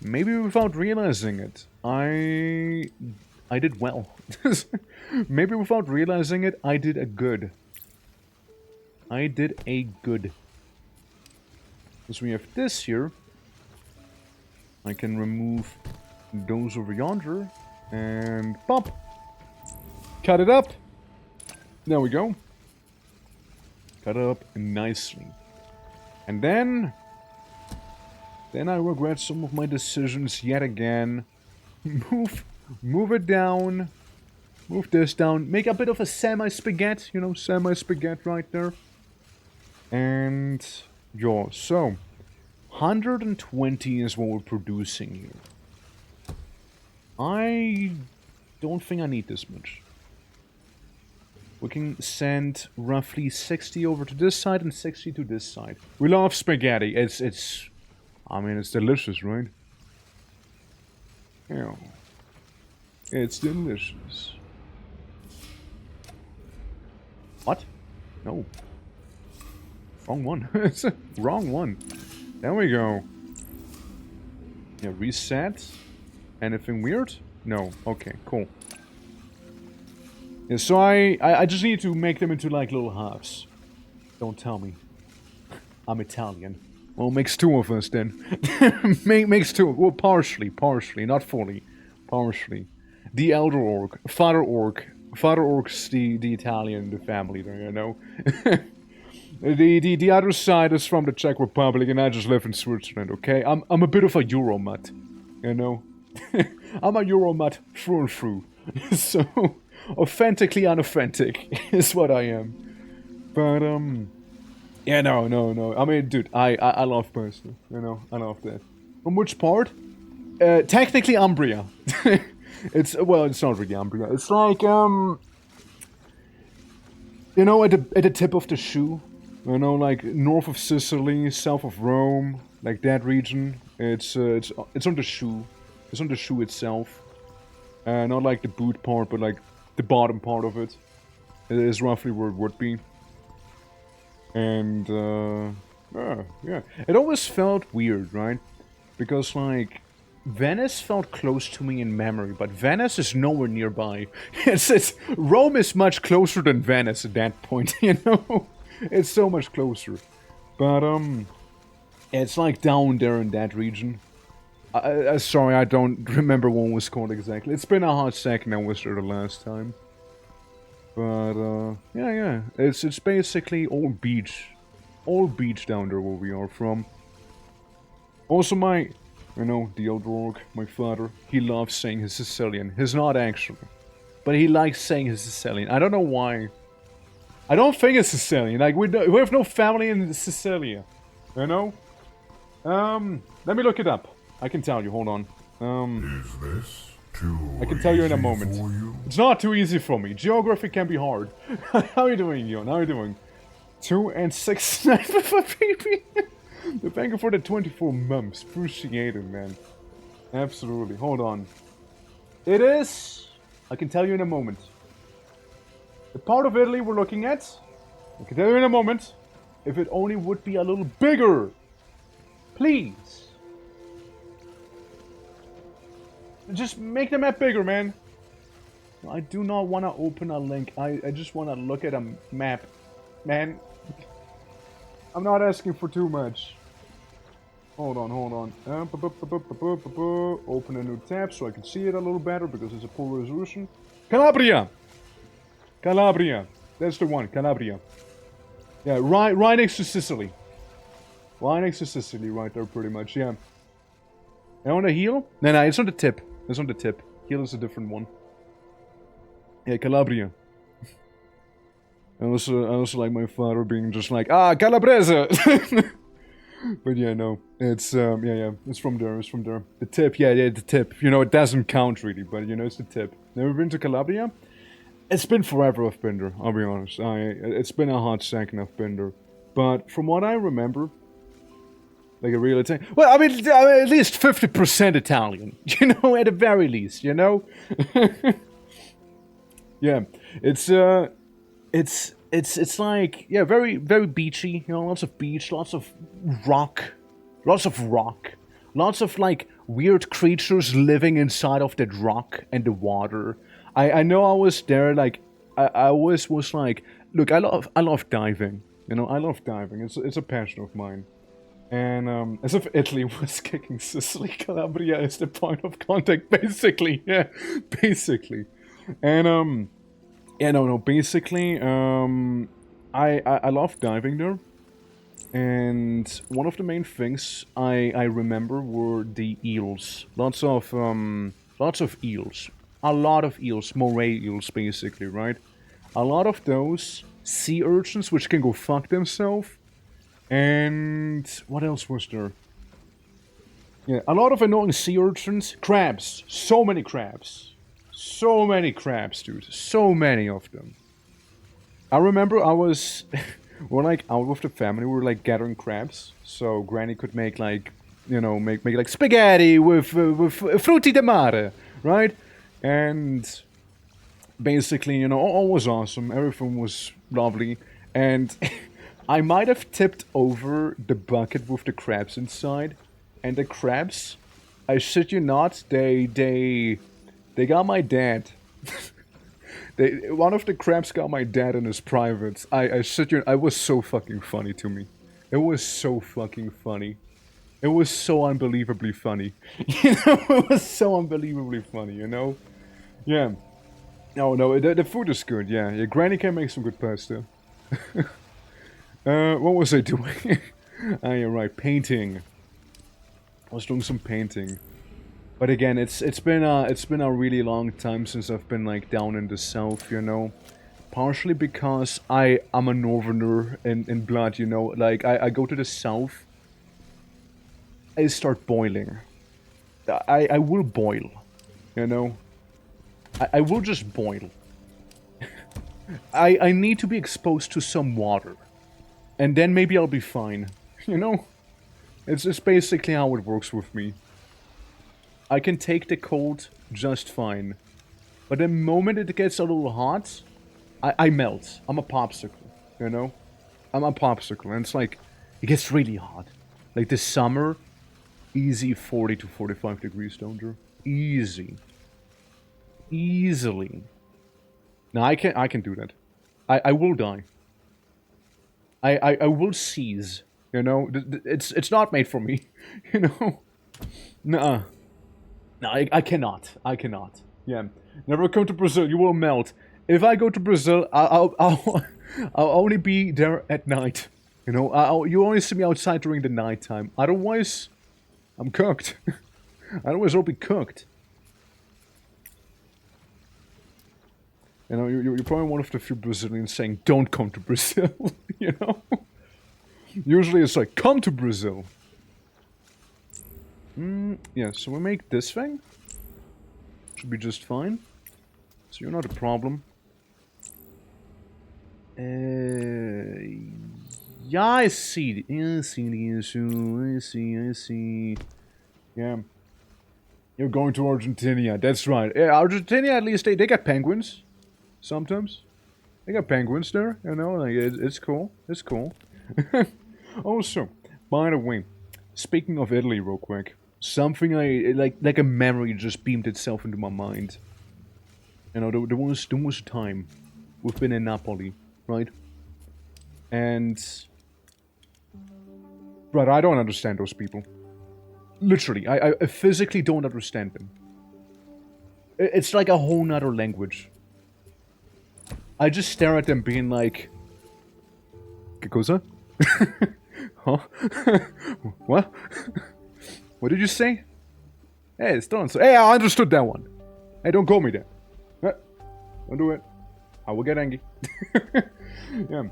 maybe without realizing it, I did well. Maybe without realizing it, I did a good. I did a good. Because we have this here. I can remove those over yonder. And pop. Cut it up. There we go. Cut it up nicely. And then I regret some of my decisions yet again. Move it down. Move this down. Make a bit of a semi-spaghetti, you know, semi-spaghetti right there. And yeah, so 120 is what we're producing here. I don't think I need this much. We can send roughly 60 over to this side and 60 to this side. We love spaghetti. I mean, it's delicious, right? Yeah. It's delicious. What? No. Wrong one. Wrong one. There we go. Yeah, reset. Anything weird? No. Okay, cool. Yeah, so I just need to make them into like little halves. Don't tell me. I'm Italian. Well, makes 2 of us then. makes 2. Well, partially, not fully. Partially. The elder orc. Father orc. Father orc's the Italian, the family there, you know. The other side is from the Czech Republic, and I just live in Switzerland, okay? I'm a bit of a Euromut, you know? I'm a Euromut through and through. So, authentically unauthentic is what I am. But, yeah, no. I mean, dude, I love Persia, you know? I love that. From which part? Technically Umbria. It's not really Umbria. It's like, you know, at the tip of the shoe. You know, like north of Sicily, south of Rome, like that region. It's on the shoe. It's on the shoe itself. Not like the boot part, but like the bottom part of it. It is roughly where it would be. And yeah. It always felt weird, right? Because like Venice felt close to me in memory, but Venice is nowhere nearby. It's Rome is much closer than Venice at that point, you know? It's so much closer. But, it's like down there in that region. Sorry, I don't remember what it was called exactly. It's been a hot second I was there the last time. But, yeah. It's basically all beach. All beach down there where we are from. Also my, you know, the old orc, my father, he loves saying he's Sicilian. He's not actually. But he likes saying he's Sicilian. I don't know why. I don't think it's Sicilian. Like, we have no family in Sicilia. You know? Let me look it up. I can tell you, hold on. Is this too I can tell you in a easy moment. for you? It's not too easy for me. Geography can be hard. How are you doing, Yon? How are you doing? 2 and 6 sniper for baby. Thank you for the 24 months. Appreciate it, man. Absolutely. Hold on. It is... I can tell you in a moment. The part of Italy we're looking at... I can tell you in a moment. If it only would be a little bigger. Please. Just make the map bigger, man. I do not want to open a link. I just want to look at a map. Man. I'm not asking for too much. Hold on. Open a new tab so I can see it a little better because it's a poor resolution. Calabria! That's the one, Calabria. Yeah, right next to Sicily. Right next to Sicily, right there pretty much, yeah. And on the heel? No, it's on the tip. It's on the tip. Heel is a different one. Yeah, Calabria. I also like my father being just like, Calabrese! But yeah, no. It's, yeah. It's from there, The tip, yeah, the tip. You know, it doesn't count really, but you know, it's the tip. Never been to Calabria? It's been forever I've been there, I'll be honest. It's been a hot second I've been there. But from what I remember, like a real Italian... Well, I mean, at least 50% Italian. You know, at the very least, you know? Yeah, it's like, yeah, very, very beachy, you know, lots of beach, lots of rock, lots of, like, weird creatures living inside of that rock and the water. I know I was there, like, I always was like, look, I love diving, you know, I love diving, it's a passion of mine. And, as if Italy was kicking Sicily, Calabria is the point of contact, basically, yeah, basically. And, yeah, no, basically, I love diving there. And one of the main things I remember were the eels. Lots of eels. A lot of eels, moray eels, basically, right? A lot of those sea urchins, which can go fuck themselves. And what else was there? Yeah, a lot of annoying sea urchins. Crabs. So many crabs. So many crabs, dude. So many of them. I remember I was... we're like out with the family. We were like gathering crabs. So Granny could make like... You know, make like spaghetti with frutti di mare. Right? And... Basically, you know, all was awesome. Everything was lovely. And... I might have tipped over the bucket with the crabs inside. And the crabs... I shit you not, they got my dad. One of the crabs got my dad in his privates. I shit you, it was so fucking funny to me. It was so fucking funny. It was so unbelievably funny. You know, it was so unbelievably funny, you know? Yeah. No, the food is good, yeah. Yeah, Granny can make some good pasta. What was I doing? You're right, painting. I was doing some painting. But again, it's been a really long time since I've been like down in the south, you know. Partially because I'm a northerner in blood, you know. Like I go to the south, I start boiling. I will boil, you know. I will just boil. I need to be exposed to some water, and then maybe I'll be fine, you know. It's just basically how it works with me. I can take the cold just fine. But the moment it gets a little hot, I melt. I'm a popsicle, you know? I'm a popsicle, and it's like, it gets really hot. Like this summer, Easy 40 to 45 degrees, don't you? Easy. Easily. No, I can do that. I will die. I will seize. You know, it's not made for me. You know, nuh-uh. No, I cannot. I cannot. Yeah, never come to Brazil. You will melt. If I go to Brazil, I'll only be there at night. You know, you only see me outside during the nighttime. Otherwise, I'm cooked. Otherwise, I'll be cooked. You know, you're probably one of the few Brazilians saying, "Don't come to Brazil." You know. Usually it's like, come to Brazil. Yeah, so we make this thing. Should be just fine. So you're not a problem. Yeah, I see. I see the issue. I see. Yeah. You're going to Argentina. That's right. Yeah, Argentina, at least, they got penguins. Sometimes. They got penguins there, you know, like, it's cool. It's cool. Also, by the way, speaking of Italy real quick, something like a memory just beamed itself into my mind. You know, there was a time we've been in Napoli, right? And right, I don't understand those people. Literally, I physically don't understand them. It's like a whole nother language. I just stare at them being like, ¿Qué cosa? Huh? What? What did you say? Hey, it's done. So, hey, I understood that one. Hey, don't call me that. Don't do it. I will get angry. Yeah.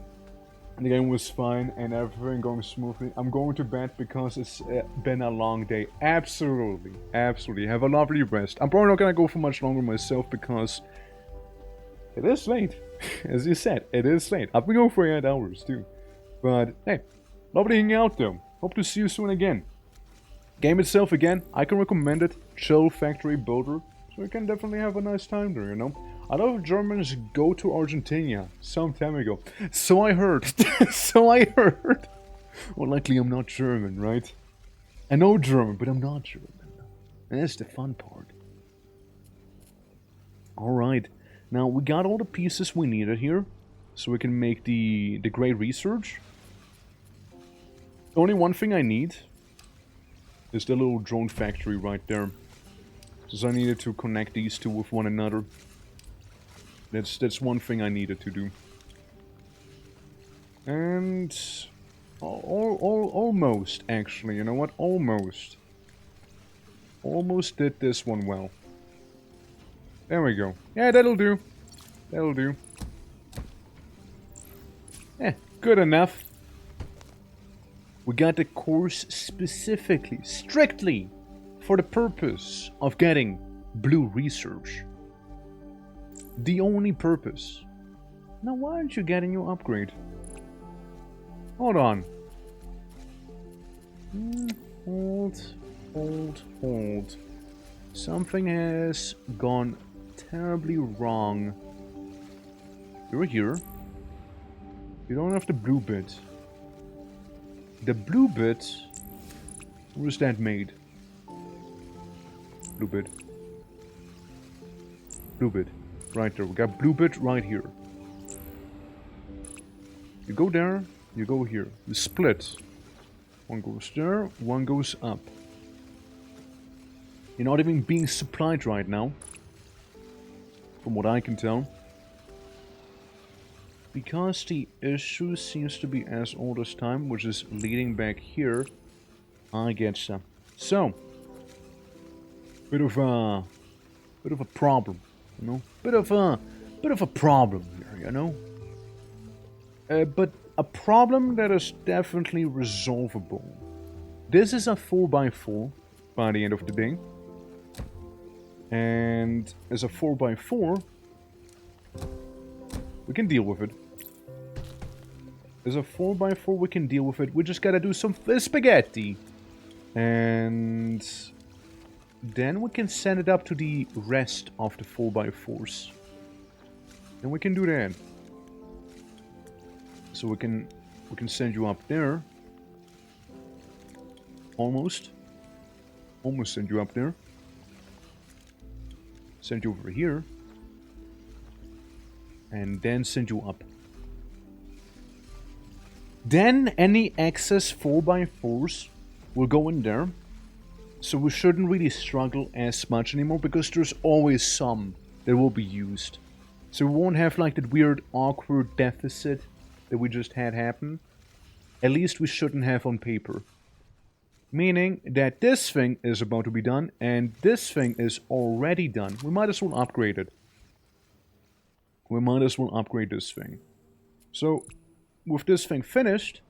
The game was fine and everything going smoothly. I'm going to bed because it's been a long day. Absolutely. Absolutely. Have a lovely rest. I'm probably not going to go for much longer myself because it is late. As you said, it is late. I've been going for 8 hours too. But hey, lovely hanging out though. Hope to see you soon again. Game itself again, I can recommend it. Chill factory builder. So you can definitely have a nice time there, you know. A lot of Germans go to Argentina some time ago. So I heard. So I heard. Well, likely I'm not German, right? I know German, but I'm not German. And that's the fun part. Alright. Now, we got all the pieces we needed here. So we can make the great research. Only one thing I need is the little drone factory right there. Since I needed to connect these two with one another. That's one thing I needed to do. And almost, actually, you know what? Almost. Almost did this one well. There we go. Yeah, that'll do. That'll do. Good enough. We got the course specifically, strictly, for the purpose of getting blue research. The only purpose. Now why aren't you getting your upgrade? Hold on. Hold. Something has gone terribly wrong. You're here. You don't have the blue bit. The blue bit... Where is that made? Blue bit. Blue bit. Right there. We got blue bit right here. You go there, you go here. You split. One goes there, one goes up. You're not even being supplied right now. From what I can tell. Because the issue seems to be as old as time, which is leading back here. I getcha. So, bit of a problem, you know. Bit of a problem here, you know. But a problem that is definitely resolvable. This is a 4x4 by the end of the day. And as a 4x4, we can deal with it. As a 4x4, we can deal with it. We just gotta do some spaghetti. And then we can send it up to the rest of the 4x4s. And we can do that. So we can send you up there. Almost. Almost send you up there. Send you over here. And then send you up. Then any excess 4x4s will go in there. So we shouldn't really struggle as much anymore, because there's always some that will be used. So we won't have like that weird awkward deficit that we just had happen. At least we shouldn't have on paper. Meaning that this thing is about to be done and this thing is already done. We might as well upgrade it. We might as well upgrade this thing. So with this thing finished,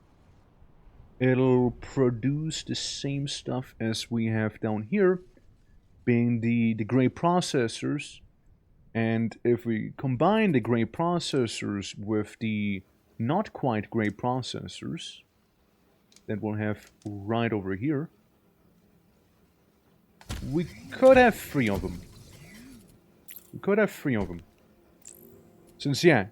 it'll produce the same stuff as we have down here, being the gray processors. And if we combine the gray processors with the not quite gray processors that we'll have right over here, we could have 3 of them. We could have 3 of them. Since, yeah,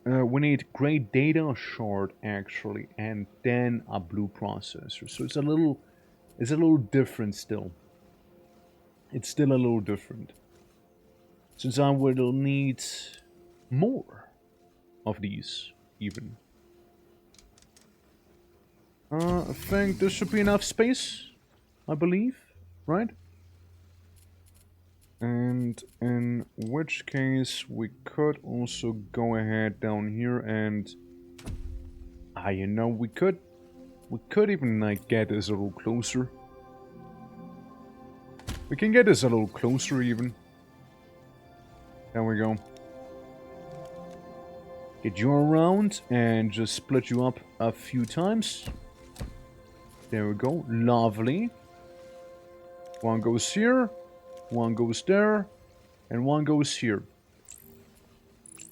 we need gray data shard actually, and then a blue processor. So it's a little different still. It's still a little different. Since I will need more of these, even. I think there should be enough space, I believe, right? And in which case we could also go ahead down here and... you know, we could even like get this a little closer. We can get this a little closer even. There we go. Get you around and just split you up a few times. There we go. Lovely. One goes here. One goes there. And one goes here.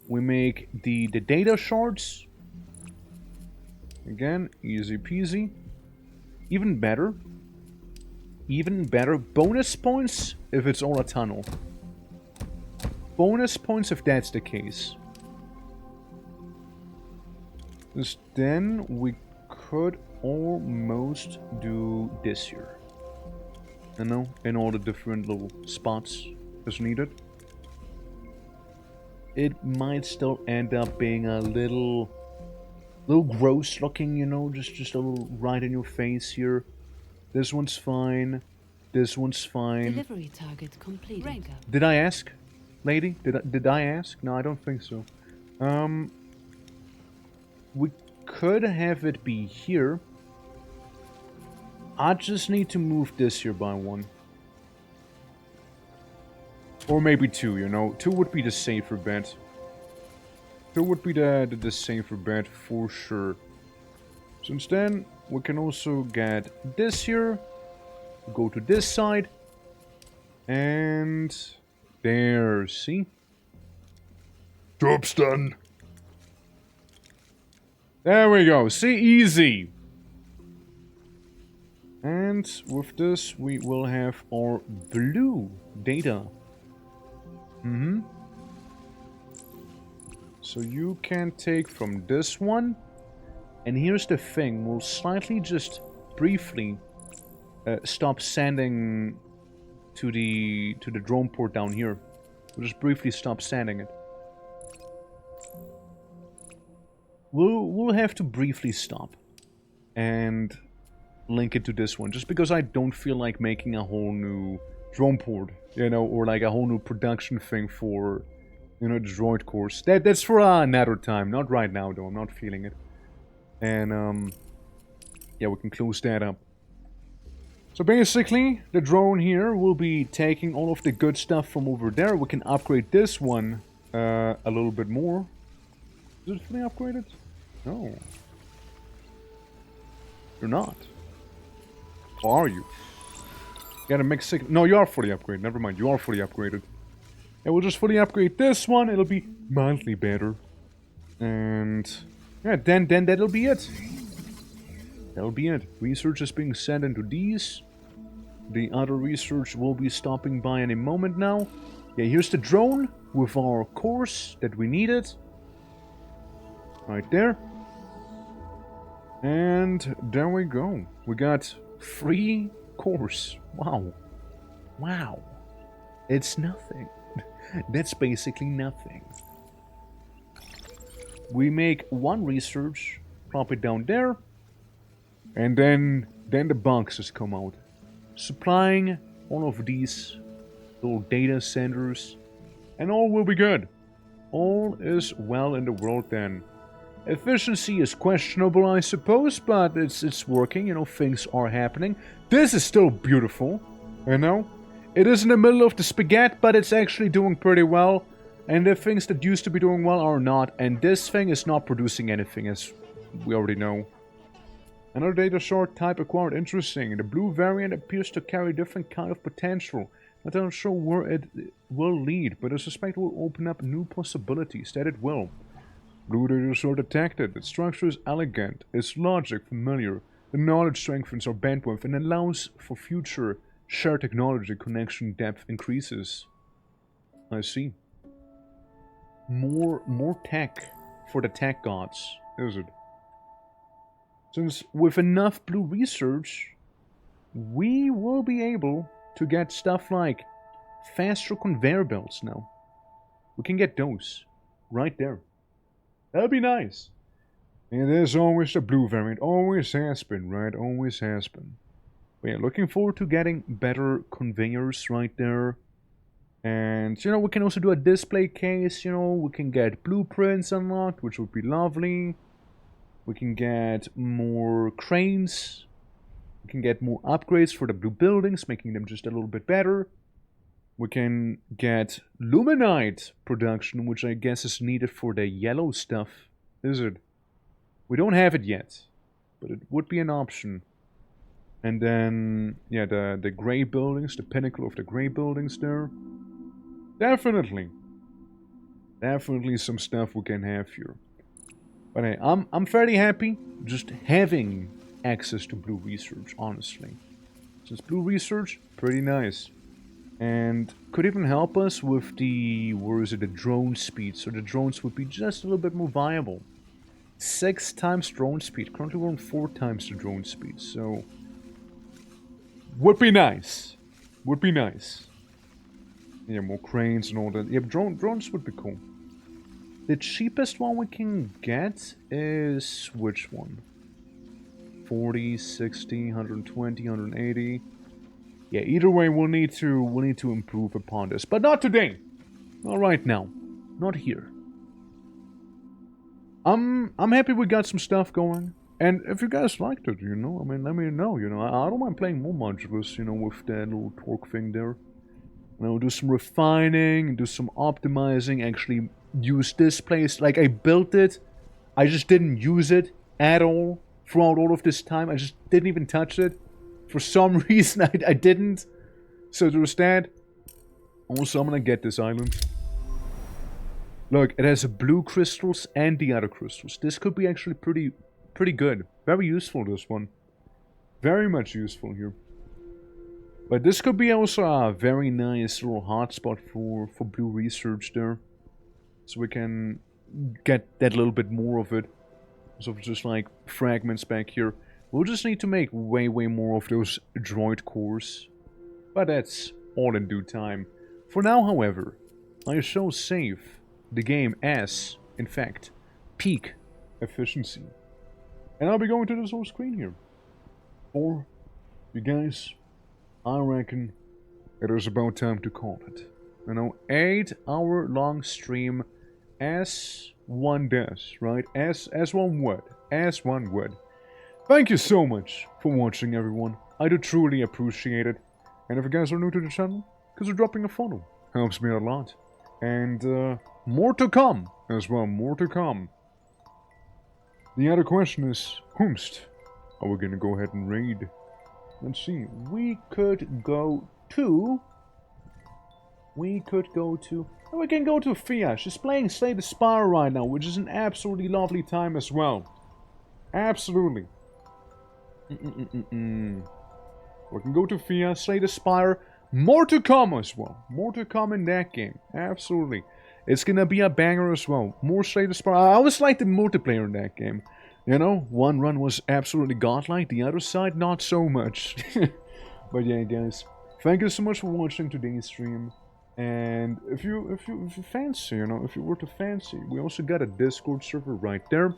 We make the data shards. Again, easy peasy. Even better. Even better. Bonus points if it's all a tunnel. Bonus points if that's the case. Because then we could almost do this here. You know, in all the different little spots as needed. It might still end up being a little gross looking, you know, just a little right in your face here. This one's fine. This one's fine. Delivery target completed. Did I ask? Lady? Did I ask? No, I don't think so. We could have it be here. I just need to move this here by 1. Or maybe 2, you know. 2 would be the safer bet. 2 would be the safer bet for sure. Since then, we can also get this here. Go to this side. And... there, see? Job's done. There we go, see? Easy! And with this, we will have our blue data. So you can take from this one. And here's the thing, we'll slightly just briefly stop sending to the drone port down here. We'll just briefly stop sending it. We'll have to briefly stop and link it to this one, just because I don't feel like making a whole new drone port, you know, or like a whole new production thing for, you know, the droid course. That's for another time, not right now though. I'm not feeling it. And yeah, we can close that up. So basically, the drone here will be taking all of the good stuff from over there. We can upgrade this one a little bit more. Is it fully upgraded? No. You're not. Or are you? You gotta make 6... No, you are fully upgraded. Never mind, you are fully upgraded. And we'll just fully upgrade this one. It'll be mildly better. And... yeah, then that'll be it. That'll be it. Research is being sent into these. The other research will be stopping by any moment now. Yeah, here's the drone with our course that we needed. Right there. And there we go. We got 3 cores. Wow. Wow. It's nothing. That's basically nothing. We make one research, plop it down there, and then the boxes come out. Supplying all of these little data centers, and all will be good. All is well in the world then. Efficiency is questionable, I suppose, but it's working, you know, things are happening. This is still beautiful, you know? It is in the middle of the spaghetti, but it's actually doing pretty well. And the things that used to be doing well are not. And this thing is not producing anything, as we already know. Another data short type acquired. Interesting. The blue variant appears to carry different kind of potential. Not I'm sure where it will lead, but I suspect it will open up new possibilities. That it will. Blue data short detected. Its structure is elegant. Its logic familiar. The knowledge strengthens our bandwidth and allows for future shared technology connection depth increases. I see. More tech for the tech gods, is it? Since with enough blue research, we will be able to get stuff like faster conveyor belts now. We can get those right there. That'll be nice. It is always the blue variant. Always has been, right? Always has been. But yeah, looking forward to getting better conveyors right there. And, you know, we can also do a display case, you know, we can get blueprints unlocked, which would be lovely. We can get more cranes. We can get more upgrades for the blue buildings, making them just a little bit better. We can get luminite production, which I guess is needed for the yellow stuff, is it? We don't have it yet, but it would be an option. And then, yeah, the gray buildings, the pinnacle of the gray buildings there. Definitely some stuff we can have here. But hey, I'm fairly happy just having access to blue research, honestly. Since blue research, pretty nice. And could even help us with the, the drone speed. So the drones would be just a little bit more viable. 6 times drone speed. Currently we're on 4 times the drone speed, so would be nice. Would be nice. Yeah, more cranes and all that. Yeah, drones would be cool. The cheapest one we can get is which one? 40, 60, 120, 180. Yeah, either way we'll need to improve upon this. But not today. Not right now. Not here. I'm happy we got some stuff going. And if you guys liked it, you know, I mean, let me know, you know. I don't mind playing more modulus, you know, with that little torque thing there. You know, do some refining, do some optimizing, actually use this place. Like, I built it, I just didn't use it at all throughout all of this time. I just didn't even touch it. For some reason, I didn't. So there's that. Also, I'm gonna get this island. Look, it has blue crystals and the other crystals. This could be actually pretty good. Very useful, this one. Very much useful here. But this could be also a very nice little hotspot for blue research there. So we can get that little bit more of it. So just like fragments back here. We'll just need to make way more of those droid cores. But that's all in due time. For now, however, I shall save the game as, in fact, peak efficiency. And I'll be going to this whole screen here. Or, you guys, I reckon it is about time to call it. You know, 8-hour long stream as one does, right? As one would. As one would. Thank you so much for watching, everyone. I do truly appreciate it. And if you guys are new to the channel, consider dropping a follow. Helps me a lot. And more to come as well. More to come. The other question is, whomst are we gonna go ahead and raid? Let's see. We could go to... Oh, we can go to Fia. She's playing Slay the Spire right now, which is an absolutely lovely time as well. Absolutely. We can go to Fia, Slay the Spire. More to come as well. More to come in that game. Absolutely. It's gonna be a banger as well. More Slay the Spire. I always liked the multiplayer in that game. You know, one run was absolutely godlike. The other side, not so much. But yeah, guys. thank you so much for watching today's stream. And if you fancy, you know, if you were to fancy, we also got a Discord server right there.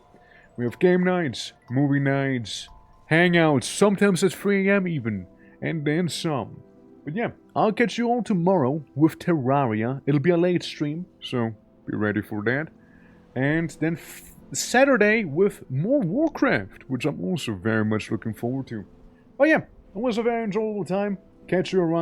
We have game nights, movie nights, hangouts, sometimes at 3 AM even, and then some. But yeah, I'll catch you all tomorrow with Terraria. It'll be a late stream, so be ready for that. And then Saturday with more Warcraft, which I'm also very much looking forward to. But yeah, it was a very enjoyable time. Catch you around.